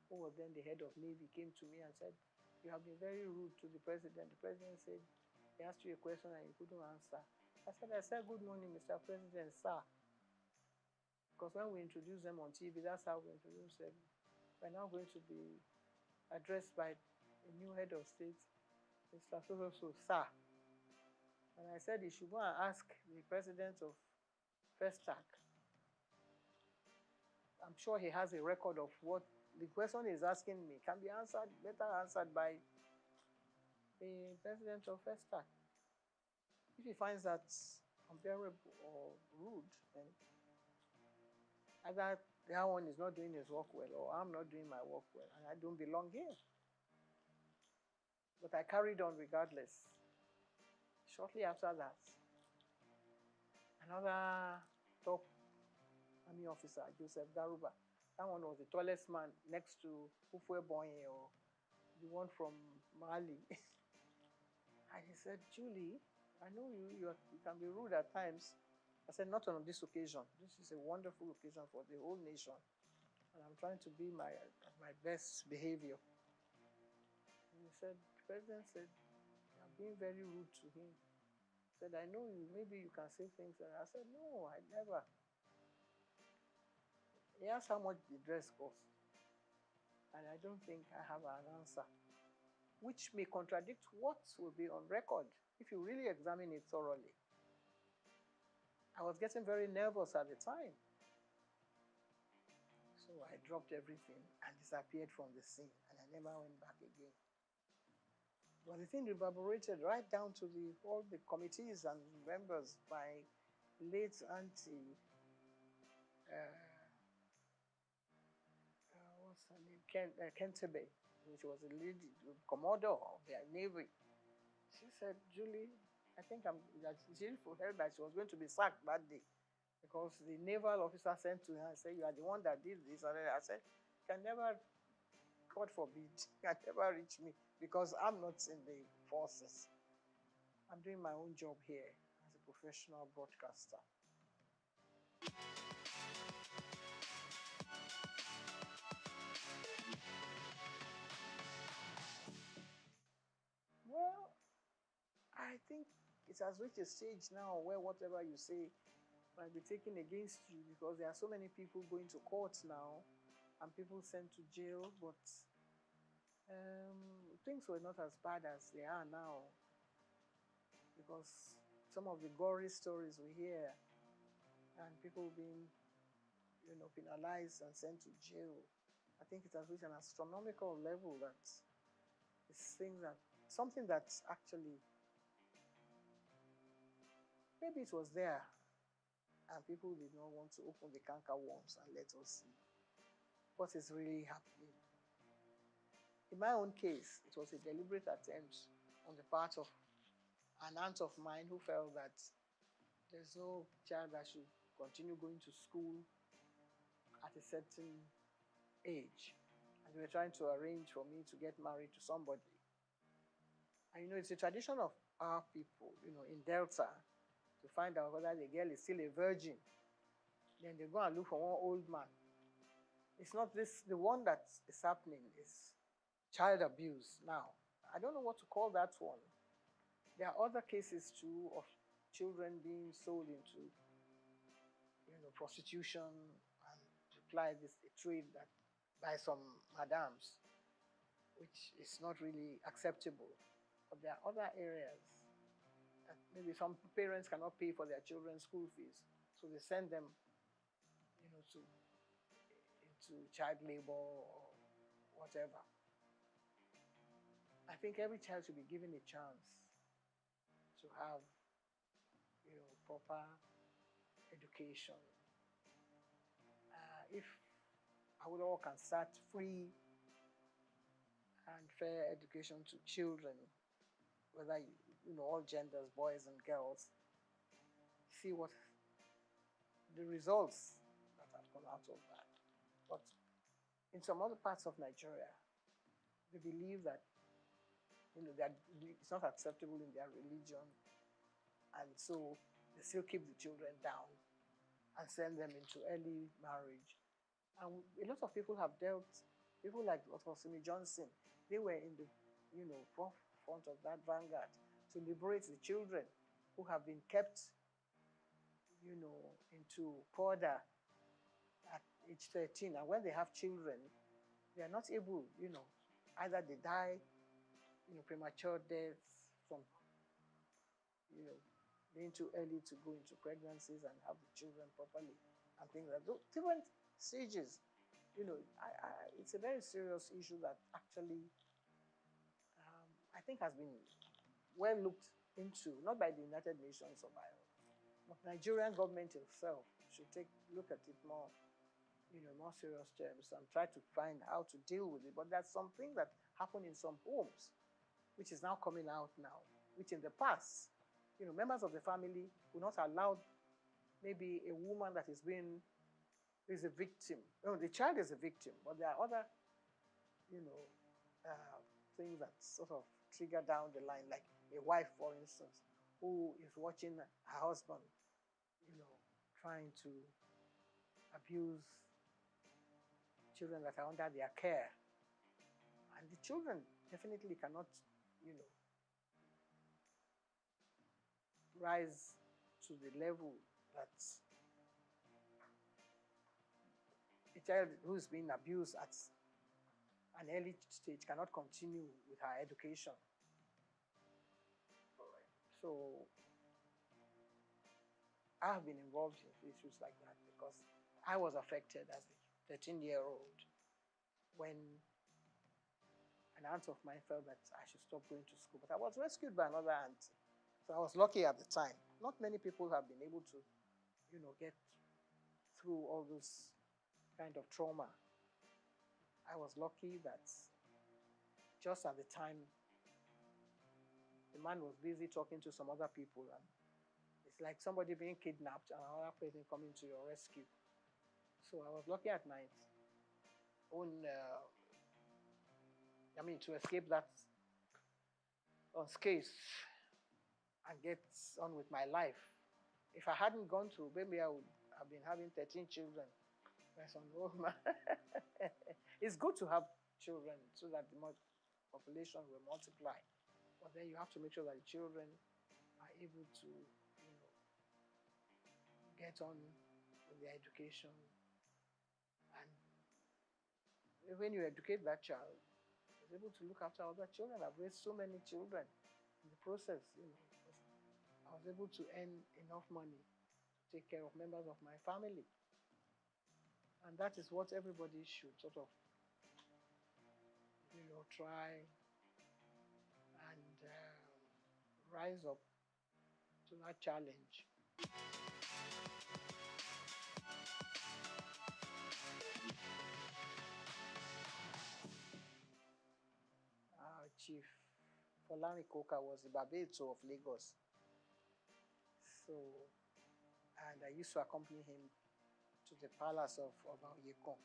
who was then the head of Navy, came to me and said, you have been very rude to the president. The president said he asked you a question and you couldn't answer. I I said, good morning, Mr. President, sir. Because when we introduce them on TV, that's how we introduce them. We're now going to be addressed by a new head of state, Mr. So, sir. And I said he should go and ask the president of Festac. I'm sure he has a record of what the question he's asking me can be answered, better answered by the president of Festac. If he finds that unbearable or rude, then either that one is not doing his work well or I'm not doing my work well and I don't belong here. But I carried on regardless. Shortly after that, another top army officer, Joseph Garuba, that one was the tallest man next to Ufwe Bonye, or the one from Mali. And he said, Julie, I know you can be rude at times. I said, not on this occasion. This is a wonderful occasion for the whole nation. And I'm trying to be my best behavior. And he said, the president said, you're being very rude to him. He said, I know you, maybe you can say things. And I said, no, I never. He asked how much the dress cost. And I don't think I have an answer, which may contradict what will be on record if you really examine it thoroughly. I was getting very nervous at the time. So I dropped everything and disappeared from the scene, and I never went back again. But the thing reverberated right down to all the committees and members. My late auntie, what's her name? Kentebe, which was a lady, commodore of their navy. She said, Julie, I think she heard that she was going to be sacked that day because the naval officer sent to her and said, you are the one that did this. And I said, can never, God forbid, can never reach me because I'm not in the forces. I'm doing my own job here as a professional broadcaster. Well, I think it has reached a stage now where whatever you say might be taken against you because there are so many people going to court now and people sent to jail, but things were not as bad as they are now because some of the gory stories we hear and people being, penalized and sent to jail, I think it has reached an astronomical level that it's something that's actually, maybe it was there and people did not want to open the canker worms and let us see what is really happening. In my own case, it was a deliberate attempt on the part of an aunt of mine who felt that there's no child that should continue going to school at a certain age. And they were trying to arrange for me to get married to somebody. And it's a tradition of our people, in Delta, to find out whether the girl is still a virgin. Then they go and look for one old man. It's not this, the one that is happening is child abuse now. I don't know what to call that one. There are other cases too of children being sold into, prostitution and supply this a trade that by some madams, which is not really acceptable. But there are other areas that maybe some parents cannot pay for their children's school fees, so they send them, into child labor or whatever. I think every child should be given a chance to have, proper education. If Awolowo can start free and fair education to children, whether all genders, boys and girls, see what the results that have come out of that. But in some other parts of Nigeria, they believe that that it's not acceptable in their religion, and so they still keep the children down and send them into early marriage. And a lot of people have dealt, people like Dr. Simi Johnson, they were in the front of that vanguard to liberate the children who have been kept into further at age 13. And when they have children, they are not able, either they die, premature deaths from, being too early to go into pregnancies and have the children properly and things like that. Different stages, it's a very serious issue that actually I think has been well looked into, not by the United Nations or by, but Nigerian government itself should look at it more, more serious terms and try to find how to deal with it. But there's something that happened in some homes, which is now coming out now, which in the past, members of the family will not allow maybe a woman that is a victim. No, the child is a victim, but there are other, things that sort of trigger down the line, like a wife, for instance, who is watching her husband, trying to abuse children that are under their care. And the children definitely cannot, rise to the level that a child who is being abused at an early stage cannot continue with her education. So I have been involved in issues like that because I was affected as a 13-year-old when an aunt of mine felt that I should stop going to school. But I was rescued by another aunt. So I was lucky at the time. Not many people have been able to, get through all this kind of trauma. I was lucky that just at the time, the man was busy talking to some other people, and it's like somebody being kidnapped and another person coming to your rescue. So I was lucky at my own, to escape that unscathed and get on with my life. If I hadn't gone through, maybe I would have been having 13 children. It's good to have children so that the population will multiply. But then you have to make sure that the children are able to, get on with their education. And when you educate that child, he's able to look after other children. I've raised so many children in the process, I was able to earn enough money to take care of members of my family. And that is what everybody should sort of, try and rise up to that challenge. Chief Folami Koka was the Babeto of Lagos. So, and I used to accompany him to the palace of Yekon.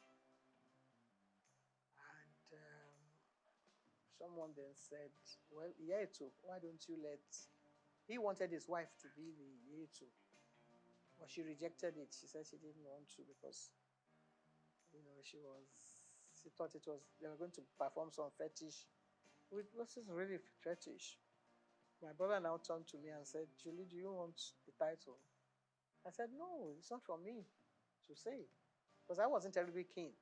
And someone then said, well, Yeto, why don't you let... He wanted his wife to be the Yeto, but she rejected it. She said she didn't want to because, she thought they were going to perform some fetish. This is really fetish. My brother now turned to me and said, Julie, do you want the title? I said, no, it's not for me to say, because I wasn't terribly keen.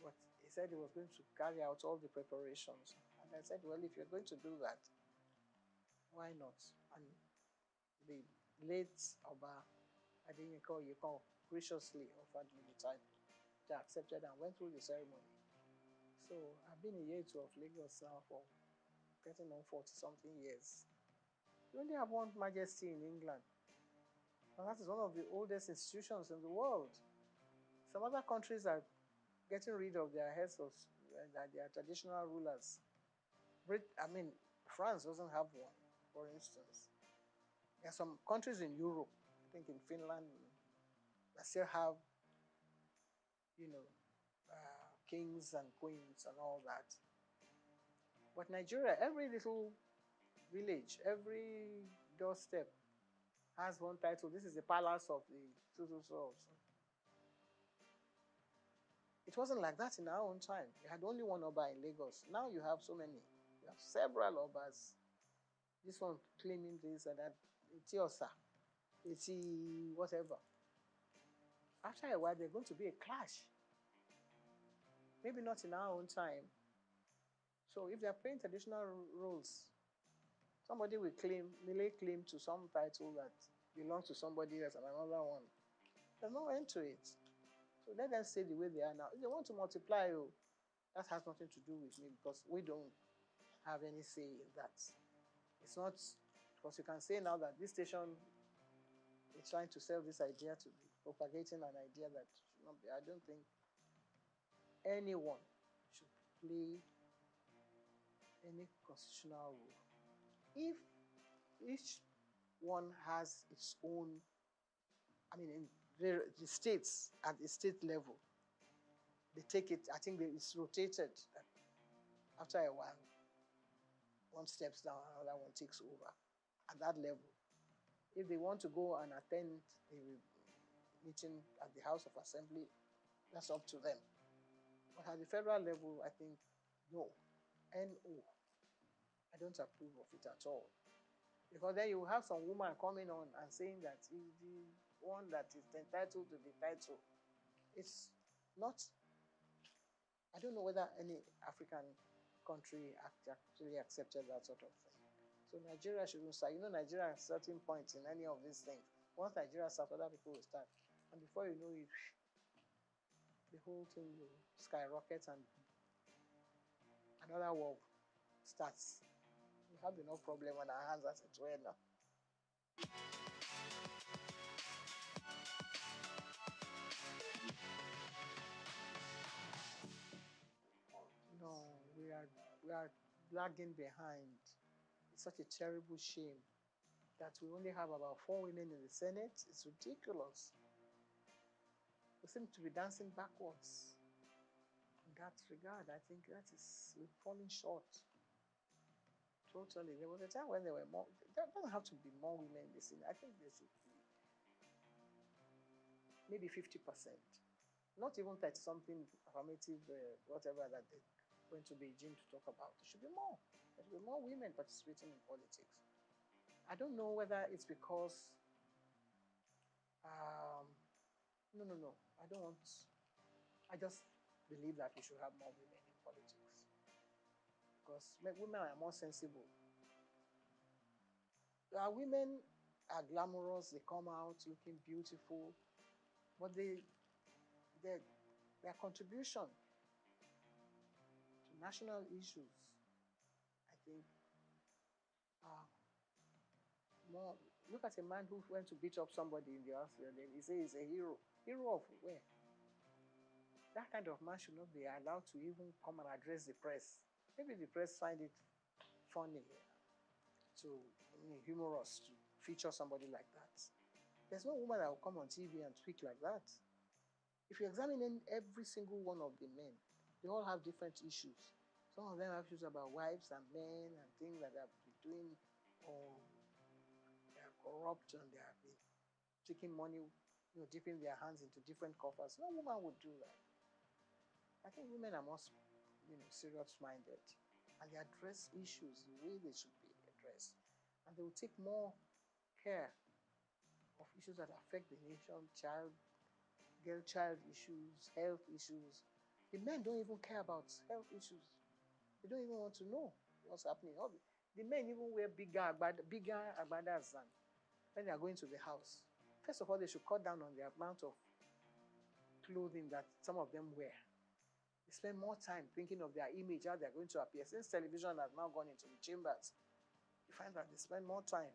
But he said he was going to carry out all the preparations. And I said, well, if you're going to do that, why not? And the late Oba Adeyniko Yekon graciously offered me the title. I accepted and went through the ceremony. So I've been a Yeto of Lagos now for getting on 40-something years. We only have one majesty in England. And that is one of the oldest institutions in the world. Some other countries are getting rid of their heads of their traditional rulers. France doesn't have one, for instance. There are some countries in Europe, I think in Finland, that still have, kings and queens and all that. But Nigeria, every little village, every doorstep has one title. This is the palace of the so. It wasn't like that in our own time. We had only one Oba in Lagos. Now you have so many. You have several Obas. This one claiming this and that. Itiosa. 80, whatever. After a while, there's going to be a clash. Maybe not in our own time. So if they are playing traditional roles, somebody will lay claim to some title that belongs to somebody else and another one. There's no end to it. So let them stay the way they are now. If they want to multiply, that has nothing to do with me because we don't have any say in that. It's not because you can say now that this station is trying to sell this idea to be propagating an idea that should not be. I don't think anyone should play any constitutional role. If each one has its own, I mean, in the states at the state level, they take it, I think it's rotated. After a while, one steps down, another one takes over at that level. If they want to go and attend a meeting at the House of Assembly, that's up to them. But at the federal level, I think, no. No. I don't approve of it at all. Because then you have some woman coming on and saying that he's the one that is entitled to the title. It's not, I don't know whether any African country actually accepted that sort of thing. So Nigeria shouldn't start. You know, Nigeria at certain points in any of these things. Once Nigeria starts, other people will start. And before you know it, the whole thing will skyrocket and another war starts. We have enough problem on our hands as it were now. No, we are lagging behind. It's such a terrible shame that we only have about 4 women in the Senate. It's ridiculous. We seem to be dancing backwards. In that regard, I think we're falling short. Totally. There was a time when there were more. There doesn't have to be more women in the Senate. I think there should be maybe 50%. Not even 30-something affirmative, whatever that they went to Beijing to talk about. There should be more. There should be more women participating in politics. I don't know whether it's because, no. I don't want, I just believe that we should have more women in politics. Because women are more sensible. Women are glamorous, they come out looking beautiful, but their contribution to national issues, I think, more. Look at a man who went to beat up somebody in the house, and then he says he's a hero. Hero of where? That kind of man should not be allowed to even come and address the press. Maybe the press find it funny humorous to feature somebody like that. There's no woman that will come on TV and speak like that. If you examine every single one of the men, they all have different issues. Some of them have issues about wives and men and things that they have been doing, or they are corrupt and they have been taking money, dipping their hands into different coffers. No woman would do that. I think women are more, serious-minded, and they address issues the way they should be addressed, and they will take more care of issues that affect the nation, girl-child issues, health issues. The men don't even care about health issues. They don't even want to know what's happening. The men even wear bigger agbadas than when they are going to the house. First of all, they should cut down on the amount of clothing that some of them wear. They spend more time thinking of their image, how they're going to appear. Since television has now gone into the chambers, you find that they spend more time,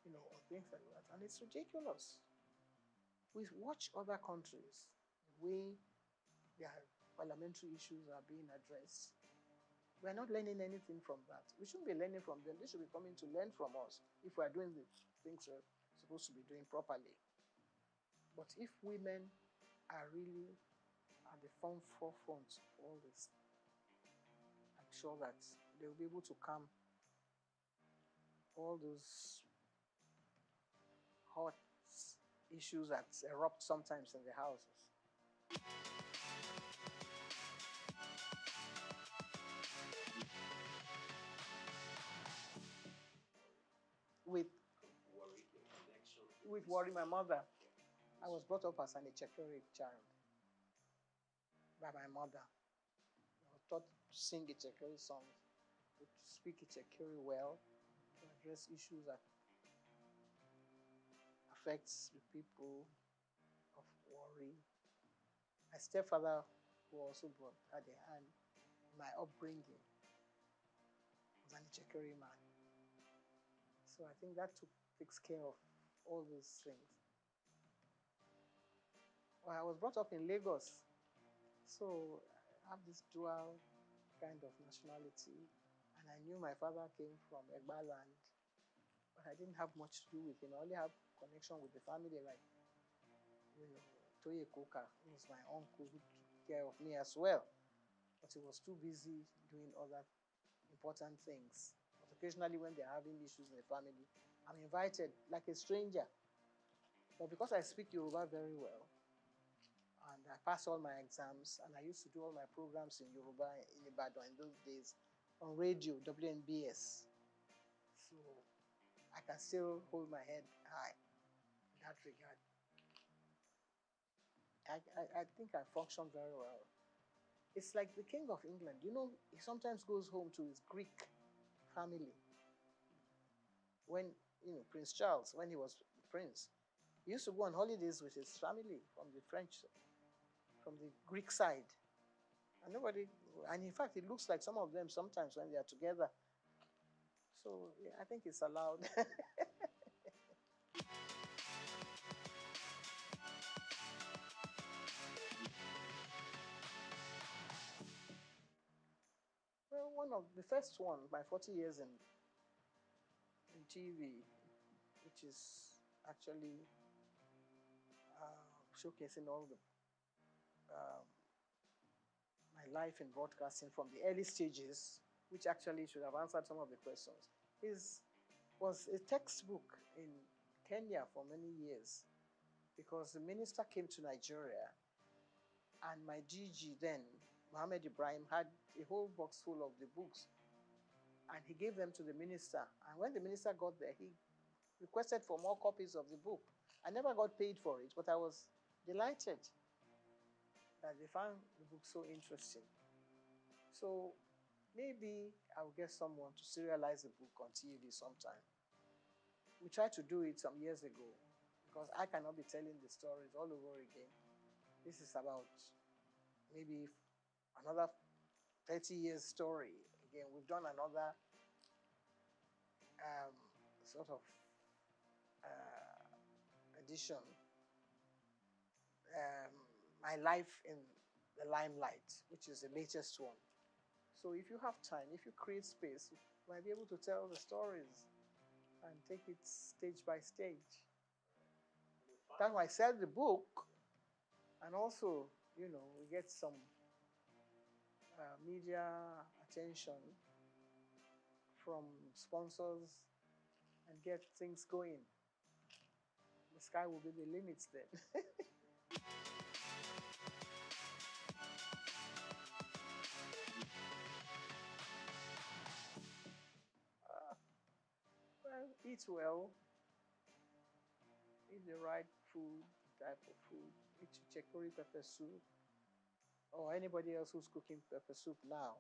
on things like that. And it's ridiculous. We watch other countries, the way their parliamentary issues are being addressed. We're not learning anything from that. We shouldn't be learning from them. They should be coming to learn from us if we're doing the things we're supposed to be doing properly. But if women are really at the forefront of all this, I'm sure that they'll be able to calm all those hot issues that erupt sometimes in the houses. With which worried my mother. I was brought up as an Echekere child by my mother. I was taught to sing Echekere songs, to speak Echekere well, to address issues that affects the people of worry. My stepfather, who also had a hand in my upbringing, was an Echekere man. So I think that takes care of all those things. Well, I was brought up in Lagos, so I have this dual kind of nationality, and I knew my father came from Egba land, but I didn't have much to do with him. I only have connection with the family, like, Toye Koka, who was my uncle who took care of me as well, but he was too busy doing other important things. But occasionally when they're having issues in the family, I'm invited like a stranger. But because I speak Yoruba very well, and I passed all my exams, and I used to do all my programs in Yoruba in Ibadan in those days on radio, WNBS. So I can still hold my head high in that regard. I think I function very well. It's like the King of England. He sometimes goes home to his Greek family. When, Prince Charles, when he was prince, he used to go on holidays with his family from the Greek side. And in fact, it looks like some of them sometimes when they are together. So yeah, I think it's allowed. Well, one of the first one, my 40 years in TV, which is actually showcasing all the my life in broadcasting from the early stages, which actually should have answered some of the questions, was a textbook in Kenya for many years, because the minister came to Nigeria, and my GG then, Mohammed Ibrahim, had a whole box full of the books, and he gave them to the minister. And when the minister got there, he requested for more copies of the book. I never got paid for it, but I was delighted that they found the book so interesting. So maybe I'll get someone to serialize the book on TV sometime. We tried to do it some years ago, because I cannot be telling the stories all over again. This is about maybe another 30 years story. Again, we've done another sort of edition, My Life in the Limelight, which is the latest one. So if you have time, if you create space, you might be able to tell the stories and take it stage by stage. That's why I sell the book, and also, we get some media attention from sponsors and get things going. The sky will be the limits then. Well, eat well, eat the right food, type of food, eat chicory pepper soup, or anybody else who's cooking pepper soup now,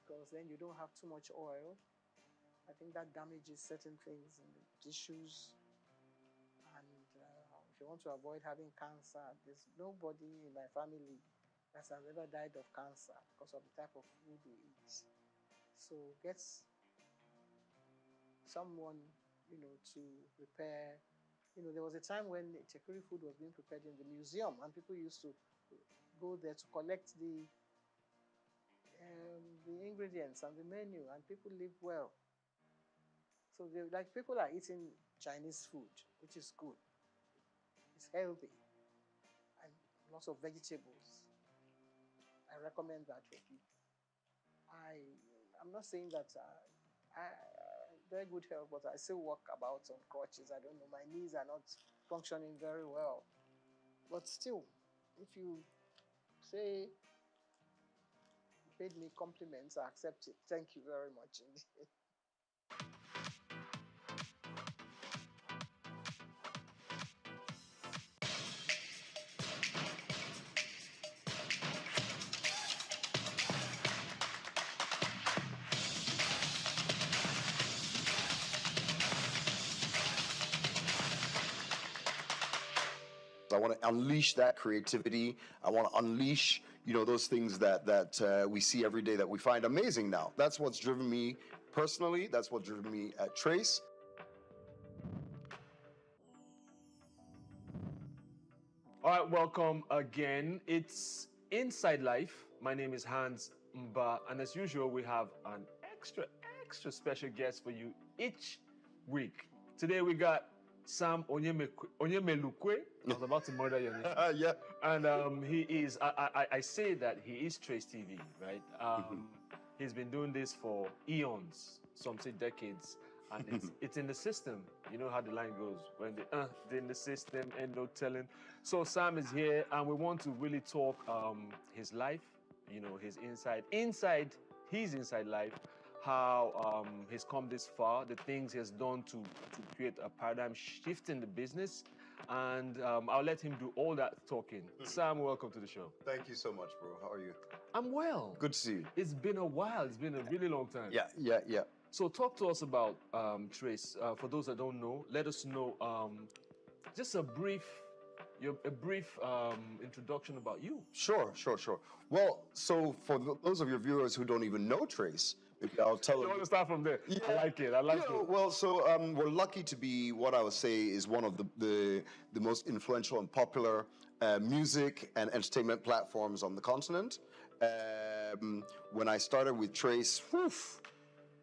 because then you don't have too much oil. I think that damages certain things in the tissues. And if you want to avoid having cancer, there's nobody in my family that has ever died of cancer because of the type of food we eat. So get someone, to prepare. There was a time when Chekuri food was being prepared in the museum, and people used to go there to collect the ingredients and the menu, and people live well. So people are eating Chinese food, which is good. It's healthy and lots of vegetables. I recommend that for people. I'm not saying that I very good health, but I still walk about on crutches. I don't know, my knees are not functioning very well. But still, if you say you paid me compliments, I accept it. Thank you very much indeed. I want to unleash that creativity. I want to unleash, those things that we see every day that we find amazing now. That's what's driven me personally. That's what driven me at Trace. All right, welcome again. It's Inside Life. My name is Hans Mba, and as usual, we have an extra special guest for you each week. Today we got Sam Onyemelukwe. I was about to murder your name. Yeah. And he is, I say that he is Trace TV, right? He's been doing this for eons, some say decades, and it's in the system. You know how the line goes. When they're in the system, and no telling. So Sam is here, and we want to really talk his life, his inside life, how he's come this far, the things he has done to create a paradigm shift in the business. And I'll let him do all that talking. Sam, welcome to the show. Thank you so much, bro. How are you? I'm well. Good to see you. It's been a while. It's been a really long time. Yeah. So talk to us about Trace. For those that don't know, let us know just a brief introduction about you. Sure. Well, so for those of your viewers who don't even know Trace, maybe I'll tell them. You want to start from there? Yeah. I like it. Well, so we're lucky to be what I would say is one of the most influential and popular music and entertainment platforms on the continent. When I started with Trace,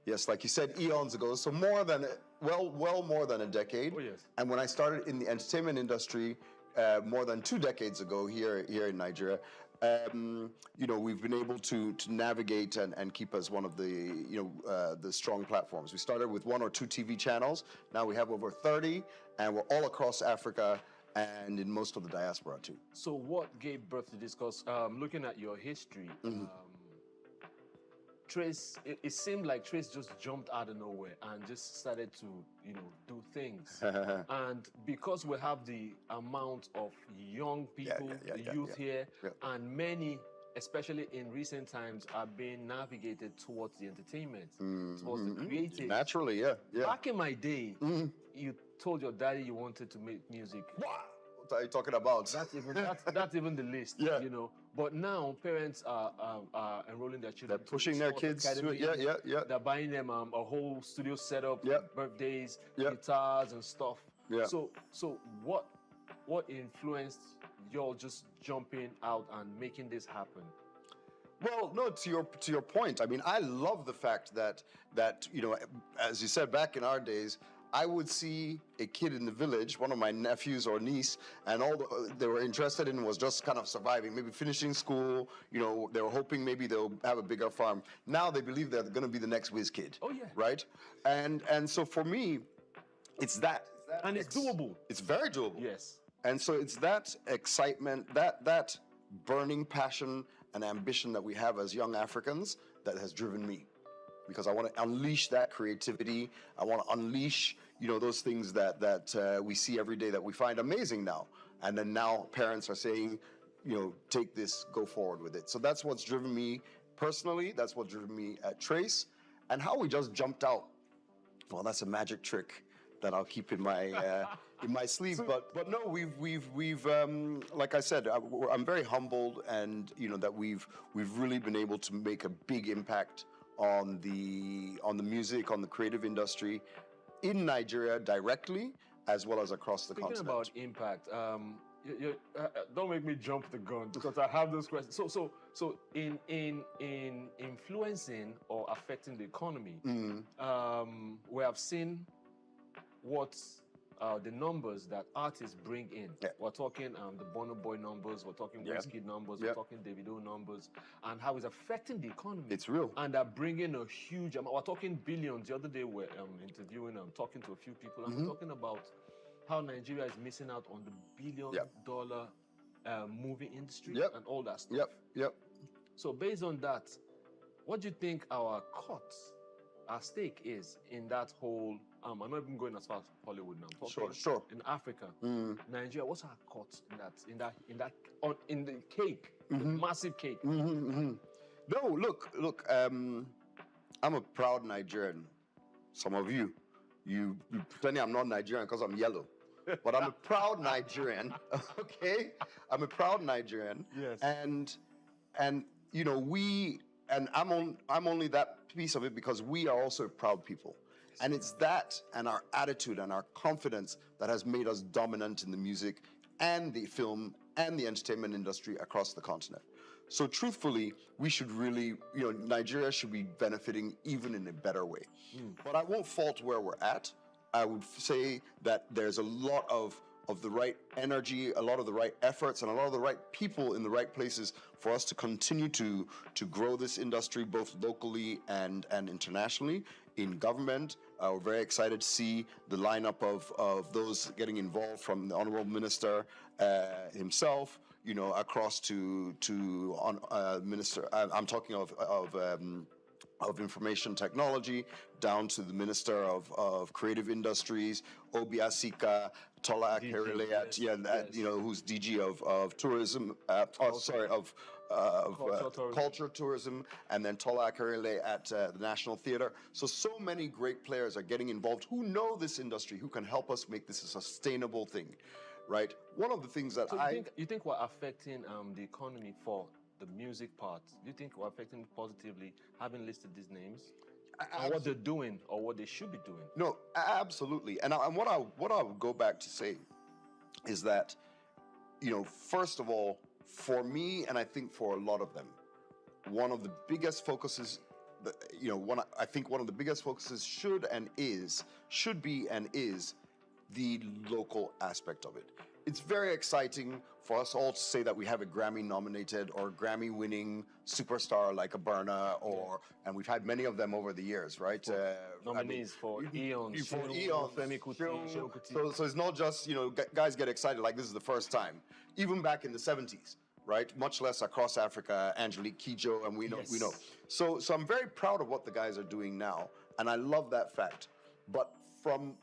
yes, like you said, eons ago, so more than a decade. Oh, yes. And when I started in the entertainment industry, more than 2 decades ago here in Nigeria, we've been able to navigate and keep as one of the strong platforms. We started with 1 or 2 TV channels. Now we have over 30, and we're all across Africa and in most of the diaspora too. So what gave birth to this? Because looking at your history, Trace, it seemed like Trace just jumped out of nowhere and just started to, do things. And because we have the amount of young people, youth here, and many, especially in recent times, are being navigated towards the entertainment, towards the creative. Naturally, yeah. Back in my day, you told your daddy you wanted to make music. What are you talking about? That's even the least, But now parents are enrolling their children. They're pushing their kids to it. Yeah. They're buying them a whole studio setup, birthdays, Yep. guitars and stuff. Yeah. So what influenced y'all just jumping out and making this happen? Well, no, to your point. I mean, I love the fact that as you said, back in our days, I would see a kid in the village, one of my nephews or niece, and all they were interested in was just kind of surviving, maybe finishing school. They were hoping maybe they'll have a bigger farm. Now they believe they're going to be the next whiz kid. Oh yeah. Right. And so for me, it's that. And it's doable. It's very doable. Yes. And so it's that excitement, that burning passion and ambition that we have as young Africans that has driven me. Because I want to unleash that creativity. I want to unleash, those things that we see every day that we find amazing now. And then now parents are saying, take this, go forward with it. So that's what's driven me personally. That's what driven me at Trace. And how we just jumped out. Well, that's a magic trick that I'll keep in my sleeve. But no, we've like I said, I'm very humbled, and that we've really been able to make a big impact on the music, on the creative industry in Nigeria directly, as well as across the continent. Speaking about impact, don't make me jump the gun because I have those questions. So in influencing or affecting the economy, we have seen what the numbers that artists bring in. Yeah. We're talking the Burna Boy numbers, we're talking Wizkid numbers, we're talking Davido numbers, and how it's affecting the economy. It's real. And they're bringing a huge amount. We're talking billions. The other day we're interviewing, talking to a few people, and we're talking about how Nigeria is missing out on the billion-dollar movie industry and all that stuff. Yep. So based on that, what do you think our stake is in that whole? I'm not even going as far as Hollywood now. I'm talking Sure. In Africa, Nigeria, what's our cut in the cake, the massive cake? No, look. I'm a proud Nigerian. Some of you pretending I'm not Nigerian because I'm yellow. but I'm a proud Nigerian. Okay, I'm a proud Nigerian. Yes. And you know, I'm only that piece of it because we are also proud people. And it's that and our attitude and our confidence that has made us dominant in the music and the film and the entertainment industry across the continent. So truthfully, we should really, Nigeria should be benefiting even in a better way. But I won't fault where we're at. I would say that there's a lot of the right energy, a lot of the right efforts, and a lot of the right people in the right places for us to continue to grow this industry both locally and internationally. In government, we're very excited to see the lineup of those getting involved, from the Honorable Minister himself, across to Minister. I'm talking of Information Technology, down to the Minister of Creative Industries, Obi Asika, Tola Akerele, who's DG of Tourism, Culture, Tourism, and then Tola Akerele at the National Theatre. So many great players are getting involved who know this industry, who can help us make this a sustainable thing, right? One of the things that you think we're affecting the economy for the music part? Do you think we're affecting it positively, having listed these names? And what they're doing or what they should be doing? No, absolutely. And what I would go back to say is that, first of all, for me, and I think for a lot of them, one of the biggest focuses, I think one of the biggest focuses should be and is the local aspect of it. It's very exciting for us all to say that we have a Grammy-nominated or Grammy-winning superstar like a Burna, and we've had many of them over the years, right? Nominees for eons. For eons. Femi Kuti. So it's not just, guys get excited like this is the first time. Even back in the 70s, right? Much less across Africa, Angelique Kidjo, and we know. So I'm very proud of what the guys are doing now, and I love that fact. But from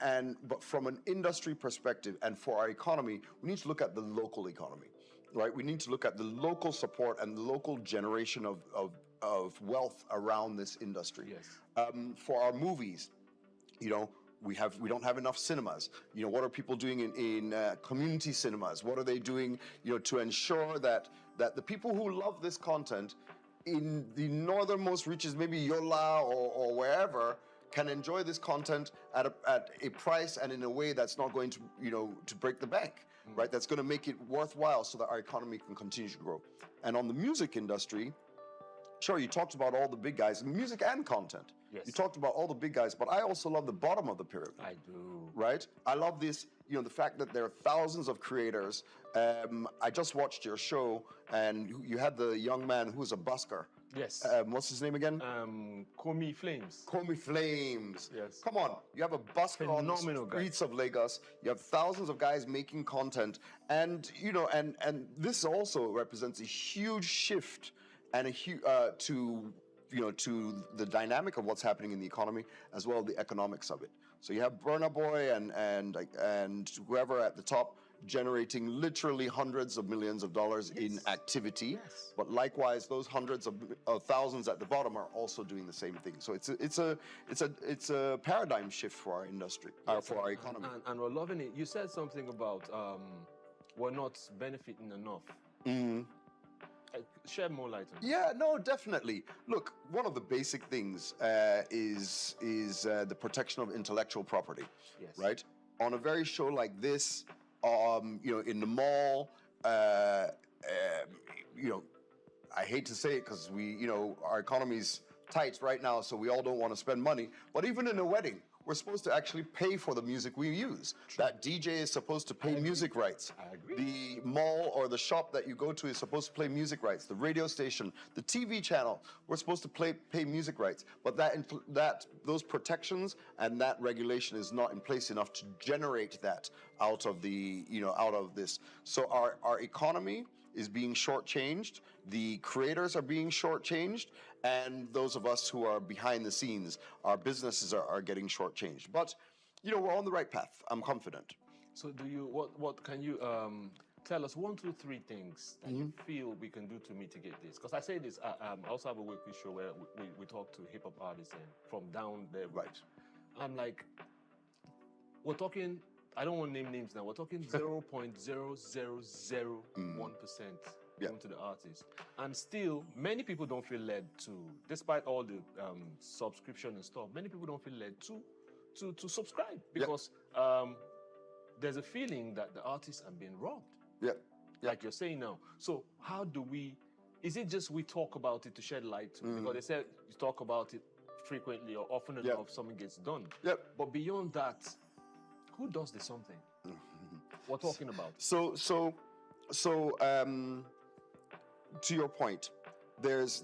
an industry perspective and for our economy, we need to look at the local economy, right? We need to look at the local support and the local generation of wealth around this industry. Yes. For our movies, we don't have enough cinemas. What are people doing in community cinemas? What are they doing, to ensure that the people who love this content in the northernmost reaches, maybe Yola or wherever, can enjoy this content at a price and in a way that's not going to, to break the bank, right? That's going to make it worthwhile so that our economy can continue to grow. And on the music industry, sure, you talked about all the big guys, music and content. Yes. You talked about all the big guys, but I also love the bottom of the pyramid. I do. Right? I love this, the fact that there are thousands of creators. I just watched your show, and you had the young man who's a busker. Yes. What's his name again? Komi Flames. Komi Flames. Yes. Come on. You have a busker on the streets of Lagos. You have thousands of guys making content. And, and this also represents a huge shift and to the dynamic of what's happening in the economy, as well as the economics of it. So you have Burna Boy and whoever at the top generating literally hundreds of millions of dollars in activity. Yes. But likewise, those hundreds of thousands at the bottom are also doing the same thing. So it's a paradigm shift for our industry, for our economy. And we're loving it. You said something about we're not benefiting enough. Mm-hmm. Shed more light on it. Yeah, no, definitely. Look, one of the basic things is the protection of intellectual property. Yes. Right? On a very show like this, in the mall, I hate to say it because our economy's tight right now, so we all don't want to spend money. But even in a wedding, we're supposed to actually pay for the music we use. True. That DJ is supposed to pay music rights. I agree. The mall or the shop that you go to is supposed to pay music rights. The radio station, the TV channel, we're supposed to pay music rights. But those protections and that regulation is not in place enough to generate that out of this. So our economy is being shortchanged. The creators are being shortchanged, and those of us who are behind the scenes, our businesses are getting shortchanged. But we're on the right path. I'm confident. So what can you tell us 1, 2, 3 things that you feel we can do to mitigate this? Because I say this, I also have a weekly show where we talk to hip hop artists and from down there. Right. I'm like, we're talking I don't want to name names now. We're talking 0.0001% going to the artist. And still, many people don't feel led to, despite all the subscription and stuff, many people don't feel led to subscribe because there's a feeling that the artists are being robbed. Like you're saying now. So how do we, is it just we talk about it to shed light to? Because they said you talk about it frequently or often enough, something gets done. But beyond that, who does the something? We're talking about. So, to your point, there's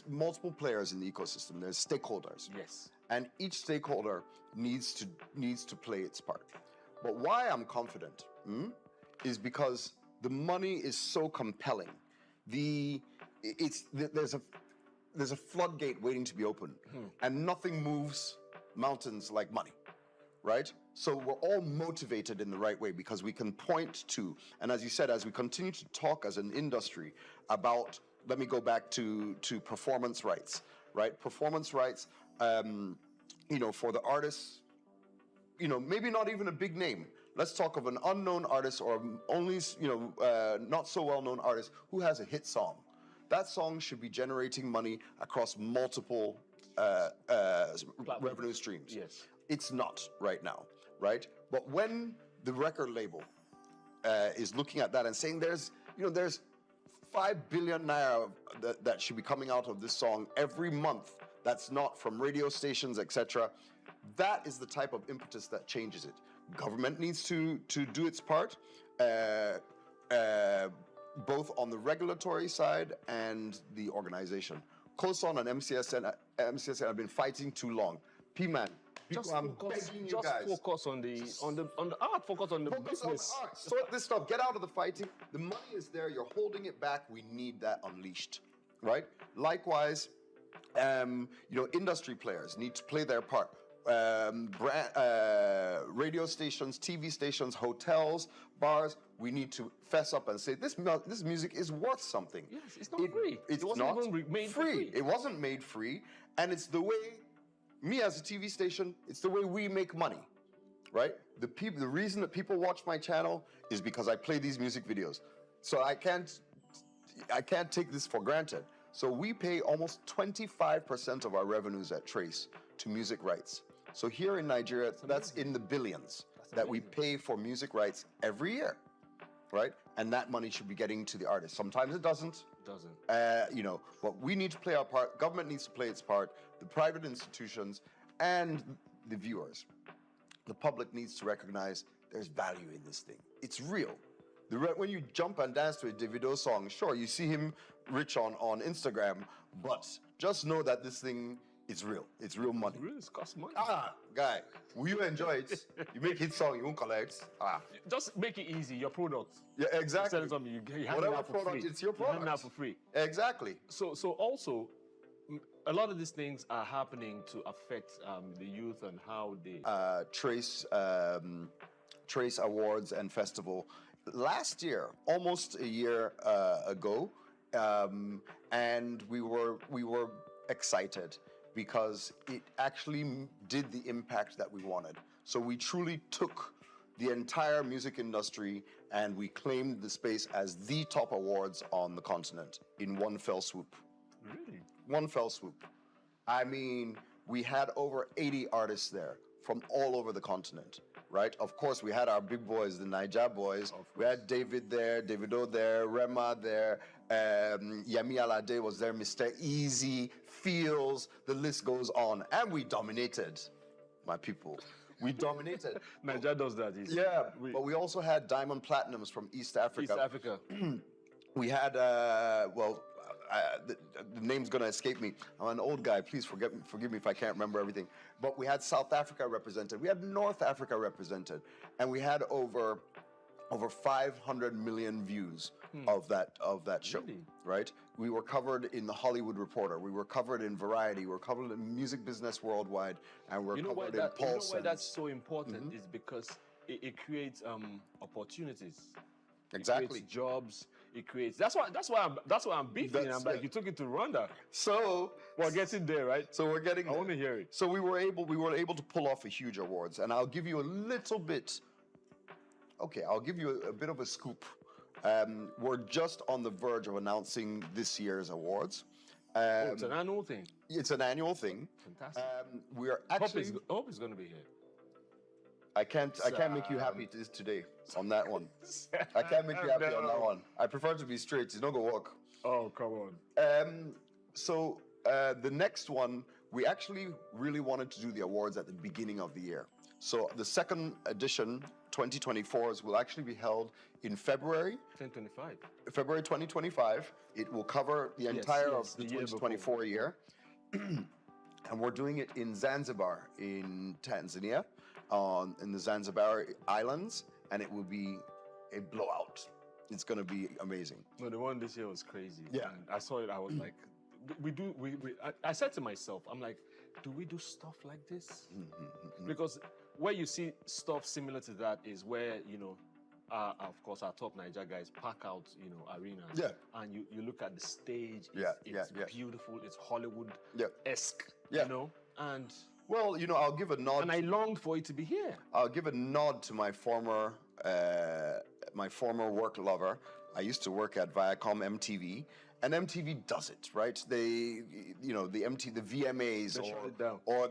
multiple players in the ecosystem. There's stakeholders. Yes. And each stakeholder needs to play its part. But why I'm confident is because the money is so compelling. There's a floodgate waiting to be opened, and nothing moves mountains like money, right? So we're all motivated in the right way because we can point to, and as you said, as we continue to talk as an industry about, let me go back to performance rights, right? Performance rights, for the artists, maybe not even a big name. Let's talk of an unknown artist or only, not so well-known artist who has a hit song. That song should be generating money across multiple revenue streams. Yes. It's not right now, right? But when the record label is looking at that and saying there's 5 billion naira that should be coming out of this song every month, that's not from radio stations, etc., that is the type of impetus that changes it. Government needs to do its part, both on the regulatory side and the organization. COSON and MCSN have been fighting too long. P-Man, Just I'm focus, begging you just guys. focus on the art, focus on the Focus business. on the art. Sort this stuff. Get out of the fighting. The money is there. You're holding it back. We need that unleashed, right? Likewise, industry players need to play their part. Radio stations, TV stations, hotels, bars, we need to fess up and say this music is worth something. Yes, it's not free. It wasn't not even made free. It wasn't made free, and it's the way, me as a TV station, it's the way we make money, right? The reason that people watch my channel is because I play these music videos. So I can't take this for granted. So we pay almost 25% of our revenues at Trace to music rights. So here in Nigeria, that's in the billions that we pay for music rights every year, right? And that money should be getting to the artist. Sometimes it doesn't. But we need to play our part. Government needs to play its part. The private institutions and the viewers. The public needs to recognize there's value in this thing. It's real. When you jump and dance to a Davido song, sure, you see him rich on Instagram, but just know that this thing is real. It's real money. It really costs money. Guy, will you enjoy it? You make hit song, you won't collect. Just make it easy. Your product. Yeah, exactly. Sell something, you hand whatever it out for product, free. it's your product. You hand it out for free. Exactly. So also, a lot of these things are happening to affect the youth and how they Trace Awards and Festival last year, almost a year ago, and we were excited because it actually did the impact that we wanted. So we truly took the entire music industry and we claimed the space as the top awards on the continent in one fell swoop. Really? One fell swoop. I mean, we had over 80 artists there from all over the continent, right? Of course, we had our big boys, the Niger boys. We had David there, Davido there, Rema there, Yemi Alade was there, Mr. Easy, Feels, the list goes on. And we dominated, my people. We dominated. Niger does that easy. Yeah, but we also had Diamond Platinums from East Africa. East Africa. We had, the name's gonna escape me. I'm an old guy. Please forgive me if I can't remember everything. But we had South Africa represented. We had North Africa represented, and we had over 500 million views of that show. Really? Right? We were covered in the Hollywood Reporter. We were covered in Variety. We were covered in Music Business Worldwide, and we're covered in Pulse. You know why that's so important is because it creates opportunities. Exactly. It creates jobs. it creates. That's why I'm beefing. I'm like, you took it to Rwanda. So we're getting there, right? So we're getting there. I want to hear it. So we were able to pull off a huge awards, and I'll give you a little bit. Okay, I'll give you a bit of a scoop. We're just on the verge of announcing this year's awards. It's an annual thing. It's an annual thing. Fantastic. We are actually. Hope it's going to be here. I can't make you happy today on that one. I can't make you happy on that one. I prefer to be straight. It's not gonna work. Oh, come on. So the next one, we actually really wanted to do the awards at the beginning of the year. So the second edition, 2024s, will actually be held in February. 2025. February 2025. It will cover the entire of the 2024 year. And we're doing it in Zanzibar, in Tanzania, in the Zanzibar Islands, and it will be a blowout. It's going to be amazing. No, the one this year was crazy. Yeah. And I saw it, I was like, I said to myself, I'm like, do we do stuff like this? Because where you see stuff similar to that is where, of course, our top Niger guys pack out, arenas. Yeah. And you look at the stage. It's beautiful. It's Hollywood-esque. Yeah. And well, I'll give a nod. And I longed for it to be here. I'll give a nod to my former work lover. I used to work at Viacom MTV, and MTV does it, right? They, the VMAs, They shut it down. or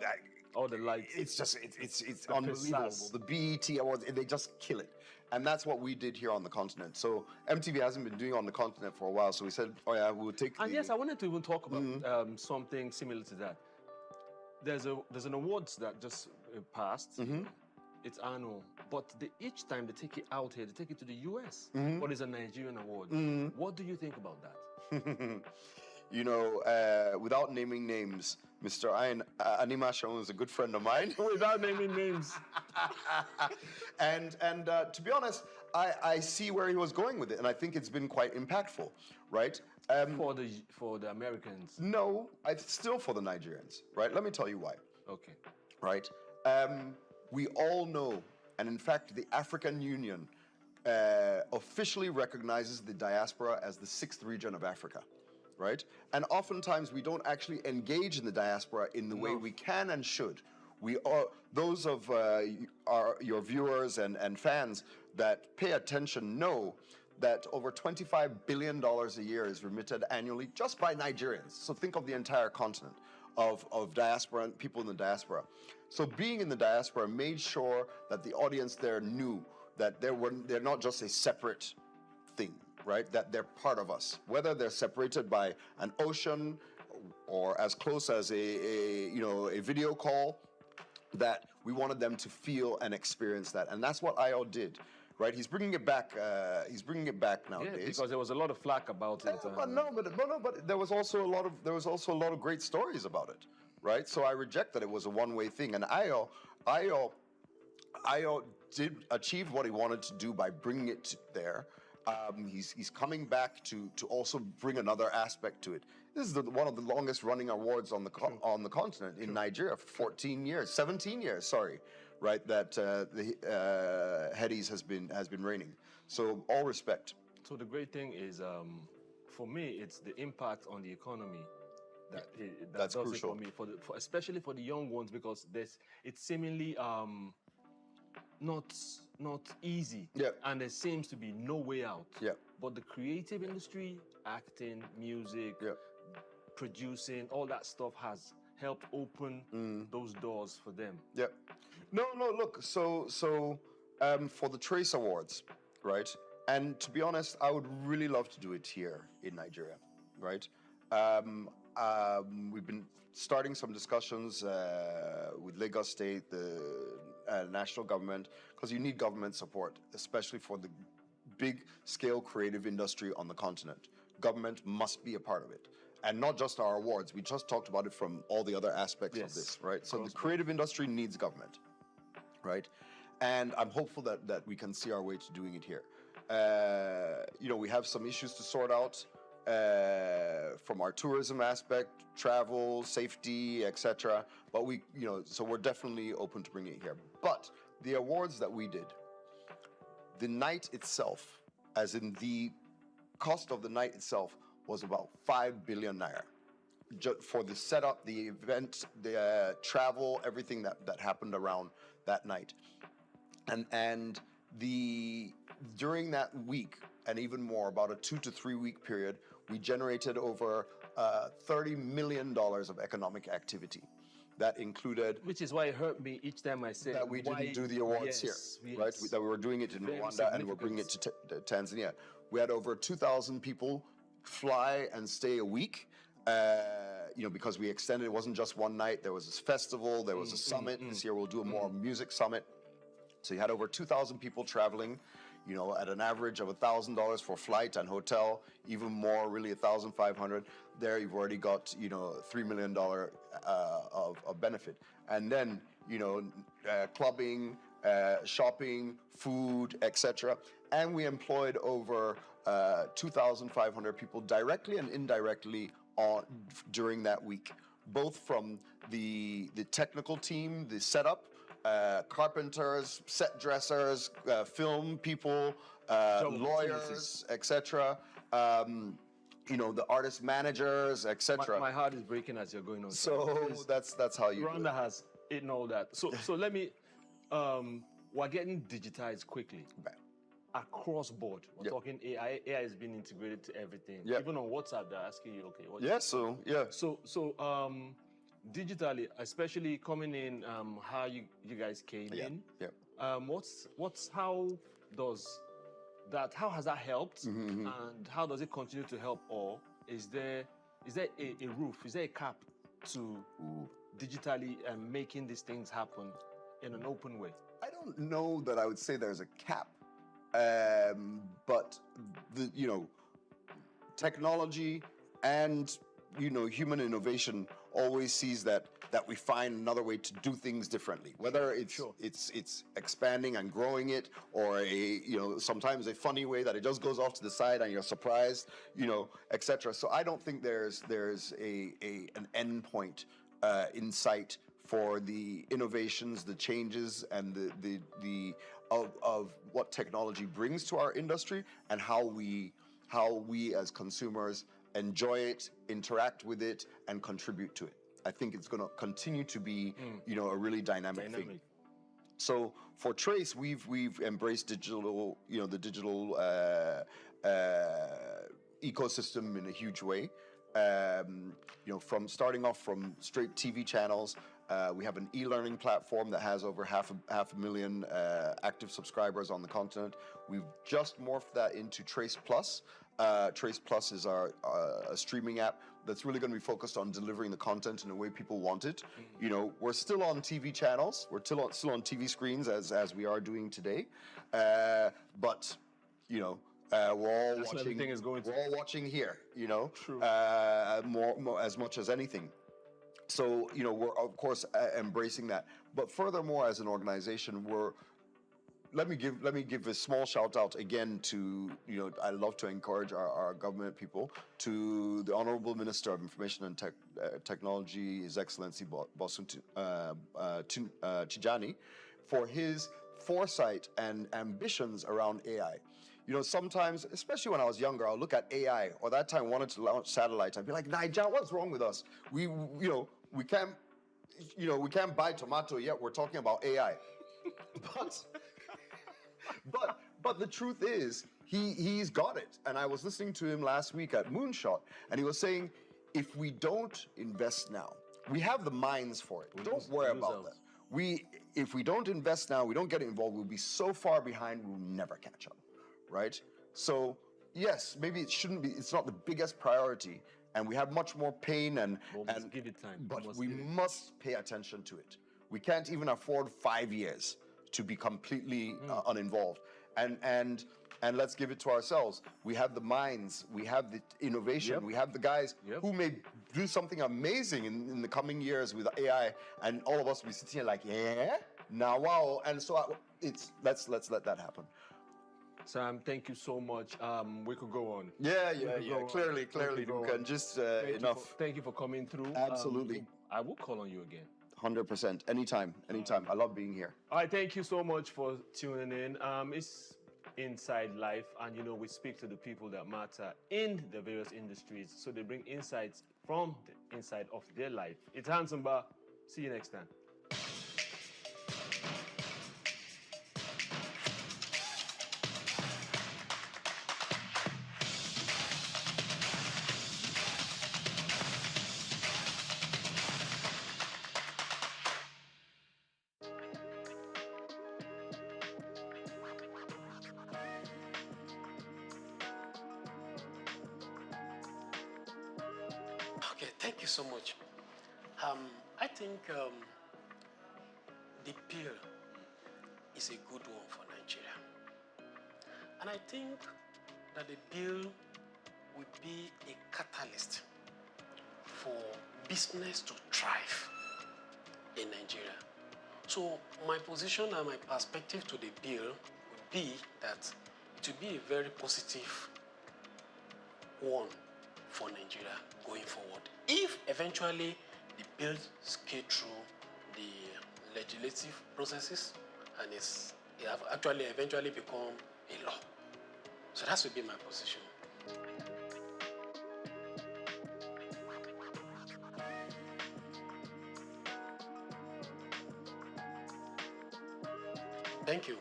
all the lights. It's just it's unbelievable. The BET Awards, they just kill it. And that's what we did here on the continent. So MTV hasn't been doing on the continent for a while. So we said, oh yeah, we'll take. And yes, I wanted to even talk about something similar to that. There's an awards that just passed. It's annual, but each time they take it out here, they take it to the US. But it's a Nigerian award. What do you think about that? Without naming names, Mr. Anima Shaun is a good friend of mine. Without naming names. and to be honest, I see where he was going with it, and I think it's been quite impactful, right? For the Americans. No, it's still for the Nigerians, right? Let me tell you why. Okay. Right? We all know, and in fact, the African Union officially recognizes the diaspora as the 6th region of Africa. Right? And oftentimes we don't actually engage in the diaspora in the way we can and should. We are, those of your viewers and fans that pay attention know that over $25 billion a year is remitted annually just by Nigerians. So think of the entire continent of diaspora and people in the diaspora. So being in the diaspora made sure that the audience there knew that they're not just a separate thing. Right, that they're part of us, whether they're separated by an ocean or as close as a video call. That we wanted them to feel and experience that, and that's what IO did. Right, he's bringing it back. He's bringing it back nowadays. Yeah, because there was a lot of flack about it. But there was also a lot of great stories about it. Right, so I reject that it was a one-way thing, and IO did achieve what he wanted to do by bringing it there. He's coming back to also bring another aspect to it. This is one of the longest running awards on the continent in Nigeria for 17 years, sorry, right? That the Headies has been reigning. So all respect. So the great thing is, for me, it's the impact on the economy that's does crucial it for me, especially for the young ones, because it's seemingly not easy, and there seems to be no way out. But the creative industry, acting, music, producing, all that stuff has helped open those doors for them. No, look, so for the Trace Awards, right? And to be honest, I would really love to do it here in Nigeria, right? We've been starting some discussions with Lagos State, the national government, because you need government support, especially for the big-scale creative industry on the continent. Government must be a part of it. And not just our awards. We just talked about it from all the other aspects of this, right? So the creative industry needs government, right? And I'm hopeful that we can see our way to doing it here. We have some issues to sort out from our tourism aspect, travel, safety, etc. But so we're definitely open to bringing it here. But the awards that we did, the night itself, as in the cost of the night itself was about 5 billion naira. For the setup, the event, the travel, everything that happened around that night. And during that week, and even more, about a 2 to 3 week period, we generated over $30 million of economic activity. That included... Which is why it hurt me each time I said... That we didn't do the awards here, right? That we were doing it in Rwanda and we're bringing it to Tanzania. We had over 2,000 people fly and stay a week, because we extended. It wasn't just one night. There was this festival. There was a summit. This year we'll do a more music summit. So you had over 2,000 people traveling, at an average of $1,000 for flight and hotel, even more, really $1,500. There you've already got, $3 million of benefit. And then, clubbing, shopping, food, etc. And we employed over 2,500 people directly and indirectly during that week, both from the technical team, the setup, carpenters, set dressers, film people, lawyers, etc. The artist managers, etc. My heart is breaking as you're going on. So that's how you. Rwanda has eaten all that. So let me. We're getting digitized quickly. Across board. We're talking AI. AI is being integrated to everything. Even on WhatsApp, they're asking you, okay, what? So digitally, especially coming in, how you guys came in. How has that helped, and how does it continue to help? Or is there a roof? Is there a cap to digitally making these things happen in an open way? I don't know that I would say there's a cap, but technology and human innovation always sees that we find another way to do things differently, whether it's expanding and growing it, or sometimes a funny way that it just goes off to the side and you're surprised, etc. So I don't think there's an end point in sight for the innovations, the changes, and of what technology brings to our industry, and how we as consumers enjoy it, interact with it, and contribute to it. I think it's going to continue to be, a really dynamic thing. So for Trace, we've embraced digital, the digital ecosystem in a huge way. From starting off from straight TV channels, we have an e-learning platform that has over half a million active subscribers on the continent. We've just morphed that into Trace Plus. Trace Plus is our streaming app that's really going to be focused on delivering the content in the way people want it. We're still on TV channels. We're still on TV screens as we are doing today. But we're all watching. Everything is going to. We're all watching here. True. More as much as anything. So we're of course embracing that. But furthermore, as an organization, let me give a small shout out again to, I love to encourage our government people, to the Honorable Minister of Information and Technology, His Excellency Bosun Tijani, for his foresight and ambitions around AI. Sometimes, especially when I was younger, I'll look at AI, or that time wanted to launch satellites, I'd be like, Niger, what's wrong with us? We can't buy tomato yet, we're talking about AI. But the truth is, he's got it. And I was listening to him last week at Moonshot, and he was saying, if we don't invest now, we have the minds for it. Don't worry about that. If we don't invest now, we don't get involved, we'll be so far behind, we'll never catch up, right? So yes, maybe it's not the biggest priority, and we have much more pain and give it time. But we must pay attention to it. We can't even afford 5 years to be completely uninvolved. And let's give it to ourselves. We have the minds, we have the innovation, we have the guys who may do something amazing in the coming years with AI, and all of us will be sitting here like, now wow. And so let's let that happen. Sam, thank you so much. We could go on. Yeah. Clearly, we can just enough. Thank you for coming through. Absolutely. I will call on you again. 100%. Anytime. I love being here. All right. Thank you so much for tuning in. It's inside life, and we speak to the people that matter in the various industries, so they bring insights from the inside of their life. It's Handsome Bar. See you next time. Okay, thank you so much. I think the bill is a good one for Nigeria. And I think that the bill will be a catalyst for business to thrive in Nigeria. So my position and my perspective to the bill would be that it will be a very positive one for Nigeria going forward. If eventually the bill scale through the legislative processes and it have actually eventually become a law. So that would be my position. Thank you.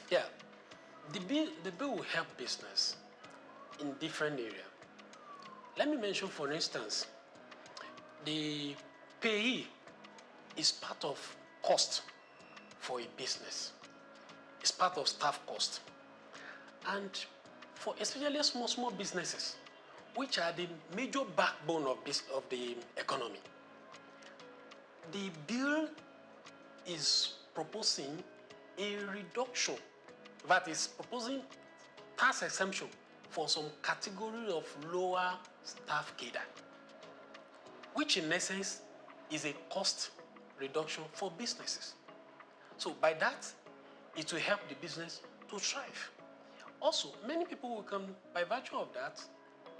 Yeah, the bill will help business in different areas. Let me mention, for instance, the payee is part of cost for a business. It's part of staff cost. And for especially small businesses, which are the major backbone of the economy, the bill is proposing a reduction, that is proposing tax exemption for some category of lower staff cadre, which in essence is a cost reduction for businesses. So by that, it will help the business to thrive. Also, many people will come, by virtue of that,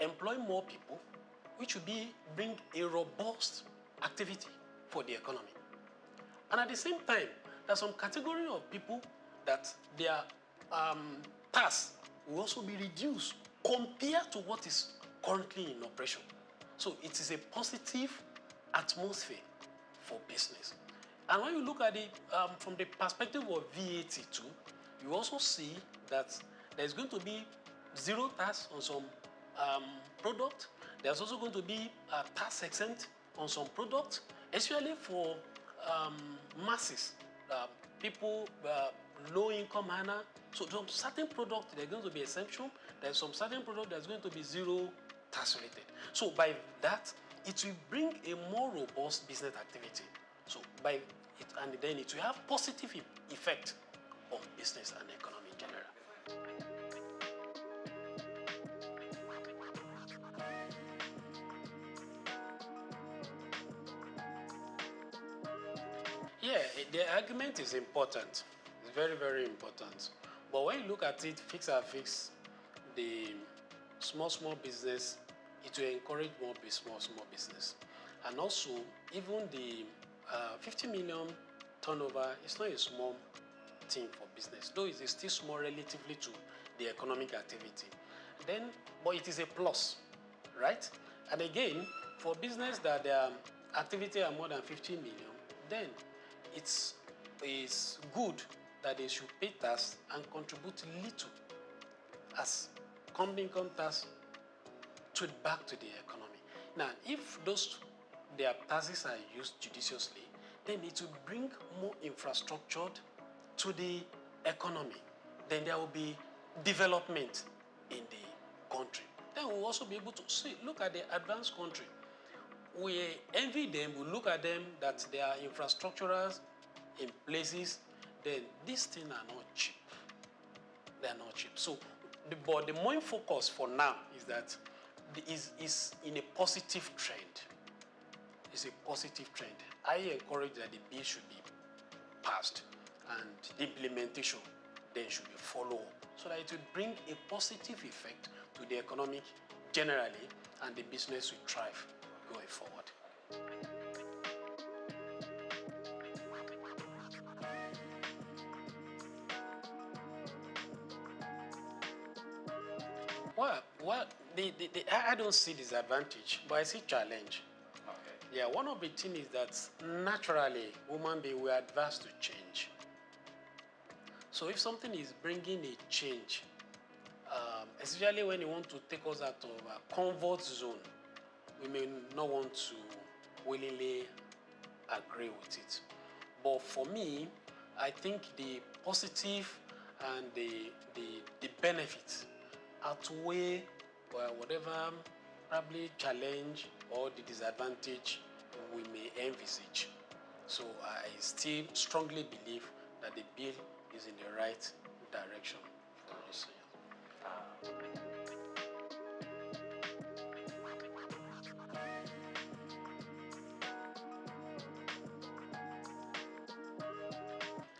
employ more people, which will bring a robust activity for the economy. And at the same time, there's some category of people that their tax will also be reduced compared to what is currently in operation. So it is a positive atmosphere for business. And when you look at it from the perspective of VAT too, you also see that there's going to be zero tax on some product. There's also going to be a tax exempt on some products, especially for masses, people, low-income earner. So some certain products, there's going to be exemption. There's some certain product that's going to be zero tax related. So by that, it will bring a more robust business activity. So by it, and then it will have positive effect on business and economy in general. Yeah, the argument is important. It's very, very important. But when you look at it, fix and fix, the small business, it will encourage more small business. And also, even the 50 million turnover is not a small thing for business, though it is still small relatively to the economic activity. Then, but it is a plus, right? And again, for business that their activity are more than 50 million, then it's good that they should pay tax and contribute little as company income tax to back to the economy. Now, if their taxes are used judiciously, then it will bring more infrastructure to the economy. Then there will be development in the country. Then we'll also be able to look at the advanced country. We envy them, we look at them that they are infrastructurals in places, then these things are not cheap. They are not cheap. So, but the main focus for now is that is in a positive trend. It's a positive trend. I encourage that the bill should be passed and the implementation then should be followed so that it will bring a positive effect to the economic generally and the business will thrive going forward. Well, I don't see disadvantage, but I see challenge. Okay. Yeah, one of the things is that naturally, human beings were adverse to change. So if something is bringing a change, especially when you want to take us out of a comfort zone, we may not want to willingly agree with it. But for me, I think the positive and the benefits outweigh whatever probably challenge or the disadvantage we may envisage. So I still strongly believe that the bill is in the right direction.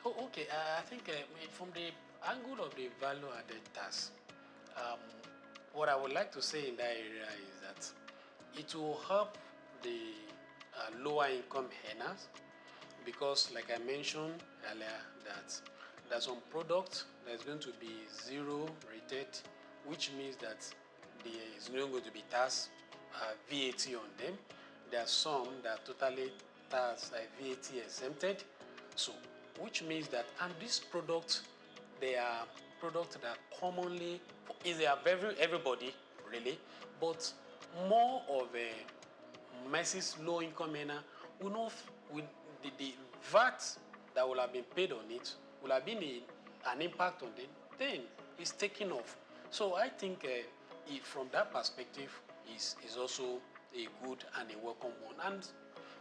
Oh, okay. I think from the angle of the value-added tax, um, what I would like to say in that area is that it will help the lower-income earners because, like I mentioned earlier, that there's some product that's going to be zero rated, which means that there is not going to be tax VAT on them. There are some that are totally tax VAT exempted. So, which means that, and these products, they are products that commonly, they are very everybody really, but more of a masses low-income earner will not, with the VAT that will have been paid on it will have been an impact on them. Then it's taking off. So I think from that perspective is also a good and a welcome one. And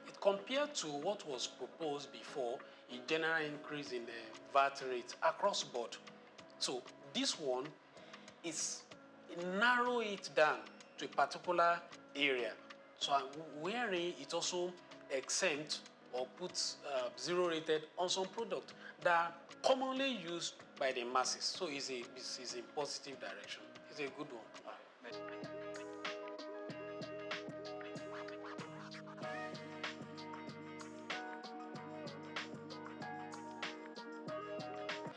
it compared to what was proposed before, a general increase in the VAT rate across board. So this one is narrow it down to a particular area. So wherein it also exempt or puts zero rated on some product that are commonly used by the masses. So it's a positive direction. It's a good one.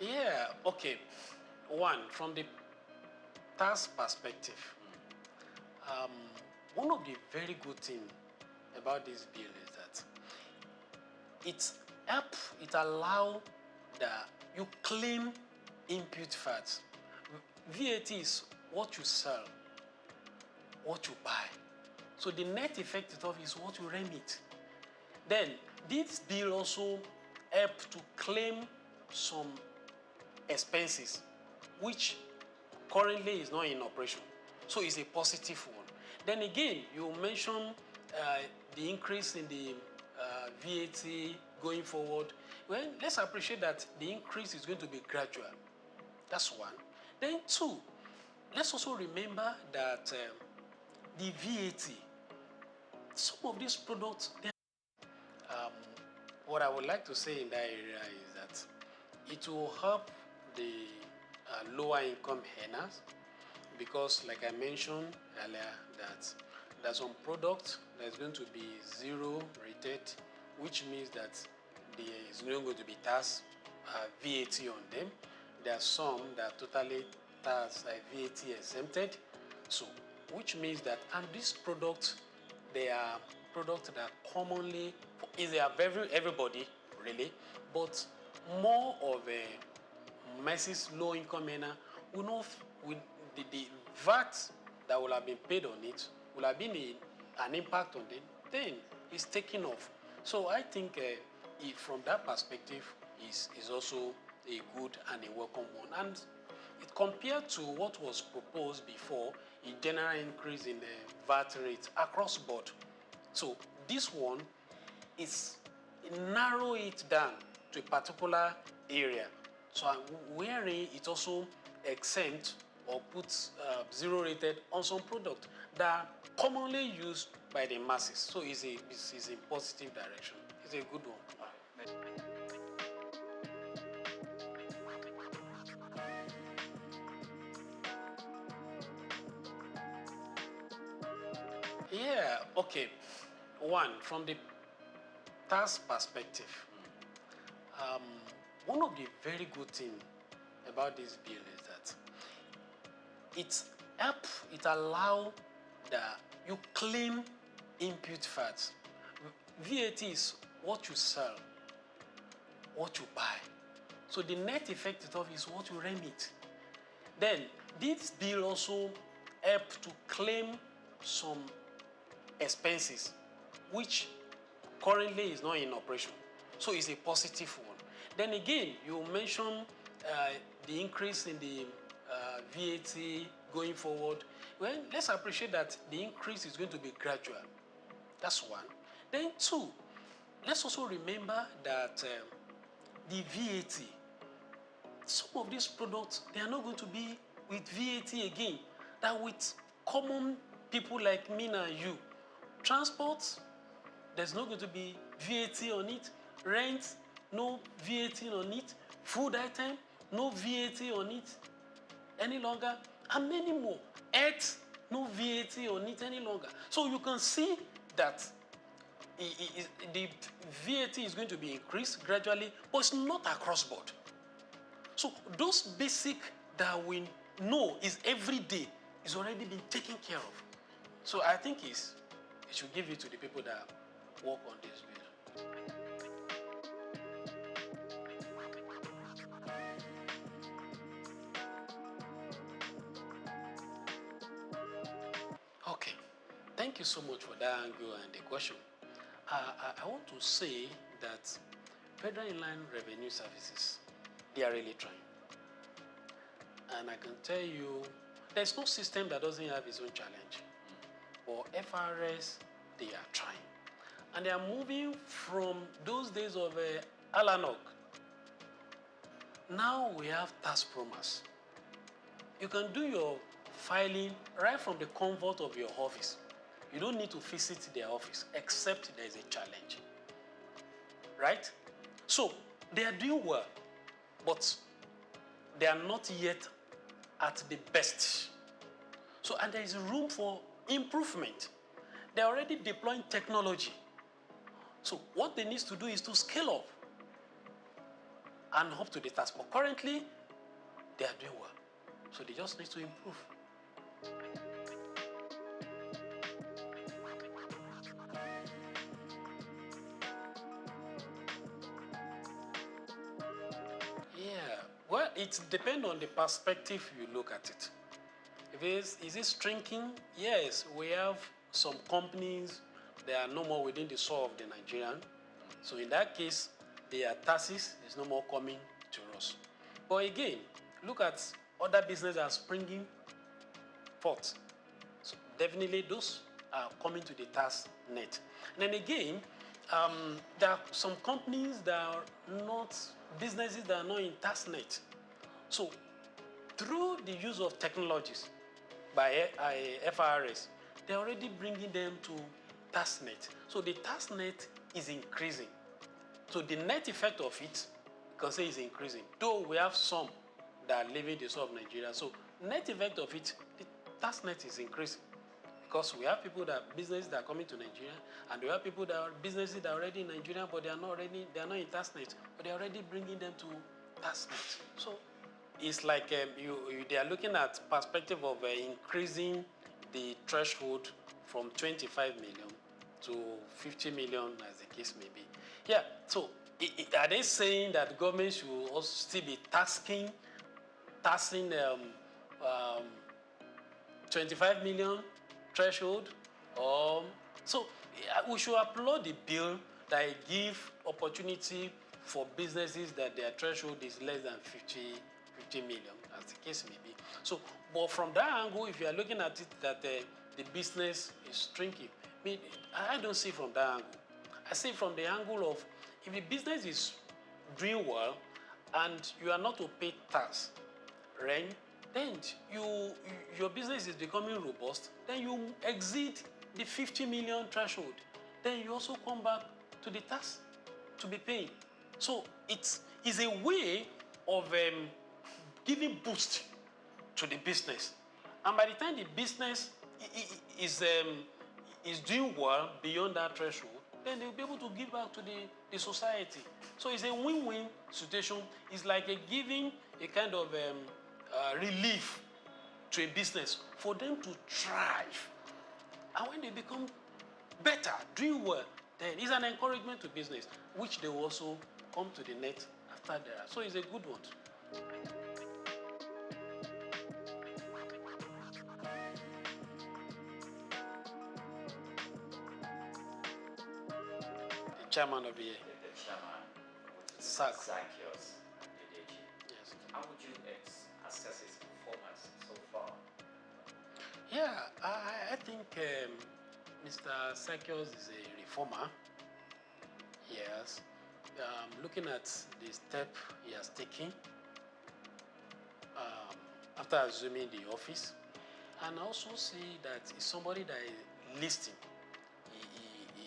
Yeah, okay. One, from the tax perspective, one of the very good things about this bill is that it allows that you claim input fats. VAT is what you sell, what you buy. So the net effect of is what you remit. Then this bill also help to claim some expenses which currently is not in operation. So it's a positive one. Then again, you mentioned the increase in the VAT going forward. Well, let's appreciate that the increase is going to be gradual. That's one. Then two, let's also remember that the VAT, some of these products, what I would like to say in that area is that it will help the lower income earners because, like I mentioned earlier, that there's some product that's going to be zero rated, which means that there is not going to be tax VAT on them. There are some that are totally tax VAT exempted. So, which means that, and these products, they are products that commonly, they are very everybody really, but more of a masses low-income earner will not, with the VAT that will have been paid on it will have been an impact on them. Then it's taking off. So I think from that perspective is also a good and a welcome one. And it compared to what was proposed before, a general increase in the VAT rate across board. So this one is narrow it down to a particular area. So wherein it also exempt or puts zero rated on some product that are commonly used by the masses. So it's a positive direction. It's a good one. Yeah, okay. One, from the tax perspective, one of the very good things about this bill is that it ELP, it allows that you claim input fats. VAT is what you sell, what you buy. So the net effect of is what you remit. Then this bill also help to claim some expenses, which currently is not in operation. So it's a positive one. Then again, you mentioned the increase in the VAT going forward. Well, let's appreciate that the increase is going to be gradual. That's one. Then two, let's also remember that the VAT, some of these products, they are not going to be with VAT again. That with common people like me and you, transport, there's not going to be VAT on it. Rent, no VAT on it. Food item, no VAT on it any longer. And many more. Health, no VAT on it any longer. So you can see that the VAT is going to be increased gradually, but it's not across board. So those basic that we know is every day is already been taken care of. So I think it should give it to the people that work on this bill. Okay, thank you so much for that angle and the question. I want to say that Federal Inland Revenue Services, they are really trying. And I can tell you, there's no system that doesn't have its own challenge. But FRS, they are trying. And they are moving from those days of Alanog. Now we have tax promise. You can do your filing right from the comfort of your office. You don't need to visit their office, except there is a challenge. Right? So, they are doing well, but they are not yet at the best. So, and there is room for improvement. They're already deploying technology. So, what they need to do is to scale up and up to the task. But currently, they are doing well. So, they just need to improve. Yeah, well, it depends on the perspective you look at it. If is it shrinking? Yes, we have some companies that are no more within the soul of the Nigerian. So in that case, their taxes is no more coming to us. But again, look at other businesses that are springing forth. So definitely those are coming to the tax net. And then again, there are some companies that are not, businesses that are not in tax net. So through the use of technologies by FRS, they're already bringing them to tax net. So the tax net is increasing. So the net effect of it, you can say, is increasing. Though we have some that are leaving the soul of Nigeria. So net effect of it, the tax net is increasing. Because we have people that businesses that are coming to Nigeria, and we have people that are businesses that are already in Nigeria, but they are not in tax net, but they're already bringing them to tax net. So it's like they are looking at perspective of increasing the threshold from 25 million to 50 million, as the case may be. Yeah. So are they saying that the government should also still be taxing 25 million threshold? So we should applaud the bill that give opportunity for businesses that their threshold is less than 50 million, as the case may be. So, but from that angle, if you are looking at it that the business is shrinking, I don't see from that angle. I see from the angle of if the business is doing well and you are not to pay tax, right? Then your business is becoming robust. Then you exceed the 50 million threshold. Then you also come back to the tax to be paying. So it is a way of giving boost to the business. And by the time the business is doing well beyond that threshold, then they'll be able to give back to the society. So it's a win-win situation. It's like giving a kind of relief to a business for them to thrive. And when they become better, doing well, then it's an encouragement to business, which they will also come to the net after that. So it's a good one. The chairman of the year. The chairman, Souq. Yes. Yes. How would you assess his performance so far? Yeah, I think Mr. Sakios is a reformer. Yes. Looking at the step he has taken after assuming the office, and also see that he's somebody that is listening.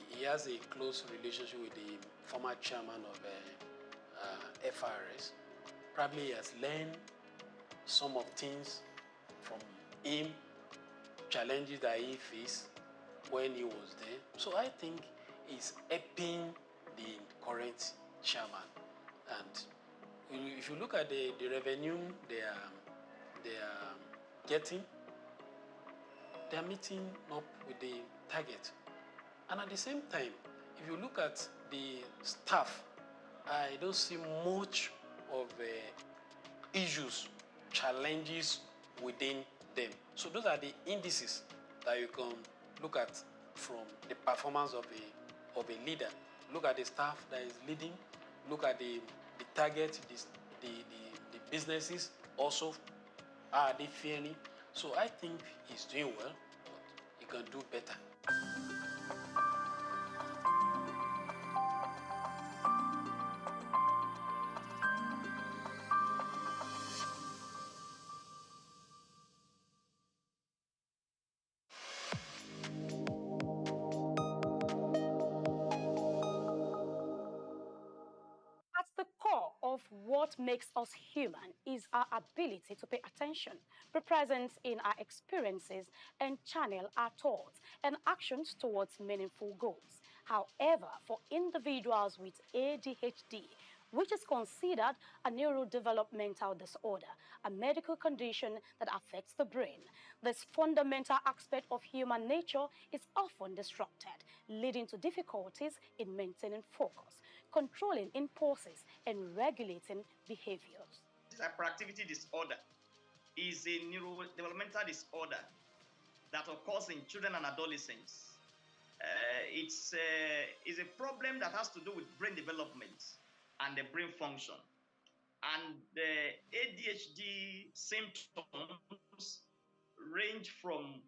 He has a close relationship with the former chairman of FRS. Probably he has learned some of things from him, challenges that he faced when he was there. So I think he's helping the current chairman. And if you look at the revenue they are getting, they are meeting up with the target. And at the same time, if you look at the staff, I don't see much of issues, challenges within them. So those are the indices that you can look at from the performance of a leader. Look at the staff that is leading. Look at the target, the businesses also. Are they fairly? So I think he's doing well, but he can do better. At the core of what makes us human is our ability to pay attention, be present in our experiences, and channel our thoughts and actions towards meaningful goals. However, for individuals with ADHD, which is considered a neurodevelopmental disorder, a medical condition that affects the brain, this fundamental aspect of human nature is often disrupted, leading to difficulties in maintaining focus, controlling impulses, and regulating behaviors. This hyperactivity disorder is a neurodevelopmental disorder that occurs in children and adolescents. It's a problem that has to do with brain development and the brain function. And the ADHD symptoms range from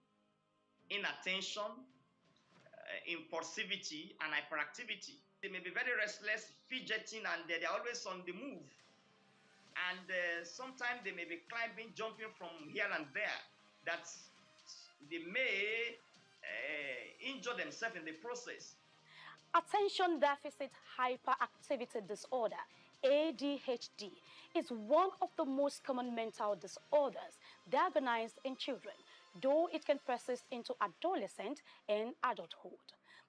inattention, impulsivity, and hyperactivity. They may be very restless, fidgeting, and they're always on the move. And sometimes they may be climbing, jumping from here and there. That they may injure themselves in the process. Attention deficit hyperactivity disorder, ADHD, is one of the most common mental disorders diagnosed in children, though it can persist into adolescent and adulthood.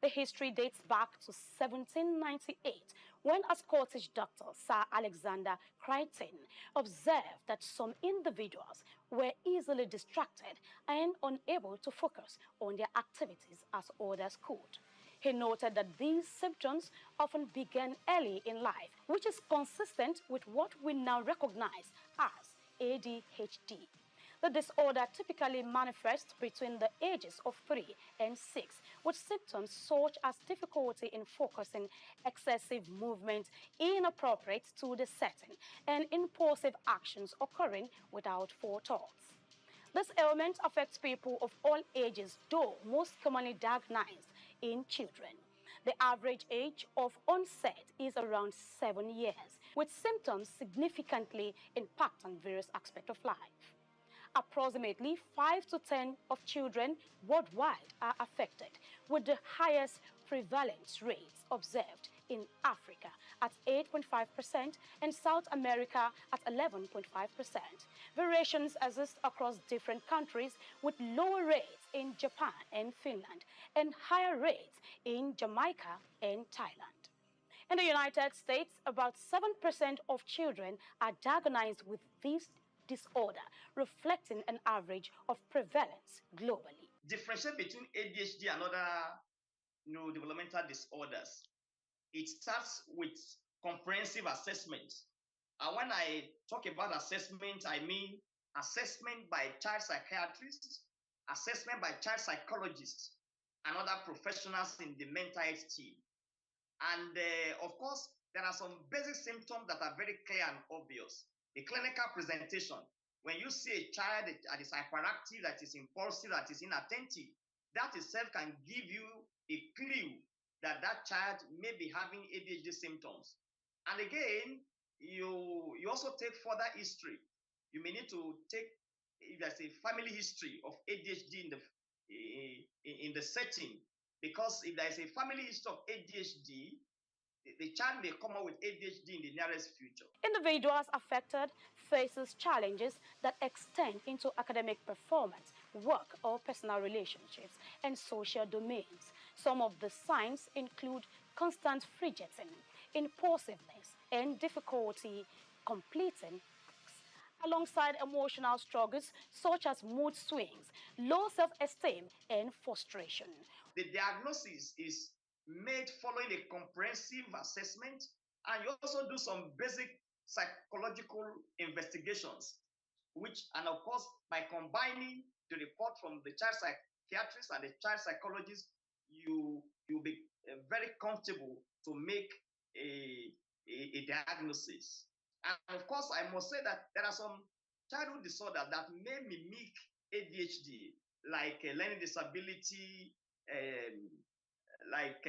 The history dates back to 1798 when a Scottish doctor, Sir Alexander Crichton, observed that some individuals were easily distracted and unable to focus on their activities as others could. He noted that these symptoms often began early in life, which is consistent with what we now recognize as ADHD. The disorder typically manifests between the ages of 3 and 6, with symptoms such as difficulty in focusing, excessive movement inappropriate to the setting, and impulsive actions occurring without forethought. This ailment affects people of all ages, though most commonly diagnosed in children. The average age of onset is around 7 years, with symptoms significantly impacting various aspects of life. Approximately 5 to 10 of children worldwide are affected, with the highest prevalence rates observed in Africa at 8.5% and South America at 11.5%. Variations exist across different countries, with lower rates in Japan and Finland and higher rates in Jamaica and Thailand. In the United States, about 7% of children are diagnosed with this disorder, reflecting an average of prevalence globally. Differentiate between ADHD and other neurodevelopmental disorders. It starts with comprehensive assessment. And when I talk about assessment, I mean assessment by child psychiatrists, assessment by child psychologists, and other professionals in the mental health team. And of course, there are some basic symptoms that are very clear and obvious. The clinical presentation, when you see a child that is hyperactive, that is impulsive, that is inattentive, that itself can give you a clue that that child may be having ADHD symptoms. And again, you also take further history. You may need to take, if there's a family history of ADHD in the setting, because if there is a family history of ADHD, the child may come up with ADHD in the nearest future. Individuals affected faces challenges that extend into academic performance, work or personal relationships, and social domains. Some of the signs include constant fidgeting, impulsiveness, and difficulty completing tasks, alongside emotional struggles such as mood swings, low self-esteem, and frustration. The diagnosis is made following a comprehensive assessment, and you also do some basic psychological investigations, and of course, by combining the report from the child psychiatrist and the child psychologist, you'll be very comfortable to make a diagnosis. And of course, I must say that there are some childhood disorders that may mimic ADHD, like learning disability, like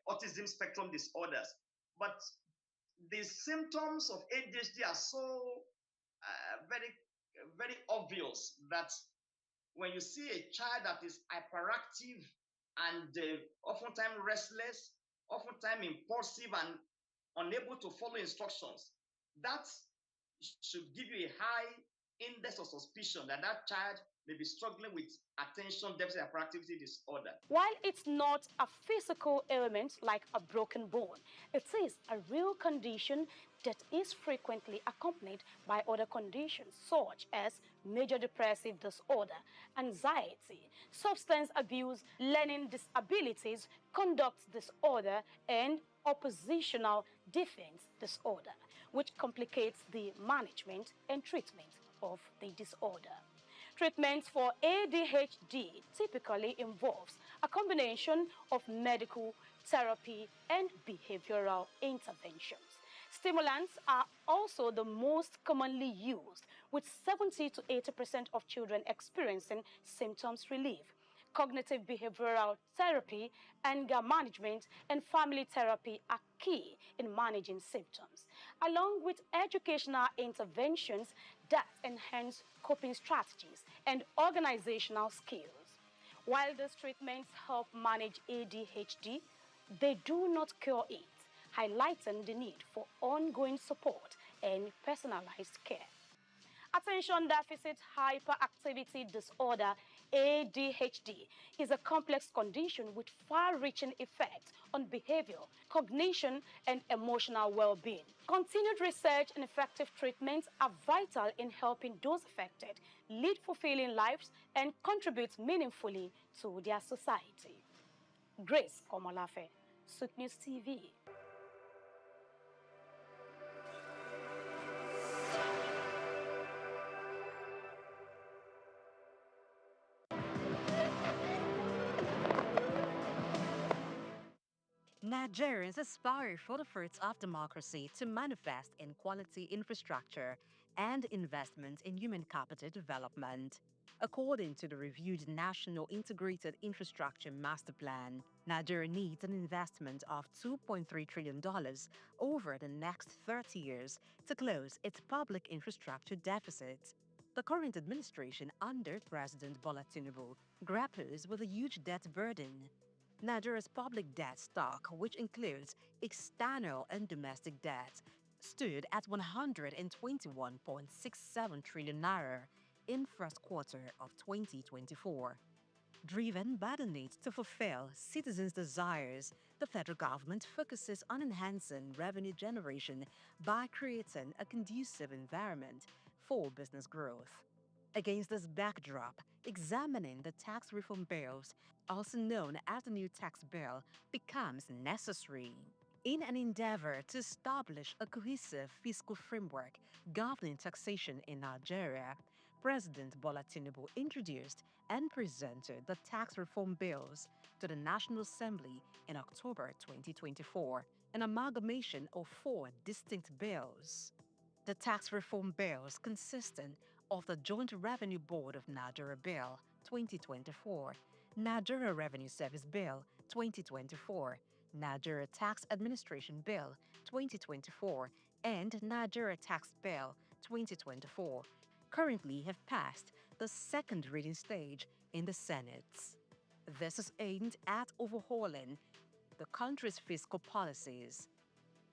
autism spectrum disorders. But the symptoms of ADHD are so very obvious that when you see a child that is hyperactive and oftentimes restless, oftentimes impulsive and unable to follow instructions, that should give you a high index of suspicion that that child may be struggling with attention deficit hyperactivity disorder. While it's not a physical ailment like a broken bone, it is a real condition that is frequently accompanied by other conditions such as major depressive disorder, anxiety, substance abuse, learning disabilities, conduct disorder, and oppositional defense disorder, which complicates the management and treatment of the disorder. Treatment for ADHD typically involves a combination of medical, therapy, and behavioral interventions. Stimulants are also the most commonly used, with 70 to 80% of children experiencing symptoms relief. Cognitive behavioral therapy, anger management, and family therapy are key in managing symptoms, along with educational interventions that enhance coping strategies and organizational skills. While these treatments help manage ADHD, they do not cure it, highlighting the need for ongoing support and personalized care. Attention Deficit Hyperactivity Disorder, ADHD, is a complex condition with far-reaching effects on behavior, cognition, and emotional well-being. Continued research and effective treatments are vital in helping those affected lead fulfilling lives and contribute meaningfully to their society. Grace Komolafe, Souq News TV. Nigerians aspire for the fruits of democracy to manifest in quality infrastructure and investment in human capital development. According to the reviewed National Integrated Infrastructure Master Plan, Nigeria needs an investment of $2.3 trillion over the next 30 years to close its public infrastructure deficit. The current administration under President Bola Tinubu grapples with a huge debt burden. Nigeria's public debt stock, which includes external and domestic debt, stood at 121.67 trillion naira in first quarter of 2024. Driven by the need to fulfill citizens' desires, the federal government focuses on enhancing revenue generation by creating a conducive environment for business growth. Against this backdrop, examining the tax reform bills, also known as the new tax bill, becomes necessary. In an endeavor to establish a cohesive fiscal framework governing taxation in Nigeria, President Bola Tinubu introduced and presented the tax reform bills to the National Assembly in October 2024, an amalgamation of 4 distinct bills. The tax reform bills consisting of the Joint Revenue Board of Nigeria Bill 2024, Nigeria Revenue Service Bill 2024, Nigeria Tax Administration Bill 2024, and Nigeria Tax Bill 2024 currently have passed the second reading stage in the Senate. This is aimed at overhauling the country's fiscal policies.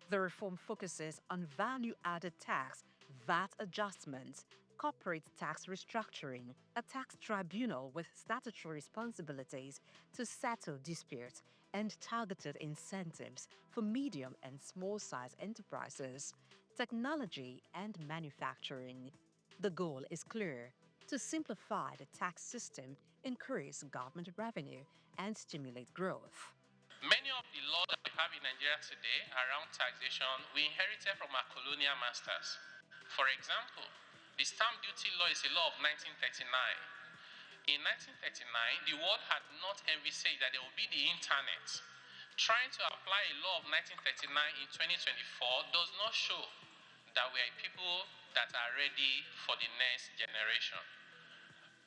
The reform focuses on value-added tax, VAT adjustments, corporate tax restructuring, a tax tribunal with statutory responsibilities to settle disputes, and targeted incentives for medium and small-size enterprises, technology, and manufacturing. The goal is clear: to simplify the tax system, increase government revenue, and stimulate growth. Many of the laws that we have in Nigeria today around taxation we inherited from our colonial masters. For example, the stamp duty law is a law of 1939. In 1939, the world had not envisaged that there would be the internet. Trying to apply a law of 1939 in 2024 does not show that we are people that are ready for the next generation.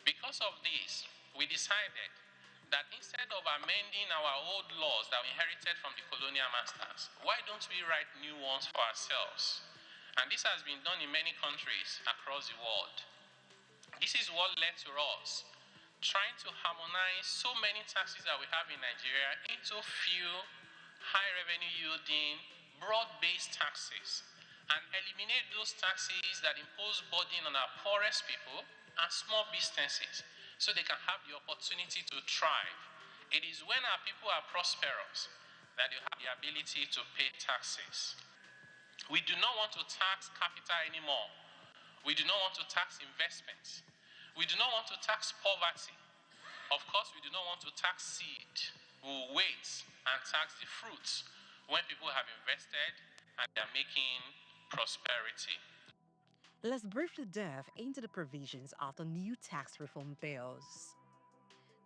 Because of this, we decided that instead of amending our old laws that we inherited from the colonial masters, why don't we write new ones for ourselves? And this has been done in many countries across the world. This is what led to us trying to harmonize so many taxes that we have in Nigeria into few high revenue yielding, broad-based taxes, and eliminate those taxes that impose burden on our poorest people and small businesses, so they can have the opportunity to thrive. It is when our people are prosperous that you have the ability to pay taxes. We do not want to tax capital anymore. We do not want to tax investments. We do not want to tax poverty. Of course, we do not want to tax seed. We will wait and tax the fruits when people have invested and they are making prosperity. Let's briefly delve into the provisions of the new tax reform bills.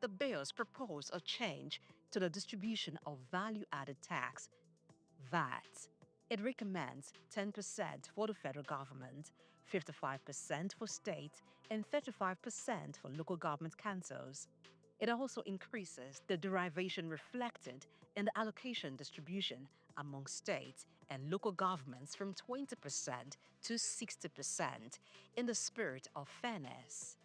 The bills propose a change to the distribution of value-added tax, VAT. It recommends 10% for the federal government, 55% for state, and 35% for local government councils. It also increases the derivation reflected in the allocation distribution among states and local governments from 20% to 60% in the spirit of fairness.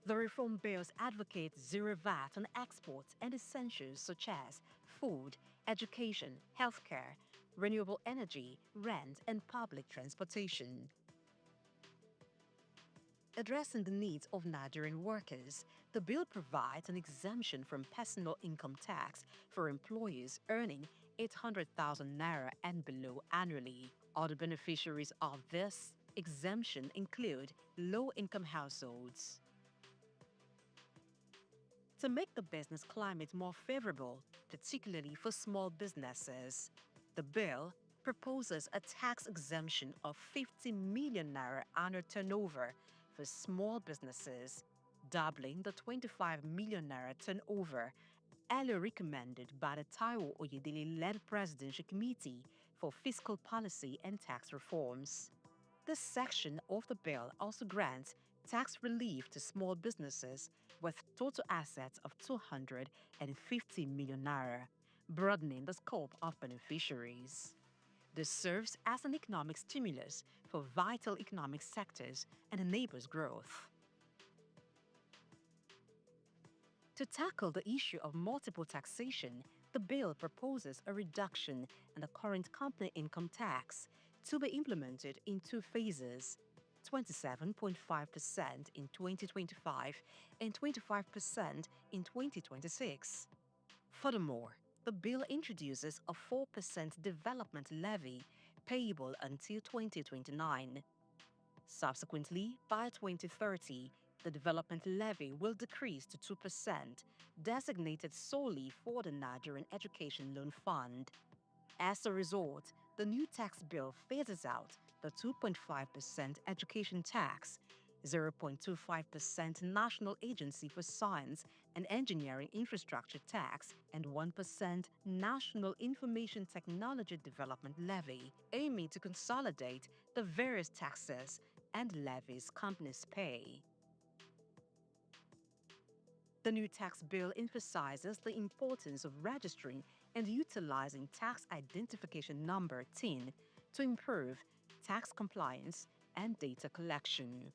The reform bills advocate zero VAT on exports and essentials such as food, education, healthcare, renewable energy, rent, and public transportation. Addressing the needs of Nigerian workers, the bill provides an exemption from personal income tax for employees earning 800,000 naira and below annually. Other beneficiaries of this exemption include low-income households. To make the business climate more favorable, particularly for small businesses, the bill proposes a tax exemption of 50 million naira annual turnover for small businesses, doubling the 25 million naira turnover earlier recommended by the Taiwo Oyedele-led Presidential Committee for Fiscal Policy and Tax Reforms. This section of the bill also grants tax relief to small businesses with total assets of 250 million naira, broadening the scope of beneficiaries. This serves as an economic stimulus for vital economic sectors and enables growth. To tackle the issue of multiple taxation, the bill proposes a reduction in the current company income tax to be implemented in 2 phases: 27.5% in 2025 and 25% in 2026. Furthermore, the bill introduces a 4% development levy payable until 2029. Subsequently, by 2030, the development levy will decrease to 2%, designated solely for the Nigerian Education Loan Fund. As a result, the new tax bill phases out the 2.5% education tax, 0.25% National Agency for Science and Engineering Infrastructure tax, and 1% National Information Technology Development levy, aiming to consolidate the various taxes and levies companies pay. The new tax bill emphasizes the importance of registering and utilizing tax identification number TIN to improve tax compliance and data collection.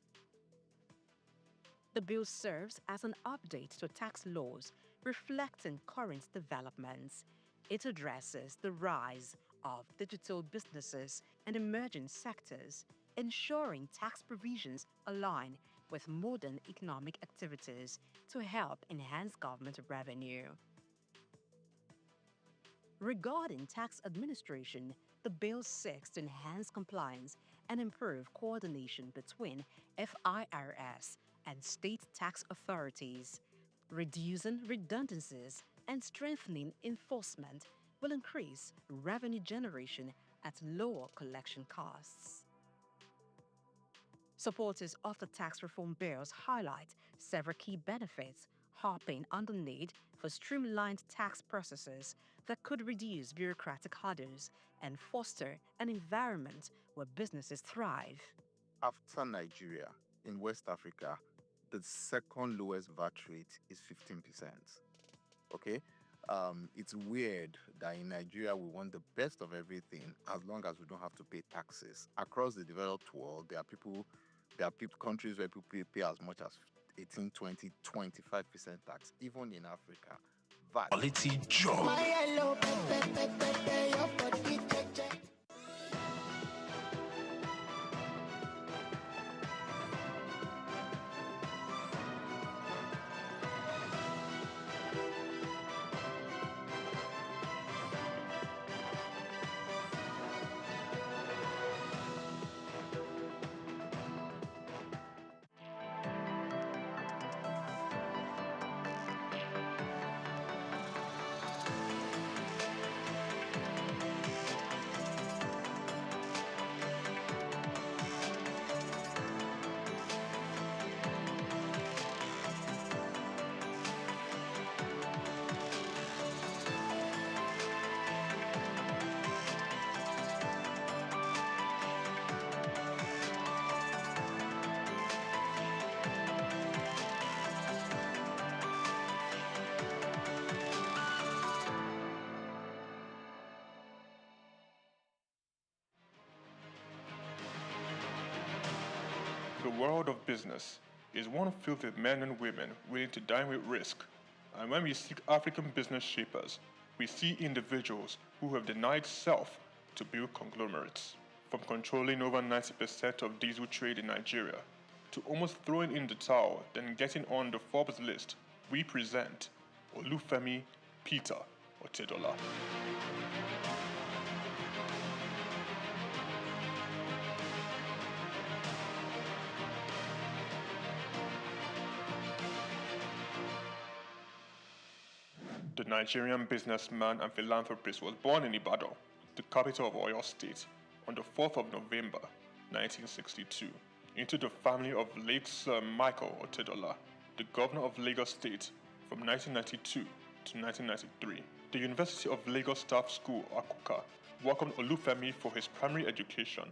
The bill serves as an update to tax laws reflecting current developments. It addresses the rise of digital businesses and emerging sectors, ensuring tax provisions align with modern economic activities to help enhance government revenue. Regarding tax administration, the bill seeks to enhance compliance and improve coordination between FIRS and state tax authorities. Reducing redundancies and strengthening enforcement will increase revenue generation at lower collection costs. Supporters of the tax reform bills highlight several key benefits, harping on the need for streamlined tax processes that could reduce bureaucratic hurdles and foster an environment where businesses thrive. After Nigeria, in West Africa, the second lowest VAT rate is 15%. Okay? It's weird that in Nigeria we want the best of everything as long as we don't have to pay taxes. Across the developed world, there are countries where people pay as much as 18, 20, 25% tax. Even in Africa, VAT. Quality job. The world of business is one filled with men and women willing to dine with risk. And when we seek African business shapers, we see individuals who have denied self to build conglomerates. From controlling over 90% of diesel trade in Nigeria to almost throwing in the towel, then getting on the Forbes list, we present Olufemi Peter Otedola. The Nigerian businessman and philanthropist was born in Ibadan, the capital of Oyo State, on the 4th of November, 1962, into the family of late Sir Michael Otedola, the governor of Lagos State from 1992 to 1993. The University of Lagos Staff School, Akuka, welcomed Olufemi for his primary education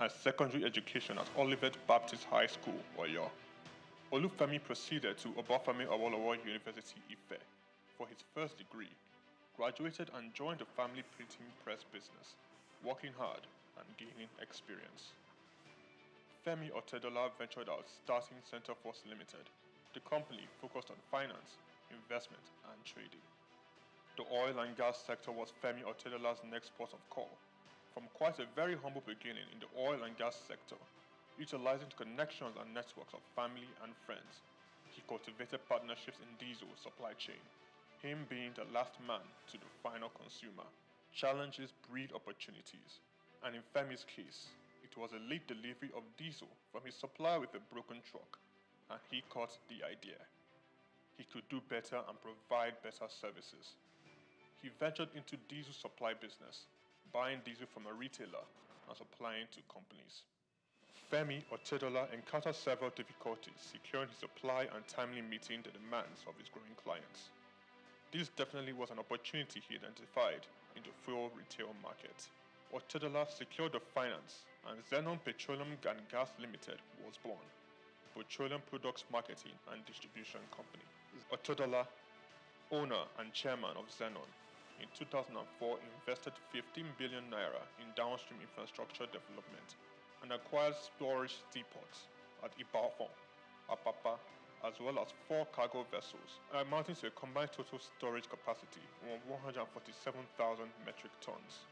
and secondary education at Olivet Baptist High School, Oyo. Olufemi proceeded to Obafemi Awolowo University, Ife, for his first degree, graduated and joined the family printing press business, working hard and gaining experience. Femi Otedola ventured out starting Centreforce Limited. The company focused on finance, investment and trading. The oil and gas sector was Femi Otedola's next port of call. From quite a very humble beginning in the oil and gas sector, utilizing the connections and networks of family and friends, he cultivated partnerships in diesel supply chain, him being the last man to the final consumer. Challenges breed opportunities. And in Femi's case, it was a late delivery of diesel from his supplier with a broken truck, and he caught the idea. He could do better and provide better services. He ventured into diesel supply business, buying diesel from a retailer and supplying to companies. Femi Otedola encountered several difficulties securing his supply and timely meeting the demands of his growing clients. This definitely was an opportunity he identified in the fuel retail market. Otedola secured the finance, and Xenon Petroleum and Gas Limited was born, petroleum products marketing and distribution company. Otedola, owner and chairman of Xenon, in 2004 invested 15 billion naira in downstream infrastructure development and acquired storage depots at Ibafon, Apapa, as well as 4 cargo vessels, amounting to a combined total storage capacity of 147,000 metric tons.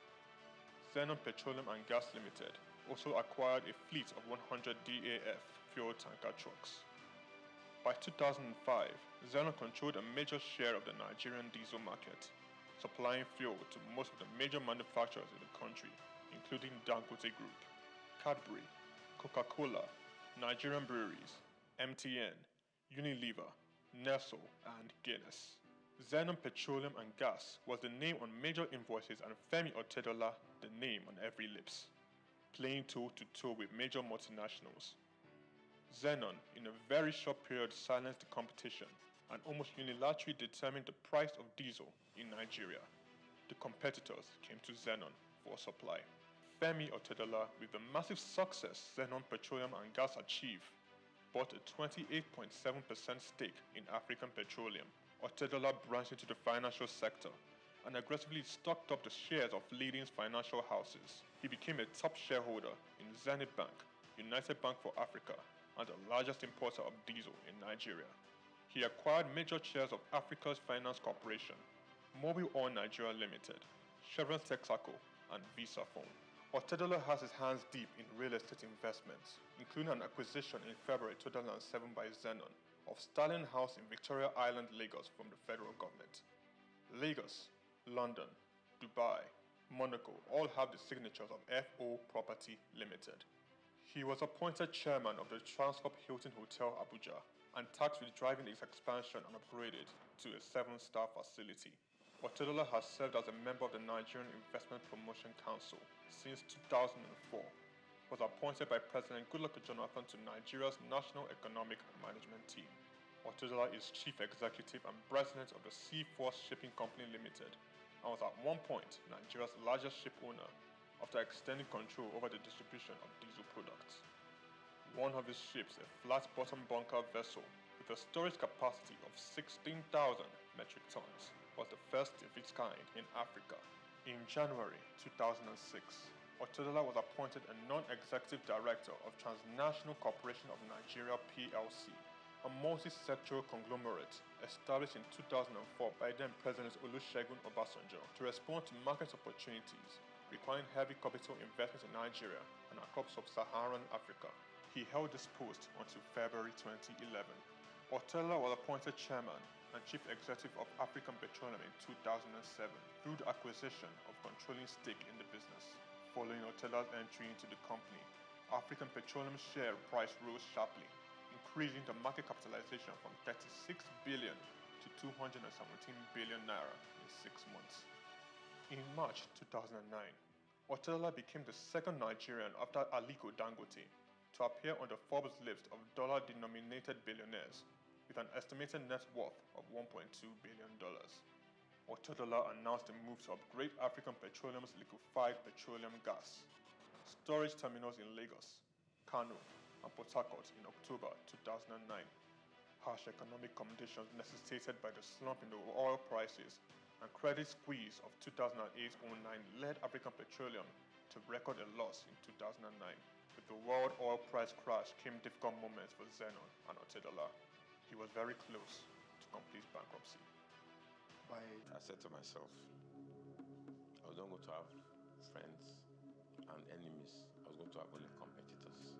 Xenon Petroleum and Gas Limited also acquired a fleet of 100 DAF fuel tanker trucks. By 2005, Xenon controlled a major share of the Nigerian diesel market, supplying fuel to most of the major manufacturers in the country, including Dangote Group, Cadbury, Coca-Cola, Nigerian Breweries, MTN, Unilever, Nestle, and Guinness. Xenon Petroleum and Gas was the name on major invoices, and Femi Otedola the name on every lips, playing toe-to-toe with major multinationals. Xenon, in a very short period, silenced the competition and almost unilaterally determined the price of diesel in Nigeria. The competitors came to Xenon for supply. Femi Otedola, with the massive success Xenon Petroleum and Gas achieved, bought a 28.7% stake in African Petroleum. Otedola branched into the financial sector and aggressively stocked up the shares of leading financial houses. He became a top shareholder in Zenith Bank, United Bank for Africa, and the largest importer of diesel in Nigeria. He acquired major shares of Africa's Finance Corporation, Mobile Oil Nigeria Limited, Chevron Texaco, and Visa Phone. Otedola has his hands deep in real estate investments, including an acquisition in February 2007 by Xenon of Stalin House in Victoria Island, Lagos from the federal government. Lagos, London, Dubai, Monaco all have the signatures of FO Property Limited. He was appointed chairman of the Transcorp Hilton Hotel Abuja and tasked with driving its expansion and upgraded to a 7-star facility. Otedola has served as a member of the Nigerian Investment Promotion Council since 2004, was appointed by President Goodluck Jonathan to Nigeria's National Economic Management Team. Otedola is chief executive and president of the Seaforth Shipping Company Limited and was at one point Nigeria's largest ship owner after extending control over the distribution of diesel products. One of his ships, a flat-bottom bunker vessel with a storage capacity of 16,000 metric tons, was the first of its kind in Africa. In January 2006, Otedola was appointed a non-executive director of Transnational Corporation of Nigeria PLC, a multi-sectoral conglomerate established in 2004 by then-President Olusegun Obasanjo to respond to market opportunities requiring heavy capital investment in Nigeria and across sub-Saharan Africa. He held this post until February 2011. Otedola was appointed chairman and chief executive of African Petroleum in 2007 through the acquisition of controlling stake in the business. Following Otedola's entry into the company, African Petroleum's share price rose sharply, increasing the market capitalization from 36 billion to 217 billion naira in 6 months. In March 2009, Otedola became the second Nigerian after Aliko Dangote to appear on the Forbes list of dollar-denominated billionaires with an estimated net worth of $1.2 billion. Otedola announced the move to upgrade African Petroleum's liquefied petroleum gas storage terminals in Lagos, Kano, and Port Harcourt in October 2009. Harsh economic conditions necessitated by the slump in the oil prices and credit squeeze of 2008-09 led African Petroleum to record a loss in 2009. With the world oil price crash came difficult moments for Xenon and Otedola. He was very close to complete bankruptcy. I said to myself, I was not going to have friends and enemies. I was going to have only competitors.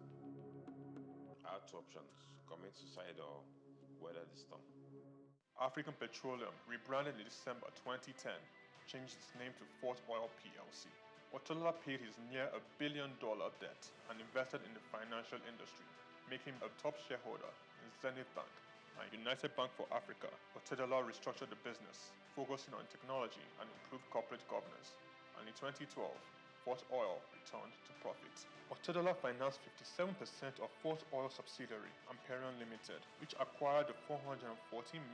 I had 2 options: commit suicide or weather the storm. African Petroleum, rebranded in December 2010, changed its name to Fort Oil PLC. Otedola paid his near $1 billion debt and invested in the financial industry, making him a top shareholder in Zenith Bank and United Bank for Africa. Otedola restructured the business, focusing on technology and improved corporate governance. And in 2012, Fort Oil returned to profit. Otedola financed 57% of Fort Oil subsidiary, Amperion Limited, which acquired the 414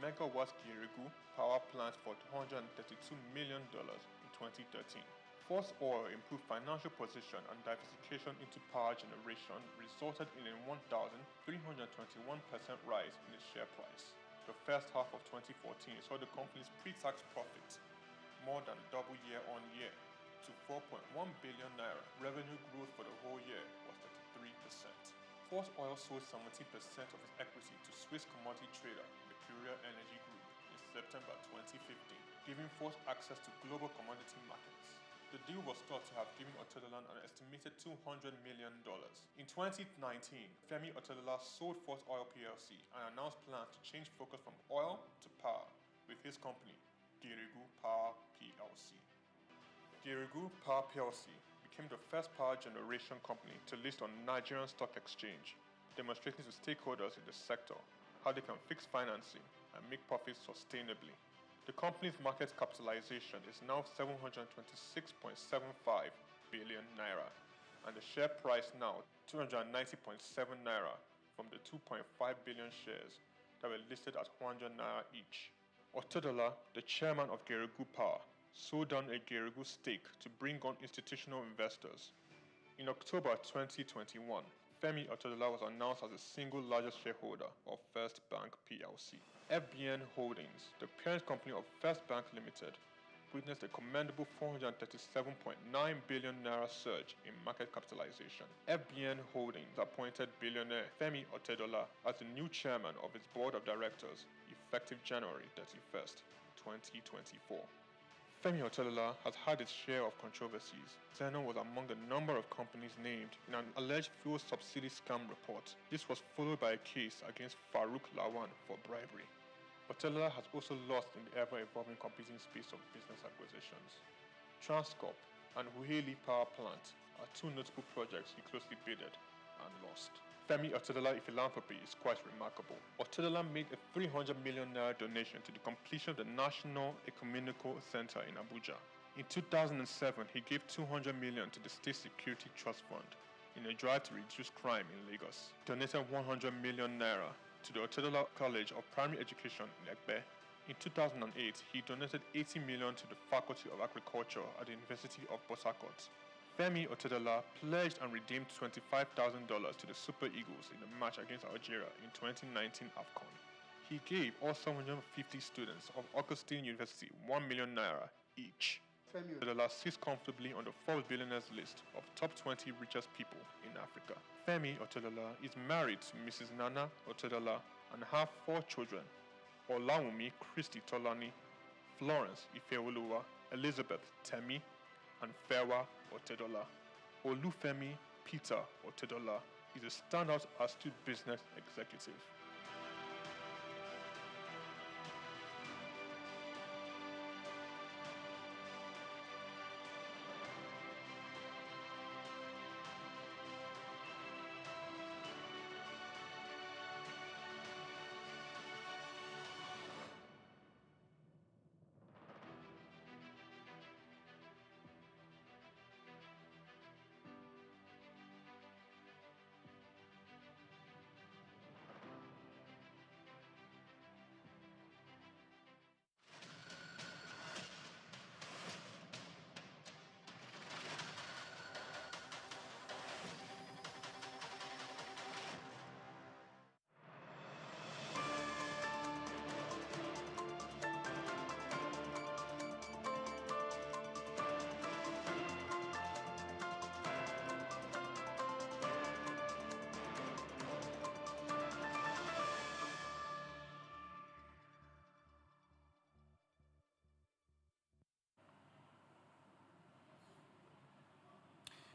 megawatt Girigu power plant for $232 million in 2013. Fort Oil improved financial position and diversification into power generation resulted in a 1,321% rise in its share price. The first half of 2014 saw the company's pre-tax profit more than double year on year to 4.1 billion naira. Revenue growth for the whole year was 33%. Fort Oil sold 70% of its equity to Swiss commodity trader Mercuria Energy Group in September 2015, giving Fort access to global commodity markets. The deal was thought to have given Otedola an estimated $200 million. In 2019, Femi Otedola sold Fort Oil PLC and announced plans to change focus from oil to power with his company, Girigu Power PLC. Girigu Power PLC became the first power generation company to list on Nigerian Stock Exchange, demonstrating to stakeholders in the sector how they can fix financing and make profits sustainably. The company's market capitalization is now 726.75 billion naira, and the share price now 290.7 naira from the 2.5 billion shares that were listed at 100 naira each. Otedola, the chairman of Girigu Power, sold down a Girigu stake to bring on institutional investors. In October 2021, Femi Otedola was announced as the single largest shareholder of First Bank PLC. FBN Holdings, the parent company of First Bank Limited, witnessed a commendable 437.9 billion naira surge in market capitalization. FBN Holdings appointed billionaire Femi Otedola as the new chairman of its board of directors effective January 31st, 2024. Femi Otedola has had its share of controversies. Zenon was among the number of companies named in an alleged fuel subsidy scam report. This was followed by a case against Farouk Lawan for bribery. Otedola has also lost in the ever-evolving competing space of business acquisitions. Transcorp and Huheli Power Plant are two notable projects he closely bidded and lost. Femi Otedola philanthropy is quite remarkable. Otedola made a 300 million naira donation to the completion of the National Ecumenical Center in Abuja. In 2007, he gave 200 million to the State Security Trust Fund in a drive to reduce crime in Lagos. Donated 100 million naira to the Otedola College of Primary Education in Ekpe. In 2008, he donated 80 million to the Faculty of Agriculture at the University of Port Harcourt. Femi Otedola pledged and redeemed $25,000 to the Super Eagles in the match against Algeria in 2019 AFCON. He gave all 750 students of Augustine University 1 million naira each. Femi Otedola sits comfortably on the Forbes Billionaires list of top 20 richest people in Africa. Femi Otedola is married to Mrs. Nana Otedola and have 4 children: Olawumi Christy Tolani, Florence Ifeoluwa, Elizabeth Temi, and Fewa Otedola. Olufemi Peter Otedola is a standout astute business executive.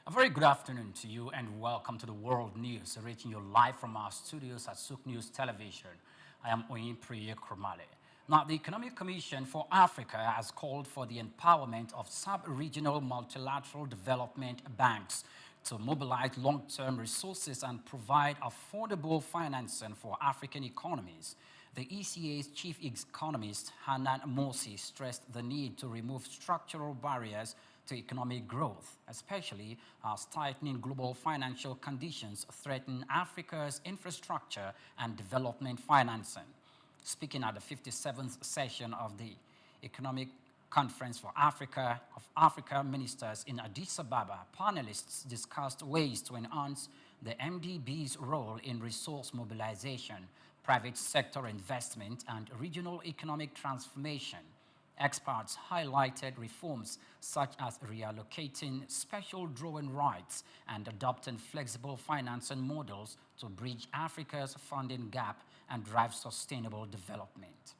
A very good afternoon to you and welcome to the World News, reaching you live from our studios at Souq News Television. I am Oyin Priye Kromale. Now, the Economic Commission for Africa has called for the empowerment of sub-regional multilateral development banks to mobilize long-term resources and provide affordable financing for African economies. The ECA's chief economist, Hanan Morsi, stressed the need to remove structural barriers to economic growth, especially as tightening global financial conditions threaten Africa's infrastructure and development financing. Speaking at the 57th session of the Economic Conference for Africa Ministers in Addis Ababa, panelists discussed ways to enhance the MDB's role in resource mobilization, private sector investment, and regional economic transformation. Experts highlighted reforms such as reallocating special drawing rights and adopting flexible financing models to bridge Africa's funding gap and drive sustainable development.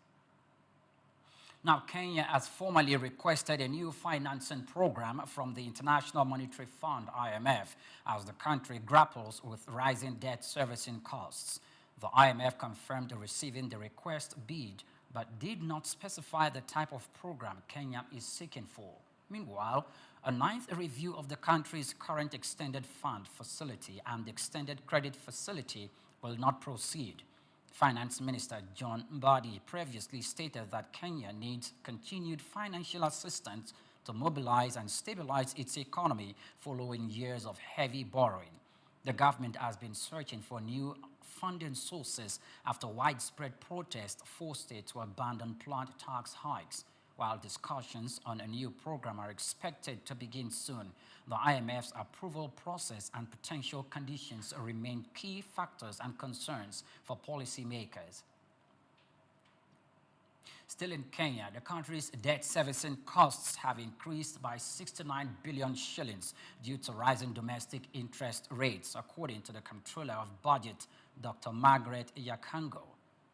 Now, Kenya has formally requested a new financing program from the International Monetary Fund, IMF, as the country grapples with rising debt servicing costs. The IMF confirmed receiving the request bid, but did not specify the type of program Kenya is seeking for. Meanwhile, a ninth review of the country's current extended fund facility and the extended credit facility will not proceed. Finance Minister John Mbadi previously stated that Kenya needs continued financial assistance to mobilize and stabilize its economy following years of heavy borrowing. The government has been searching for new funding sources after widespread protest forced it to abandon planned tax hikes. While discussions on a new program are expected to begin soon, the IMF's approval process and potential conditions remain key factors and concerns for policymakers. Still in Kenya, the country's debt servicing costs have increased by 69 billion shillings due to rising domestic interest rates, according to the Comptroller of Budget, Dr. Margaret Yakango.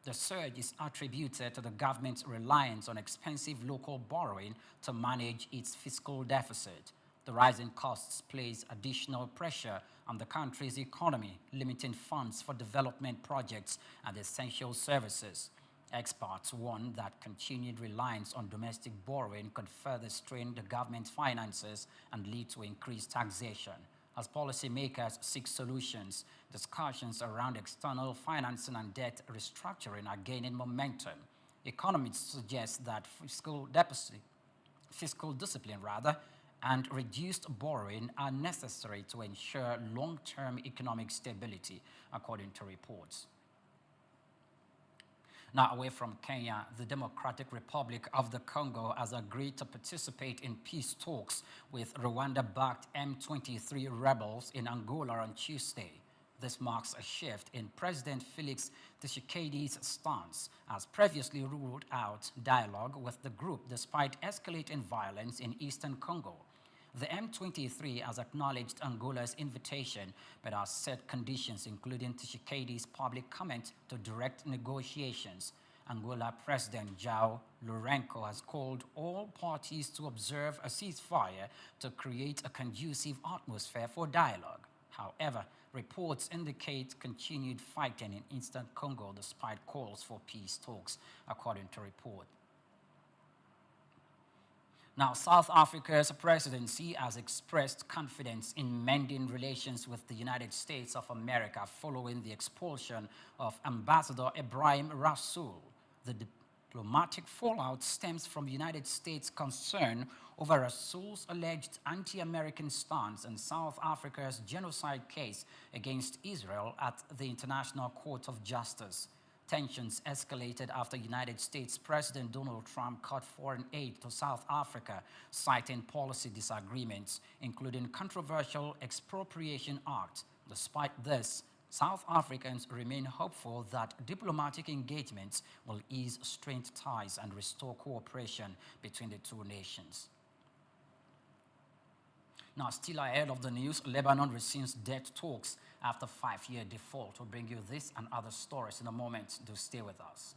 The surge is attributed to the government's reliance on expensive local borrowing to manage its fiscal deficit. The rising costs place additional pressure on the country's economy, limiting funds for development projects and essential services. Experts warn that continued reliance on domestic borrowing could further strain the government's finances and lead to increased taxation. As policymakers seek solutions, discussions around external financing and debt restructuring are gaining momentum. Economists suggest that fiscal discipline and reduced borrowing are necessary to ensure long-term economic stability, according to reports. Now, away from Kenya, the Democratic Republic of the Congo has agreed to participate in peace talks with Rwanda-backed M23 rebels in Angola on Tuesday. This marks a shift in President Felix Tshisekedi's stance, as previously ruled out dialogue with the group despite escalating violence in eastern Congo. The M23 has acknowledged Angola's invitation, but has set conditions, including Tshisekedi's public comment to direct negotiations. Angola President João Lourenço has called all parties to observe a ceasefire to create a conducive atmosphere for dialogue. However, reports indicate continued fighting in eastern Congo despite calls for peace talks, according to reports. Now, South Africa's presidency has expressed confidence in mending relations with the United States of America following the expulsion of Ambassador Ebrahim Rasool. The diplomatic fallout stems from the United States' concern over Rasool's alleged anti-American stance in South Africa's genocide case against Israel at the International Court of Justice. Tensions escalated after United States President Donald Trump cut foreign aid to South Africa, citing policy disagreements, including controversial Expropriation Act. Despite this, South Africans remain hopeful that diplomatic engagements will ease strained ties and restore cooperation between the two nations. Now, still ahead of the news, Lebanon resumes debt talks after 5-year default. We'll bring you this and other stories in a moment. Do stay with us.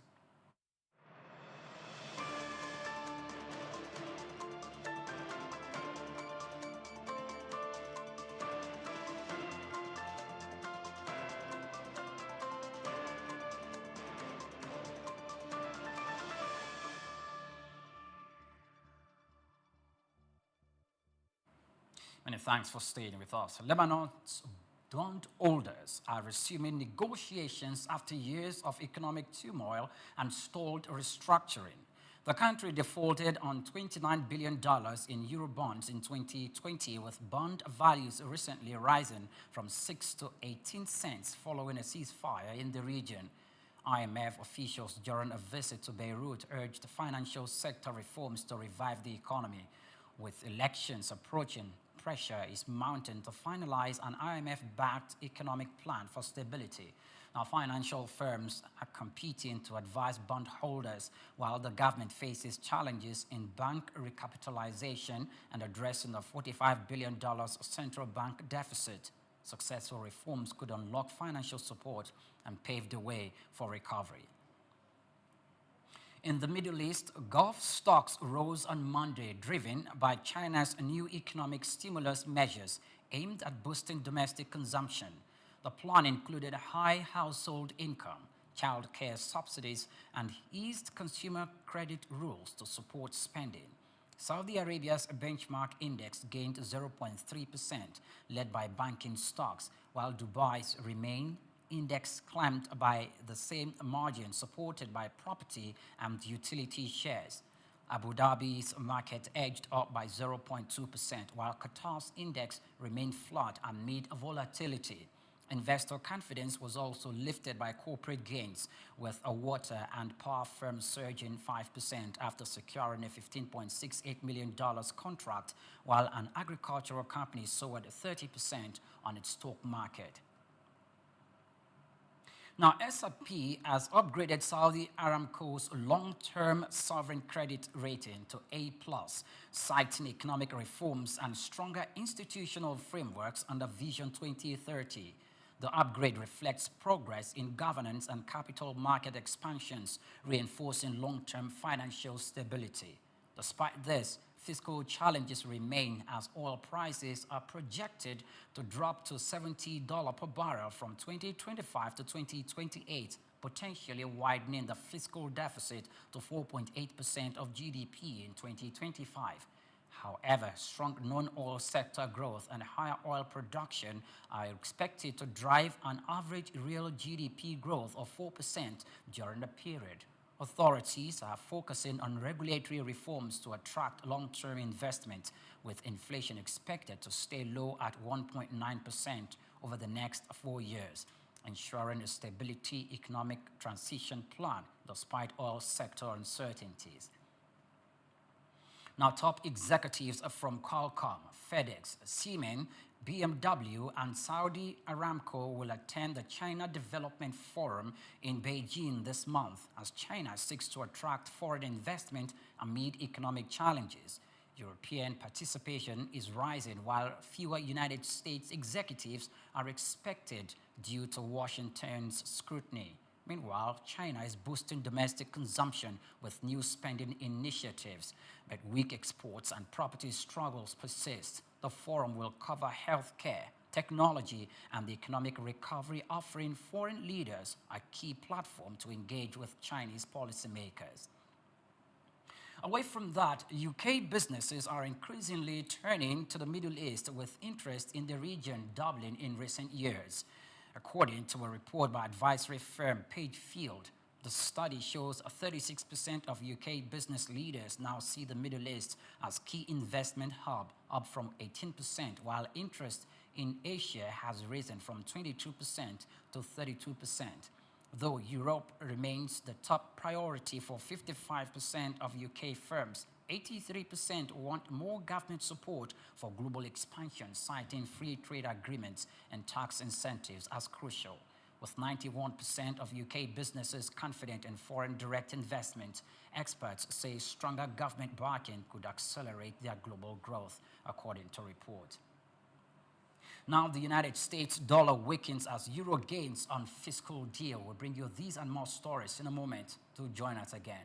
Many thanks for staying with us. Lebanon's bondholders are resuming negotiations after years of economic turmoil and stalled restructuring. The country defaulted on $29 billion in Eurobonds in 2020, with bond values recently rising from 6 to 18 cents following a ceasefire in the region. IMF officials during a visit to Beirut urged financial sector reforms to revive the economy. With elections approaching, pressure is mounting to finalize an IMF-backed economic plan for stability. Now, financial firms are competing to advise bondholders while the government faces challenges in bank recapitalization and addressing the $45 billion central bank deficit. Successful reforms could unlock financial support and pave the way for recovery. In the Middle East, Gulf stocks rose on Monday, driven by China's new economic stimulus measures aimed at boosting domestic consumption. The plan included high household income, child care subsidies, and eased consumer credit rules to support spending. Saudi Arabia's benchmark index gained 0.3%, led by banking stocks, while Dubai's remain index climbed by the same margin, supported by property and utility shares. Abu Dhabi's market edged up by 0.2%, while Qatar's index remained flat amid volatility. Investor confidence was also lifted by corporate gains, with a water and power firm surging 5% after securing a $15.68 million contract, while an agricultural company soared 30% on its stock market. Now, S&P has upgraded Saudi Aramco's long-term sovereign credit rating to A+, citing economic reforms and stronger institutional frameworks under Vision 2030. The upgrade reflects progress in governance and capital market expansions, reinforcing long-term financial stability. Despite this, fiscal challenges remain as oil prices are projected to drop to $70 per barrel from 2025 to 2028, potentially widening the fiscal deficit to 4.8% of GDP in 2025. However, strong non-oil sector growth and higher oil production are expected to drive an average real GDP growth of 4% during the period. Authorities are focusing on regulatory reforms to attract long-term investment, with inflation expected to stay low at 1.9% over the next 4 years, ensuring a stability economic transition plan despite oil sector uncertainties. Now, top executives from Qualcomm, FedEx, Siemens, BMW, and Saudi Aramco will attend the China Development Forum in Beijing this month as China seeks to attract foreign investment amid economic challenges. European participation is rising while fewer United States executives are expected due to Washington's scrutiny. Meanwhile, China is boosting domestic consumption with new spending initiatives, but weak exports and property struggles persist. The forum will cover healthcare, technology, and the economic recovery, offering foreign leaders a key platform to engage with Chinese policymakers. Away from that, UK businesses are increasingly turning to the Middle East with interest in the region doubling in recent years. According to a report by advisory firm Pagefield, the study shows 36% of UK business leaders now see the Middle East as key investment hub, up from 18%, while interest in Asia has risen from 22% to 32%. Though Europe remains the top priority for 55% of UK firms, 83% want more government support for global expansion, citing free trade agreements and tax incentives as crucial. With 91% of UK businesses confident in foreign direct investment, experts say stronger government backing could accelerate their global growth, according to reports. Now, the United States dollar weakens as euro gains on fiscal deal. We'll bring you these and more stories in a moment. Do join us again.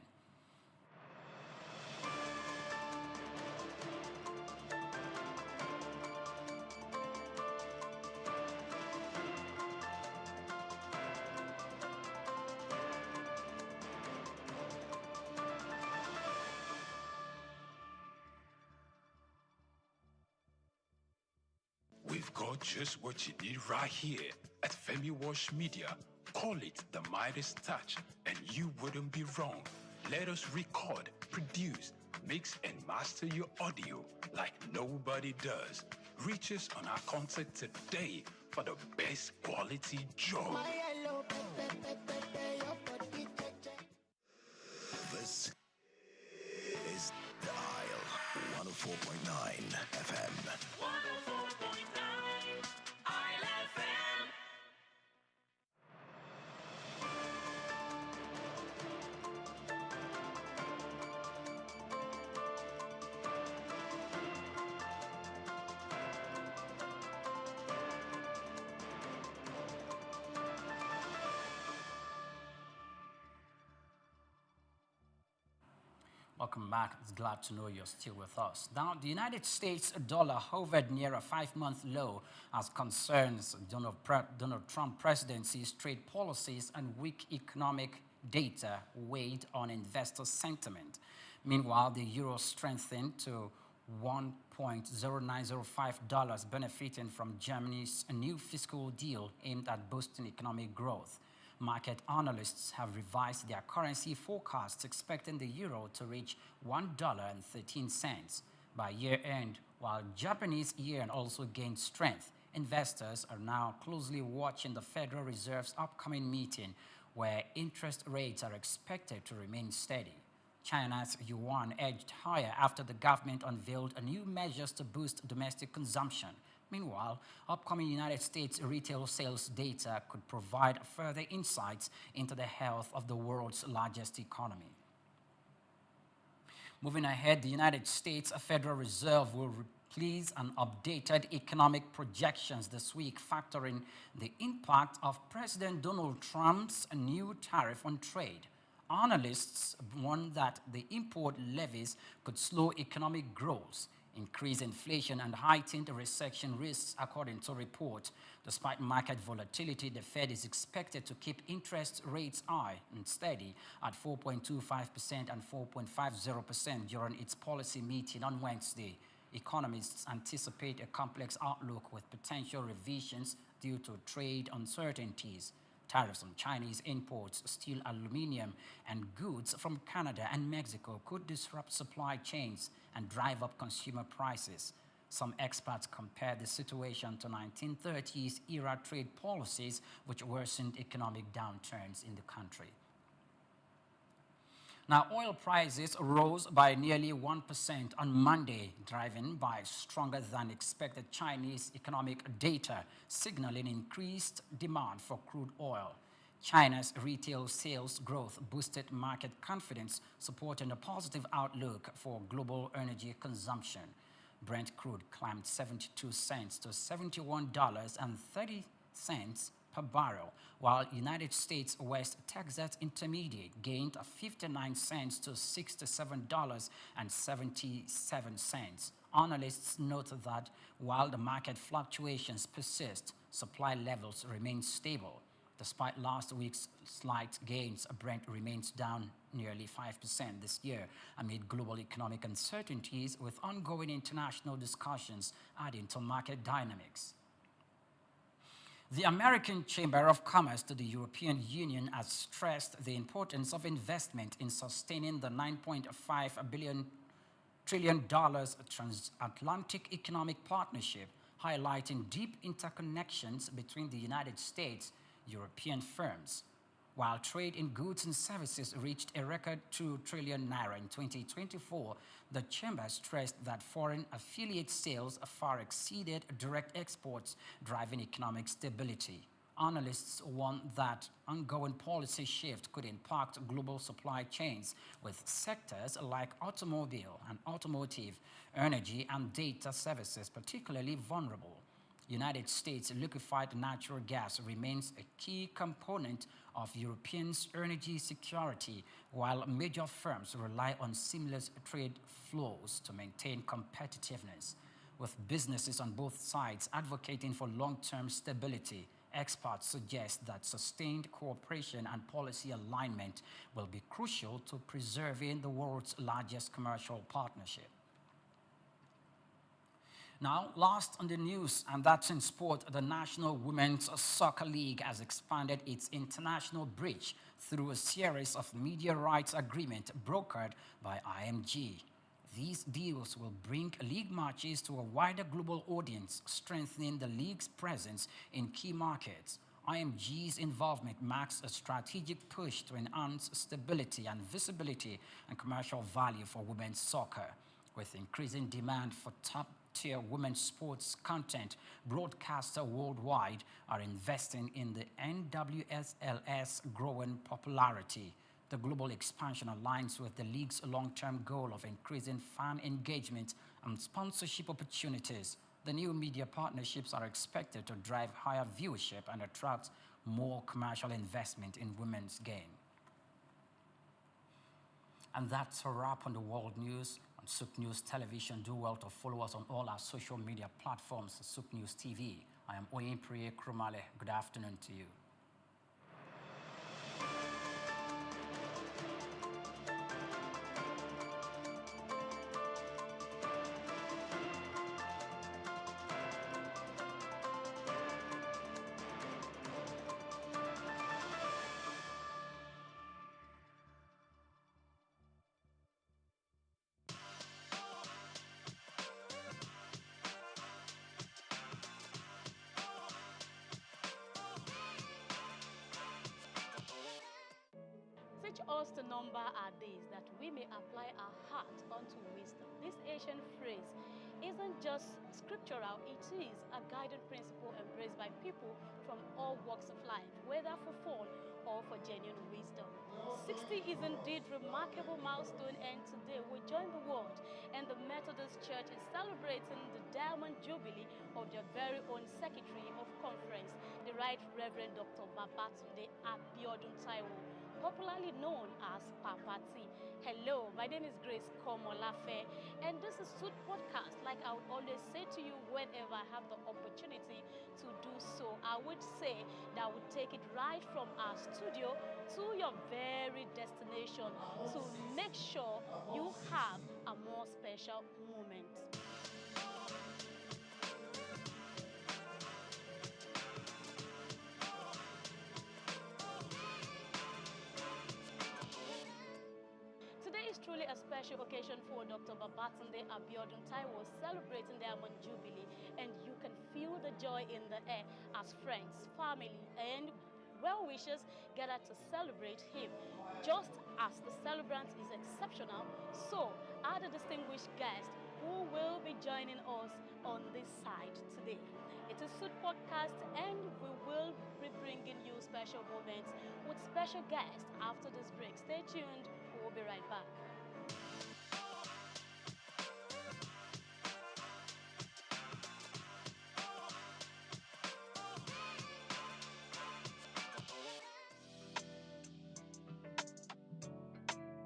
We've got just what you need right here at Femi Wash Media. Call it the Midas Touch, and you wouldn't be wrong. Let us record, produce, mix, and master your audio like nobody does. Reach us on our contact today for the best quality job. This is The Isle 104.9 FM. 104.9 Isle FM. Welcome back. It's glad to know you're still with us. Now, the United States dollar hovered near a 5-month low as concerns Donald Trump presidency's trade policies and weak economic data weighed on investor sentiment. Meanwhile, the euro strengthened to $1.0905, benefiting from Germany's new fiscal deal aimed at boosting economic growth. Market analysts have revised their currency forecasts, expecting the euro to reach $1.13 by year-end, while Japanese yen also gained strength. Investors are now closely watching the Federal Reserve's upcoming meeting, where interest rates are expected to remain steady. China's yuan edged higher after the government unveiled new measures to boost domestic consumption. Meanwhile, upcoming United States retail sales data could provide further insights into the health of the world's largest economy. Moving ahead, the United States Federal Reserve will release an updated economic projections this week, factoring the impact of President Donald Trump's new tariff on trade. Analysts warn that the import levies could slow economic growth, increase inflation, and heightened recession risks, according to reports. Despite market volatility, the Fed is expected to keep interest rates high and steady at 4.25% and 4.50% during its policy meeting on Wednesday. Economists anticipate a complex outlook with potential revisions due to trade uncertainties. Tariffs on Chinese imports, steel, aluminum, and goods from Canada and Mexico could disrupt supply chains and drive up consumer prices. Some experts compare the situation to 1930s era trade policies, which worsened economic downturns in the country. Now, oil prices rose by nearly 1% on Monday, driven by stronger than expected Chinese economic data, signaling increased demand for crude oil. China's retail sales growth boosted market confidence, supporting a positive outlook for global energy consumption. Brent crude climbed 72 cents to $71.30 per barrel, while United States West Texas Intermediate gained 59 cents to $67.77. Analysts note that while the market fluctuations persist, supply levels remain stable. Despite last week's slight gains, Brent remains down nearly 5% this year amid global economic uncertainties, with ongoing international discussions adding to market dynamics. The American Chamber of Commerce to the European Union has stressed the importance of investment in sustaining the $9.5 trillion transatlantic economic partnership, highlighting deep interconnections between the United States, European firms. While trade in goods and services reached a record 2 trillion naira in 2024, the chamber stressed that foreign affiliate sales far exceeded direct exports, driving economic stability. Analysts warn that ongoing policy shift could impact global supply chains, with sectors like automobile and automotive, energy, and data services particularly vulnerable. United States liquefied natural gas remains a key component of Europeans' energy security, while major firms rely on seamless trade flows to maintain competitiveness. With businesses on both sides advocating for long-term stability, experts suggest that sustained cooperation and policy alignment will be crucial to preserving the world's largest commercial partnership. Now, last on the news, and that's in sport, the National Women's Soccer League has expanded its international reach through a series of media rights agreements brokered by IMG. These deals will bring league matches to a wider global audience, strengthening the league's presence in key markets. IMG's involvement marks a strategic push to enhance stability and visibility and commercial value for women's soccer. With increasing demand for top-tier women's sports content, broadcasters worldwide are investing in the NWSL's growing popularity. The global expansion aligns with the league's long-term goal of increasing fan engagement and sponsorship opportunities. The new media partnerships are expected to drive higher viewership and attract more commercial investment in women's game. And that's a wrap on the world news. On Souq News Television, do well to follow us on all our social media platforms, Souq News TV. I am Oyinpriye Krumale. Good afternoon to you. Teach us to number our days that we may apply our heart unto wisdom. This ancient phrase isn't just scriptural, it is a guiding principle embraced by people from all walks of life, whether for fun or for genuine wisdom. 60 is indeed a remarkable milestone, and today we join the world and the Methodist Church in celebrating the Diamond Jubilee of their very own Secretary of Conference, the Right Reverend Dr. Babatunde Abiodun Taiwo, popularly known as Papa T. Hello, my name is Grace Komolafe, and this is Souq Podcast. Like I would always say to you whenever I have the opportunity to do so, I would say that I would take it right from our studio to your very destination to make sure you have a more special moment. Today is truly a special occasion for Dr. Babatunde Abiodun Taiwo celebrating Diamond Jubilee, and you can feel the joy in the air as friends, family, and well-wishers gather to celebrate him. Just as the celebrant is exceptional, so are the distinguished guests who will be joining us on this side today. It is Souq Podcast, and we will be bringing you special moments with special guests after this break. Stay tuned. We'll be right back.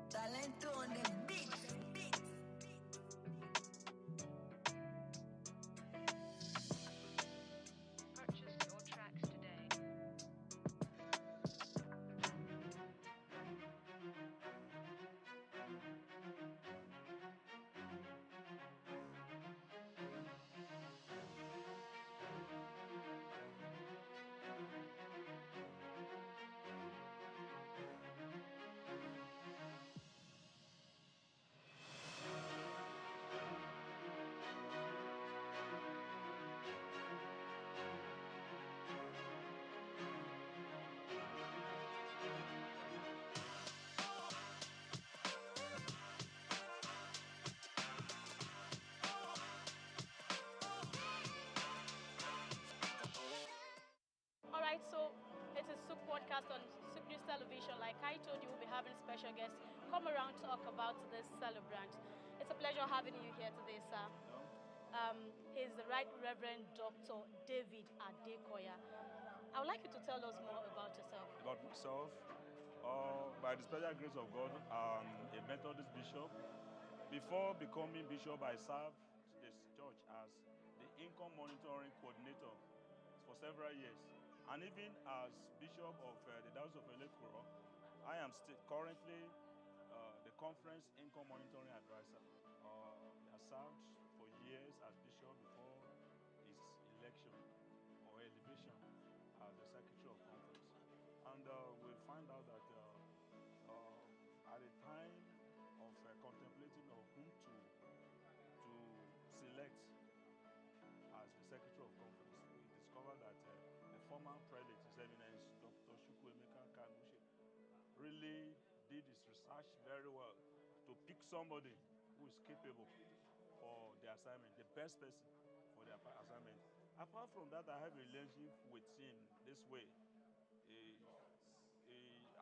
Talento on the beat. Purchase your tracks today. All right, so it is Souq Podcast on Souq News Television. Like I told you, we'll be having special guests come around to talk about this celebrant. It's a pleasure having you here today, sir. He's the Right Reverend Dr. David Adekoya. I would like you to tell us more about yourself. About myself, by the special grace of God, I'm a Methodist bishop. Before becoming bishop, I served this church as the income monitoring coordinator for several years. And even as bishop of the Diocese of Elekuro, I am currently the conference income monitoring advisor. I served for years as bishop before we find out that at the time of contemplating of whom to select as the Secretary of Conference, we discovered that the former prelate, His Eminence Dr. Chukwuemeka Kanushe, really did his research very well to pick somebody who is capable for the assignment, the best person for the assignment. Apart from that, I have a relationship with him this way.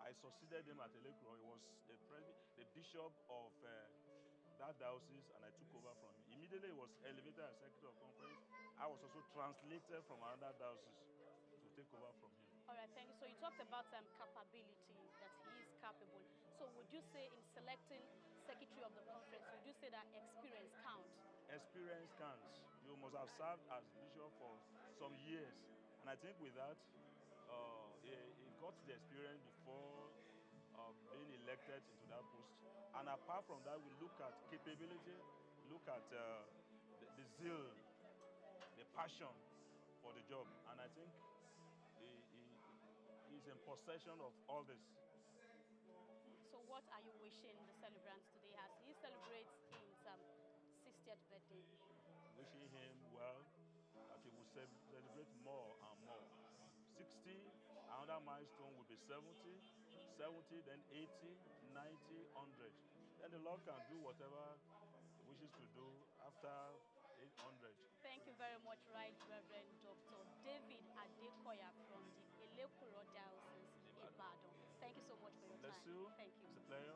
I succeeded him at Elekro. He was the bishop of that diocese, and I took over from him. Immediately, he was elevated as Secretary of Conference. I was also translated from another diocese to take over from him. All right, thank you. So you talked about capability, that he is capable. So would you say in selecting Secretary of the Conference, would you say that experience counts? Experience counts. You must have served as bishop for some years. And I think with that, he got the experience before being elected into that post. And apart from that, we look at capability, look at the zeal, the passion for the job. And I think he's in possession of all this. So what are you wishing the celebrants today as he celebrates his 60th birthday? Wishing him well, that he will celebrate more and more. 60, another milestone will be 70, 70, then 80, 90, 100. Then the Lord can do whatever he wishes to do after 800. Thank you very much, Right Reverend Dr. David Adekoya from the Elekuro Diocese, Ibadan. Thank you so much for your Bless time. you. Thank you. It's a pleasure.